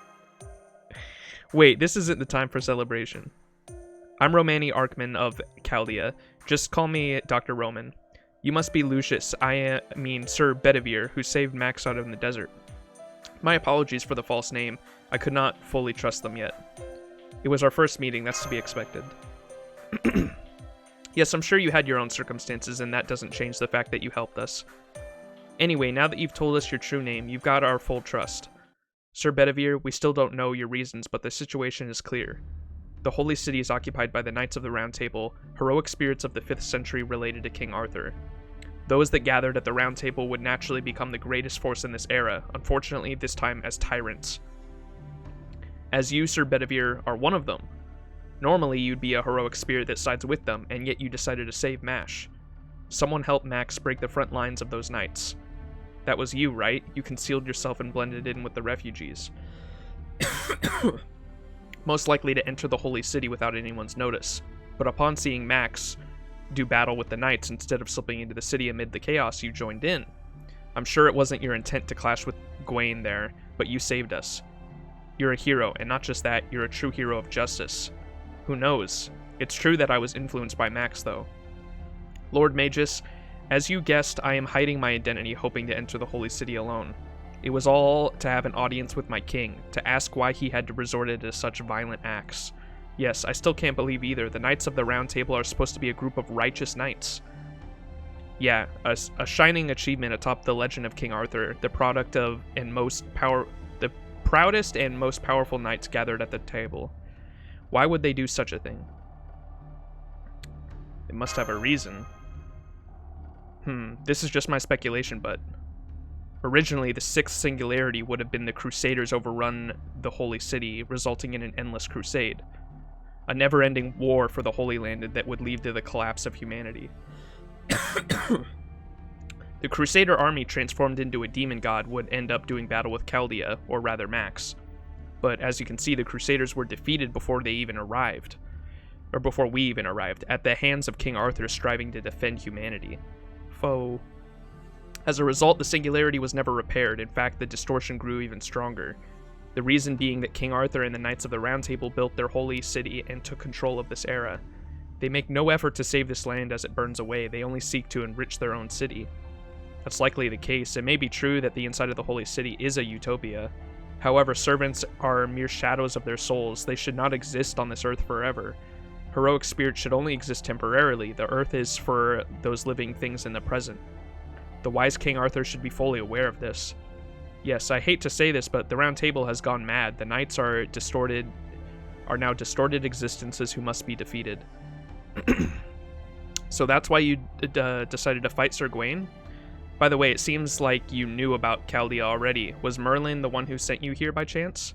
Wait, this isn't the time for celebration. I'm Romani Arkman of Chaldea. Just call me Dr. Roman. You must be Lucius, I mean Sir Bedivere, who saved Max out in the desert. My apologies for the false name. I could not fully trust them yet. It was our first meeting, that's to be expected. Yes, I'm sure you had your own circumstances, and that doesn't change the fact that you helped us. Anyway, now that you've told us your true name, you've got our full trust. Sir Bedivere, we still don't know your reasons, but the situation is clear. The Holy City is occupied by the Knights of the Round Table, heroic spirits of the 5th century related to King Arthur. Those that gathered at the Round Table would naturally become the greatest force in this era, unfortunately this time as tyrants. As you, Sir Bedivere, are one of them. Normally you'd be a heroic spirit that sides with them, and yet you decided to save Mash. Someone helped Max break the front lines of those knights. That was you, right? You concealed yourself and blended in with the refugees. Most likely to enter the Holy City without anyone's notice. But upon seeing Max do battle with the knights instead of slipping into the city amid the chaos, you joined in. I'm sure it wasn't your intent to clash with Gawain there, but you saved us. You're a hero, and not just that, you're a true hero of justice. Who knows? It's true that I was influenced by Max, though. Lord Magus, as you guessed, I am hiding my identity, hoping to enter the Holy City alone. It was all to have an audience with my king, to ask why he had to resort to such violent acts. Yes, I still can't believe either. The Knights of the Round Table are supposed to be a group of righteous knights. Yeah, a shining achievement atop the legend of King Arthur, the product of the proudest and most powerful knights gathered at the table. Why would they do such a thing? They must have a reason. This is just my speculation, but originally the 6th Singularity would have been the Crusaders overrun the Holy City, resulting in an endless crusade. A never-ending war for the Holy Land that would lead to the collapse of humanity. The Crusader army transformed into a demon god would end up doing battle with Chaldea, or rather Max. But as you can see, the Crusaders were defeated before they even arrived. Or before we even arrived, at the hands of King Arthur striving to defend humanity. Foe. As a result, the Singularity was never repaired. In fact, the distortion grew even stronger. The reason being that King Arthur and the Knights of the Round Table built their holy city and took control of this era. They make no effort to save this land as it burns away, they only seek to enrich their own city. That's likely the case. It may be true that the inside of the holy city is a utopia. However, servants are mere shadows of their souls. They should not exist on this earth forever. Heroic spirits should only exist temporarily. The earth is for those living things in the present. The wise King Arthur should be fully aware of this. Yes, I hate to say this, but the Round Table has gone mad. The knights are now distorted existences who must be defeated. So that's why you decided to fight Sir Gawain? By the way, it seems like you knew about Chaldea already. Was Merlin the one who sent you here by chance?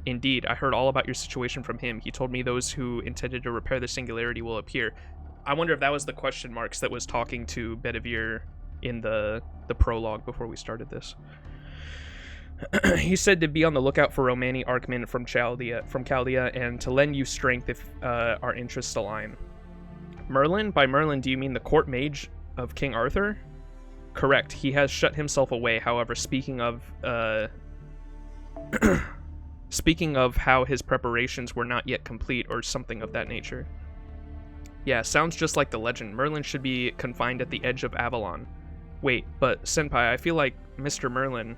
Indeed, I heard all about your situation from him. He told me those who intended to repair the Singularity will appear. I wonder if that was the question marks that was talking to Bedivere in the prologue before we started this. He said to be on the lookout for Romani Arkman from Chaldea and to lend you strength if our interests align. Merlin? By Merlin, do you mean the court mage of King Arthur? Correct. He has shut himself away. However, speaking of how his preparations were not yet complete or something of that nature. Yeah, sounds just like the legend. Merlin should be confined at the edge of Avalon. Wait, but Senpai, I feel like Mr. Merlin...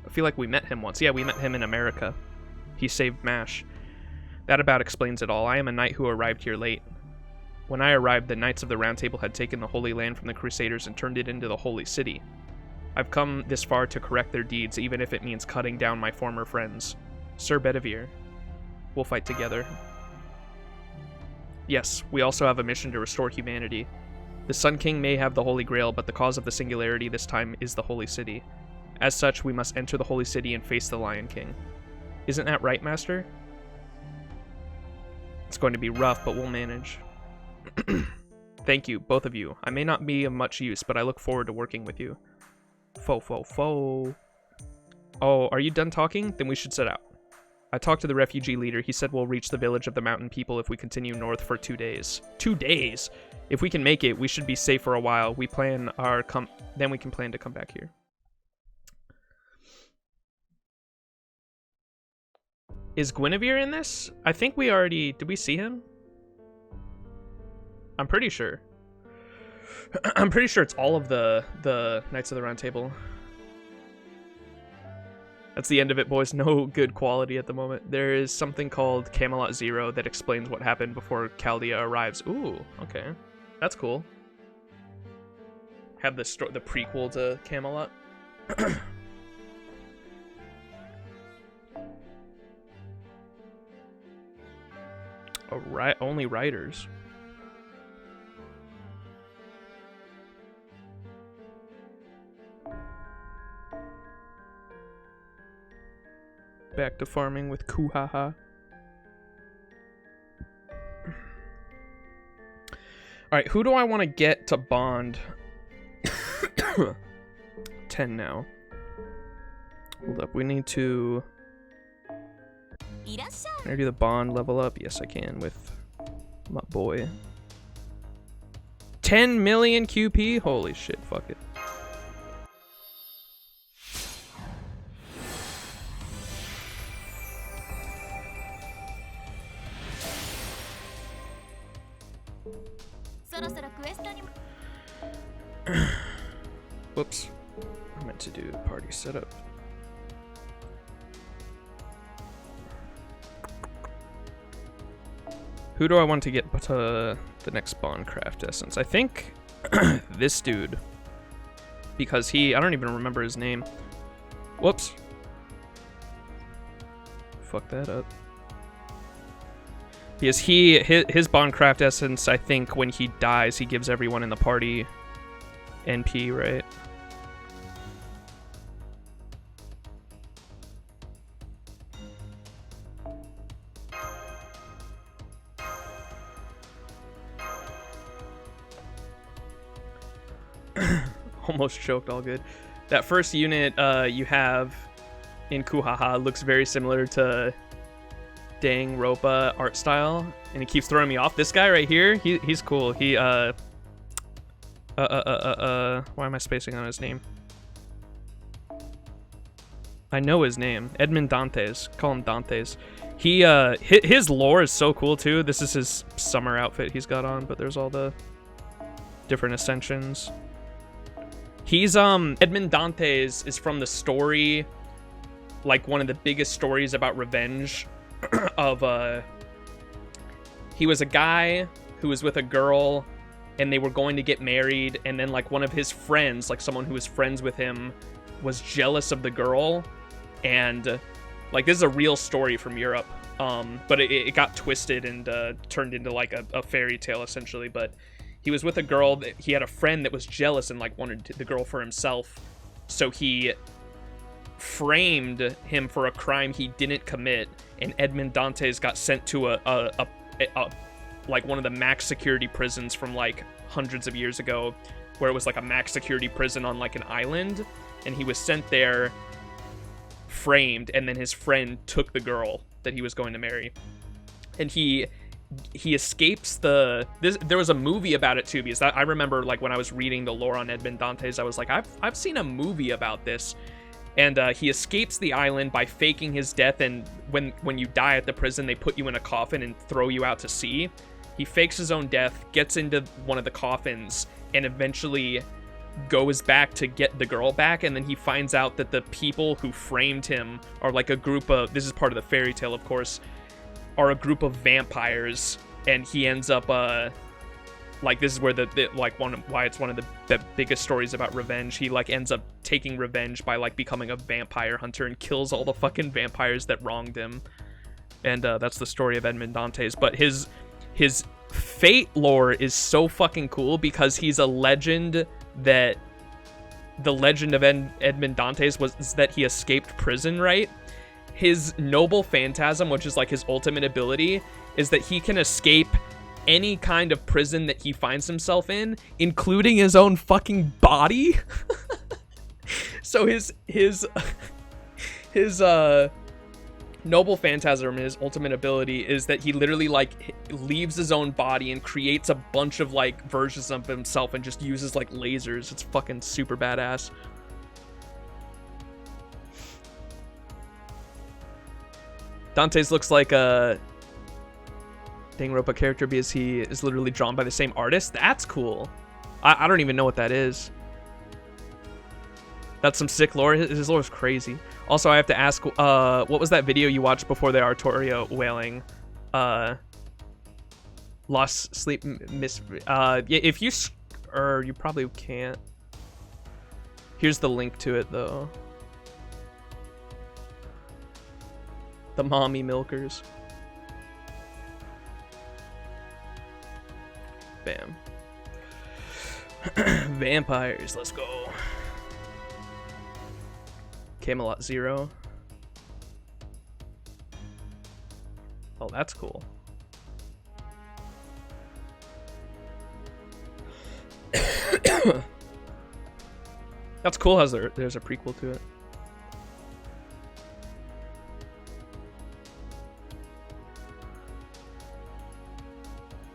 I feel like we met him once. Yeah, we met him in America. He saved MASH. That about explains it all. I am a knight who arrived here late. When I arrived, the Knights of the Round Table had taken the Holy Land from the Crusaders and turned it into the Holy City. I've come this far to correct their deeds, even if it means cutting down my former friends. Sir Bedivere, we'll fight together. Yes, we also have a mission to restore humanity. The Sun King may have the Holy Grail, but the cause of the Singularity this time is the Holy City. As such, we must enter the Holy City and face the Lion King. Isn't that right, Master? It's going to be rough, but we'll manage. Thank you, both of you. I may not be of much use, but I look forward to working with you. Fo. Oh, are you done talking? Then we should set out. I talked to the refugee leader. He said we'll reach the village of the mountain people if we continue north for 2 days. 2 days? If we can make it, we should be safe for a while. Then we can plan to come back here. Is Guinevere in this? I think we already... Did we see him? I'm pretty sure. I'm pretty sure it's all of the Knights of the Round Table. That's the end of it, boys. No good quality at the moment. There is something called Camelot 0 that explains what happened before Chaldea arrives. Ooh, okay. That's cool. Have the prequel to Camelot. Alright, only writers. Back to farming with Kuhaha. Alright, who do I want to get to bond? 10 now. Hold up, we need to... Can I do the bond level up? Yes, I can with my boy. 10 million QP? Holy shit, fuck it. Whoops. I meant to do party setup. Who do I want to get to the next Bondcraft Essence? I think this dude. Because I don't even remember his name. Whoops. Fuck that up. Because his Bondcraft Essence, I think when he dies, he gives everyone in the party NP, right? Almost choked, all good. That first unit you have in Kuhaha looks very similar to Dang Ropa art style, and it keeps throwing me off. This guy right here, he's cool. He why am I spacing on his name? I know his name. Edmond Dantes. Call him Dantes. His lore is so cool too. This is his summer outfit he's got on, but there's all the different ascensions. He's Edmond Dantes is from the story, like one of the biggest stories about revenge of he was a guy who was with a girl and they were going to get married, and then like one of his friends, like someone who was friends with him, was jealous of the girl, and like this is a real story from Europe, but it got twisted and turned into like a fairy tale essentially. But he was with a girl that he had a friend that was jealous and like wanted the girl for himself, so he framed him for a crime he didn't commit, and Edmond Dantes got sent to a like one of the max security prisons from like hundreds of years ago, where it was like a max security prison on like an island, and he was sent there framed, and then his friend took the girl that he was going to marry, and he escapes there was a movie about it too, because I remember like when I was reading the lore on Edmond Dantes, I was like, I've seen a movie about this. And he escapes the island by faking his death, and when you die at the prison, they put you in a coffin and throw you out to sea. He fakes his own death, gets into one of the coffins, and eventually goes back to get the girl back, and then he finds out that the people who framed him are like a group of, this is part of the fairy tale, of course, are a group of vampires, and he ends up like, this is where why it's one of the biggest stories about revenge. He like ends up taking revenge by like becoming a vampire hunter and kills all the fucking vampires that wronged him. And that's the story of Edmond Dantes. But his fate lore is so fucking cool because he's a legend that the legend of Edmond Dantes was that he escaped prison, right? His noble phantasm, which is like his ultimate ability, is that he can escape any kind of prison that he finds himself in, including his own fucking body. So his noble phantasm, his ultimate ability, is that he literally like leaves his own body and creates a bunch of like versions of himself and just uses like lasers. It's fucking super badass. Dantes looks like a Danganronpa character because he is literally drawn by the same artist. That's cool. I don't even know what that is. That's some sick lore. His lore is crazy. Also, I have to ask, what was that video you watched before the Artoria wailing? Lost Sleep Miss. Yeah, if you, or you probably can't. Here's the link to it though. The mommy milkers. Bam. Vampires, let's go. Camelot 0. Oh, that's cool. That's cool how there's a prequel to it.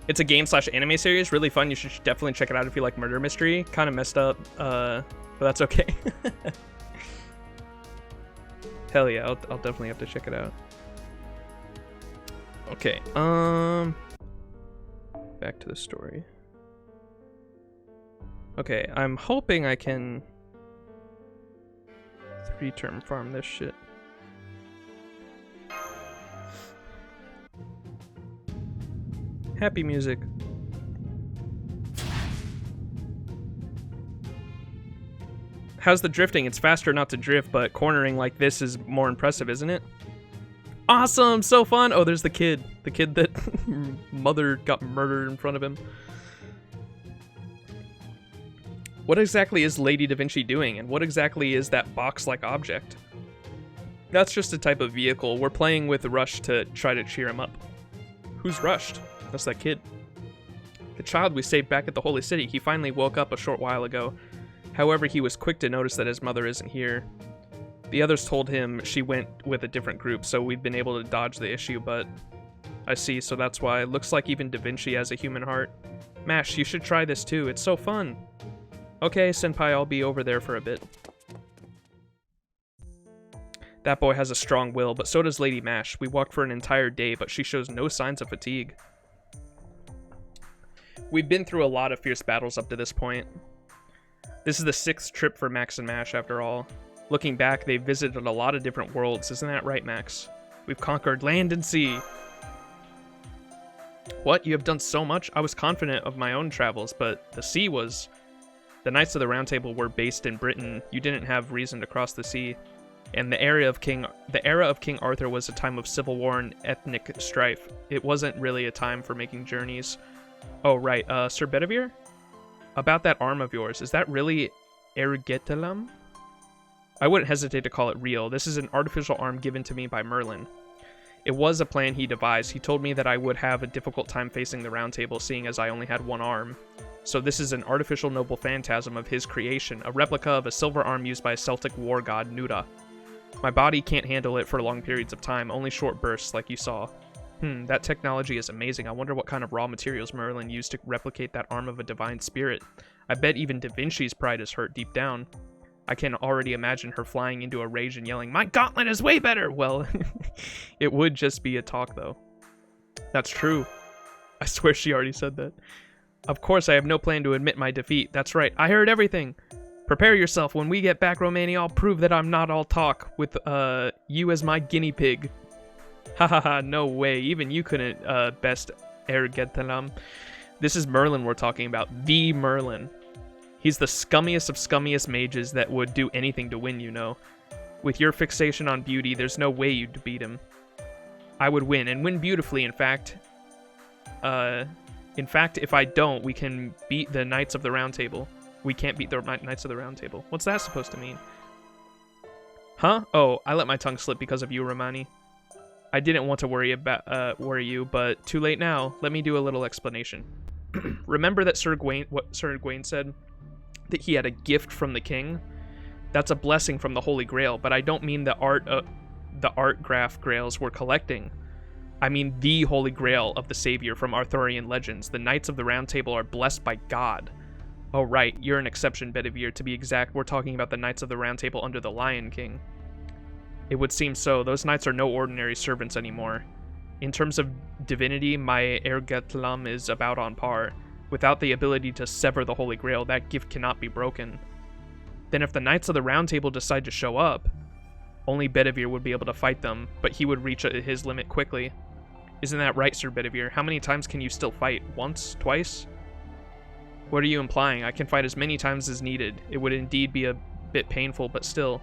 It's a game/anime series, really fun. You should definitely check it out if you like murder mystery. Kind of messed up, but that's okay. Hell yeah, I'll definitely have to check it out. Okay, back to the story. Okay, I'm hoping I can 3-term farm this shit. Happy music. How's the drifting? It's faster not to drift, but cornering like this is more impressive, isn't it? Awesome! So fun! Oh, there's the kid. The kid that mother got murdered in front of him. What exactly is Lady Da Vinci doing, and what exactly is that box-like object? That's just a type of vehicle. We're playing with Rush to try to cheer him up. Who's Rushed? That's that kid. The child we saved back at the Holy City. He finally woke up a short while ago. However, he was quick to notice that his mother isn't here. The others told him she went with a different group, so we've been able to dodge the issue, but... I see, so that's why. Looks like even Da Vinci has a human heart. Mash, you should try this too. It's so fun. Okay, Senpai, I'll be over there for a bit. That boy has a strong will, but so does Lady Mash. We walked for an entire day, but she shows no signs of fatigue. We've been through a lot of fierce battles up to this point. This is the 6th trip for Max and Mash, after all. Looking back, they've visited a lot of different worlds, isn't that right, Max? We've conquered land and sea. What? You have done so much? I was confident of my own travels, but the sea was... The Knights of the Round Table were based in Britain. You didn't have reason to cross the sea. And the era of King Arthur was a time of civil war and ethnic strife. It wasn't really a time for making journeys. Oh, right. Sir Bedivere? About that arm of yours, is that really Ergetelum? I wouldn't hesitate to call it real. This is an artificial arm given to me by Merlin. It was a plan he devised. He told me that I would have a difficult time facing the Round Table, seeing as I only had one arm. So this is an artificial noble phantasm of his creation, a replica of a silver arm used by a Celtic war god, Nuda. My body can't handle it for long periods of time, only short bursts like you saw. That technology is amazing. I wonder what kind of raw materials Merlin used to replicate that arm of a divine spirit. I bet even Da Vinci's pride is hurt deep down. I can already imagine her flying into a rage and yelling, "My gauntlet is way better!" Well, it would just be a talk, though. That's true. I swear she already said that. Of course, I have no plan to admit my defeat. That's right, I heard everything. Prepare yourself. When we get back, Romani, I'll prove that I'm not all talk with you as my guinea pig. Hahaha, no way. Even you couldn't best Ergethalam. This is Merlin we're talking about. The Merlin. He's the scummiest of scummiest mages that would do anything to win, you know. With your fixation on beauty, there's no way you'd beat him. I would win, and win beautifully, in fact. If I don't, we can beat the Knights of the Round Table. We can't beat the Knights of the Round Table. What's that supposed to mean? Huh? Oh, I let my tongue slip because of you, Romani. I didn't want to worry you, but too late now. Let me do a little explanation. Remember that what Sir Egwene said? That he had a gift from the king? That's a blessing from the Holy Grail, but I don't mean the art graph grails we're collecting. I mean the Holy Grail of the Savior from Arthurian legends. The Knights of the Round Table are blessed by God. Oh right, you're an exception, Bedivere. To be exact, we're talking about the Knights of the Round Table under the Lion King. It would seem so. Those knights are no ordinary servants anymore. In terms of divinity, my Ergetlam is about on par. Without the ability to sever the Holy Grail, that gift cannot be broken. Then if the Knights of the Round Table decide to show up, only Bedivere would be able to fight them, but he would reach his limit quickly. Isn't that right, Sir Bedivere? How many times can you still fight? Once? Twice? What are you implying? I can fight as many times as needed. It would indeed be a bit painful, but still.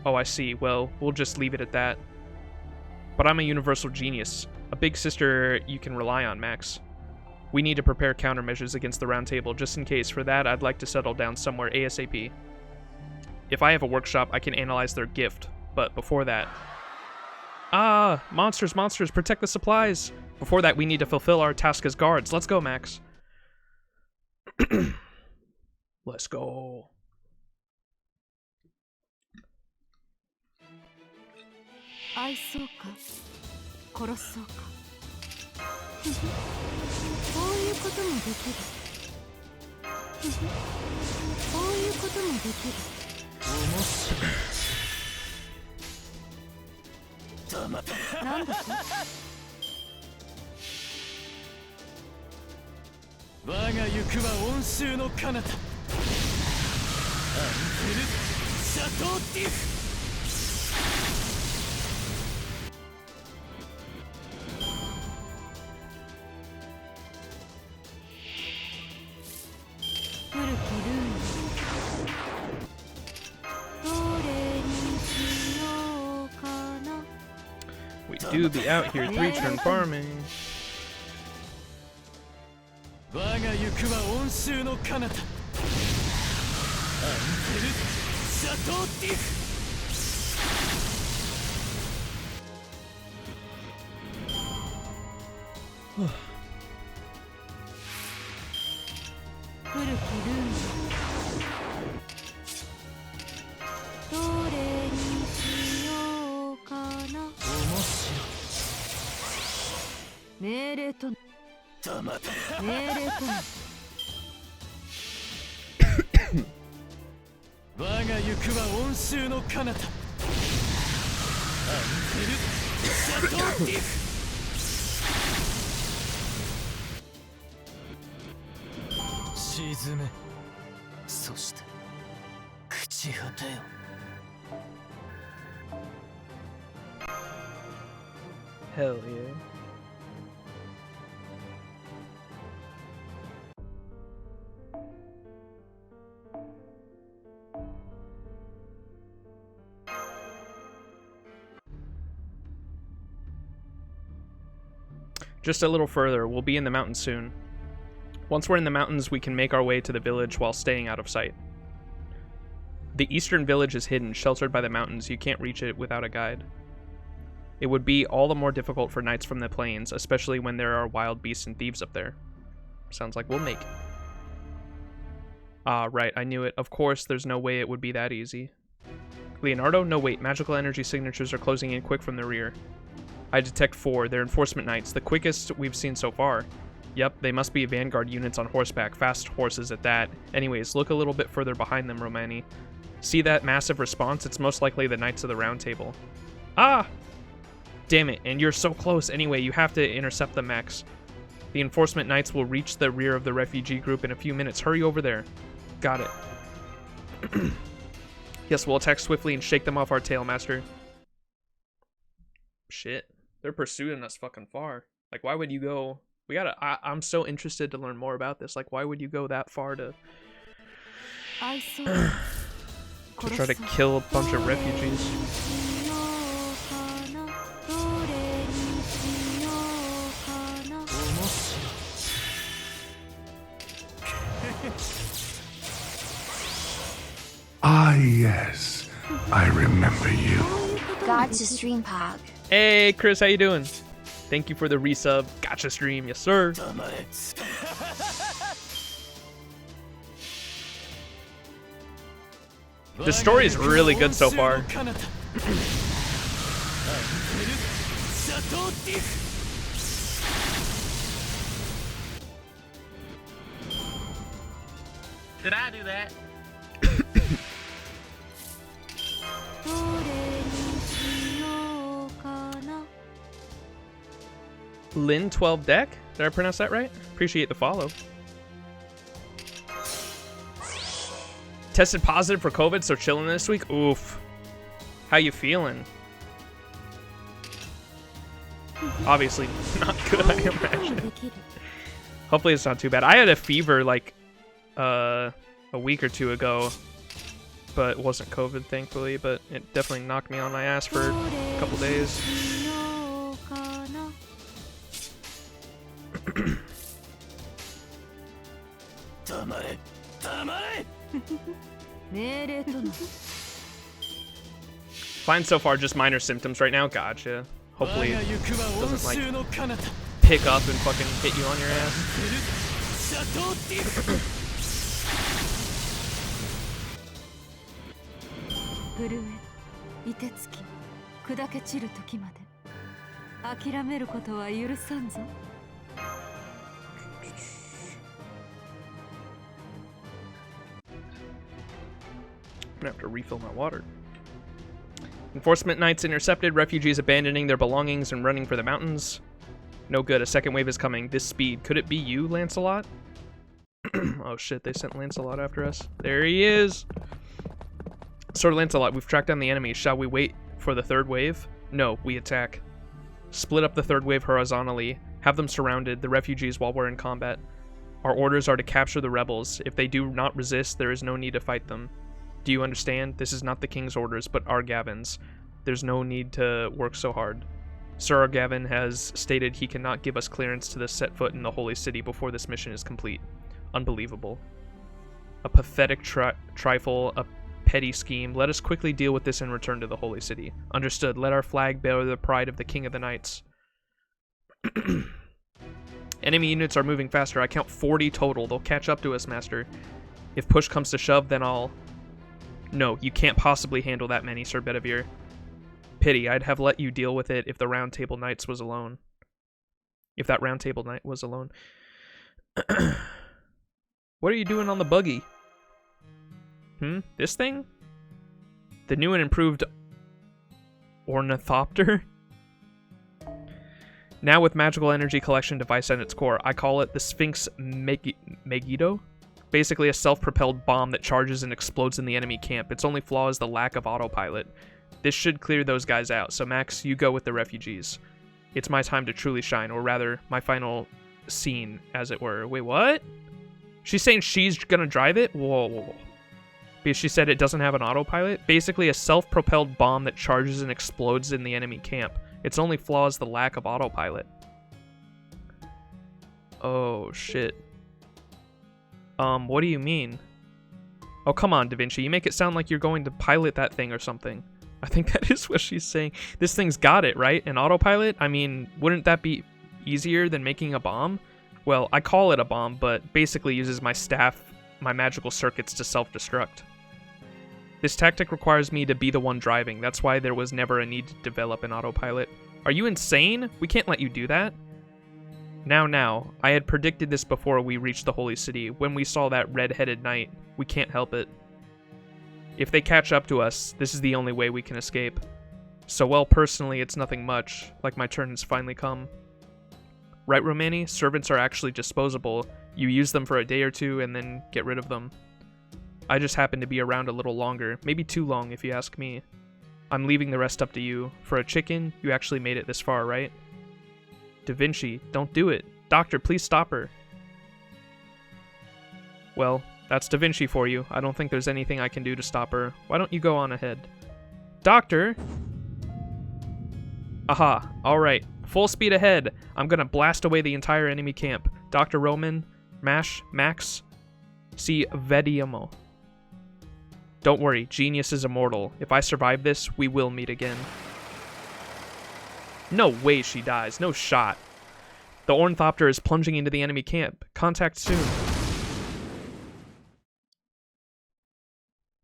Oh, I see. Well, we'll just leave it at that. But I'm a universal genius. A big sister you can rely on, Max. We need to prepare countermeasures against the Round Table. Just in case, for that, I'd like to settle down somewhere ASAP. If I have a workshop, I can analyze their gift. But before that... Ah! Monsters, monsters! Protect the supplies! Before that, we need to fulfill our task as guards. Let's go, Max. Let's go. We do be out here 3-turn farming. Hell yeah. Just a little further, we'll be in the mountains soon. Once we're in the mountains, we can make our way to the village while staying out of sight. The eastern village is hidden, sheltered by the mountains. You can't reach it without a guide. It would be all the more difficult for knights from the plains, especially when there are wild beasts and thieves up there. Sounds like we'll make it. Ah, right, I knew it. Of course, there's no way it would be that easy. Leonardo? No, wait, magical energy signatures are closing in quick from the rear. I detect 4. They're enforcement knights, the quickest we've seen so far. Yep, they must be vanguard units on horseback, fast horses at that. Anyways, look a little bit further behind them, Romani. See that massive response? It's most likely the Knights of the Round Table. Ah! Damn it, and you're so close. Anyway, you have to intercept them, Max. The enforcement knights will reach the rear of the refugee group in a few minutes. Hurry over there. Got it. Yes, we'll attack swiftly and shake them off our tail, Master. Shit. They're pursuing us fucking far. Like, why would you go... We gotta... I'm so interested to learn more about this. Like, why would you go that far to try to kill a bunch of refugees? Ah, yes. I remember you. Gotcha, stream pog. Hey, Chris, how you doing? Thank you for the resub. Gotcha stream, yes sir. The story is really good so far. Did I do that? Lin 12 deck? Did I pronounce that right? Appreciate the follow. Tested positive for COVID, so chilling this week. Oof. How you feeling? Obviously not good, I imagine. Hopefully it's not too bad. I had a fever like a week or two ago, but it wasn't COVID, thankfully, but it definitely knocked me on my ass for a couple days. Fine so far, just minor symptoms right now. Gotcha. Hopefully it doesn't like pick up and fucking hit you on your ass. I'm gonna have to refill my water. Enforcement Knights intercepted, refugees abandoning their belongings and running for the mountains. No good, a second wave is coming. This speed. Could it be you, Lancelot? Oh shit, they sent Lancelot after us. There he is! Sir Lancelot, we've tracked down the enemy. Shall we wait for the third wave? No, we attack. Split up the third wave horizontally. Have them surrounded, the refugees, while we're in combat. Our orders are to capture the rebels. If they do not resist, there is no need to fight them. Do you understand? This is not the king's orders, but Argavin's. There's no need to work so hard. Sir Argavin has stated he cannot give us clearance to set foot in the holy city before this mission is complete. Unbelievable. A pathetic trifle, a petty scheme. Let us quickly deal with this and return to the holy city. Understood. Let our flag bear the pride of the king of the knights. Enemy units are moving faster. I count 40 total. They'll catch up to us, Master. If push comes to shove, then I'll... No, you can't possibly handle that many, Sir Bedivere. Pity, I'd have let you deal with it if the Round Table Knights was alone. If that Round Table Knight was alone. What are you doing on the buggy? This thing? The new and improved Ornithopter? Now with magical energy collection device at its core. I call it the Sphinx Megiddo. Basically a self-propelled bomb that charges and explodes in the enemy camp. Its only flaw is the lack of autopilot. This should clear those guys out, so Max, you go with the refugees. It's my time to truly shine, or rather, my final scene, as it were. Wait, what? She's saying she's gonna drive it? Whoa. Because she said it doesn't have an autopilot? Basically a self-propelled bomb that charges and explodes in the enemy camp. Its only flaw is the lack of autopilot. Oh, shit. What do you mean? Oh, come on, Da Vinci. You make it sound like you're going to pilot that thing or something. I think that is what she's saying. This thing's got it, right? An autopilot? I mean, wouldn't that be easier than making a bomb? Well, I call it a bomb, but basically uses my staff, my magical circuits to self-destruct. This tactic requires me to be the one driving. That's why there was never a need to develop an autopilot. Are you insane? We can't let you do that. Now, I had predicted this before we reached the holy city. When we saw that red-headed knight, we can't help it. If they catch up to us, this is the only way we can escape. So, well, personally, it's nothing much, like my turn has finally come. Right, Romani? Servants are actually disposable. You use them for a day or two and then get rid of them. I just happened to be around a little longer. Maybe too long, if you ask me. I'm leaving the rest up to you. For a chicken, you actually made it this far, right? Da Vinci, don't do it. Doctor, please stop her. Well, that's Da Vinci for you. I don't think there's anything I can do to stop her. Why don't you go on ahead? Doctor! Aha, alright. Full speed ahead. I'm gonna blast away the entire enemy camp. Dr. Roman, Max, si vediamo. Don't worry, genius is immortal. If I survive this, we will meet again. No way she dies. No shot. The Ornithopter is plunging into the enemy camp. Contact soon.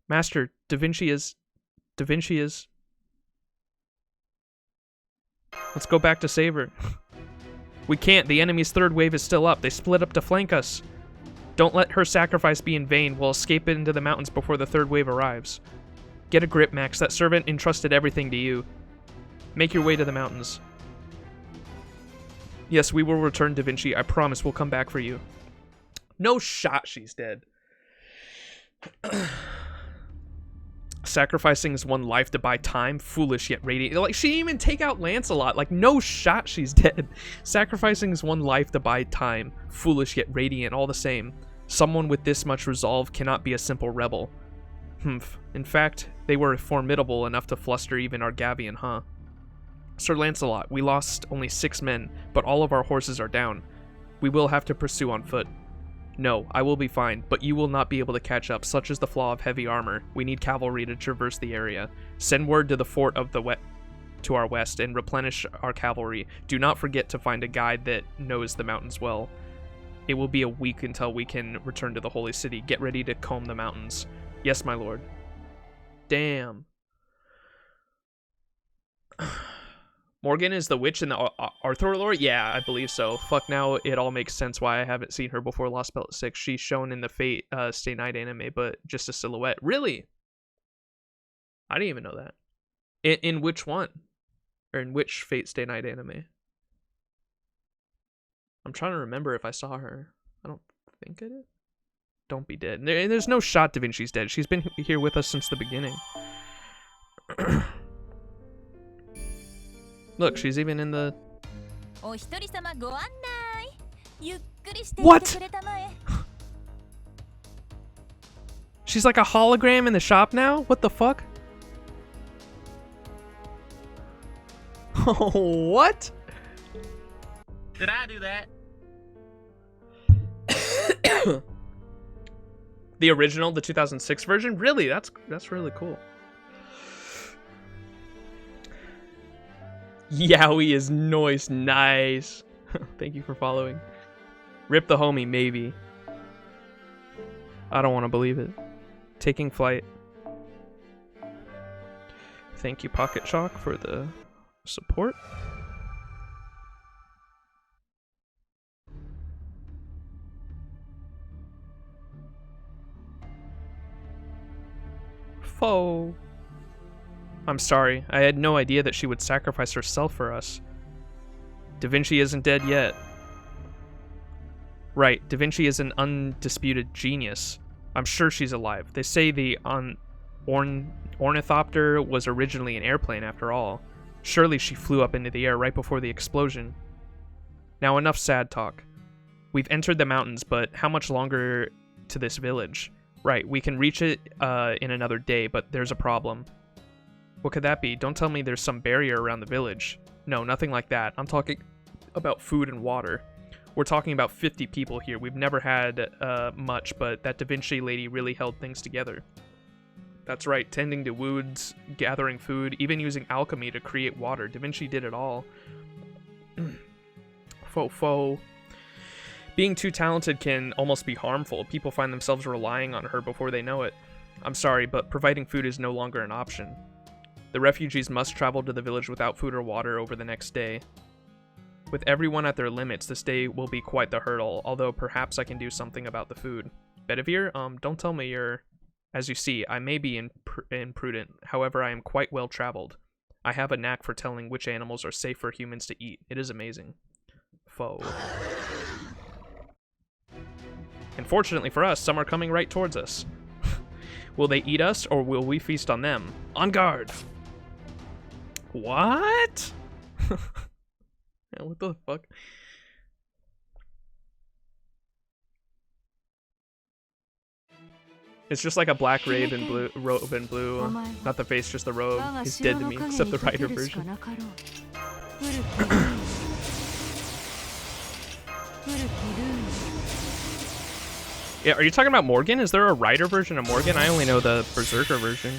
Master, Da Vinci is... Let's go back to save her. We can't. The enemy's third wave is still up. They split up to flank us. Don't let her sacrifice be in vain. We'll escape into the mountains before the third wave arrives. Get a grip, Max. That servant entrusted everything to you. Make your way to the mountains. Yes, we will return, Da Vinci. I promise we'll come back for you. No shot she's dead. Sacrificing is one life to buy time. Foolish yet radiant. Like, she didn't even take out Lancelot. Like, no shot she's dead. Sacrificing is one life to buy time. Foolish yet radiant. All the same. Someone with this much resolve cannot be a simple rebel. Humph. In fact, they were formidable enough to fluster even Argavian, huh? Sir Lancelot, we lost only 6 men, but all of our horses are down. We will have to pursue on foot. No, I will be fine, but you will not be able to catch up. Such is the flaw of heavy armor. We need cavalry to traverse the area. Send word to the fort of the to our west and replenish our cavalry. Do not forget to find a guide that knows the mountains well. It will be a week until we can return to the Holy City. Get ready to comb the mountains. Yes, my lord. Damn. Morgan is the witch in the Arthur lore? Yeah, I believe so. Fuck, now it all makes sense why I haven't seen her before Lost Belt 6. She's shown in the Fate Stay Night anime, but just a silhouette. Really? I didn't even know that. In which one? Or in which Fate Stay Night anime? I'm trying to remember if I saw her. I don't think I did. Don't be dead. There's no shot Da Vinci's dead. She's been here with us since the beginning. Look, she's even in the... What? She's like a hologram in the shop now? What the fuck? Oh, what? Did I do that? The original, the 2006 version? Really? That's really cool. Yowie is nice. Thank you for following. Rip the homie, maybe. I don't want to believe it. Taking flight. Thank you, Pocket Chalk, for the support. Foe. I'm sorry. I had no idea that she would sacrifice herself for us. Da Vinci isn't dead yet. Right, Da Vinci is an undisputed genius. I'm sure she's alive. They say the ornithopter was originally an airplane after all. Surely she flew up into the air right before the explosion. Now enough sad talk. We've entered the mountains, but how much longer to this village? Right, we can reach it in another day, but there's a problem. What could that be? Don't tell me there's some barrier around the village. No, nothing like that. I'm talking about food and water. We're talking about 50 people here. We've never had much, but that Da Vinci lady really held things together. That's right, tending to wounds, gathering food, even using alchemy to create water. Da Vinci did it all. Faux. Being too talented can almost be harmful. People find themselves relying on her before they know it. I'm sorry, but providing food is no longer an option. The refugees must travel to the village without food or water over the next day. With everyone at their limits, this day will be quite the hurdle, although perhaps I can do something about the food. Bedivere, don't tell me you're... As you see, I may be imprudent, however I am quite well traveled. I have a knack for telling which animals are safe for humans to eat. It is amazing. Foe. And fortunately for us, some are coming right towards us. Will they eat us, or will we feast on them? On guard! What? Yeah, what the fuck? It's just like a black robe in blue. Not the face, just the robe. He's dead to me, except the writer version. Yeah, are you talking about Morgan? Is there a writer version of Morgan? I only know the Berserker version.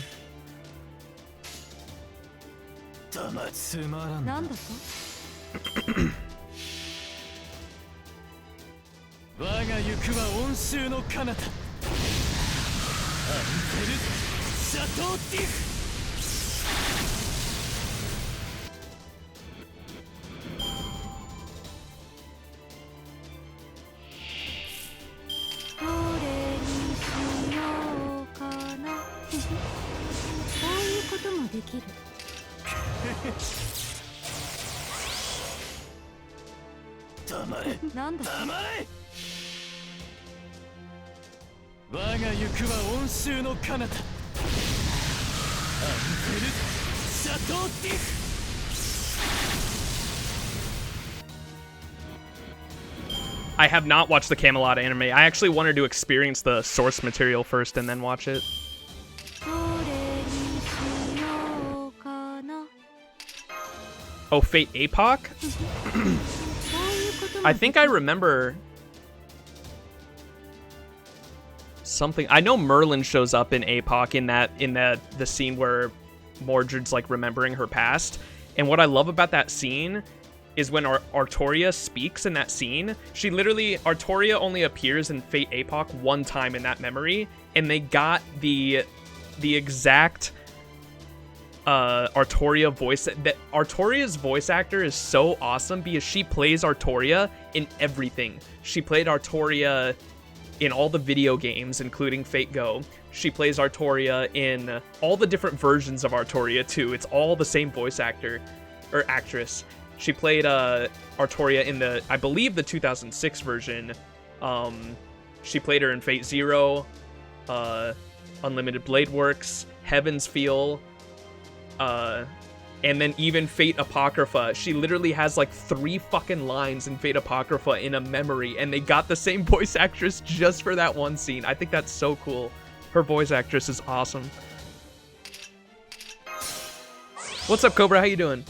I have not watched the Camelot anime. I actually wanted to experience the source material first and then watch it. Oh, Fate Epoch? I think I remember something. I know Merlin shows up in Epoch in the scene where Mordred's like remembering her past. And what I love about that scene is when Artoria speaks in that scene. Artoria only appears in Fate Epoch one time in that memory, and they got the exact Artoria voice. That Artoria's voice actor is so awesome because she plays Artoria in everything. She played Artoria in all the video games, including Fate Go. She plays Artoria in all the different versions of Artoria too. It's all the same voice actor or actress. She played Artoria in I believe the 2006 version. She played her in Fate Zero, Unlimited Blade Works, Heaven's Feel, and then even Fate Apocrypha. She literally has like 3 fucking lines in Fate Apocrypha in a memory, and they got the same voice actress just for that one scene. I think that's so cool. Her voice actress is awesome. What's up, Cobra? How you doing?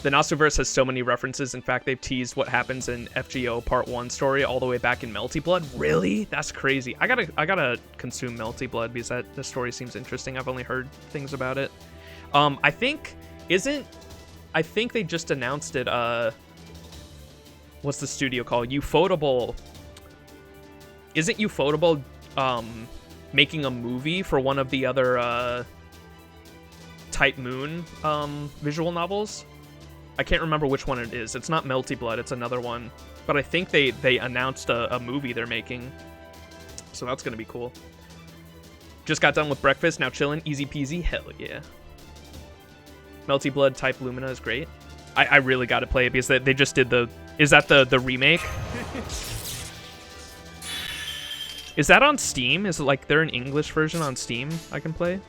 The Nasuverse has so many references. In fact, they've teased what happens in FGO Part 1 story all the way back in Melty Blood. Really? That's crazy. I gotta consume Melty Blood because the story seems interesting. I've only heard things about it. I think they just announced it. What's the studio called? Ufotable. Isn't Ufotable making a movie for one of the other Type Moon visual novels? I can't remember which one it is. It's not Melty Blood, it's another one. But I think they announced a movie they're making. So that's gonna be cool. Just got done with breakfast, now chilling, easy peasy, hell yeah. Melty Blood Type Lumina is great. I really gotta play it because they just did is that the remake? Is that on Steam? Is it like there an English version on Steam I can play?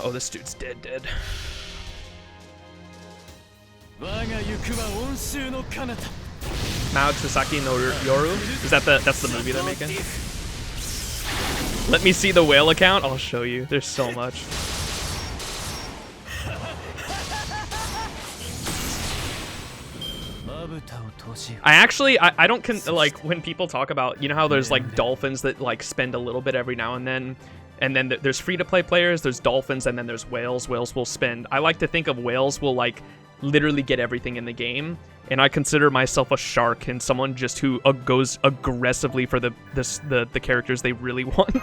Oh, this dude's dead. Mao Tsusaki no Yoru? Is that's the movie they're making? Let me see the whale account. I'll show you. There's so much. I don't like when people talk about, you know how there's like dolphins that like spend a little bit every now and then there's free-to-play players, there's dolphins, and then there's whales. Whales will spend. I like to think of whales will like literally get everything in the game, and I consider myself a shark and someone just who goes aggressively for the characters they really want.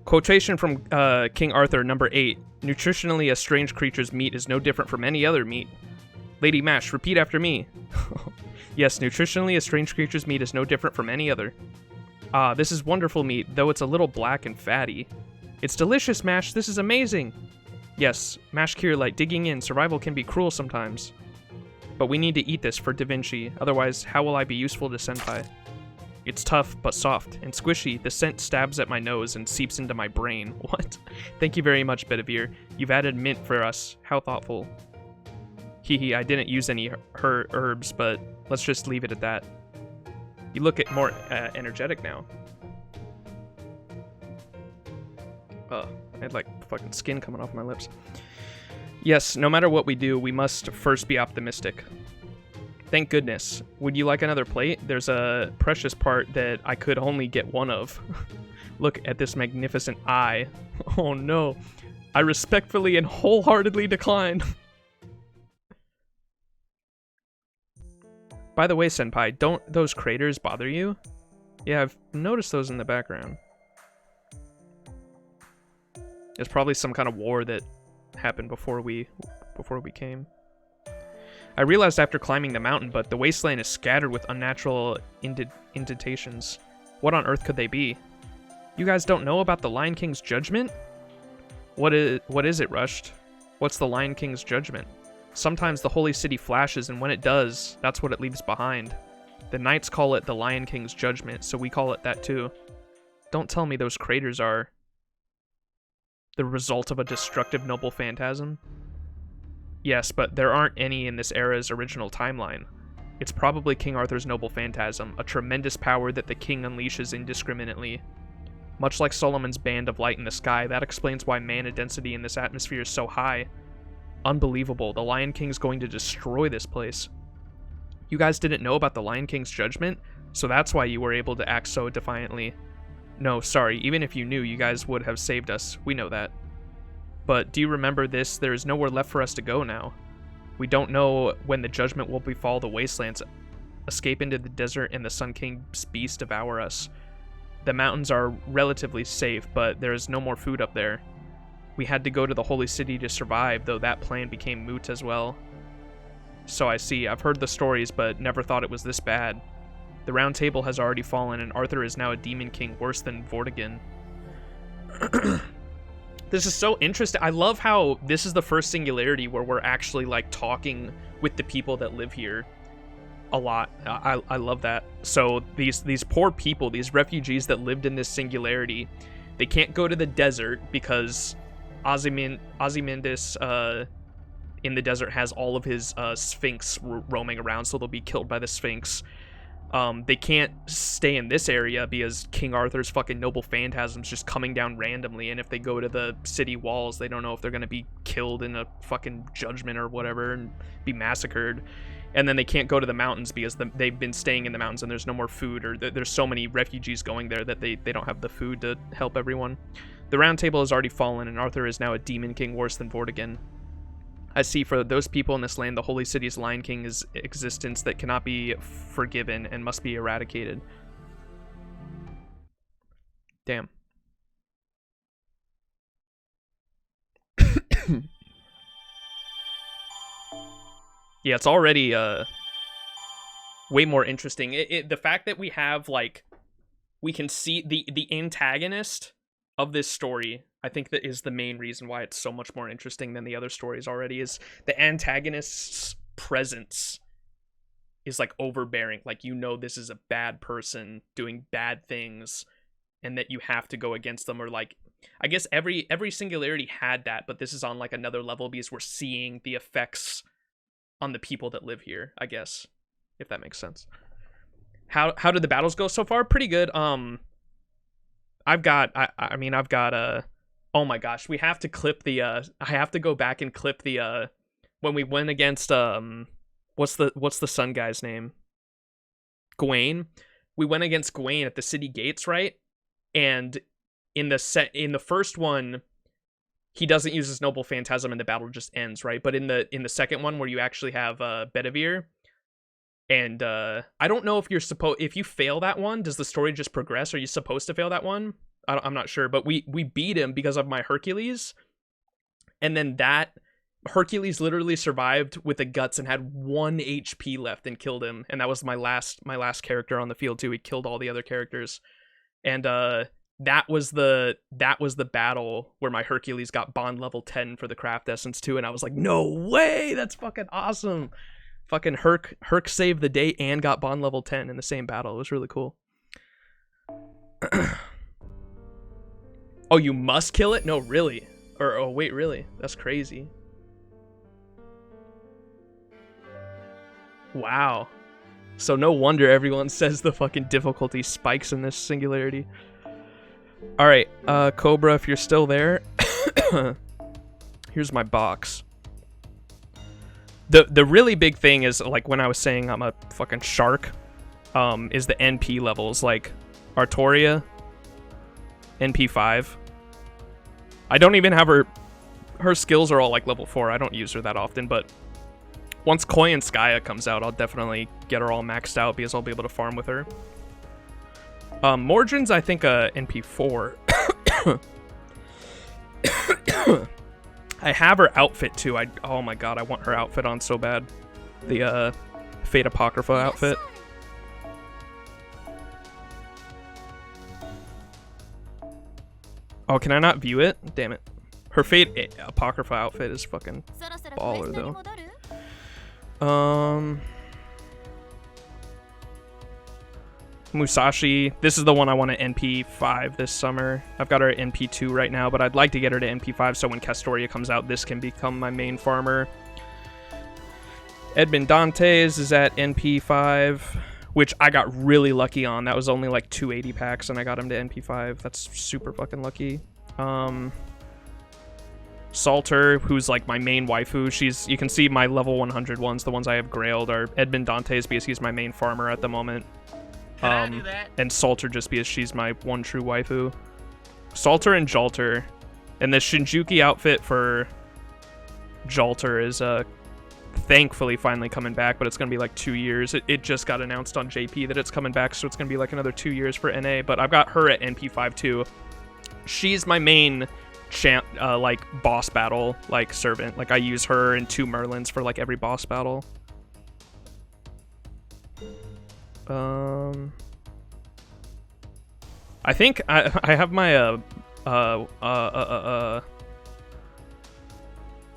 Quotation from King Arthur, number 8. Nutritionally, a strange creature's meat is no different from any other meat. Lady Mash, repeat after me. Yes, nutritionally, a strange creature's meat is no different from any other. Ah, this is wonderful meat, though it's a little black and fatty. It's delicious, Mash. This is amazing. Yes, Mash Kirlight, digging in. Survival can be cruel sometimes. But we need to eat this for Da Vinci. Otherwise, how will I be useful to Senpai? It's tough, but soft. And squishy, the scent stabs at my nose and seeps into my brain. What? Thank you very much, Bedivere. You've added mint for us. How thoughtful. Hehe, I didn't use any herbs, but let's just leave it at that. You look more energetic now. I had like fucking skin coming off my lips. Yes, no matter what we do, we must first be optimistic. Thank goodness. Would you like another plate? There's a precious part that I could only get one of. Look at this magnificent eye. Oh no. I respectfully and wholeheartedly decline. By the way, Senpai, don't those craters bother you? Yeah, I've noticed those in the background. There's probably some kind of war that happened before we came. I realized after climbing the mountain, but the wasteland is scattered with unnatural indentations. What on earth could they be? You guys don't know about the Lion King's judgment? What is it, Rushed? What's the Lion King's judgment? Sometimes the holy city flashes, and when it does, that's what it leaves behind. The knights call it the Lion King's judgment, so we call it that too. Don't tell me those craters are the result of a destructive noble phantasm? Yes, but there aren't any in this era's original timeline. It's probably King Arthur's noble phantasm, a tremendous power that the king unleashes indiscriminately. Much like Solomon's band of light in the sky, that explains why mana density in this atmosphere is so high. Unbelievable, the Lion King's going to destroy this place. You guys didn't know about the Lion King's judgment, so that's why you were able to act so defiantly. No, sorry, even if you knew, you guys would have saved us. We know that. But do you remember this? There is nowhere left for us to go now. We don't know when the judgment will befall the wastelands. Escape into the desert and the Sun King's beast devour us. The mountains are relatively safe, but there is no more food up there. We had to go to the holy city to survive, though that plan became moot as well. So I see. I've heard the stories, but never thought it was this bad. The Round Table has already fallen, and Arthur is now a demon king worse than Vortigern. This is so interesting. I love how this is the first Singularity where we're actually like talking with the people that live here a lot. I love that. So these poor people, these refugees that lived in this Singularity, they can't go to the desert because Ozymandias in the desert has all of his Sphinx roaming around, so they'll be killed by the Sphinx. They can't stay in this area because King Arthur's fucking noble phantasm's just coming down randomly, and if they go to the city walls, they don't know if they're gonna be killed in a fucking judgment or whatever and be massacred. And then they can't go to the mountains because they've been staying in the mountains and there's no more food, or there's so many refugees going there that they don't have the food to help everyone. The Round Table has already fallen, and Arthur is now a demon king worse than Vortigern. I see, for those people in this land, the holy city's Lion King is existence that cannot be forgiven and must be eradicated. Damn. Yeah, it's already way more interesting. The fact that we have, like, we can see the antagonist of this story, I think that is the main reason why it's so much more interesting than the other stories already, is the antagonist's presence is like overbearing. Like, you know, this is a bad person doing bad things and that you have to go against them, or like, I guess every Singularity had that, but this is on like another level because we're seeing the effects on the people that live here, I guess, if that makes sense. How did the battles go so far? Pretty good. I've got oh my gosh, we have to clip the I have to go back and clip the when we went against what's the sun guy's name? Gawain. We went against Gawain at the city gates, right? And in the first one, he doesn't use his noble phantasm and the battle just ends, right? But in the second one, where you actually have Bedivere, and I don't know if if you fail that one, does the story just progress? Are you supposed to fail that one? I'm not sure, but we beat him because of my Hercules, and then that Hercules literally survived with the guts and had 1 HP left and killed him, and that was my last character on the field too. He killed all the other characters, and that was the battle where my Hercules got bond level 10 for the craft essence too, and I was like, no way, that's fucking awesome. Fucking Herc saved the day and got bond level 10 in the same battle. It was really cool. Oh, you must kill it? No, really? Or oh wait, really? That's crazy. Wow. So no wonder everyone says the fucking difficulty spikes in this Singularity. Alright, Cobra, if you're still there, here's my box. The really big thing is, like, when I was saying I'm a fucking shark, is the NP levels. Like, Artoria, NP 5. I don't even have her skills are all, like, level 4. I don't use her that often, but once Koyanskaya comes out, I'll definitely get her all maxed out because I'll be able to farm with her. Mordrin's, I think, NP 4. I have her outfit too. Oh my god, I want her outfit on so bad. The Fate Apocrypha outfit. Oh, can I not view it? Damn it. Her Fate Apocrypha outfit is fucking baller though. Musashi. This is the one I want to NP 5 this summer. I've got her at NP 2 right now, but I'd like to get her to NP 5 so when Castoria comes out, this can become my main farmer. Edmund Dantes is at NP 5, which I got really lucky on. That was only like 280 packs, and I got him to NP 5. That's super fucking lucky. Salter, who's like my main waifu. You can see my level 100 ones, the ones I have grailed, are Edmund Dantes because he's my main farmer at the moment. And Salter just because she's my one true waifu. Salter and Jalter. And the Shinjuki outfit for Jalter is thankfully finally coming back, but it's going to be like 2 years. It just got announced on JP that it's coming back, so it's going to be like another 2 years for NA, but I've got her at NP5 too. She's my main like boss battle like servant. Like I use her and 2 Merlins for like every boss battle. I think I have my oh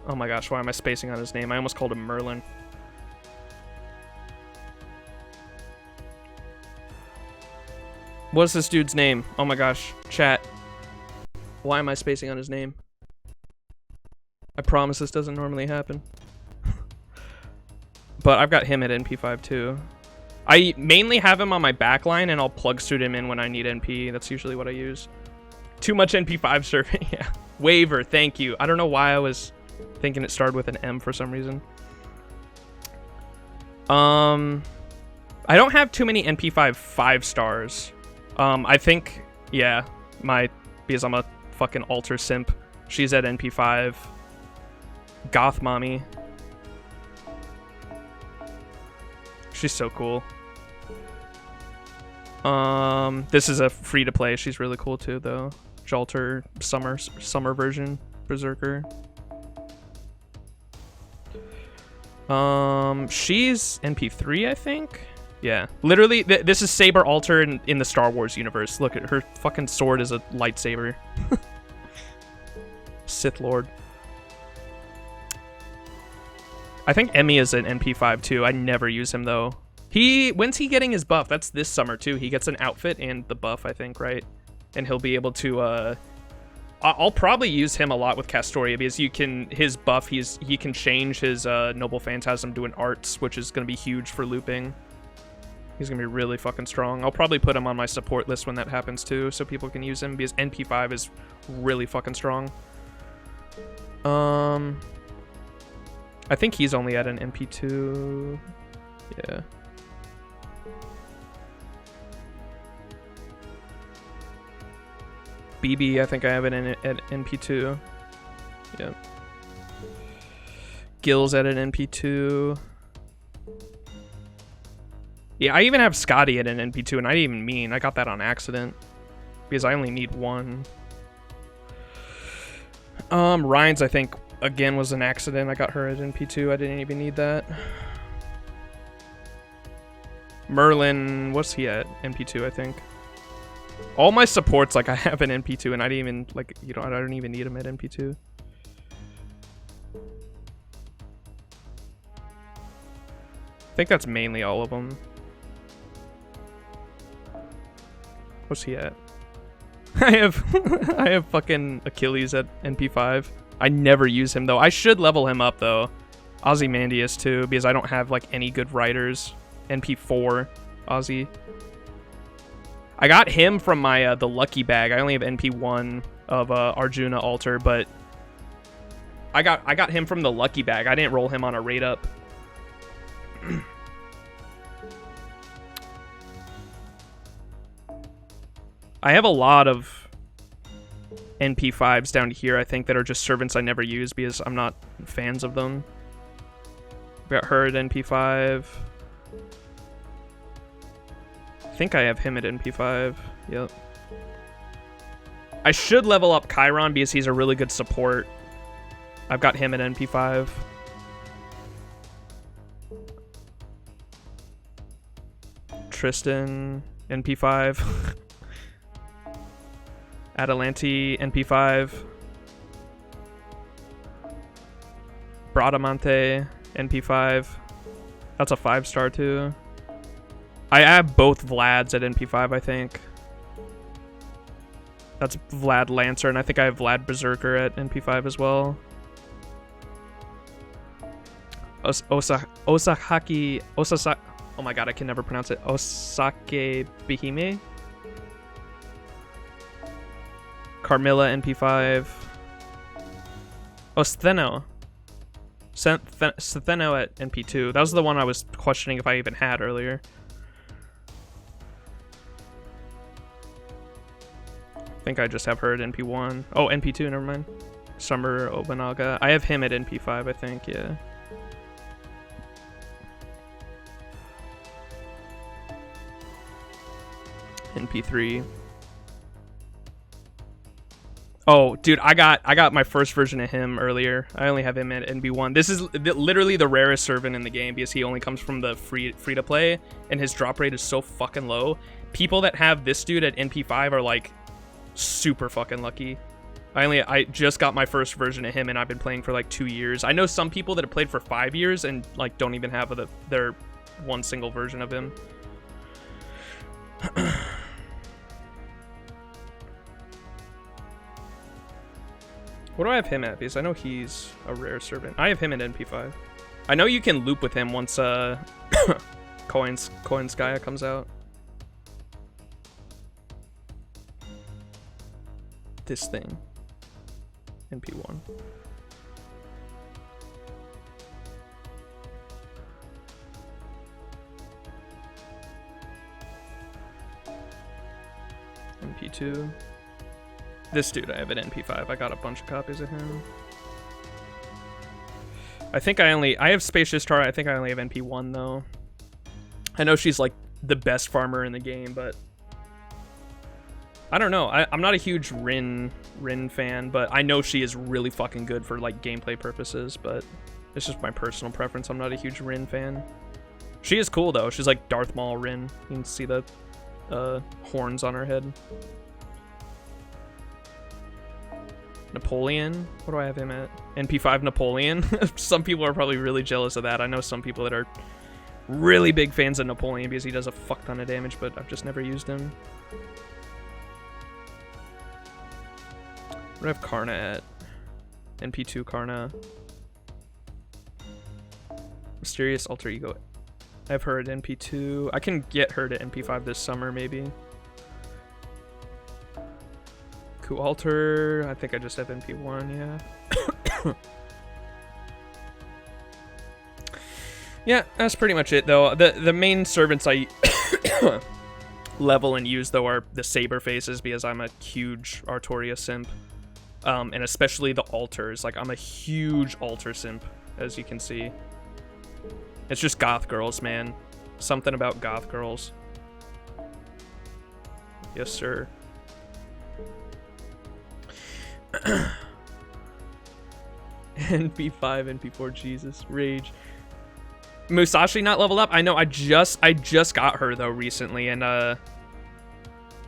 my gosh, why am I spacing on his name? I almost called him Merlin. What's this dude's name? Oh my gosh, chat. Why am I spacing on his name? I promise this doesn't normally happen. But I've got him at NP5 too. I mainly have him on my backline, and I'll plug suit him in when I need NP. That's usually what I use. Too much NP5 serving. Yeah. Waiver, thank you. I don't know why I was thinking it started with an M for some reason. I don't have too many NP5 5 stars. I think, yeah, because I'm a fucking altar simp. She's at NP5. Goth Mommy. She's so cool. This is a free to play. She's really cool too, though. Jalter summer version, Berserker. She's NP3, I think. Yeah, literally, this is Saber Alter in the Star Wars universe. Look at her fucking sword is a lightsaber. Sith Lord. I think Emmy is an NP5 too. I never use him though. When's he getting his buff? That's this summer too. He gets an outfit and the buff, I think, right? And he'll be able to I'll probably use him a lot with Castoria because his buff, he can change his Noble Phantasm to an Arts, which is gonna be huge for looping. He's gonna be really fucking strong. I'll probably put him on my support list when that happens too, so people can use him because NP5 is really fucking strong. I think he's only at an NP2. Yeah. BB, I think I have it at NP2. Yeah. Gil's at an NP2. Yeah, I even have Scotty at an NP2, and I didn't even mean. I got that on accident. Because I only need one. Ryan's, I think, again, was an accident. I got her at NP2. I didn't even need that. Merlin, what's he at? NP2, I think. All my supports, like, I have an NP2, and I didn't even, like, you know, I don't even need them at NP2. I think that's mainly all of them. What's he at? I have fucking Achilles at NP5. I never use him, though. I should level him up, though. Ozymandias, too, because I don't have, like, any good riders. NP4, Ozzy. I got him from my, the lucky bag. I only have NP1 of, Arjuna Altar, but I got him from the lucky bag. I didn't roll him on a raid up. I have a lot of NP5s down here, I think, that are just servants I never use because I'm not fans of them. Got her at NP5. I think I have him at NP5. Yep. I should level up Chiron because he's a really good support. I've got him at NP5. Tristan, NP5. Atalante, NP5. Bradamante, NP5. That's a 5-star too. I have both Vlads at NP5, I think. That's Vlad Lancer, and I think I have Vlad Berserker at NP5 as well. Osasaki... Oh my god, I can never pronounce it. Osake Bihime? Carmilla, NP5. Oh, Stheno. Stheno at NP2. That was the one I was questioning if I even had earlier. I think I just have her at NP1. Oh, NP2, never mind. Summer Obanaga. I have him at NP5, I think, yeah. NP3. Oh, dude, I got my first version of him earlier. I only have him at NB1. This is literally the rarest servant in the game because he only comes from the free to play, and his drop rate is so fucking low. People that have this dude at NP5 are like super fucking lucky. I just got my first version of him, and I've been playing for like 2 years. I know some people that have played for 5 years and like don't even have their one single version of him. What do I have him at? Because I know he's a rare servant. I have him at NP5. I know you can loop with him once Coins Gaia comes out. This thing. NP1. NP2. This dude I have at NP5. I got a bunch of copies of him. I think I have Spacious Tara. I think I only have NP1 though. I know she's like the best farmer in the game, but I don't know. I'm not a huge Rin fan, but I know she is really fucking good for like gameplay purposes, but it's just my personal preference. I'm not a huge Rin fan. She is cool though. She's like Darth Maul Rin. You can see the horns on her head. Napoleon? What do I have him at? NP5 Napoleon? Some people are probably really jealous of that. I know some people that are really big fans of Napoleon because he does a fuck ton of damage, but I've just never used him. What do I have Karna at? NP2 Karna. Mysterious Alter Ego. I have her at NP2. I can get her to NP5 this summer, maybe. Alter, I think I just have NP1, yeah. Yeah, that's pretty much it, though. The main servants I level and use, though, are the Saber Faces, because I'm a huge Artoria simp. And especially the Altars. Like, I'm a huge Altar simp, as you can see. It's just goth girls, man. Something about goth girls. Yes, sir. NP5, NP4, Jesus, rage. Musashi not leveled up? I know, I just got her though recently, and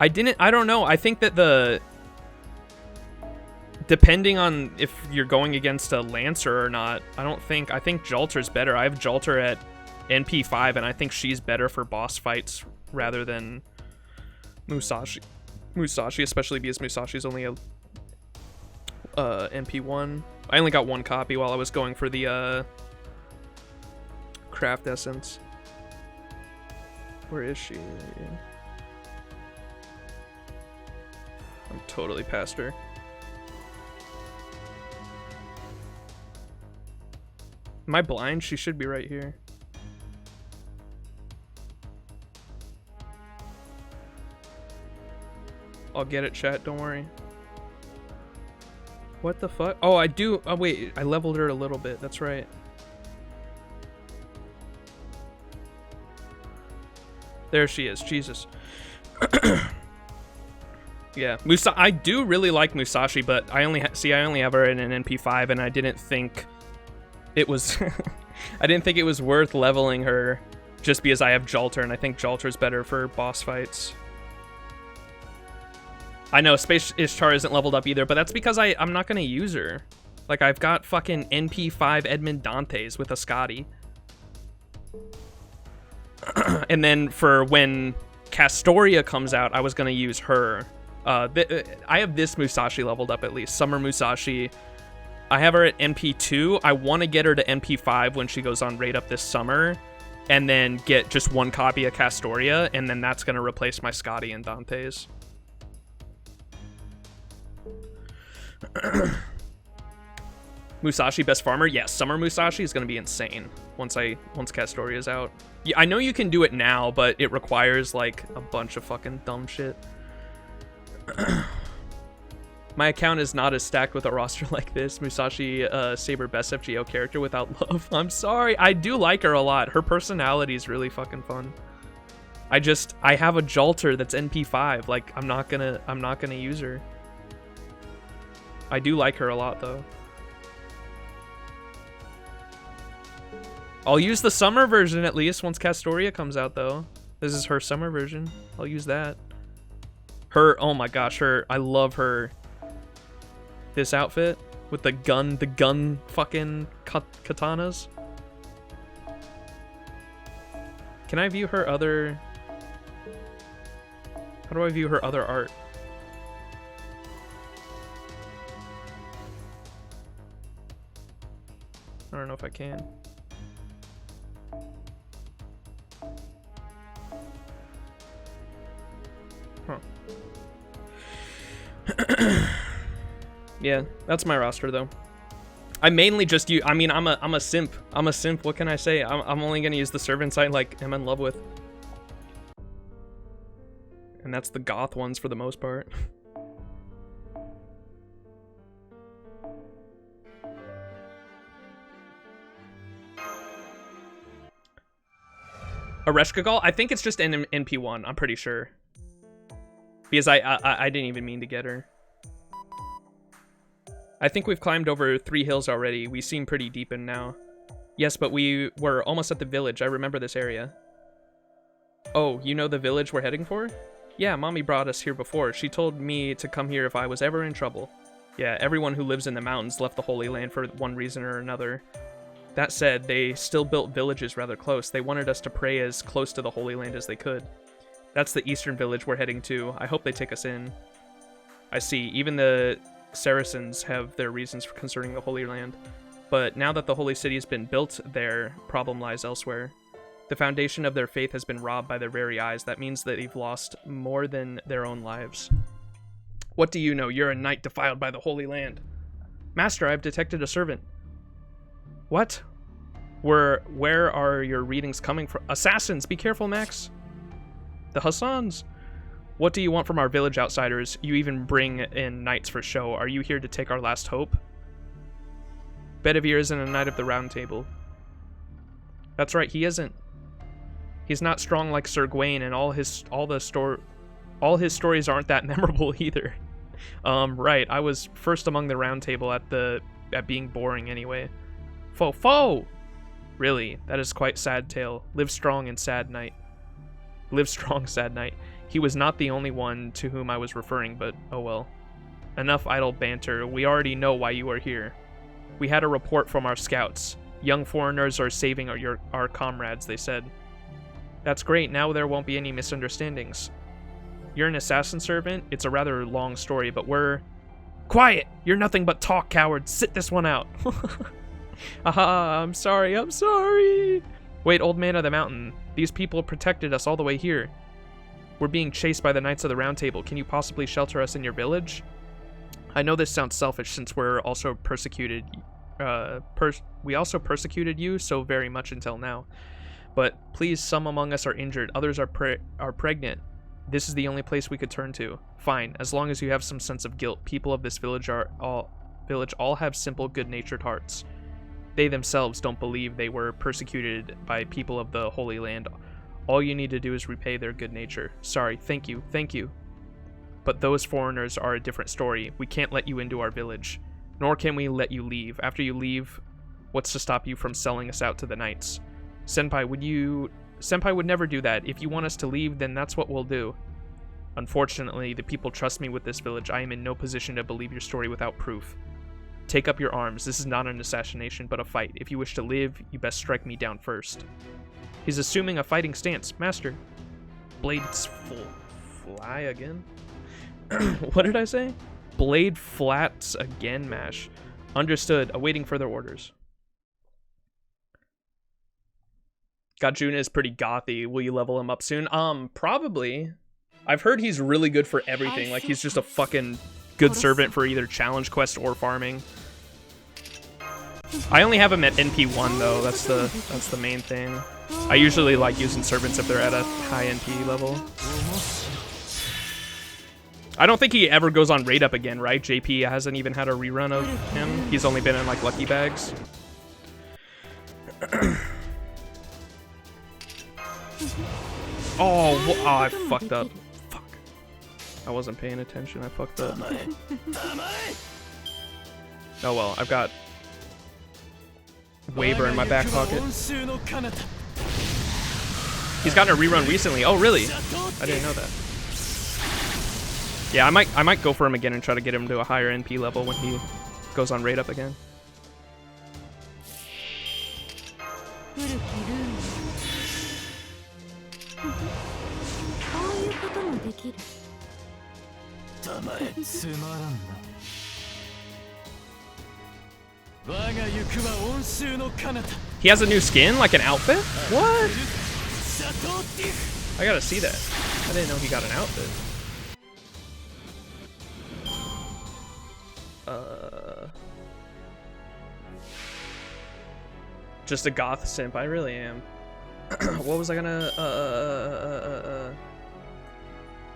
I don't know. I think that depending on if you're going against a Lancer or not, I think Jalter's better. I have Jalter at NP5, and I think she's better for boss fights rather than Musashi. Especially because Musashi's only a NP1. I only got one copy while I was going for the craft essence. Where is she? I'm totally past her. Am I blind? She should be right here. I'll get it, chat. Don't worry. What the fuck? Oh, I do. Oh, wait. I leveled her a little bit. That's right. There she is. Jesus. Yeah. I do really like Musashi, but I only have her in an NP5, and I didn't think it was... I didn't think it was worth leveling her just because I have Jalter, and I think Jalter's better for boss fights. I know Space Ishtar isn't leveled up either, but that's because I'm not going to use her. Like, I've got fucking NP5 Edmund Dantes with a Scotty. And then for when Castoria comes out, I was going to use her. I have this Musashi leveled up at least. Summer Musashi. I have her at NP2. I want to get her to NP5 when she goes on raid up this summer. And then get just one copy of Castoria. And then that's going to replace my Scotty and Dantes. Musashi best farmer? Yes, Summer Musashi is going to be insane once Castoria is out. Yeah, I know you can do it now, but it requires like a bunch of fucking dumb shit. My account is not as stacked with a roster like this. Musashi, Saber best FGO character without love. I'm sorry. I do like her a lot. Her personality is really fucking fun. I have a Jalter that's NP5. Like, I'm not gonna use her. I do like her a lot though. I'll use the summer version at least once Castoria comes out though. This is her summer version. I'll use that. Oh my gosh, I love her. This outfit with the gun fucking katanas. Can I view her other... How do I view her other art? I don't know if I can. Huh. Yeah, that's my roster though. I mainly just use, I'm a simp. I'm a simp. What can I say? I'm only gonna use the servants I like am in love with. And that's the goth ones for the most part. Ereshkigal? I think it's just an NP1, I'm pretty sure. Because I didn't even mean to get her. I think we've climbed over 3 hills already. We seem pretty deep in now. Yes, but we were almost at the village. I remember this area. Oh, you know the village we're heading for? Yeah, Mommy brought us here before. She told me to come here if I was ever in trouble. Yeah, everyone who lives in the mountains left the Holy Land for one reason or another. That said, they still built villages rather close. They wanted us to pray as close to the Holy Land as they could. That's the eastern village we're heading to. I hope they take us in. I see. Even the Saracens have their reasons for concerning the Holy Land. But now that the Holy City has been built, their problem lies elsewhere. The foundation of their faith has been robbed by their very eyes. That means that they've lost more than their own lives. What do you know? You're a knight defiled by the Holy Land. Master, I've detected a servant. What? Where are your readings coming from? Assassins! Be careful, Max! The Hassans! What do you want from our village outsiders? You even bring in knights for show. Are you here to take our last hope? Bedivere isn't a knight of the Round Table. That's right, he isn't. He's not strong like Sir Gawain, and all his stories aren't that memorable either. Right, I was first among the Round Table at being boring anyway. Foe! Really, that is quite sad tale. Live strong and sad knight. Live strong, sad knight. He was not the only one to whom I was referring, but oh well. Enough idle banter. We already know why you are here. We had a report from our scouts. Young foreigners are saving our comrades, they said. That's great. Now there won't be any misunderstandings. You're an assassin servant? It's a rather long story, but we're... Quiet! You're nothing but talk, coward. Sit this one out. Aha, I'm sorry. Wait, old man of the mountain. These people protected us all the way here. We're being chased by the Knights of the Round Table. Can you possibly shelter us in your village? I know this sounds selfish since we're also persecuted. We also persecuted you so very much until now. But please, some among us are injured. Others are pregnant. This is the only place we could turn to. Fine, as long as you have some sense of guilt. People of this village all have simple, good-natured hearts. They themselves don't believe they were persecuted by people of the Holy Land. All you need to do is repay their good nature. Sorry, thank you. But those foreigners are a different story. We can't let you into our village. Nor can we let you leave. After you leave, what's to stop you from selling us out to the knights? Senpai would never do that. If you want us to leave, then that's what we'll do. Unfortunately, the people trust me with this village. I am in no position to believe your story without proof. Take up your arms. This is not an assassination, but a fight. If you wish to live, you best strike me down first. He's assuming a fighting stance. Master. Blades fly again? What did I say? Blade flats again, Mash. Understood. Awaiting further orders. Gajuna is pretty gothy. Will you level him up soon? Probably. I've heard he's really good for everything. Like, he's just a fucking good servant for either challenge quest or farming. I only have him at NP1 though. That's the main thing. I usually like using servants if they're at a high NP level. I don't think he ever goes on raid up again, right? JP hasn't even had a rerun of him. He's only been in like lucky bags. Oh, I fucked up. Fuck. I wasn't paying attention. I fucked up. Oh well, I've got Waver in my back pocket. He's gotten a rerun recently. Oh really? I didn't know that. Yeah, I might go for him again and try to get him to a higher NP level when he goes on raid up again. He has a new skin, like an outfit? What? I gotta see that. I didn't know he got an outfit. Just a goth simp, I really am. What was I gonna,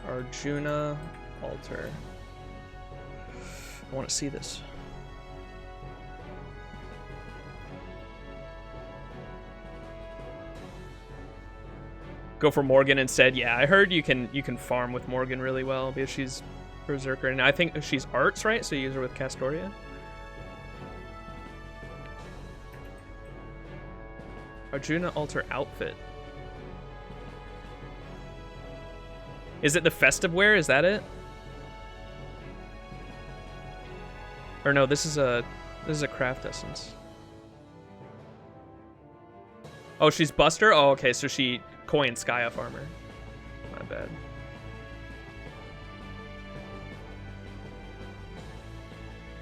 Arjuna altar. I want to see this. Go for Morgan instead. Yeah, I heard you can farm with Morgan really well because she's Berserker, and I think she's arts, right? So you use her with Castoria. Arjuna altar outfit. Is it the festive wear? Is that it? Or no, this is a craft essence. Oh, she's Buster? Oh, okay, so she coined Skya farmer. My bad.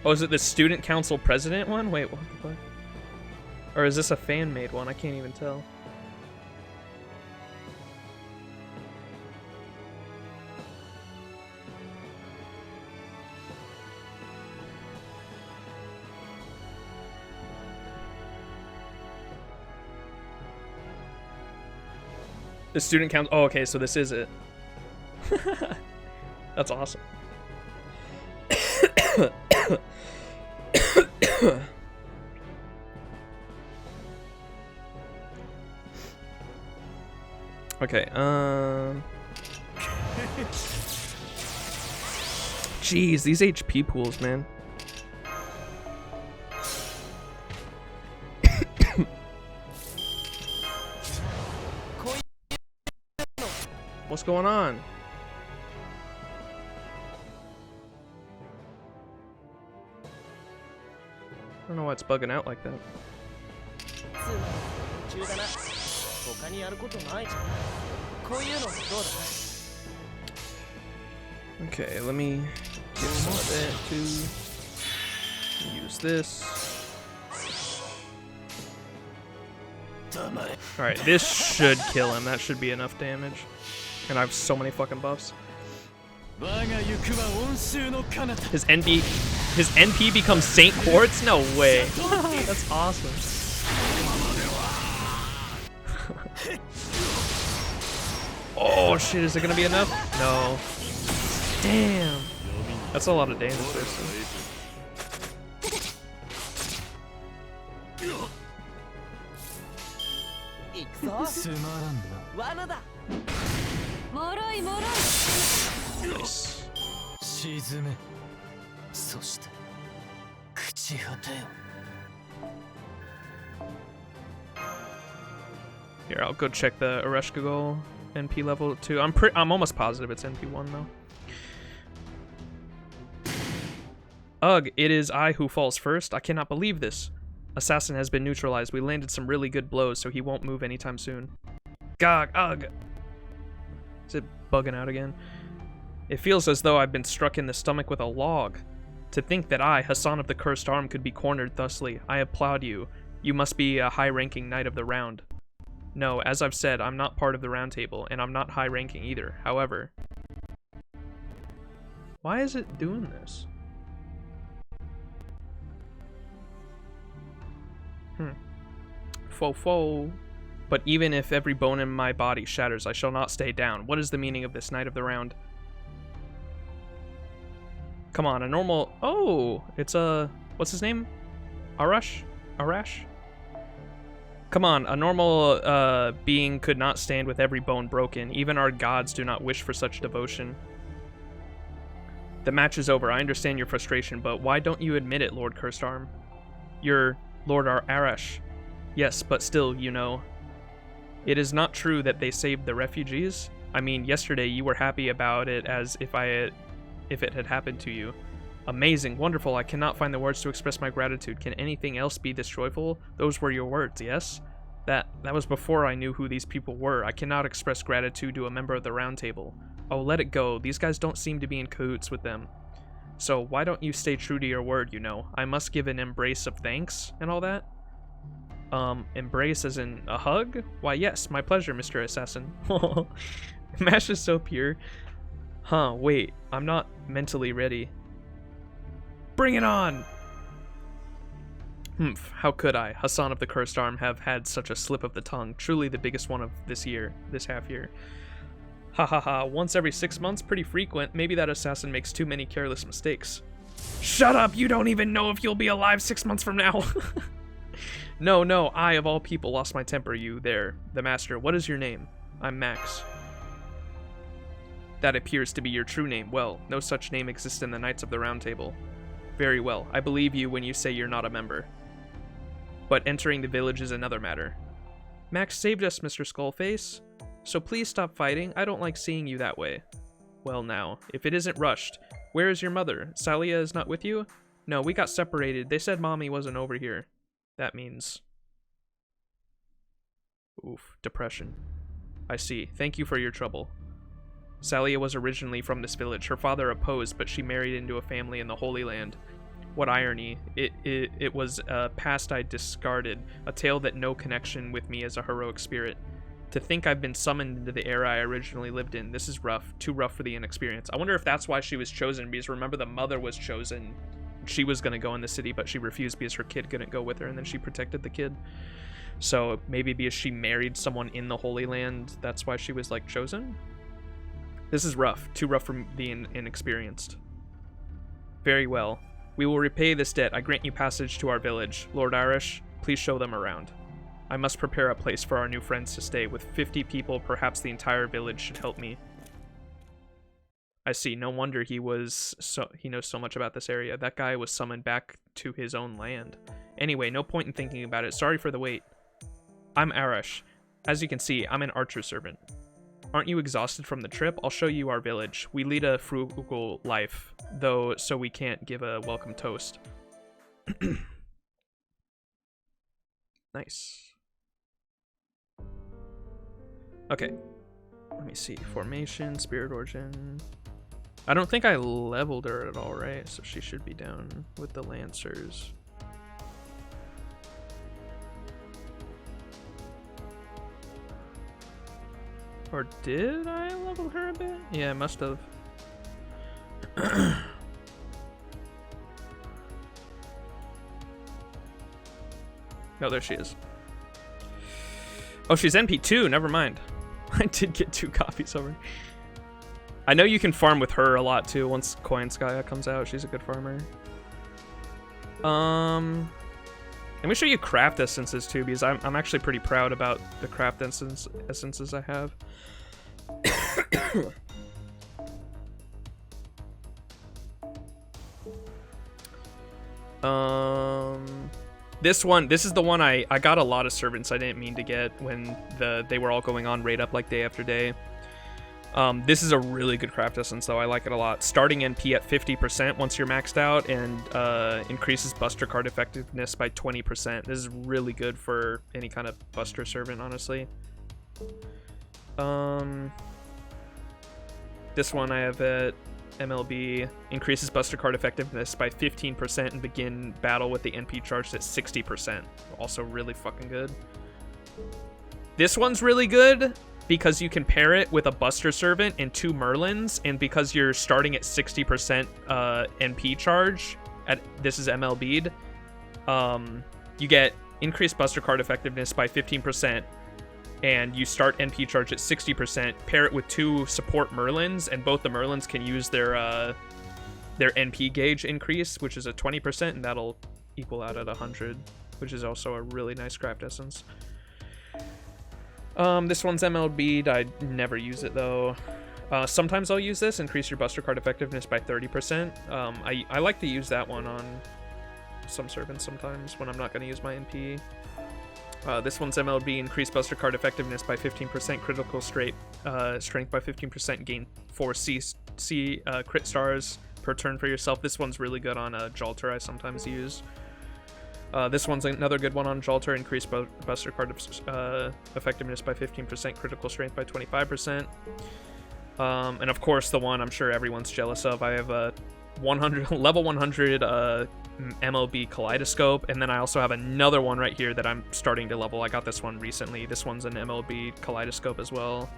Oh, is it the student council president one? Wait, what the fuck? Or is this a fan-made one? I can't even tell. The student council. Oh, okay, so this is it. That's awesome. Okay, jeez, these HP pools, man. What's going on? why it's bugging out like that. つまり夢中だな。他にやることないじゃん。こういうのもどうだ Okay, let me get some of that too. Use this. Alright, this should kill him. That should be enough damage. And I have so many fucking buffs. His NP becomes Saint Quartz? No way. That's awesome. Oh shit, is it gonna be enough? No. Damn. That's a lot of damage there, so. 行くぞ。つまらんな。罠だ。もろいもろい。 Nice. 沈め。そして朽ち果てよ。 Here, I'll go check the Ereshkigal NP level 2. I'm almost positive it's NP1 though. Ugh, it is I who falls first. I cannot believe this. Assassin has been neutralized. We landed some really good blows, so he won't move anytime soon. Gog, ugh. Is it bugging out again? It feels as though I've been struck in the stomach with a log. To think that I, Hassan of the Cursed Arm, could be cornered thusly. I applaud you. You must be a high-ranking knight of the round. No, as I've said, I'm not part of the round table, and I'm not high-ranking either. However... Why is it doing this? Fo. But even if every bone in my body shatters, I shall not stay down. What is the meaning of this Knight of the Round? Come on, a normal... Oh! It's a... What's his name? Arash? Come on, a normal being could not stand with every bone broken. Even our gods do not wish for such devotion. The match is over. I understand your frustration, but why don't you admit it, Lord Cursed Arm? You're Lord Arash. Yes, but still, you know. It is not true that they saved the refugees. I mean, yesterday you were happy about it as if it had happened to you. Amazing, wonderful, I cannot find the words to express my gratitude. Can anything else be this joyful? Those were your words, yes? That was before I knew who these people were. I cannot express gratitude to a member of the Round Table. Oh, let it go. These guys don't seem to be in cahoots with them. So why don't you stay true to your word, you know? I must give an embrace of thanks and all that. Embrace as in a hug? Why, yes, my pleasure, Mr. Assassin. Mash is so pure. Huh, wait, I'm not mentally ready. Bring it on! Humph, how could I, Hassan of the Cursed Arm, have had such a slip of the tongue? Truly the biggest one of this half year. Ha ha ha, once every 6 months? Pretty frequent. Maybe that assassin makes too many careless mistakes. Shut up, you don't even know if you'll be alive 6 months from now! No, I, of all people, lost my temper. You there, the master. What is your name? I'm Max. That appears to be your true name. Well, no such name exists in the Knights of the Round Table. Very well, I believe you when you say you're not a member. But entering the village is another matter. Max saved us, Mr. Skullface. So please stop fighting. I don't like seeing you that way. Well now, if it isn't rushed, where is your mother? Salia is not with you? No, we got separated. They said mommy wasn't over here. That means... Oof, depression. I see. Thank you for your trouble. Salia was originally from this village. Her father opposed, but she married into a family in the Holy Land. What irony. It was a past I discarded, a tale that no connection with me as a heroic spirit. To think I've been summoned into the era I originally lived in. This is rough. Too rough for the inexperienced. I wonder if that's why she was chosen, because remember the mother was chosen. She was going to go in the city, but she refused because her kid couldn't go with her, and then she protected the kid. So maybe because she married someone in the Holy Land, that's why she was, like, chosen? This is rough. Too rough for the inexperienced. Very well. We will repay this debt. I grant you passage to our village. Lord Irish, please show them around. I must prepare a place for our new friends to stay. With 50 people, perhaps the entire village should help me. I see. No wonder he knows so much about this area. That guy was summoned back to his own land. Anyway, no point in thinking about it. Sorry for the wait. I'm Arash. As you can see, I'm an archer servant. Aren't you exhausted from the trip? I'll show you our village. We lead a frugal life, though, so we can't give a welcome toast. Nice. Okay. Let me see. Formation, Spirit Origin. I don't think I leveled her at all, right? So she should be down with the Lancers. Or did I level her a bit? Yeah, I must have. No, there she is. Oh, she's NP2. Never mind. I did get 2 copies of her. I know you can farm with her a lot too. Once Koinskaya comes out, she's a good farmer. Let me show you craft essences too, because I'm actually pretty proud about the craft essences I have. This is the one I got a lot of servants I didn't mean to get when they were all going on raid up like day after day. This is a really good craft essence though. I like it a lot. Starting NP at 50% once you're maxed out, and increases buster card effectiveness by 20%. This is really good for any kind of buster servant, honestly. This one I have at MLB. Increases buster card effectiveness by 15% and begin battle with the NP charged at 60%. Also really fucking good. This one's really good because you can pair it with a buster servant and 2 Merlins, and because you're starting at 60% NP charge, this is MLB'd, you get increased buster card effectiveness by 15%, and you start NP charge at 60%, pair it with 2 support Merlins, and both the Merlins can use their NP gauge increase, which is a 20%, and that'll equal out at 100, which is also a really nice craft essence. This one's MLB'd. I never use it though. Sometimes I'll use this, increase your buster card effectiveness by 30%. I like to use that one on some servants sometimes when I'm not going to use my NP. This one's MLB, increase buster card effectiveness by 15%, critical strength by 15%, gain 4 C crit stars per turn for yourself. This one's really good on Jalter, I sometimes use. This one's another good one on Jalter, increase buster card effectiveness by 15%, critical strength by 25%. And of course the one I'm sure everyone's jealous of, I have a level 100 MLB Kaleidoscope, and then I also have another one right here that I'm starting to level. I got this one recently. This one's an MLB Kaleidoscope as well.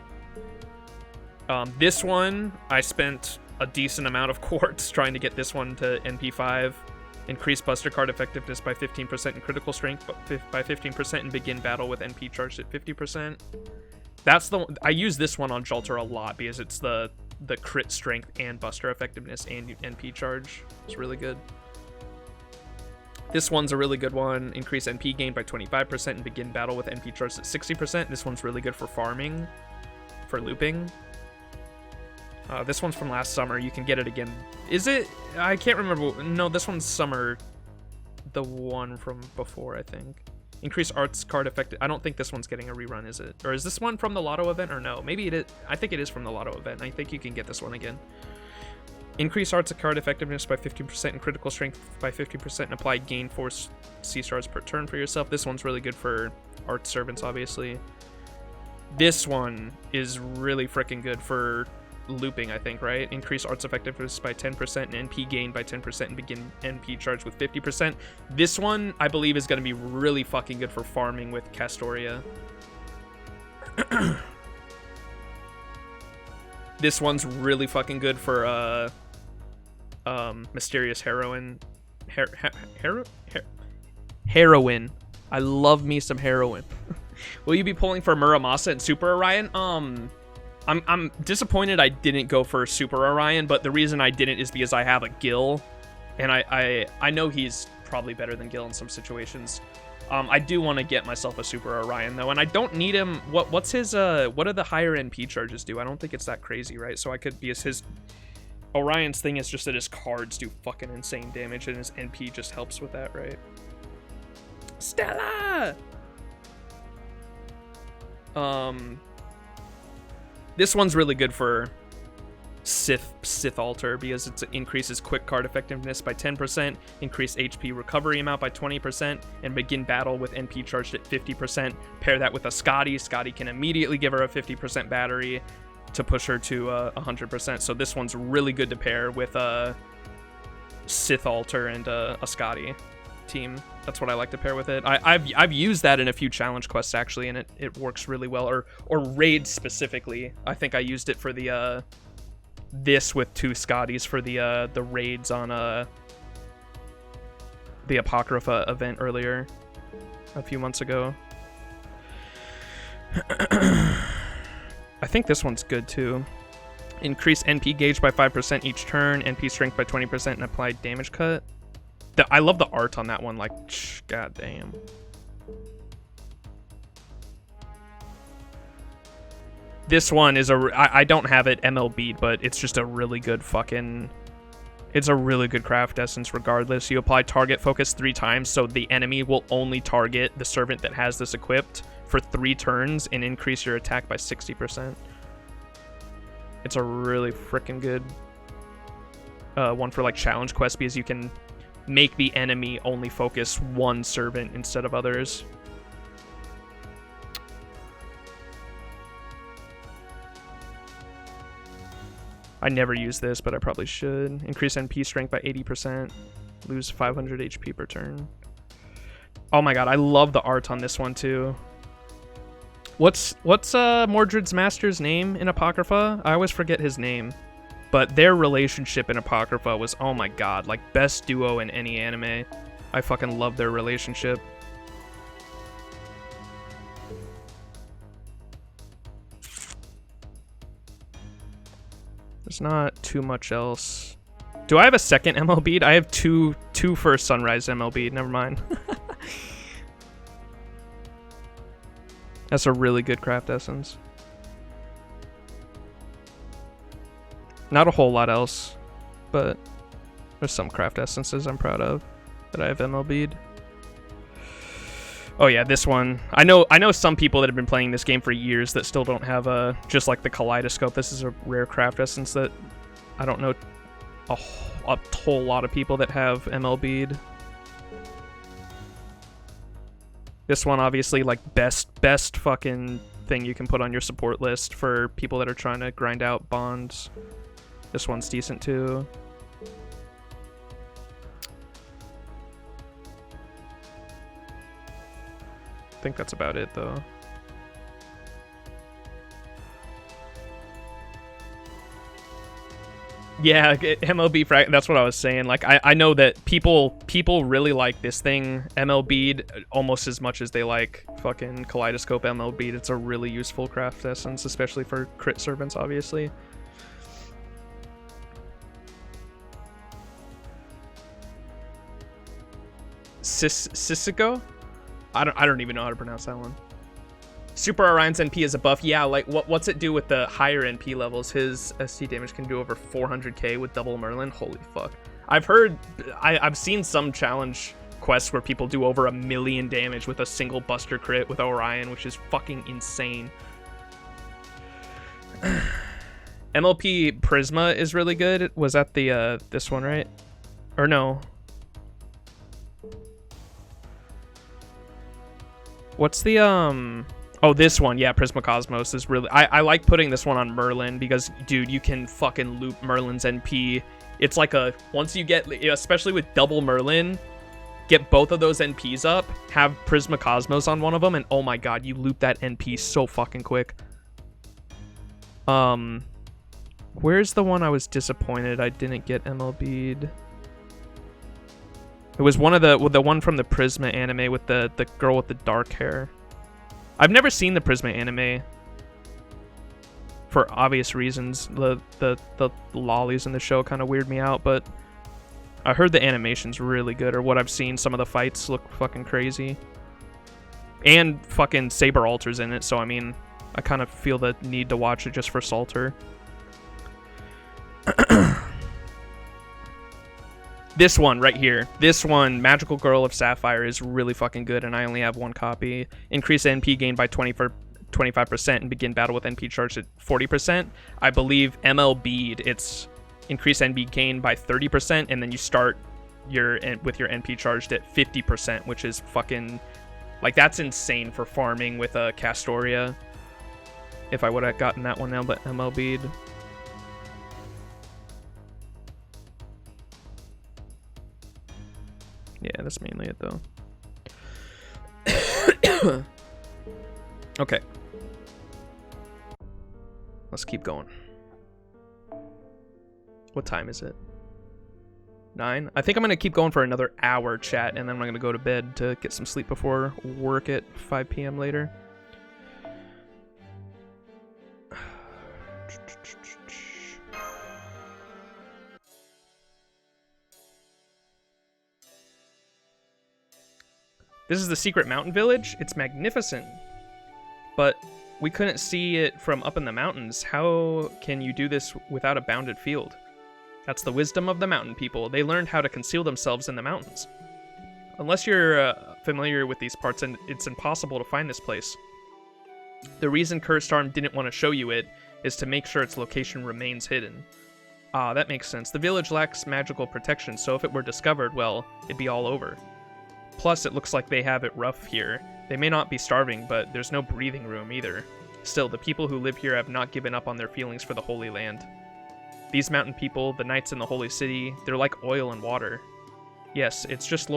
This one, I spent a decent amount of quartz trying to get this one to NP5. Increase buster card effectiveness by 15% and critical strength by 15%, and begin battle with NP charged at 50%. That's the one. I use this one on Jalter a lot because it's the crit strength and buster effectiveness and NP charge. It's really good. This one's a really good one. Increase NP gain by 25% and begin battle with NP charged at 60%. This one's really good for farming, for looping. This one's from last summer. You can get it again. Is it? I can't remember. No, this one's summer. The one from before, I think. Increase arts card effective. I don't think this one's getting a rerun, is it? Or is this one from the Lotto event, or no? Maybe it is. I think it is from the Lotto event. I think you can get this one again. Increase arts card effectiveness by 15% and critical strength by 50%, and apply gain 4 C stars per turn for yourself. This one's really good for art servants, obviously. This one is really freaking good for looping, I think, right? Increase arts effectiveness by 10% and NP gain by 10% and begin NP charge with 50%. This one, I believe, is going to be really fucking good for farming with Castoria. This one's really fucking good for Mysterious Heroine. Heroine. I love me some heroin. Will you be pulling for Muramasa and Super Orion? I'm disappointed I didn't go for Super Orion, but the reason I didn't is because I have a Gil, and I know he's probably better than Gil in some situations. I do want to get myself a Super Orion though, and I don't need him. What's his what do the higher NP charges do? I don't think it's that crazy, right? So I could, because his Orion's thing is just that his cards do fucking insane damage, and his NP just helps with that, right? Stella! This one's really good for Sith Altar because it increases quick card effectiveness by 10%, increase HP recovery amount by 20%, and begin battle with NP charged at 50%. Pair that with a Scotty. Scotty can immediately give her a 50% battery to push her to 100%. So this one's really good to pair with a Sith Altar and a Scotty team. That's what I like to pair with it. I've used that in a few challenge quests actually, and it works really well. Or raids specifically. I think I used it for the this with 2 Scotties for the raids on the Apocrypha event earlier a few months ago. I think this one's good too. Increase NP gauge by 5% each turn, NP strength by 20%, and apply damage cut. I love the art on that one, like, god damn. This one is I don't have it MLB'd, but it's just a really good fucking... It's a really good craft essence regardless. You apply target focus 3 times, so the enemy will only target the servant that has this equipped for 3 turns and increase your attack by 60%. It's a really freaking good one for like challenge quests because you can make the enemy only focus 1 servant instead of others. I never use this, but I probably should. Increase NP strength by 80%. Lose 500 HP per turn. Oh my god, I love the art on this one too. What's Mordred's master's name in Apocrypha? I always forget his name. But their relationship in Apocrypha was, oh my god, like best duo in any anime. I fucking love their relationship. There's not too much else. Do I have a second MLB? I have two for Sunrise MLB. Never mind. That's a really good craft essence. Not a whole lot else, but there's some craft essences I'm proud of that I have MLB'd. Oh yeah, this one. I know some people that have been playing this game for years that still don't have just like the Kaleidoscope. This is a rare craft essence that I don't know a whole lot of people that have MLB'd. This one obviously like best fucking thing you can put on your support list for people that are trying to grind out bonds. This one's decent too. I think that's about it though. Yeah, MLB that's what I was saying. Like I know that people really like this thing MLB'd almost as much as they like fucking Kaleidoscope MLB'd. It's a really useful craft essence, especially for crit servants, obviously. Sisico? I don't even know how to pronounce that one. Super Orion's NP is a buff. Yeah, like what's it do with the higher NP levels? His ST damage can do over 400k with double Merlin. Holy fuck. I've seen some challenge quests where people do over 1 million damage with a single buster crit with Orion, which is fucking insane. MLP Prisma is really good. Was that the this one, right? Or no? What's the oh, this one. Yeah, Prisma Cosmos is really I like putting this one on Merlin because dude, you can fucking loop Merlin's NP. It's like a once you get, especially with double Merlin, get both of those NPs up, have Prisma Cosmos on one of them, and oh my god, you loop that NP so fucking quick. Where's the one I was disappointed I didn't get MLB'd? It was one of the one from the Prisma anime with the girl with the dark hair. I've never seen the Prisma anime for obvious reasons. The lollies in the show kind of weird me out, but I heard the animation's really good, or what I've seen, some of the fights look fucking crazy. And fucking Saber Alter's in it, so I mean, I kind of feel the need to watch it just for Salter. This one right here, this one, Magical Girl of Sapphire, is really fucking good, and I only have 1 copy. Increase NP gain by 20%, 25% and begin battle with NP charged at 40%. I believe ML Bead, it's increase NP gain by 30%, and then you start with your NP charged at 50%, which is fucking, like, that's insane for farming with a Castoria. If I would have gotten that one now, but ML Bead. Yeah, that's mainly it though. Okay. Let's keep going. What time is it? 9? I think I'm going to keep going for another hour, chat, and then I'm going to go to bed to get some sleep before work at 5 p.m. later. This is the secret mountain village. It's magnificent, but we couldn't see it from up in the mountains. How can you do this without a bounded field? That's the wisdom of the mountain people. They learned how to conceal themselves in the mountains. Unless you're familiar with these parts, and it's impossible to find this place. The reason Cursed Arm didn't want to show you it is to make sure its location remains hidden. Ah, that makes sense. The village lacks magical protection, so if it were discovered, well, it'd be all over. Plus, it looks like they have it rough here. They may not be starving, but there's no breathing room either. Still, the people who live here have not given up on their feelings for the Holy Land. These mountain people, the knights in the Holy City, they're like oil and water. Yes, it's just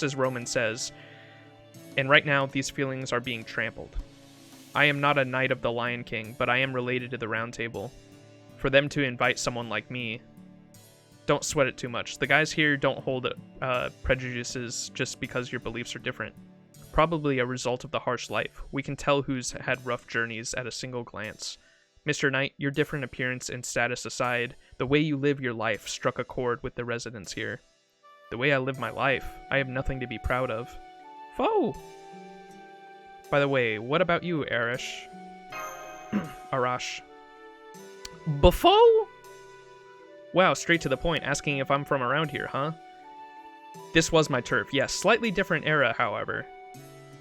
as Roman says. And right now, these feelings are being trampled. I am not a knight of the Lion King, but I am related to the Round Table. For them to invite someone like me, don't sweat it too much. The guys here don't hold prejudices just because your beliefs are different. Probably a result of the harsh life. We can tell who's had rough journeys at a single glance. Mr. Knight, your different appearance and status aside, the way you live your life struck a chord with the residents here. The way I live my life, I have nothing to be proud of. Foe! By the way, what about you, Arash? Arash. Buffo? Wow, straight to the point, asking if I'm from around here, huh? This was my turf, yes, slightly different era, however.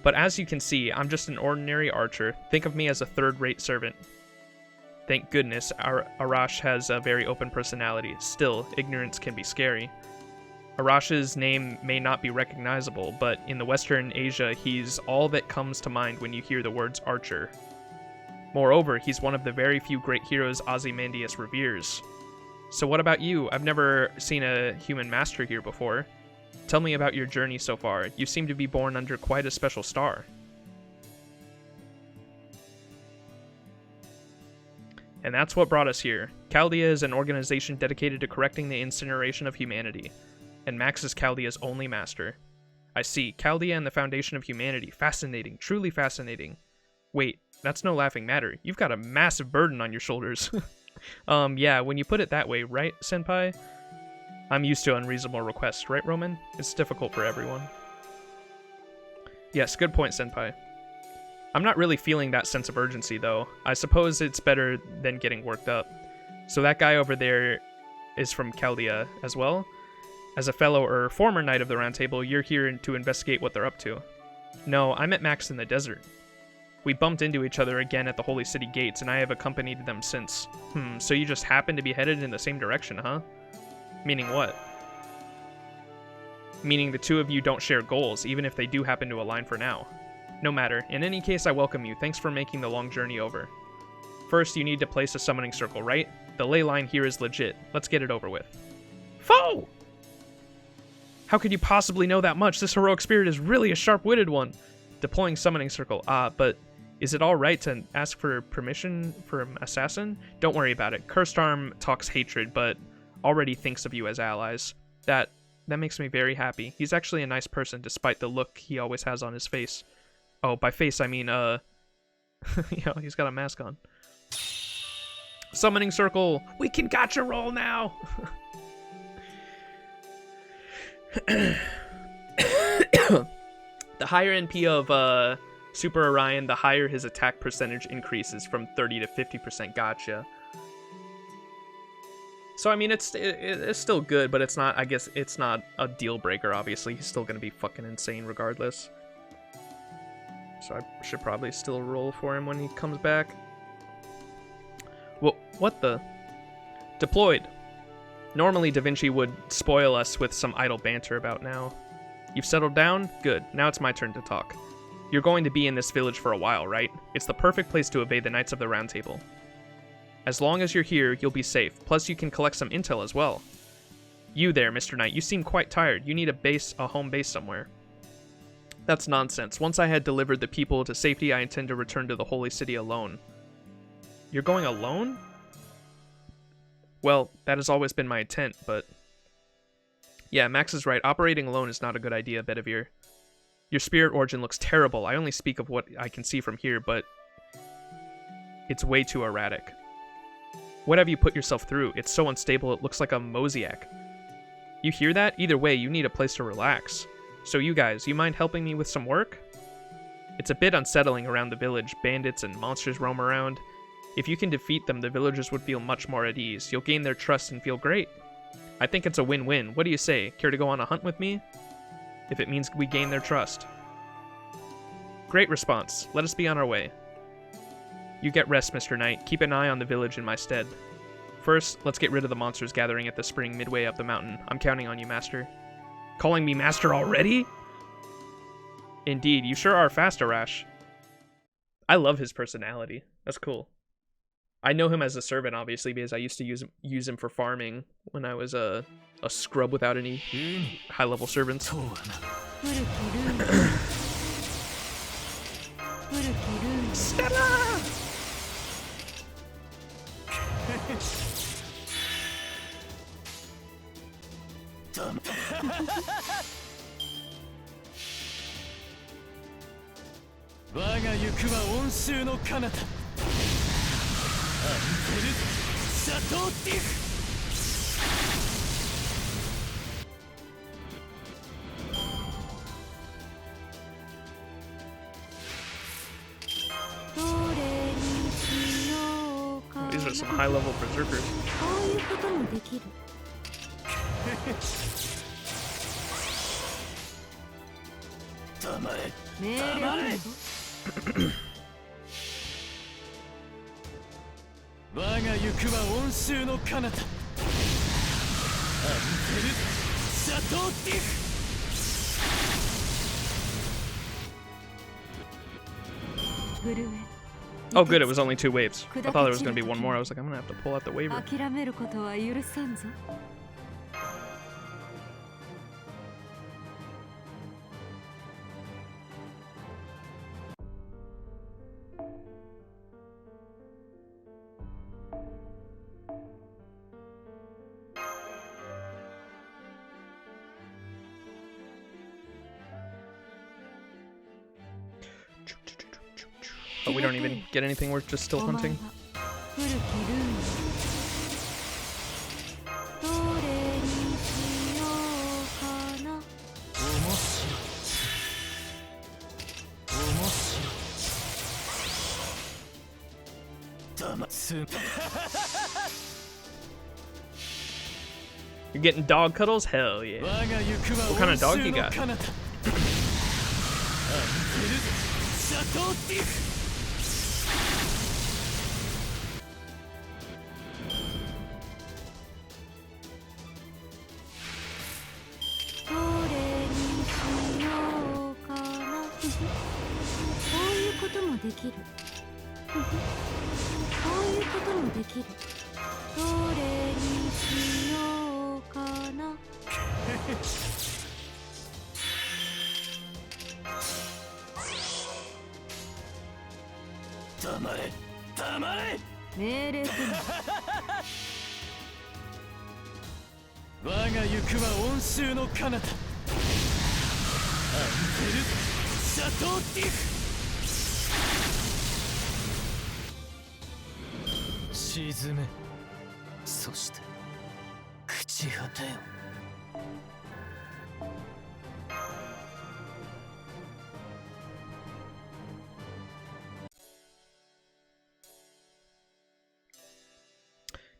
But as you can see, I'm just an ordinary archer. Think of me as a third-rate servant. Thank goodness, Arash has a very open personality. Still, ignorance can be scary. Arash's name may not be recognizable, but in the Western Asia, he's all that comes to mind when you hear the words archer. Moreover, he's one of the very few great heroes Ozymandias reveres. So what about you? I've never seen a human master here before. Tell me about your journey so far. You seem to be born under quite a special star. And that's what brought us here. Chaldea is an organization dedicated to correcting the incineration of humanity. And Max is Chaldea's only master. I see. Chaldea and the Foundation of Humanity. Fascinating. Truly fascinating. Wait, that's no laughing matter. You've got a massive burden on your shoulders. Yeah, when you put it that way, right, Senpai? I'm used to unreasonable requests, right, Roman? It's difficult for everyone. Yes, good point, Senpai. I'm not really feeling that sense of urgency, though. I suppose it's better than getting worked up. So that guy over there is from Chaldea as well? As a fellow or former Knight of the Round Table, you're here to investigate what they're up to. No, I met Max in the desert. We bumped into each other again at the Holy City gates, and I have accompanied them since. So you just happen to be headed in the same direction, huh? Meaning what? Meaning the two of you don't share goals, even if they do happen to align for now. No matter. In any case, I welcome you. Thanks for making the long journey over. First, you need to place a summoning circle, right? The ley line here is legit. Let's get it over with. Foe! How could you possibly know that much? This heroic spirit is really a sharp-witted one. Deploying summoning circle. But is it all right to ask for permission from Assassin? Don't worry about it. Cursed Arm talks hatred, but already thinks of you as allies. That makes me very happy. He's actually a nice person, despite the look he always has on his face. Oh, by face, I mean, he's got a mask on. Summoning circle! We can gotcha roll now! The higher NP of Super Orion, the higher his attack percentage increases from 30 to 50% gotcha. So, I mean, it's still good, but it's not, I guess, it's not a deal breaker, obviously. He's still gonna be fucking insane regardless. So I should probably still roll for him when he comes back. Well, what the? Deployed. Normally Da Vinci would spoil us with some idle banter about now. You've settled down? Good. Now it's my turn to talk. You're going to be in this village for a while, right? It's the perfect place to evade the Knights of the Round Table. As long as you're here, you'll be safe. Plus, you can collect some intel as well. You there, Mr. Knight. You seem quite tired. You need a home base somewhere. That's nonsense. Once I had delivered the people to safety, I intend to return to the Holy City alone. You're going alone? Well, that has always been my intent, but... Yeah, Max is right. Operating alone is not a good idea, Bedivere. Your spirit origin looks terrible. I only speak of what I can see from here, but... It's way too erratic. What have you put yourself through? It's so unstable it looks like a mosaic. You hear that? Either way, you need a place to relax. So you guys, you mind helping me with some work? It's a bit unsettling around the village. Bandits and monsters roam around. If you can defeat them, the villagers would feel much more at ease. You'll gain their trust and feel great. I think it's a win-win. What do you say? Care to go on a hunt with me? If it means we gain their trust. Great response. Let us be on our way. You get rest, Mr. Knight. Keep an eye on the village in my stead. First, let's get rid of the monsters gathering at the spring midway up the mountain. I'm counting on you, Master. Calling me Master already? Indeed, you sure are fast, Arash. I love his personality. That's cool. I know him as a servant, obviously, because I used to use him for farming when I was a scrub without any high-level servants. Stella! These are some high-level berserkers. Oh good, it was only 2 waves. I thought there was going to be one more. I was like, I'm going to have to pull out the waiver. But we don't even get anything, we're just still hunting. You're getting dog cuddles? Hell yeah. What kind of dog you got?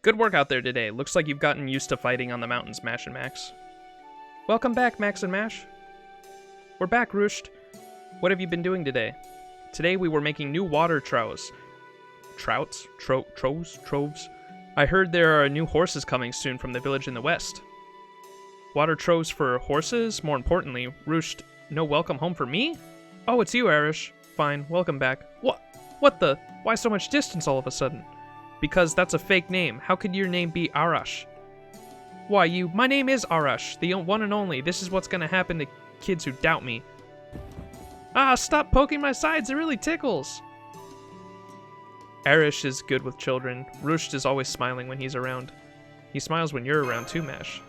Good work out there today. Looks like you've gotten used to fighting on the mountains, Mash and Max. Welcome back, Max and Mash. We're back, Rusht. What have you been doing today? Today we were making new water troves. Trouts? Troves? I heard there are new horses coming soon from the village in the west. Water troves for horses? More importantly, Roost, no welcome home for me? Oh, it's you, Arish. Fine, welcome back. What the? Why so much distance all of a sudden? Because that's a fake name. How could your name be Arash? Why, my name is Arash, the one and only. This is what's gonna happen to kids who doubt me. Ah, stop poking my sides, it really tickles. Arish is good with children. Roost is always smiling when he's around. He smiles when you're around too, Mash.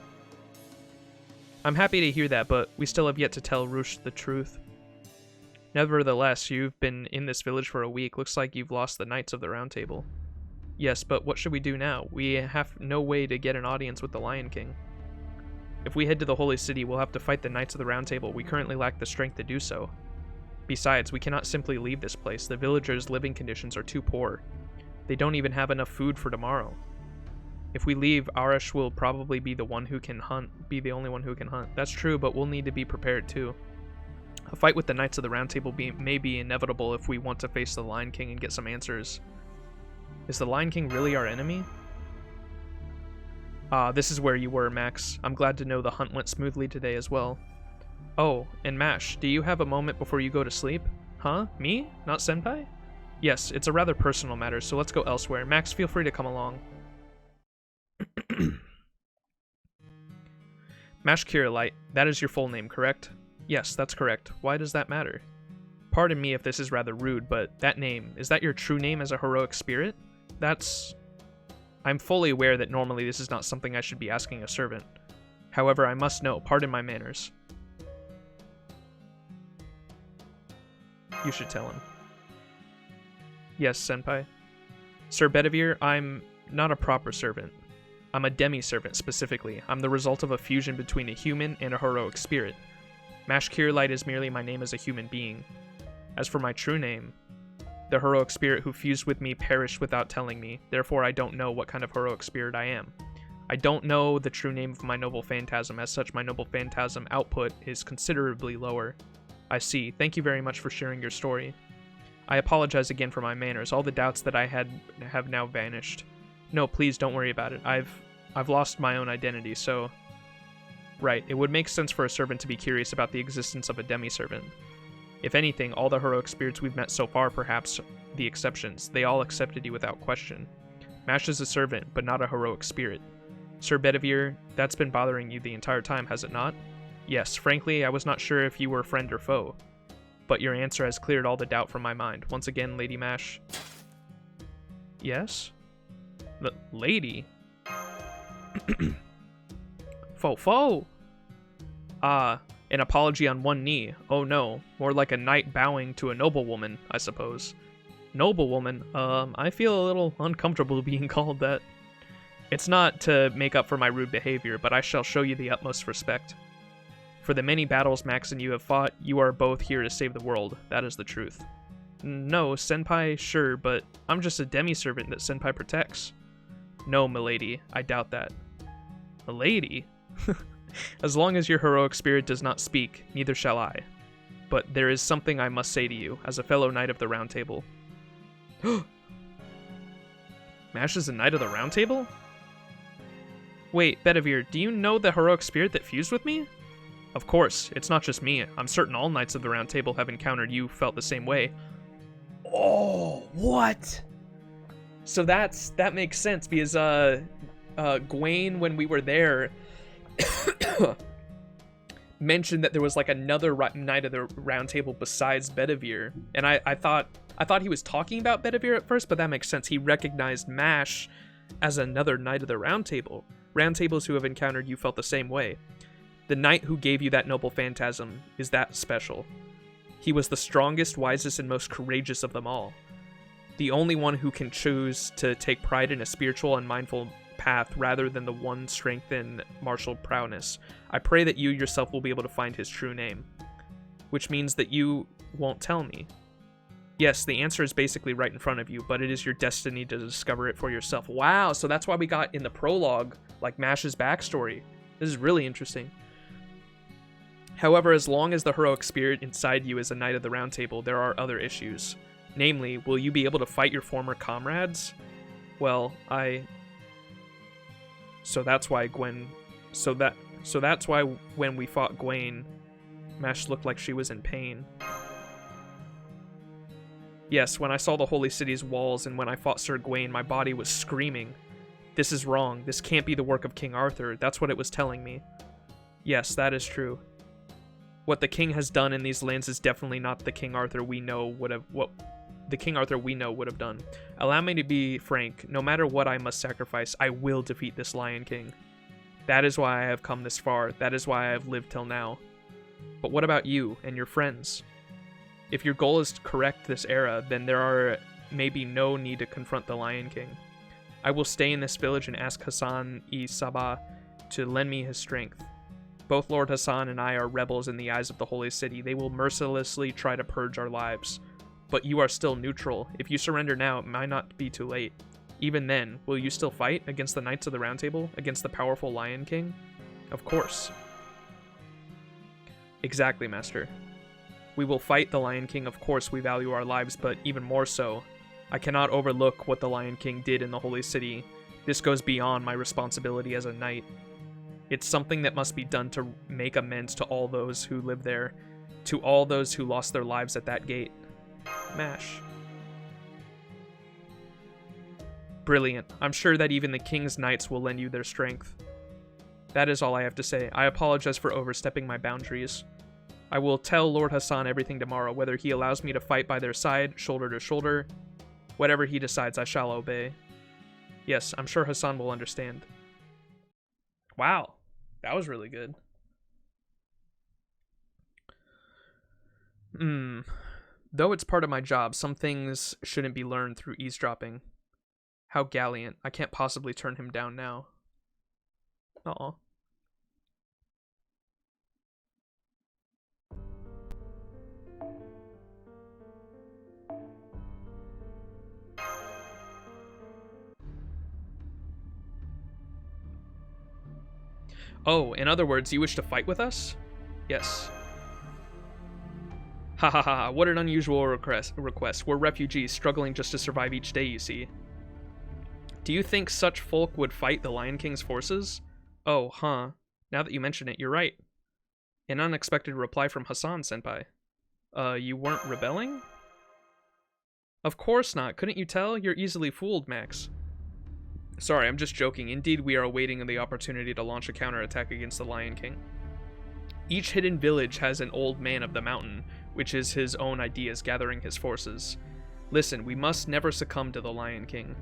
I'm happy to hear that, but we still have yet to tell Roost the truth. Nevertheless, you've been in this village for a week. Looks like you've lost the Knights of the Round Table. Yes, but what should we do now? We have no way to get an audience with the Lion King. If we head to the Holy City, we'll have to fight the Knights of the Round Table. We currently lack the strength to do so. Besides, we cannot simply leave this place. The villagers' living conditions are too poor. They don't even have enough food for tomorrow. If we leave, Arash will probably be the one who can hunt, be the only one who can hunt. That's true, but we'll need to be prepared too. A fight with the Knights of the Round Table may be inevitable if we want to face the Lion King and get some answers. Is the Lion King really our enemy? This is where you were, Max. I'm glad to know the hunt went smoothly today as well. Oh, and Mash, do you have a moment before you go to sleep? Huh? Me? Not Senpai? Yes, it's a rather personal matter, so let's go elsewhere. Max, feel free to come along. Mash Kiralight, that is your full name, correct? Yes, that's correct. Why does that matter? Pardon me if this is rather rude, but that name, is that your true name as a heroic spirit? I'm fully aware that normally this is not something I should be asking a servant. However, I must know, pardon my manners. You should tell him. Yes, Senpai. Sir Bedivere, I'm not a proper servant. I'm a demi-servant, specifically. I'm the result of a fusion between a human and a heroic spirit. Mash Kiralight is merely my name as a human being. As for my true name, the heroic spirit who fused with me perished without telling me, therefore I don't know what kind of heroic spirit I am. I don't know the true name of my noble phantasm, as such my noble phantasm output is considerably lower. I see. Thank you very much for sharing your story. I apologize again for my manners. All the doubts that I had have now vanished. No, please don't worry about it. I've lost my own identity, so... Right, it would make sense for a servant to be curious about the existence of a demi-servant. If anything, all the heroic spirits we've met so far, perhaps the exceptions, they all accepted you without question. Mash is a servant, but not a heroic spirit. Sir Bedivere, that's been bothering you the entire time, has it not? Yes, frankly, I was not sure if you were friend or foe. But your answer has cleared all the doubt from my mind. Once again, Lady Mash. Yes? Lady? Fo. An apology on one knee. Oh no, more like a knight bowing to a noblewoman, I suppose. Noblewoman? I feel a little uncomfortable being called that. It's not to make up for my rude behavior, but I shall show you the utmost respect. For the many battles Max and you have fought, you are both here to save the world. That is the truth. No, Senpai, sure, but I'm just a demi-servant that Senpai protects. No, milady, I doubt that. Milady? As long as your heroic spirit does not speak, neither shall I. But there is something I must say to you, as a fellow Knight of the Round Table. Mash is a Knight of the Round Table? Wait, Bedivere, do you know the heroic spirit that fused with me? Of course, it's not just me. I'm certain all Knights of the Round Table have encountered you felt the same way. Oh, what? So that makes sense, because Gwaine, when we were there, mentioned that there was like another Knight of the Round Table besides Bedivere, and I thought he was talking about Bedivere at first, but that makes sense. He recognized Mash as another Knight of the Round Table. Round Tables who have encountered you felt the same way. The knight who gave you that noble phantasm is that special. He was the strongest, wisest, and most courageous of them all. The only one who can choose to take pride in a spiritual and mindful path rather than the one strength in martial prowess. I pray that you yourself will be able to find his true name. Which means that you won't tell me. Yes, the answer is basically right in front of you, but it is your destiny to discover it for yourself. Wow, so that's why we got in the prologue, like, Mash's backstory. This is really interesting. However, as long as the heroic spirit inside you is a Knight of the Round Table, there are other issues. Namely, will you be able to fight your former comrades? Well, So that's why when we fought Gwaine, Mash looked like she was in pain. Yes, when I saw the Holy City's walls and when I fought Sir Gwaine, my body was screaming. This is wrong. This can't be the work of King Arthur. That's what it was telling me. Yes, that is true. What the king has done in these lands is definitely not the King Arthur we know would have done. Allow me to be frank. No matter what I must sacrifice, I will defeat this Lion King. That is why I have come this far. That is why I have lived till now. But what about you and your friends? If your goal is to correct this era, then there are maybe no need to confront the Lion King. I will stay in this village and ask Hassan-i-Sabah to lend me his strength. Both Lord Hassan and I are rebels in the eyes of the Holy City. They will mercilessly try to purge our lives. But you are still neutral. If you surrender now, it might not be too late. Even then, will you still fight against the Knights of the Round Table? Against the powerful Lion King? Of course. Exactly, Master. We will fight the Lion King, of course we value our lives, but even more so. I cannot overlook what the Lion King did in the Holy City. This goes beyond my responsibility as a knight. It's something that must be done to make amends to all those who live there, to all those who lost their lives at that gate. Mash. Brilliant. I'm sure that even the King's Knights will lend you their strength. That is all I have to say. I apologize for overstepping my boundaries. I will tell Lord Hassan everything tomorrow, whether he allows me to fight by their side, shoulder to shoulder. Whatever he decides, I shall obey. Yes, I'm sure Hassan will understand. Wow, that was really good. Though it's part of my job, some things shouldn't be learned through eavesdropping. How gallant. I can't possibly turn him down now. Aw. Oh, in other words, you wish to fight with us? Yes. Ha ha ha, what an unusual request. We're refugees, struggling just to survive each day, you see. Do you think such folk would fight the Lion King's forces? Oh, huh. Now that you mention it, you're right. An unexpected reply from Hassan, senpai. You weren't rebelling? Of course not. Couldn't you tell? You're easily fooled, Max. Sorry, I'm just joking. Indeed, we are awaiting the opportunity to launch a counterattack against the Lion King. Each hidden village has an old man of the mountain, which is his own ideas gathering his forces. Listen, we must never succumb to the Lion King.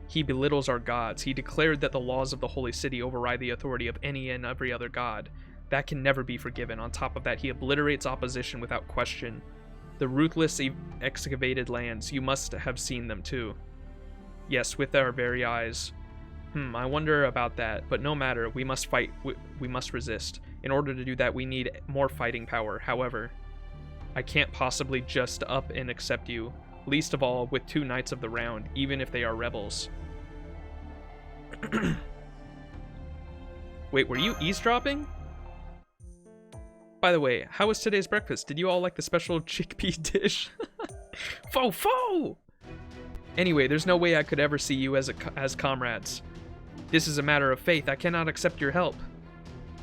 He belittles our gods. He declared that the laws of the Holy City override the authority of any and every other god. That can never be forgiven. On top of that, he obliterates opposition without question. The ruthless excavated lands, you must have seen them too. Yes, with our very eyes. I wonder about that, but no matter, we must fight, we must resist. In order to do that, we need more fighting power. However, I can't possibly just up and accept you, least of all with 2 Knights of the Round, even if they are rebels. Wait, were you eavesdropping? By the way, how was today's breakfast? Did you all like the special chickpea dish? Fo! Anyway, there's no way I could ever see you as comrades. This is a matter of faith. I cannot accept your help.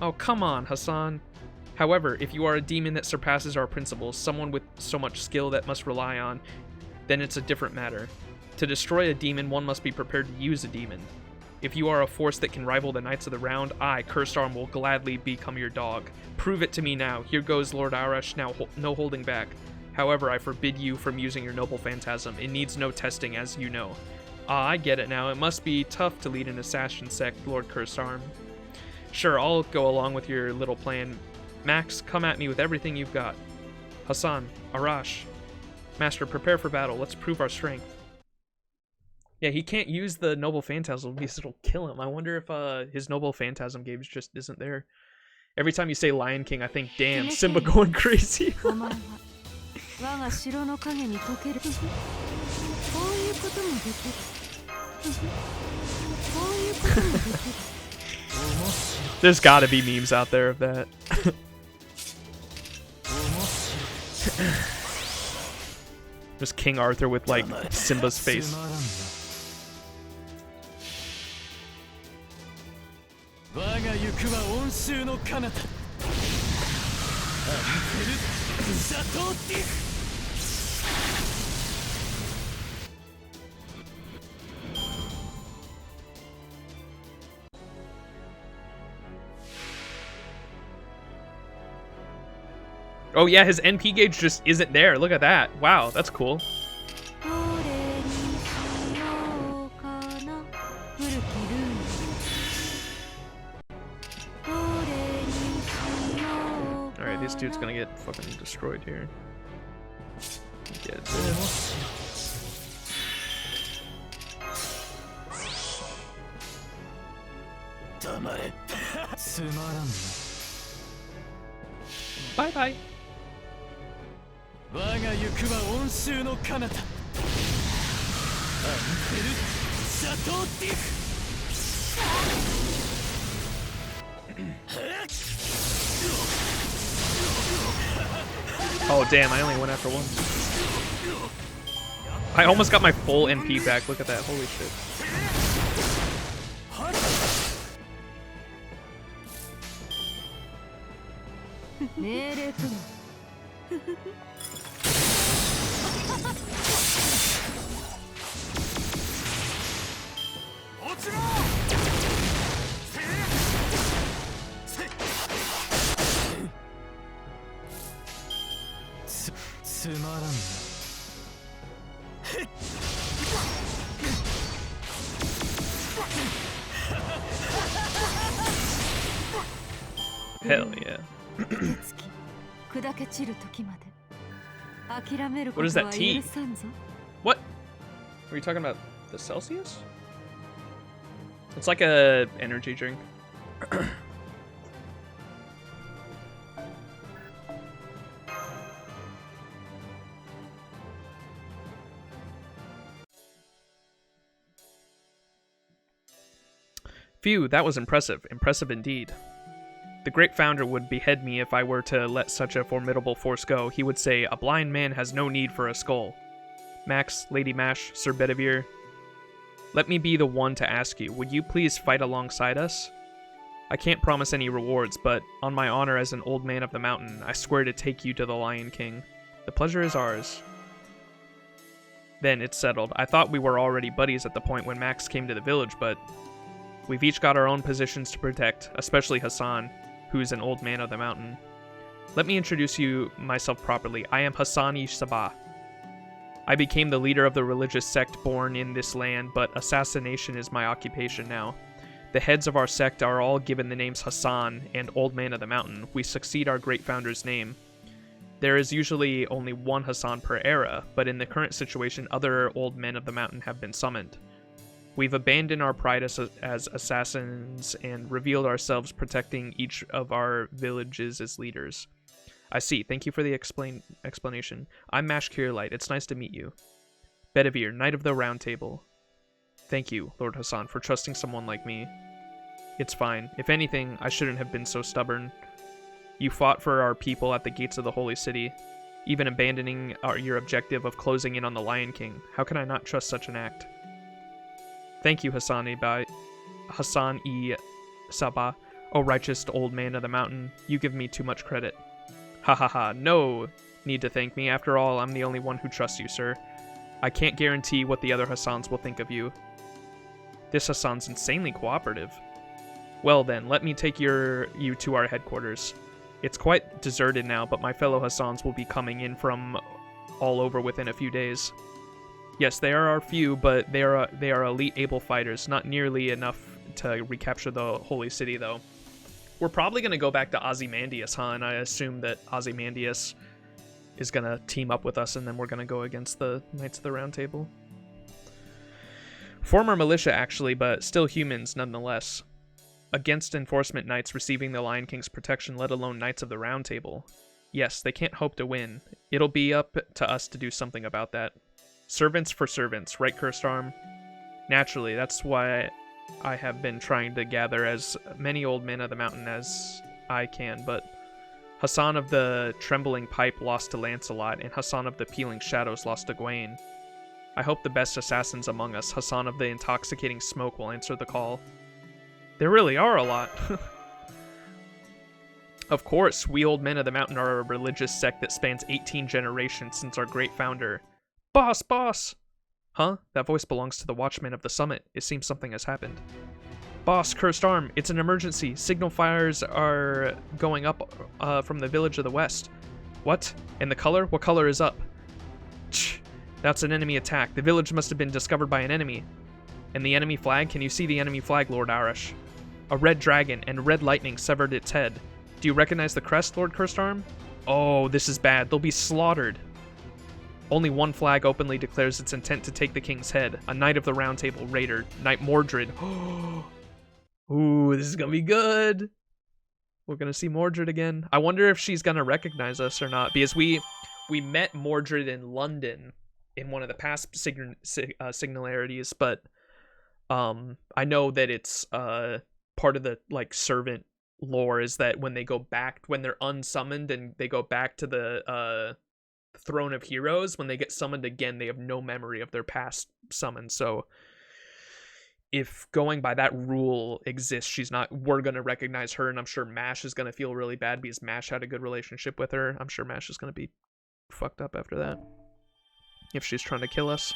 Oh, come on, Hassan. However, if you are a demon that surpasses our principles, someone with so much skill that must rely on, then it's a different matter. To destroy a demon, one must be prepared to use a demon. If you are a force that can rival the Knights of the Round, I, Cursed Arm, will gladly become your dog. Prove it to me now. Here goes Lord Arash, now no holding back. However, I forbid you from using your noble phantasm. It needs no testing, as you know. I get it now. It must be tough to lead an assassin sect, Lord Cursed Arm. Sure, I'll go along with your little plan. Max, come at me with everything you've got. Hassan, Arash. Master, prepare for battle. Let's prove our strength. Yeah, he can't use the Noble Phantasm because it'll kill him. I wonder if his Noble Phantasm gauge just isn't there. Every time you say Lion King, I think, damn, Simba going crazy. There's gotta be memes out there of that. Just King Arthur with like Simba's face. 我が行くは温州の彼方アンペルシャトーティフ Oh yeah, his NP gauge just isn't there. Look at that. Wow, that's cool. Alright, this dude's gonna get fucking destroyed here. Get this. Bye bye. 我が行くは温州の彼方アンペルシャトーティフ Oh damn, I only went after one. I almost got my full NP back. Look at that. Holy shit. Hell yeah. What is that T? What? Are you talking about the Celsius? It's like a energy drink. Phew, that was impressive. Impressive indeed. The great founder would behead me if I were to let such a formidable force go. He would say, "A blind man has no need for a skull." Max, Lady Mash, Sir Bedivere, let me be the one to ask you, would you please fight alongside us? I can't promise any rewards, but on my honor as an old man of the mountain, I swear to take you to the Lion King. The pleasure is ours. Then it's settled. I thought we were already buddies at the point when Max came to the village, but we've each got our own positions to protect, especially Hassan, who's an old man of the mountain. Let me introduce myself properly. I am Hassan-i Sabah. I became the leader of the religious sect born in this land, but assassination is my occupation now. The heads of our sect are all given the names Hassan and Old Man of the Mountain. We succeed our great founder's name. There is usually only one Hassan per era, but in the current situation, other Old Men of the Mountain have been summoned. We've abandoned our pride as assassins and revealed ourselves protecting each of our villages as leaders. I see. Thank you for the explanation. I'm Mash Kirlight. It's nice to meet you. Bedivere, Knight of the Round Table. Thank you, Lord Hassan, for trusting someone like me. It's fine. If anything, I shouldn't have been so stubborn. You fought for our people at the gates of the Holy City, even abandoning your objective of closing in on the Lion King. How can I not trust such an act? Thank you, Hassan-i Sabah, O righteous old man of the mountain. You give me too much credit. Ha ha ha, no need to thank me. After all, I'm the only one who trusts you, sir. I can't guarantee what the other Hassans will think of you. This Hassan's insanely cooperative. Well then, let me take you to our headquarters. It's quite deserted now, but my fellow Hassans will be coming in from all over within a few days. Yes, they are our few, but they are elite able fighters, not nearly enough to recapture the Holy City, though. We're probably going to go back to Ozymandias, huh? And I assume that Ozymandias is going to team up with us, and then we're going to go against the Knights of the Round Table. Former militia, actually, but still humans nonetheless. Against enforcement knights receiving the Lion King's protection, let alone Knights of the Round Table. Yes, they can't hope to win. It'll be up to us to do something about that. Servants for servants, right, Cursed Arm? Naturally, that's why I have been trying to gather as many old men of the mountain as I can, but Hassan of the Trembling Pipe lost to Lancelot, and Hassan of the Peeling Shadows lost to Gawain. I hope the best assassins among us, Hassan of the Intoxicating Smoke, will answer the call. There really are a lot. Of course, we old men of the mountain are a religious sect that spans 18 generations since our great founder. Boss, boss! Huh? That voice belongs to the Watchman of the Summit. It seems something has happened. Boss, Cursed Arm, it's an emergency. Signal fires are going up from the village of the west. What? And the color? What color is up? Tch, that's an enemy attack. The village must have been discovered by an enemy. And the enemy flag? Can you see the enemy flag, Lord Arash? A red dragon and red lightning severed its head. Do you recognize the crest, Lord Cursed Arm? Oh, this is bad. They'll be slaughtered. Only one flag openly declares its intent to take the king's head. A Knight of the Round Table raider, Knight Mordred. Ooh, this is gonna be good. We're gonna see Mordred again. I wonder if she's gonna recognize us or not, because we met Mordred in London in one of the past Singularities, but I know that it's part of the like servant lore is that when they go back, when they're unsummoned and they go back to the Throne of Heroes, when they get summoned again, they have no memory of their past summons. So if going by that rule exists, we're gonna recognize her, and I'm sure Mash is gonna feel really bad because Mash had a good relationship with her. I'm sure Mash is gonna be fucked up after that if she's trying to kill us.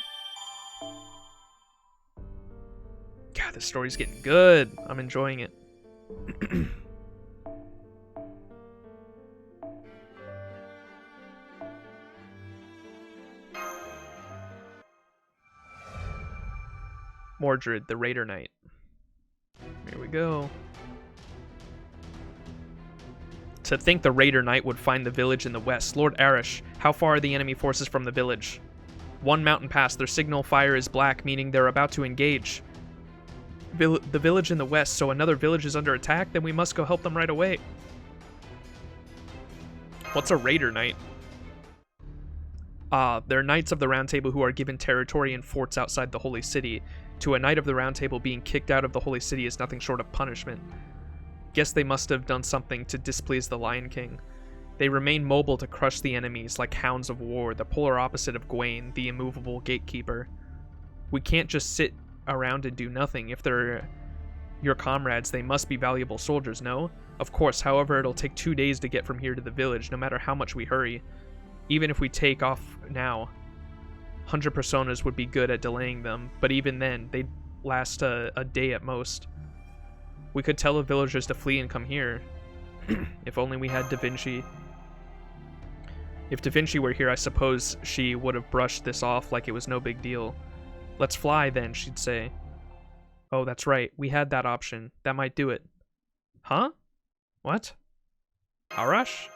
God, this story's getting good. I'm enjoying it. Mordred, the Raider Knight. Here we go. To think the Raider Knight would find the village in the west. Lord Arash, how far are the enemy forces from the village? One mountain pass. Their signal fire is black, meaning they're about to engage. The village in the west, so another village is under attack? Then we must go help them right away. What's a Raider Knight? They're Knights of the Round Table who are given territory and forts outside the Holy City. To a Knight of the Round Table, being kicked out of the Holy City is nothing short of punishment. Guess they must have done something to displease the Lion King. They remain mobile to crush the enemies like hounds of war, the polar opposite of Gawain, the immovable gatekeeper. We can't just sit around and do nothing. If they're your comrades, they must be valuable soldiers, no? Of course, however, it'll take 2 days to get from here to the village, no matter how much we hurry. Even if we take off now, 100 personas would be good at delaying them, but even then, they'd last a day at most. We could tell the villagers to flee and come here. If only we had Da Vinci. If Da Vinci were here, I suppose she would have brushed this off like it was no big deal. Let's fly then, she'd say. Oh, that's right. We had that option. That might do it. Huh? What? Arash?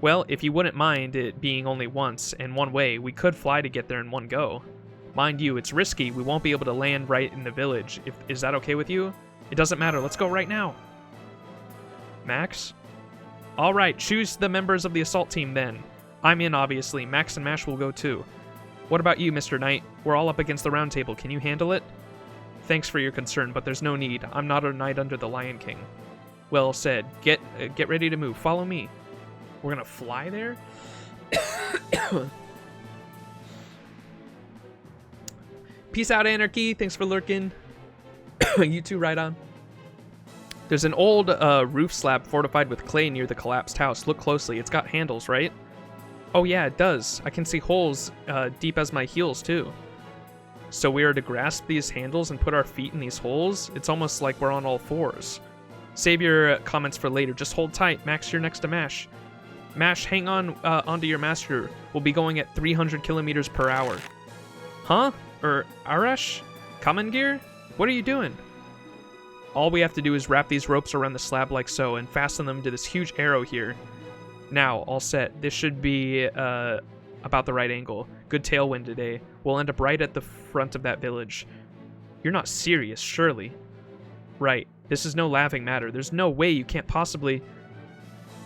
Well, if you wouldn't mind it being only once and one way, we could fly to get there in one go. Mind you, it's risky. We won't be able to land right in the village. Is that okay with you? It doesn't matter. Let's go right now. Max? All right, choose the members of the assault team then. I'm in, obviously. Max and Mash will go too. What about you, Mr. Knight? We're all up against the Round Table. Can you handle it? Thanks for your concern, but there's no need. I'm not a knight under the Lion King. Well said. Get ready to move. Follow me. We're gonna fly there? Peace out, Anarchy. Thanks for lurking. You too, right on. There's an old roof slab fortified with clay near the collapsed house. Look closely. It's got handles, right? Oh yeah, it does. I can see holes deep as my heels, too. So we are to grasp these handles and put our feet in these holes? It's almost like we're on all fours. Save your comments for later. Just hold tight. Max, you're next to Mash. Mash, hang on onto your master. We'll be going at 300 kilometers per hour. Huh? Arash? Common gear? What are you doing? All we have to do is wrap these ropes around the slab like so and fasten them to this huge arrow here. Now, all set. This should be about the right angle. Good tailwind today. We'll end up right at the front of that village. You're not serious, surely. Right. This is no laughing matter. There's no way you can't possibly...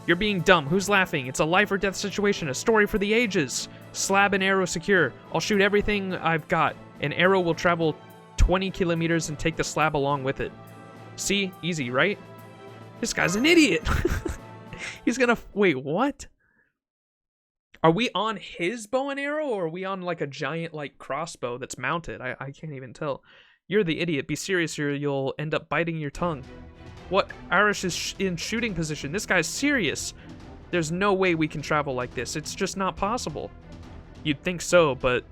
You're being dumb. Who's laughing? It's a life or death situation, a story for the ages. Slab and arrow secure. I'll shoot everything I've got. An arrow will travel 20 kilometers and take the slab along with it. See? Easy, right? This guy's an idiot. He's gonna... Wait, what? Are we on his bow and arrow, or are we on, like, a giant, like, crossbow that's mounted? I can't even tell. You're the idiot. Be serious or you'll end up biting your tongue. What? Irish is in shooting position. This guy's serious. There's no way we can travel like this. It's just not possible. You'd think so, but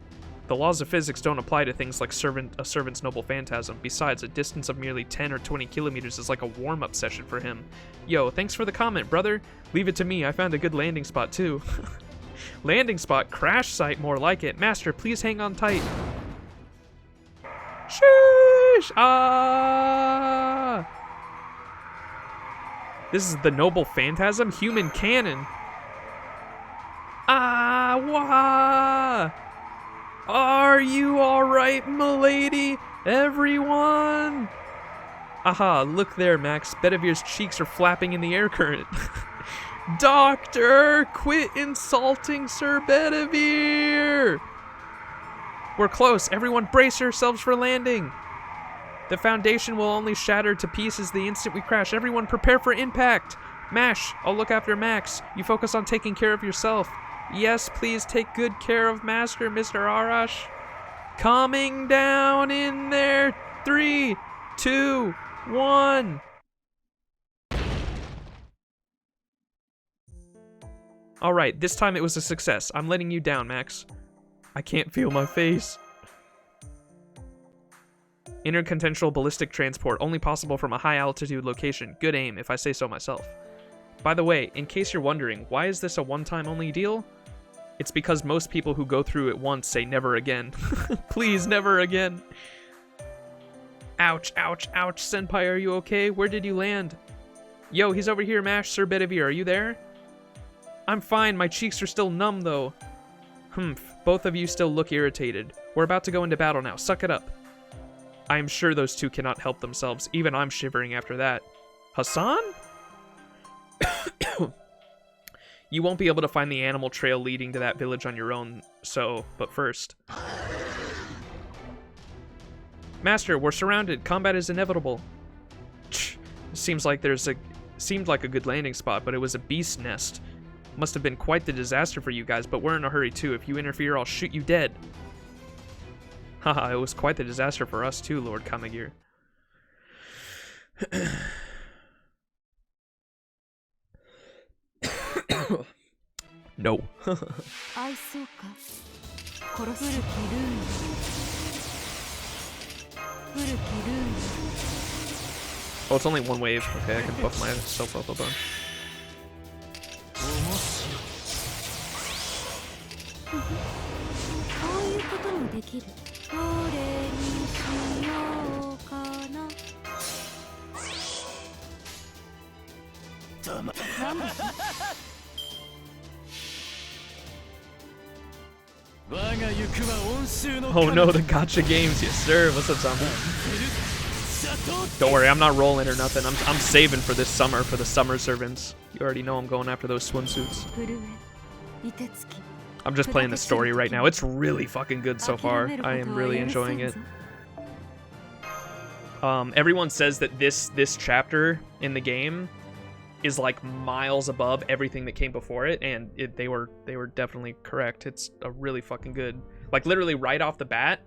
the laws of physics don't apply to things like a servant's noble phantasm. Besides, a distance of merely 10 or 20 kilometers is like a warm-up session for him. Yo, thanks for the comment, brother. Leave it to me. I found a good landing spot, too. Landing spot? Crash site, more like it. Master, please hang on tight. Sheesh! Ah! This is the noble phantasm? Human cannon. Ah! Wah! Are you alright, milady? Everyone! Aha, look there, Max. Bedevir's cheeks are flapping in the air current. Doctor, quit insulting Sir Bedivere! We're close. Everyone brace yourselves for landing. The foundation will only shatter to pieces the instant we crash. Everyone prepare for impact. Mash, I'll look after Max. You focus on taking care of yourself. Yes, please take good care of Master, Mr. Arash. Coming down in there. 3, 2, 1. Alright, this time it was a success. I'm letting you down, Max. I can't feel my face. Intercontinental ballistic transport, only possible from a high-altitude location. Good aim, if I say so myself. By the way, in case you're wondering, why is this a one-time only deal? It's because most people who go through it once say never again. Please, never again. Ouch, ouch, ouch, Senpai, are you okay? Where did you land? Yo, he's over here, Mash. Sir Bedivere, are you there? I'm fine, my cheeks are still numb, though. Humph, both of you still look irritated. We're about to go into battle now, suck it up. I am sure those two cannot help themselves. Even I'm shivering after that. Hassan? You won't be able to find the animal trail leading to that village on your own, so, but first. Master, we're surrounded. Combat is inevitable. Seemed like a good landing spot, but it was a beast nest. Must have been quite the disaster for you guys, but we're in a hurry too. If you interfere, I'll shoot you dead. Haha, it was quite the disaster for us too, Lord Kamagir. No. Oh, it's only one wave. Okay, I can buff myself up a bunch. Oh no, the gacha games, yes sir. What's up, Zombie? Don't worry, I'm not rolling or nothing. I'm saving for this summer, for the summer servants. You already know I'm going after those swimsuits. I'm just playing the story right now. It's really fucking good so far. I am really enjoying it. Everyone says that this chapter in the game is like miles above everything that came before it, and they were definitely correct. It's a really fucking good. Like literally right off the bat,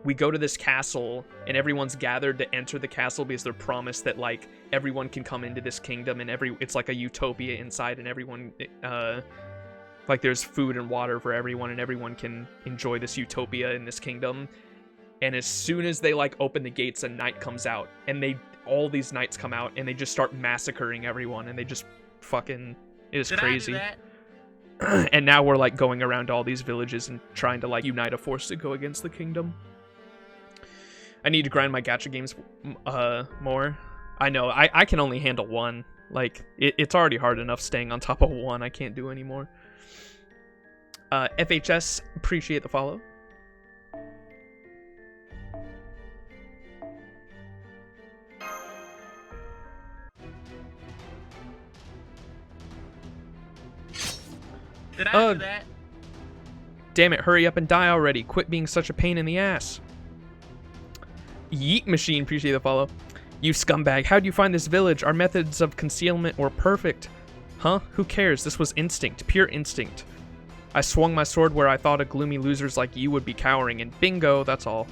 we go to this castle and everyone's gathered to enter the castle because they're promised that like everyone can come into this kingdom and it's like a utopia inside, and everyone like there's food and water for everyone and everyone can enjoy this utopia in this kingdom. And as soon as they like open the gates, a knight comes out, and all these knights come out and they just start massacring everyone, and they just fucking, it is crazy. And now we're like going around to all these villages and trying to like unite a force to go against the kingdom. I need to grind my gacha games more. I know, I can only handle one. Like, it's already hard enough staying on top of one. I can't do anymore. FHS, appreciate the follow. Did I do that? Damn it, hurry up and die already. Quit being such a pain in the ass. Yeet Machine, appreciate the follow. You scumbag, how'd you find this village? Our methods of concealment were perfect. Huh? Who cares? This was instinct. Pure instinct. I swung my sword where I thought a gloomy losers like you would be cowering, and bingo, that's all.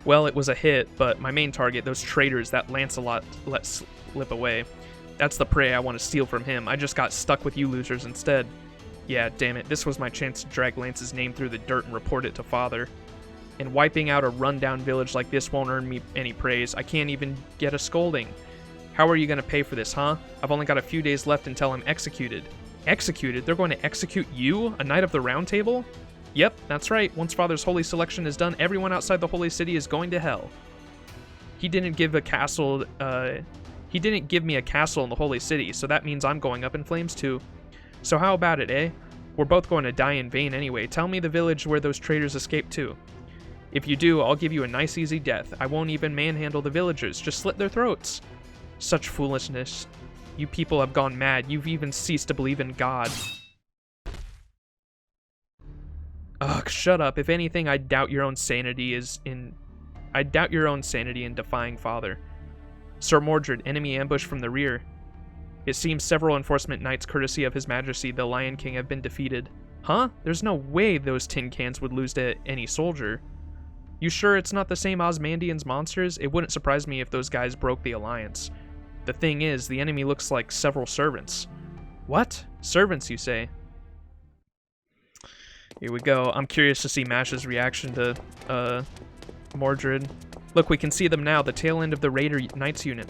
Well, it was a hit, but my main target, those traitors that Lancelot let slip away. That's the prey I want to steal from him. I just got stuck with you losers instead. Yeah, damn it. This was my chance to drag Lance's name through the dirt and report it to Father. And wiping out a rundown village like this won't earn me any praise. I can't even get a scolding. How are you going to pay for this, huh? I've only got a few days left until I'm executed. Executed? They're going to execute you? A Knight of the Round Table? Yep, that's right. Once Father's holy selection is done, everyone outside the holy city is going to hell. He didn't give a castle, he didn't give me a castle in the holy city, so that means I'm going up in flames too. So how about it, eh? We're both going to die in vain anyway. Tell me the village where those traitors escaped to. If you do, I'll give you a nice easy death. I won't even manhandle the villagers, just slit their throats. Such foolishness. You people have gone mad. You've even ceased to believe in God. Ugh, shut up. If anything, I doubt your own sanity in defying Father. Sir Mordred, enemy ambush from the rear. It seems several enforcement knights, courtesy of His Majesty, the Lion King, have been defeated. Huh? There's no way those tin cans would lose to any soldier. You sure it's not the same Osmandians monsters? It wouldn't surprise me if those guys broke the alliance. The thing is, the enemy looks like several servants. What? Servants, you say? Here we go. I'm curious to see Mash's reaction to, Mordred. Look, we can see them now, the tail end of the Raider Knights unit.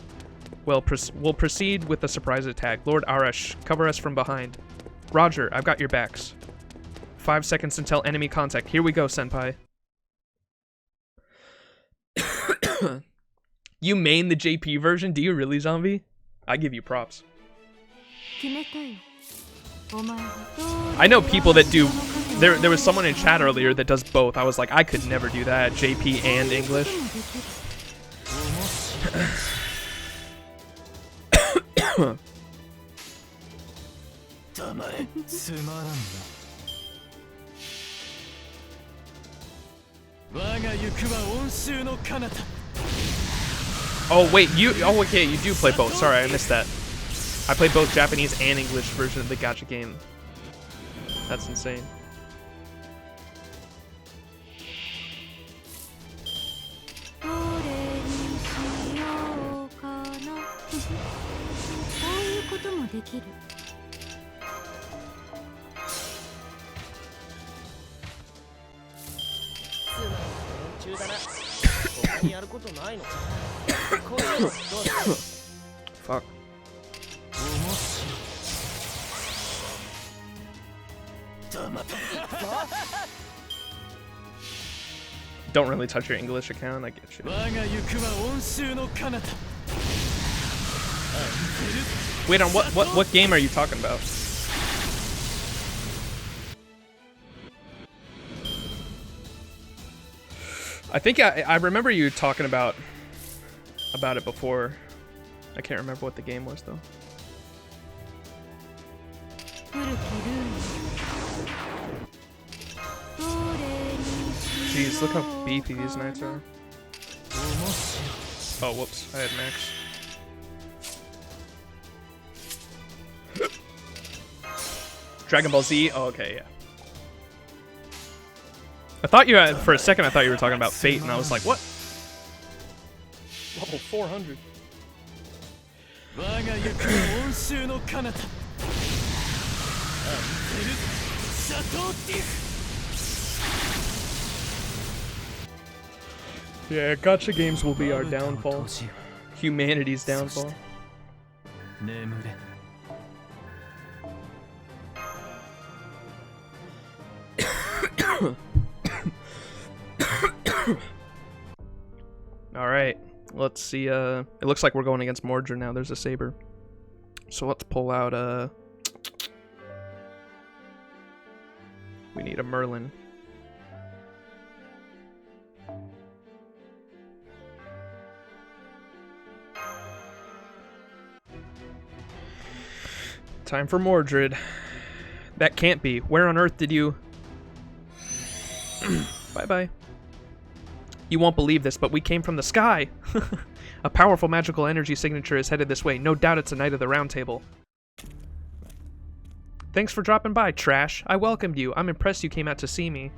Well, we'll proceed with the surprise attack. Lord Arash, cover us from behind. Roger, I've got your backs. 5 seconds until enemy contact. Here we go, Senpai. You main the JP version? Do you really, Zombie? I give you props. I know people that do... There was someone in chat earlier that does both. I was like, I could never do that. JP and English. Oh wait, oh okay, you do play both. Sorry, I missed that. I play both Japanese and English version of the gacha game. That's insane. Fuck. Don't really touch your English account, I get you. Wait, on what game are you talking about? I think I remember you talking about it before. I can't remember what the game was though. Jeez, look how beefy these knights are. Oh, whoops, I had max. Dragon Ball Z? Oh, okay, yeah. I thought you, for a second, I thought you were talking about Fate, and I was like, what? Level 400. Yeah, gacha games will be our downfall. Humanity's downfall. Alright, let's see, it looks like we're going against Mordred now. There's a saber. So let's pull out, we need a Merlin. Time for Mordred. That can't be. Where on earth did you... Bye-bye. You won't believe this, but we came from the sky. A powerful magical energy signature is headed this way. No doubt it's a Knight of the Round Table. Thanks for dropping by, Trash. I welcomed you. I'm impressed you came out to see me.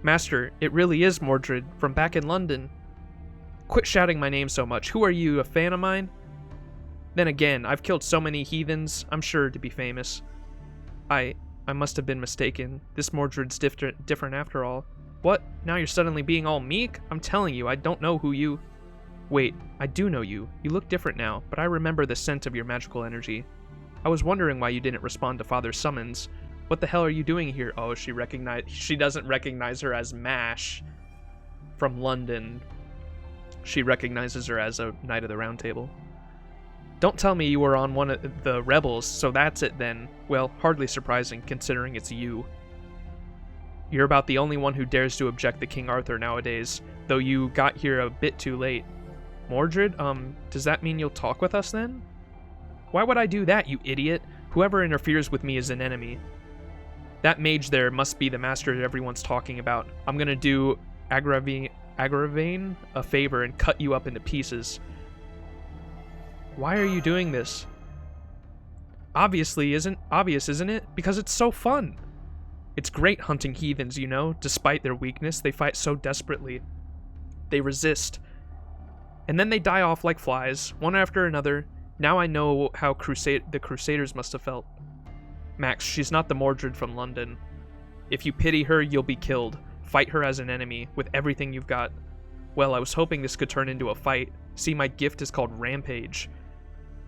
Master, it really is Mordred from back in London. Quit shouting my name so much. Who are you, a fan of mine? Then again, I've killed so many heathens, I'm sure to be famous. I must have been mistaken. This Mordred's different after all. What? Now you're suddenly being all meek? I'm telling you, I don't know who you... Wait, I do know you. You look different now, but I remember the scent of your magical energy. I was wondering why you didn't respond to Father's summons. What the hell are you doing here? Oh, she doesn't recognize her as Mash from London. She recognizes her as a Knight of the Round Table. Don't tell me you were on one of the rebels, so that's it then. Well, hardly surprising, considering it's you. You're about the only one who dares to object to King Arthur nowadays, though you got here a bit too late. Mordred, does that mean you'll talk with us then? Why would I do that, you idiot? Whoever interferes with me is an enemy. That mage there must be the master that everyone's talking about. I'm gonna do Agravain a favor and cut you up into pieces. Why are you doing this? Obvious, isn't it? Because it's so fun. It's great hunting heathens, you know. Despite their weakness, they fight so desperately. They resist. And then they die off like flies, one after another. Now I know how the Crusaders must have felt. Max, she's not the Mordred from London. If you pity her, you'll be killed. Fight her as an enemy, with everything you've got. Well, I was hoping this could turn into a fight. See, my gift is called Rampage.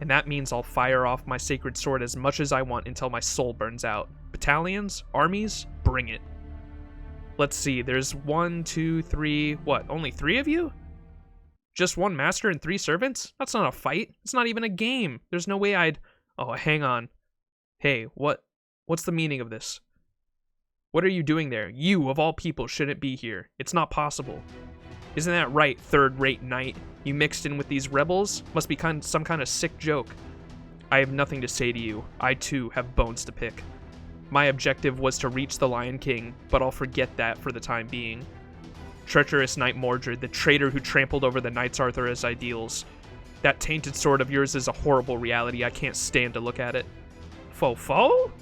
And that means I'll fire off my sacred sword as much as I want until my soul burns out. Battalions? Armies? Bring it. Let's see, there's 1, 2, 3... What, only 3 of you? Just 1 master and 3 servants? That's not a fight. It's not even a game. There's no way I'd... Oh, hang on. Hey, what's the meaning of this? What are you doing there? You, of all people, shouldn't be here. It's not possible. Isn't that right, third-rate knight? You mixed in with these rebels? Must be some kind of sick joke. I have nothing to say to you. I, too, have bones to pick. My objective was to reach the Lion King, but I'll forget that for the time being. Treacherous Knight Mordred, the traitor who trampled over the Knights Arthur's ideals. That tainted sword of yours is a horrible reality. I can't stand to look at it. Fo-fo?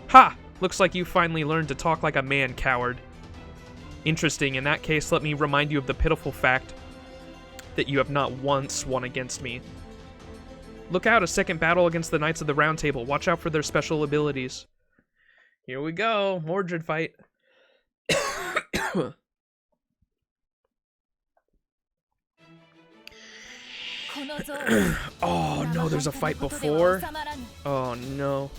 Ha! Looks like you finally learned to talk like a man, coward. Interesting. In that case, let me remind you of the pitiful fact that you have not once won against me. Look out, a second battle against the Knights of the Round Table. Watch out for their special abilities. Here we go. Mordred fight. Oh no, there's a fight before? Oh no.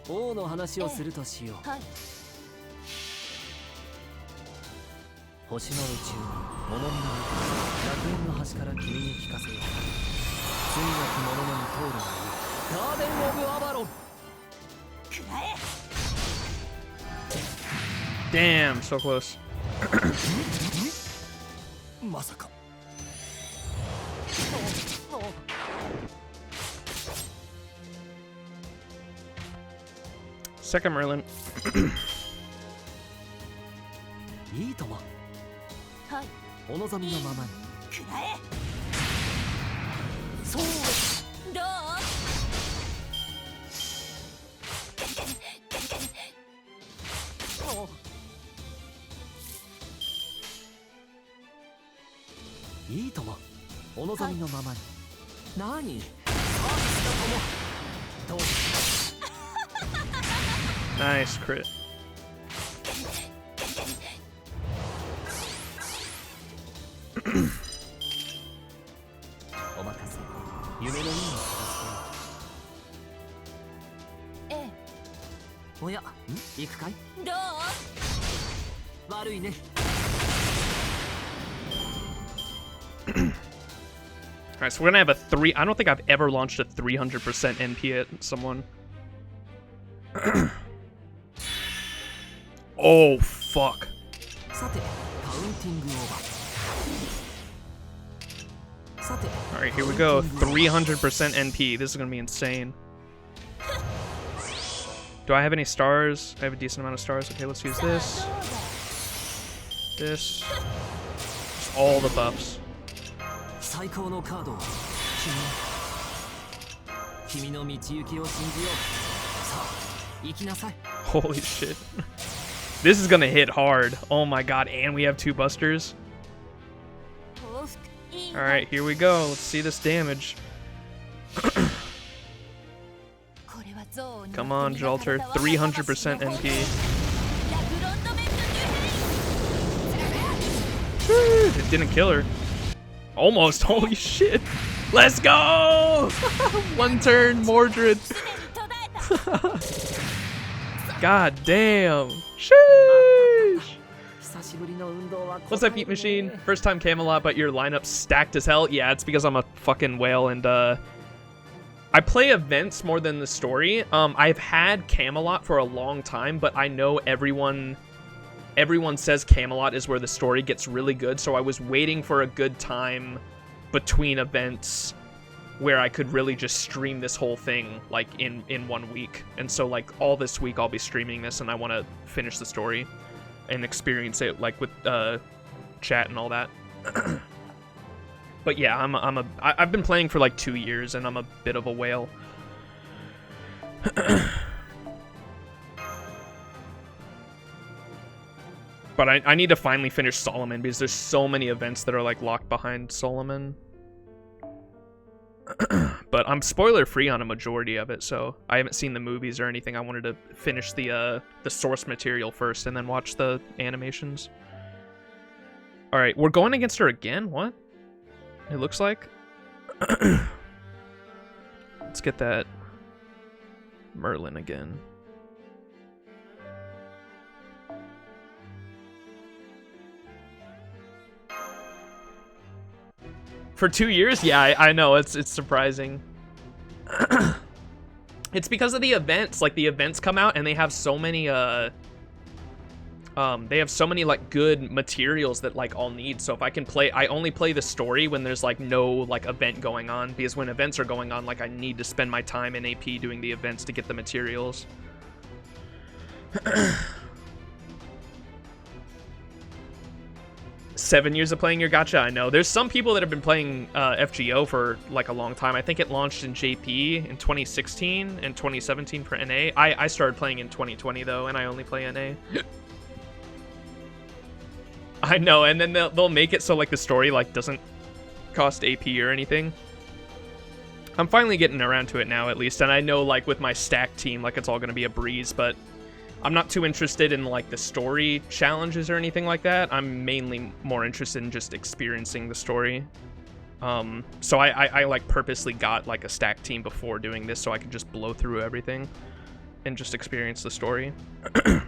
王の話をするとしよう。星の宇宙に物見の楽園の端から君に聞かせよう。罪なき者のに通るがいい。ガーデン・オブ・アバロン。くらえ。Damn, so close. まさか Second Merlin. いいともはい、お望みのままにくらえ。そうどう？いいともお望みのままに、何サービスだともどう Nice crit. お任せ夢の意味を聞かええ、せておや行くかいどう？悪いね Alright, so we're gonna have a 3. I don't think I've ever launched a 300% NP at someone. Oh, fuck. さてカウンティングオーバーさて Alright, here we go. 300% NP. This is gonna be insane. Do I have any stars? I have a decent amount of stars. Okay, let's use this. This. Just all the buffs. 最高のカードを君の道行きを信じようさあ行きなさい Holy shit. This is gonna hit hard. Oh my god, and we have 2 busters. 幸福いい。 Alright, here we go. Let's see this damage. これはゾーンに Come on, Jolter. 300% NP. ラグロンドメントニューヘイ It didn't kill her. Almost. Holy shit. Let's go! One turn, Mordred. すでに途絶えた。 God damn. Sheesh. 久しぶりの運動は What's up, Heat Machine? First time Camelot, but your lineup's stacked as hell? Yeah, it's because I'm a fucking whale and, I play events more than the story. I've had Camelot for a long time, but I know everyone says Camelot is where the story gets really good, so I was waiting for a good time between events where I could really just stream this whole thing, like, in 1 week. And so, like, all this week I'll be streaming this, and I want to finish the story and experience it, like, with, chat and all that. But yeah, I've been playing for, like, 2 years, and I'm a bit of a whale. But I need to finally finish Solomon because there's so many events that are like locked behind Solomon. But I'm spoiler free on a majority of it, so I haven't seen the movies or anything. I wanted to finish the source material first and then watch the animations. All right, we're going against her again. What? It looks like. Let's get that Merlin again. For 2 years? Yeah, I know, it's surprising. It's because of the events. Like, the events come out and they have so many, like, good materials that, like, I'll need. So if I can play, I only play the story when there's, like, no, like, event going on. Because when events are going on, like, I need to spend my time in AP doing the events to get the materials. 7 years of playing your gacha, I know. There's some people that have been playing FGO for like a long time. I think it launched in JP in 2016 and 2017 for NA. I started playing in 2020 though, and I only play NA. I know, and then they'll make it so like the story like doesn't cost AP or anything. I'm finally getting around to it now at least, and I know like with my stack team like it's all gonna be a breeze, but I'm not too interested in like the story challenges or anything like that. I'm mainly more interested in just experiencing the story. So I like purposely got like a stack team before doing this so I could just blow through everything and just experience the story. I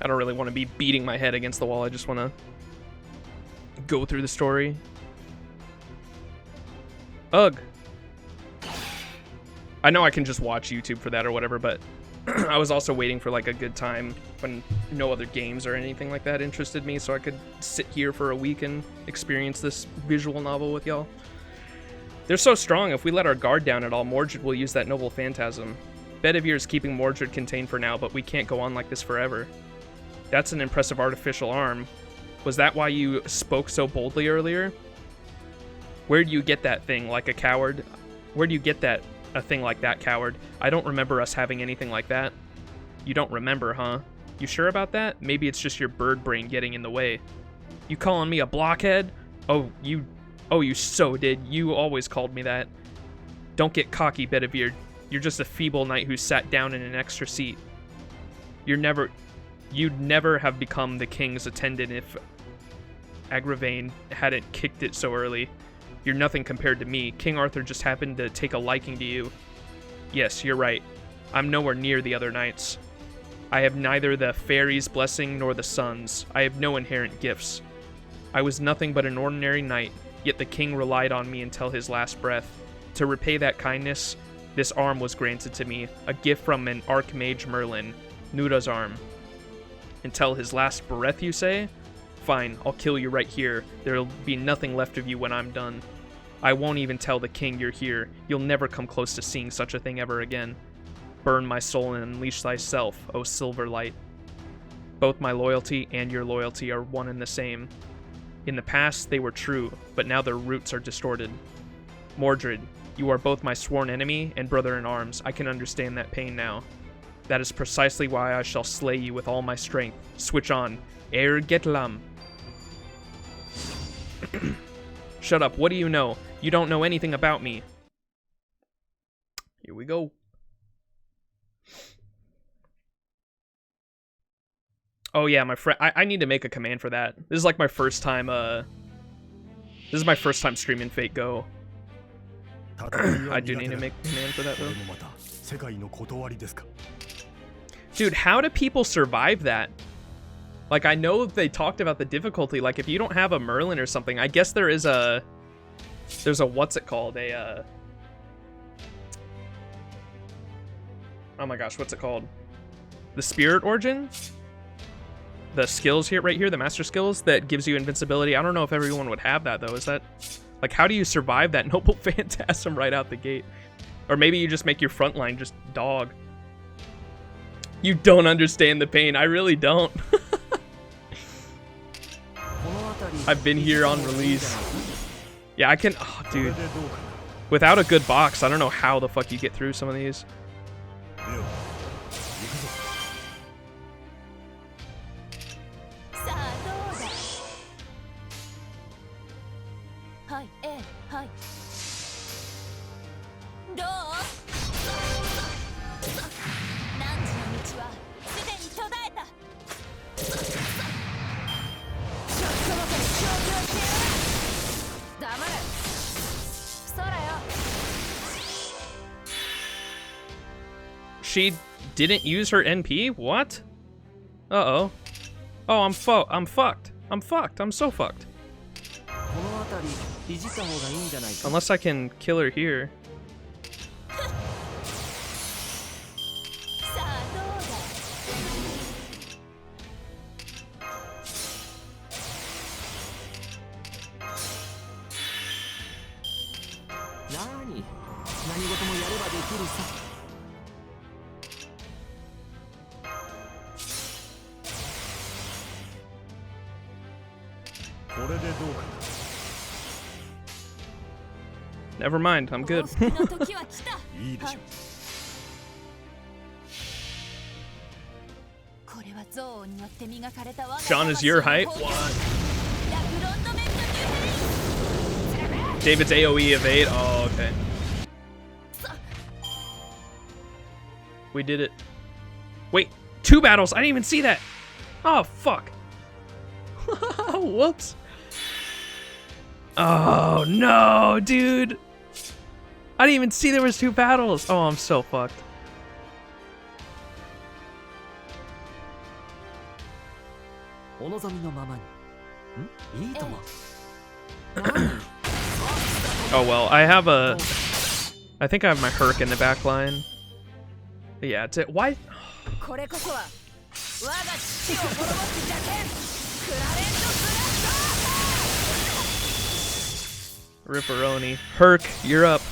don't really want to be beating my head against the wall. I just want to go through the story. Ugh. I know I can just watch YouTube for that or whatever, but I was also waiting for like a good time when no other games or anything like that interested me, so I could sit here for a week and experience this visual novel with y'all. They're so strong, if we let our guard down at all, Mordred will use that noble phantasm. Bedivere is keeping Mordred contained for now, but we can't go on like this forever. That's an impressive artificial arm. Was that why you spoke so boldly earlier? Where do you get that thing, like a coward? Where do you get that, a thing like that, coward? I don't remember us having anything like that. You don't remember, huh? You sure about that? Maybe it's just your bird brain getting in the way. You calling me a blockhead? Oh, you so did. You always called me that. Don't get cocky, Bedivere. You're just a feeble knight who sat down in an extra seat. You'd never have become the king's attendant if Agravain hadn't kicked it so early. You're nothing compared to me. King Arthur just happened to take a liking to you. Yes, you're right. I'm nowhere near the other knights. I have neither the fairy's blessing nor the sun's. I have no inherent gifts. I was nothing but an ordinary knight, yet the king relied on me until his last breath. To repay that kindness, this arm was granted to me, a gift from an archmage Merlin, Nuda's arm. Until his last breath, you say? Fine, I'll kill you right here. There'll be nothing left of you when I'm done. I won't even tell the king you're here. You'll never come close to seeing such a thing ever again. Burn my soul and unleash thyself, O Silverlight. Both my loyalty and your loyalty are one and the same. In the past, they were true, but now their roots are distorted. Mordred, you are both my sworn enemy and brother in arms. I can understand that pain now. That is precisely why I shall slay you with all my strength. Switch on. Ergetlam. Shut up, what do you know? You don't know anything about me. Here we go. Oh yeah, my friend, I need to make a command for that. This is like my first time, this is my first time streaming Fate Go. I do need to make a command for that though. Dude, how do people survive that? Like, I know they talked about the difficulty, like if you don't have a Merlin or something, I guess there's a, what's it called, oh my gosh, what's it called? The Spirit Origin? The skills here, right here, the master skills that gives you invincibility. I don't know if everyone would have that though. Is that, like, how do you survive that noble phantasm right out the gate? Or maybe you just make your front line just dog. You don't understand the pain. I really don't. I've been here on release. Yeah, I can, oh, dude. Without a good box, I don't know how the fuck you get through some of these. She didn't use her NP? What? Uh-oh. Oh, I'm fucked. I'm fucked. I'm so fucked. Unless I can kill her here. Never mind, I'm good. Sean is your height? What? David's AoE of 8? Oh, okay. We did it. Wait, 2 battles? I didn't even see that. Oh, fuck. Whoops. Oh, no, dude. I didn't even see there was 2 battles. Oh, I'm so fucked. Oh well, I think I have my Herc in the back line. Yeah, it's it. Why? これこそは我が父を滅ぼす邪剣クラレントブラスター Ripperoni. Herc, you're up.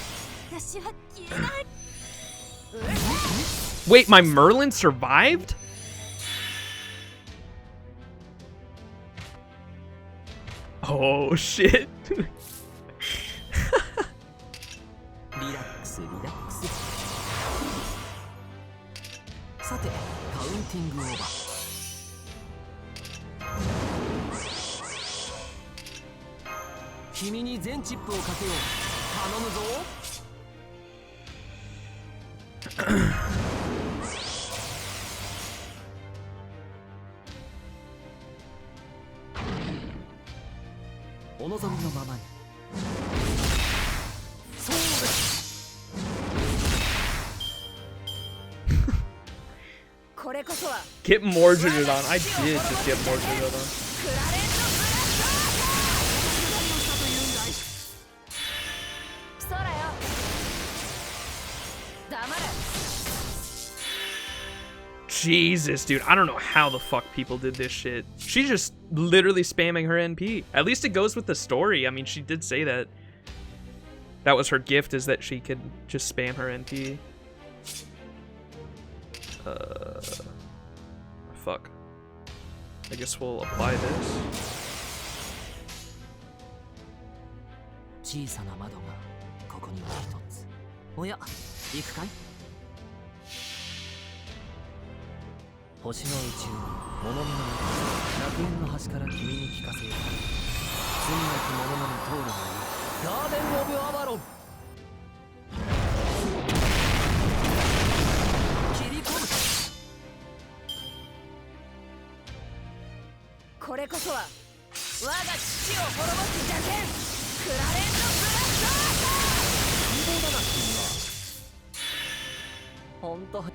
私は消えない Wait, my Merlin survived? Oh, shit. リラックスリラックス。さてカウンティングオーバー。君に全チップをかけよう。頼むぞ。お望みのままに。そうです。これこそは Get Mordreded on. I did just get Mordreded on. クラレントブラスター空よ黙れ Jesus, dude. I don't know how the fuck people did this shit. She's just literally spamming her NP. At least it goes with the story. I mean, she did say that. That was her gift, is that she could just spam her NP. Fuck. I guess we'll apply this. 小さな窓がここには一つ。おや、行くかい？星の宇宙に物見の楽園の端から君に聞かせよう。罪なき者のみ通るがいい。ガーデン・オブ・アバロン。切り込む。これこそは我が父を滅ぼす邪剣クラレントブラスター本当。黙れ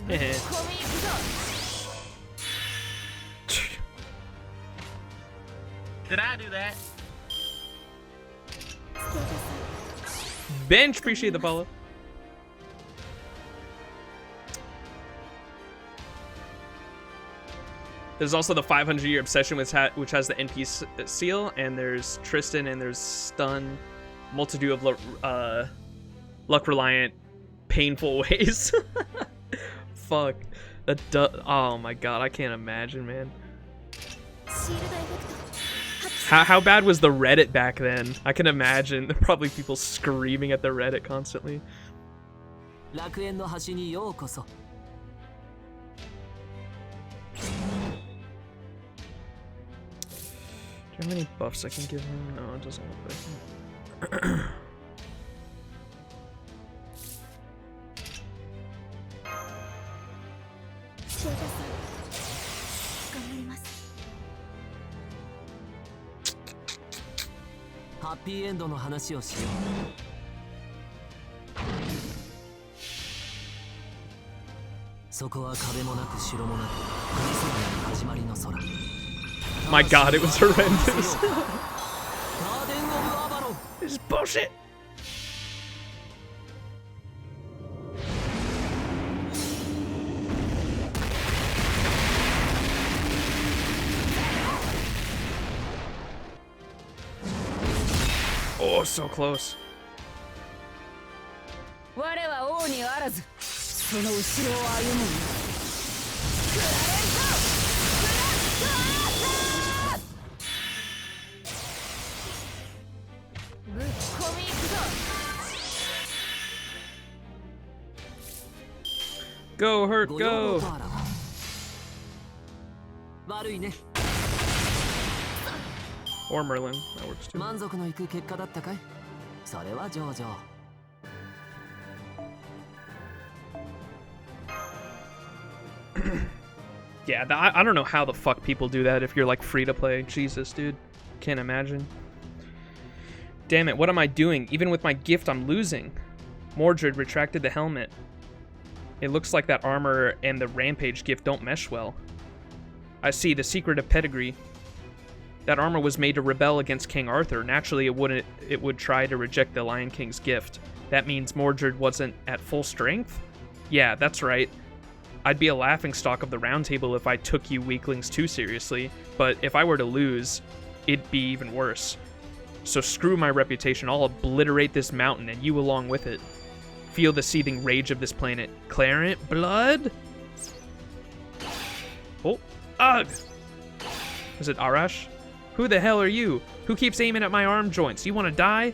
Eh. 込み行くぞ Did I do that? Bench, appreciate the follow. There's also the 500-year obsession, which has the NP seal, and there's Tristan, and there's Stun, multitude of luck-reliant, painful ways. Fuck. Oh my god, I can't imagine, man. How bad was the Reddit back then? I can imagine. There are probably people screaming at the Reddit constantly. 楽園の端にようこそ。 Do you have any buffs I can give him? No, it doesn't look like it. Happy end の話をしよう。そこは壁もなく城もなく、クリスマスの始まりの空。 My god, it was horrendous. ガーデン・オブ・アバロン。 This is bullshit. Oh, so close. 我は王にあらずその後ろを歩むクラレントブラスターぶっ込み行くぞ Go, Hurt, ご用の go. パーラは悪いね。 Or Merlin. That works too. 満足のいく結果だったかい？それは上々。 Yeah, I don't know how the fuck people do that if you're like free to play. Jesus, dude. Can't imagine. Damn it, what am I doing? Even with my gift, I'm losing. Mordred retracted the helmet. It looks like that armor and the rampage gift don't mesh well. I see, the secret of pedigree. That armor was made to rebel against King Arthur. Naturally, it would try to reject the Lion King's gift. That means Mordred wasn't at full strength? Yeah, that's right. I'd be a laughingstock of the Round Table if I took you weaklings too seriously, but if I were to lose, it'd be even worse. So screw my reputation, I'll obliterate this mountain and you along with it. Feel the seething rage of this planet. Clarent blood? Oh, ugh! Is it Arash? Who the hell are you? Who keeps aiming at my arm joints? You want to die?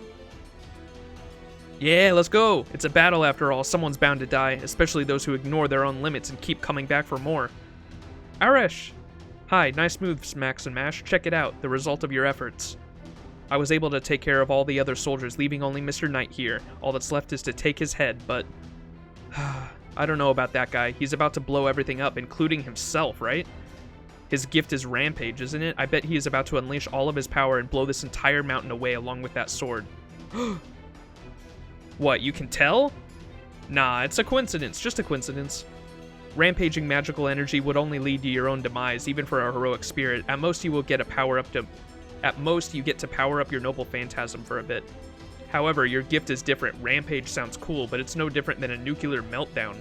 Yeah, let's go. It's a battle after all. Someone's bound to die, especially those who ignore their own limits and keep coming back for more. Arash! Hi, nice moves, Max and Mash. Check it out, the result of your efforts. I was able to take care of all the other soldiers, leaving only Mr. Knight here. All that's left is to take his head, but... I don't know about that guy. He's about to blow everything up, including himself, right? His gift is Rampage, isn't it? I bet he is about to unleash all of his power and blow this entire mountain away along with that sword. What, you can tell? Nah, it's a coincidence, just a coincidence. Rampaging magical energy would only lead to your own demise, even for a heroic spirit. At most, you will get a power-up to... At most, you get to power up your noble phantasm for a bit. However, your gift is different. Rampage sounds cool, but it's no different than a nuclear meltdown.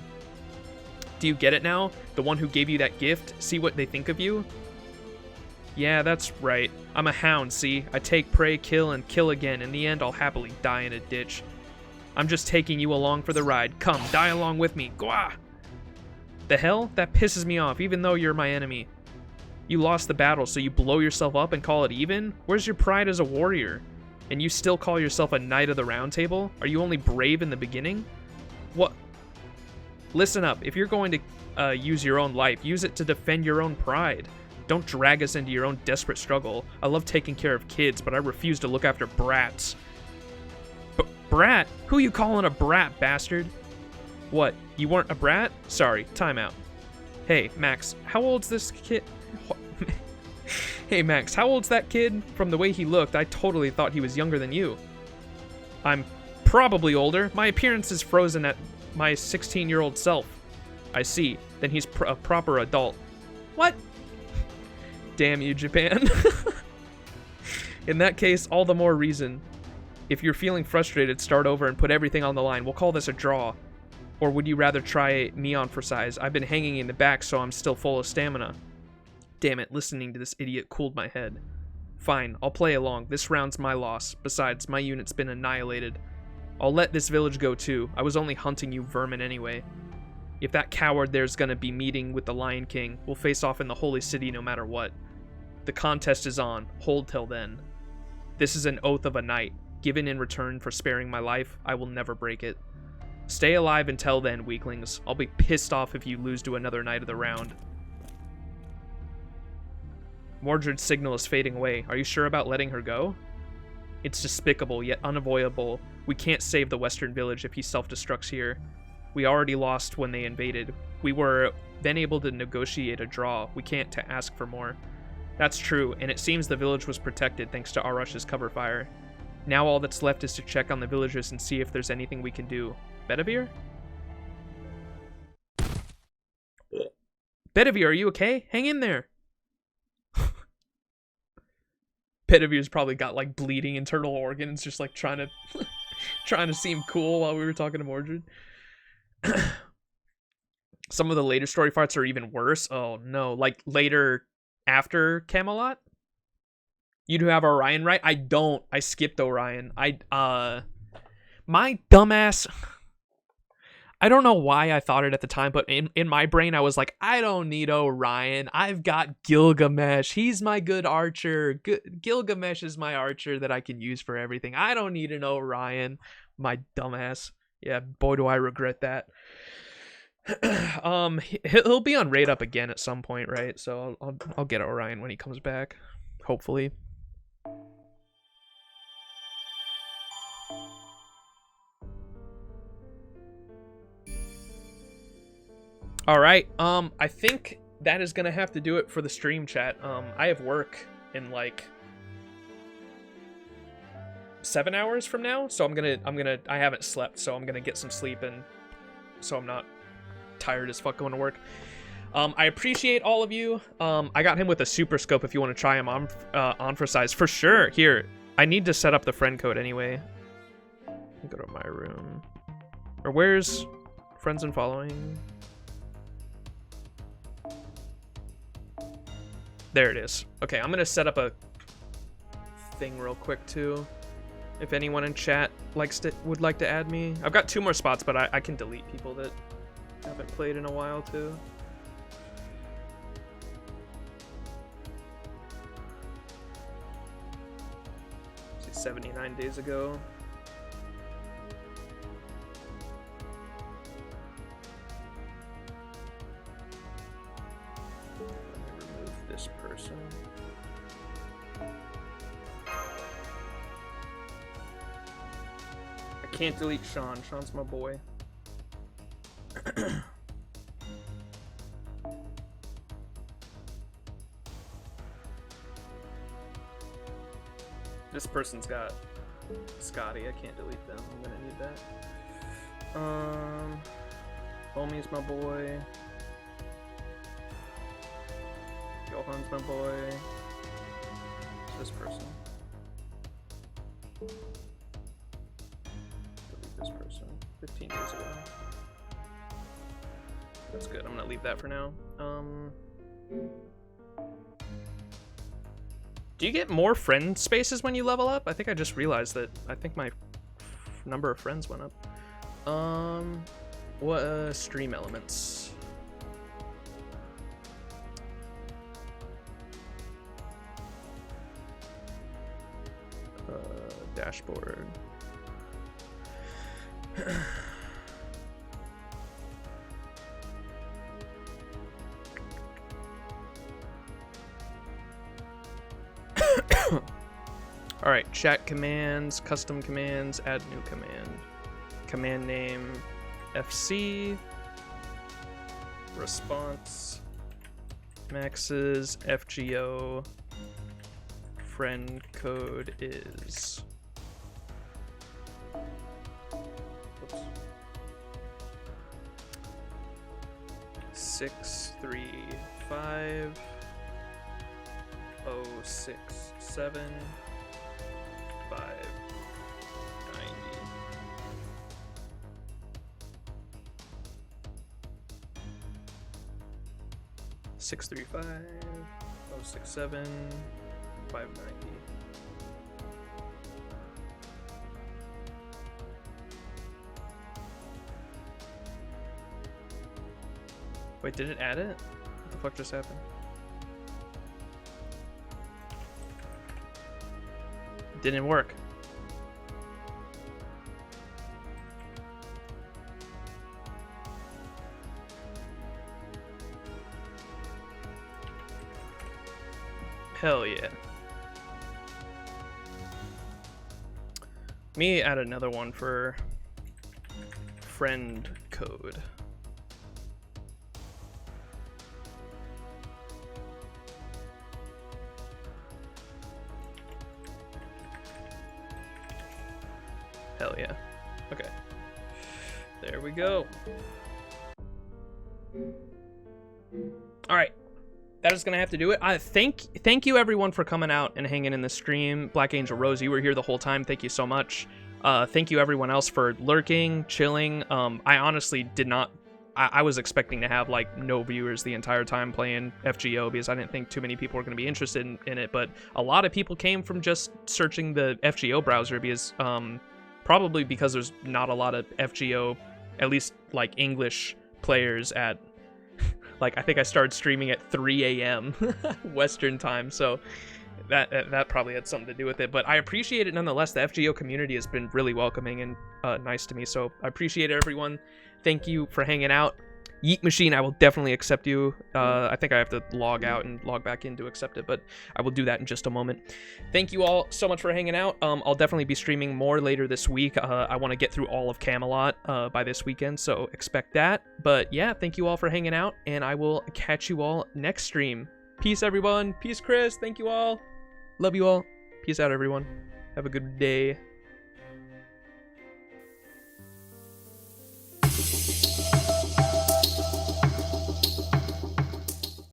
Do you get it now? The one who gave you that gift? See what they think of you? Yeah, that's right. I'm a hound, see? I take prey, kill, and kill again. In the end, I'll happily die in a ditch. I'm just taking you along for the ride. Come, die along with me. Gwah! The hell? That pisses me off, even though you're my enemy. You lost the battle, so you blow yourself up and call it even? Where's your pride as a warrior? And you still call yourself a Knight of the Round Table? Are you only brave in the beginning? What? Listen up, if you're going to use your own life, use it to defend your own pride. Don't drag us into your own desperate struggle. I love taking care of kids, but I refuse to look after brats. Brat? Who you calling a brat, bastard? What, you weren't a brat? Sorry, timeout. Hey, Max, how old's this kid? Hey, Max, how old's that kid? From the way he looked, I totally thought he was younger than you. I'm probably older. My appearance is frozen at my 16-year-old self. I see. Then he's a proper adult. What? Damn you, Japan. In that case, all the more reason. If you're feeling frustrated, start over and put everything on the line. We'll call this a draw. Or would you rather try me on for size? I've been hanging in the back, so I'm still full of stamina. Damn it, listening to this idiot cooled my head. Fine, I'll play along. This round's my loss. Besides, my unit's been annihilated. I'll let this village go too. I was only hunting you vermin anyway. If that coward there's gonna be meeting with the Lion King, we'll face off in the Holy City no matter what. The contest is on. Hold till then. This is an oath of a knight. Given in return for sparing my life, I will never break it. Stay alive until then, weaklings. I'll be pissed off if you lose to another Knight of the Round. Mordred's signal is fading away. Are you sure about letting her go? It's despicable, yet unavoidable. We can't save the western village if he self-destructs here. We already lost when they invaded. We were then able to negotiate a draw. We can't ask for more. That's true, and it seems the village was protected thanks to Arash's cover fire. Now all that's left is to check on the villagers and see if there's anything we can do. Bedivere? Bedivere, are you okay? Hang in there. Bedivere's probably got like bleeding internal organs, just like trying to seem cool while we were talking to Mordred. Some of the later story parts are even worse. Oh no, like later after Camelot? You do have Orion, right? I don't. I skipped Orion. My dumbass. I don't know why I thought it at the time, but in my brain I was like, I don't need Orion. I've got Gilgamesh. He's my good archer. Gilgamesh is my archer that I can use for everything. I don't need an Orion. My dumbass. Yeah, boy do I regret that. He'll be on Raid Up again at some point, right? So I'll get Orion when he comes back, hopefully. All right. I think that is gonna have to do it for the stream, chat. I have work in like 7 hours from now, so I haven't slept, so I'm gonna get some sleep, and so I'm not tired as fuck going to work. I appreciate all of you. I got him with a super scope if you want to try him on for size. For sure. Here, I need to set up the friend code anyway. Go to my room. Or where's friends and following? There it is. Okay, I'm gonna set up a thing real quick too. If anyone in chat would like to add me. I've got 2 more spots, but I can delete people that haven't played in a while too. See, 79 days ago. This person. I can't delete Sean. Sean's my boy. This person's got Scotty. I can't delete them. I'm gonna need that. Homie's my boy. Johan's my boy. This person. Delete this person. 15 days ago. That's good. I'm gonna leave that for now. Do you get more friend spaces when you level up? I think I just realized that. I think my number of friends went up. What stream elements? Dashboard. All right, chat commands, custom commands, add new command. Command name FC. Response maxes FGO. Friend code is 635 067 590. Six 067 590. Wait, did it add it? What the fuck just happened? It didn't work. Hell yeah. Let me add another one for friend code. Hell yeah. Okay. There we go. All right. That is gonna have to do it. Thank you everyone for coming out and hanging in the stream. Black Angel Rose, you were here the whole time. Thank you so much. Thank you everyone else for lurking, chilling. I honestly did not. I was expecting to have like no viewers the entire time playing FGO because I didn't think too many people were going to be interested in it. But a lot of people came from just searching the FGO browser because probably because there's not a lot of FGO, at least like English players at. Like, I think I started streaming at 3 a.m. Western time, so that probably had something to do with it. But I appreciate it nonetheless. The FGO community has been really welcoming and nice to me, so I appreciate it, everyone. Thank you for hanging out. Yeet Machine, I will definitely accept you. I think I have to log out and log back in to accept it, but I will do that in just a moment. Thank you all so much for hanging out. I'll definitely be streaming more later this week. I want to get through all of Camelot by this weekend, so expect that. But yeah, thank you all for hanging out, and I will catch you all next stream. Peace, everyone. Peace, Chris. Thank you all. Love you all. Peace out, everyone. Have a good day.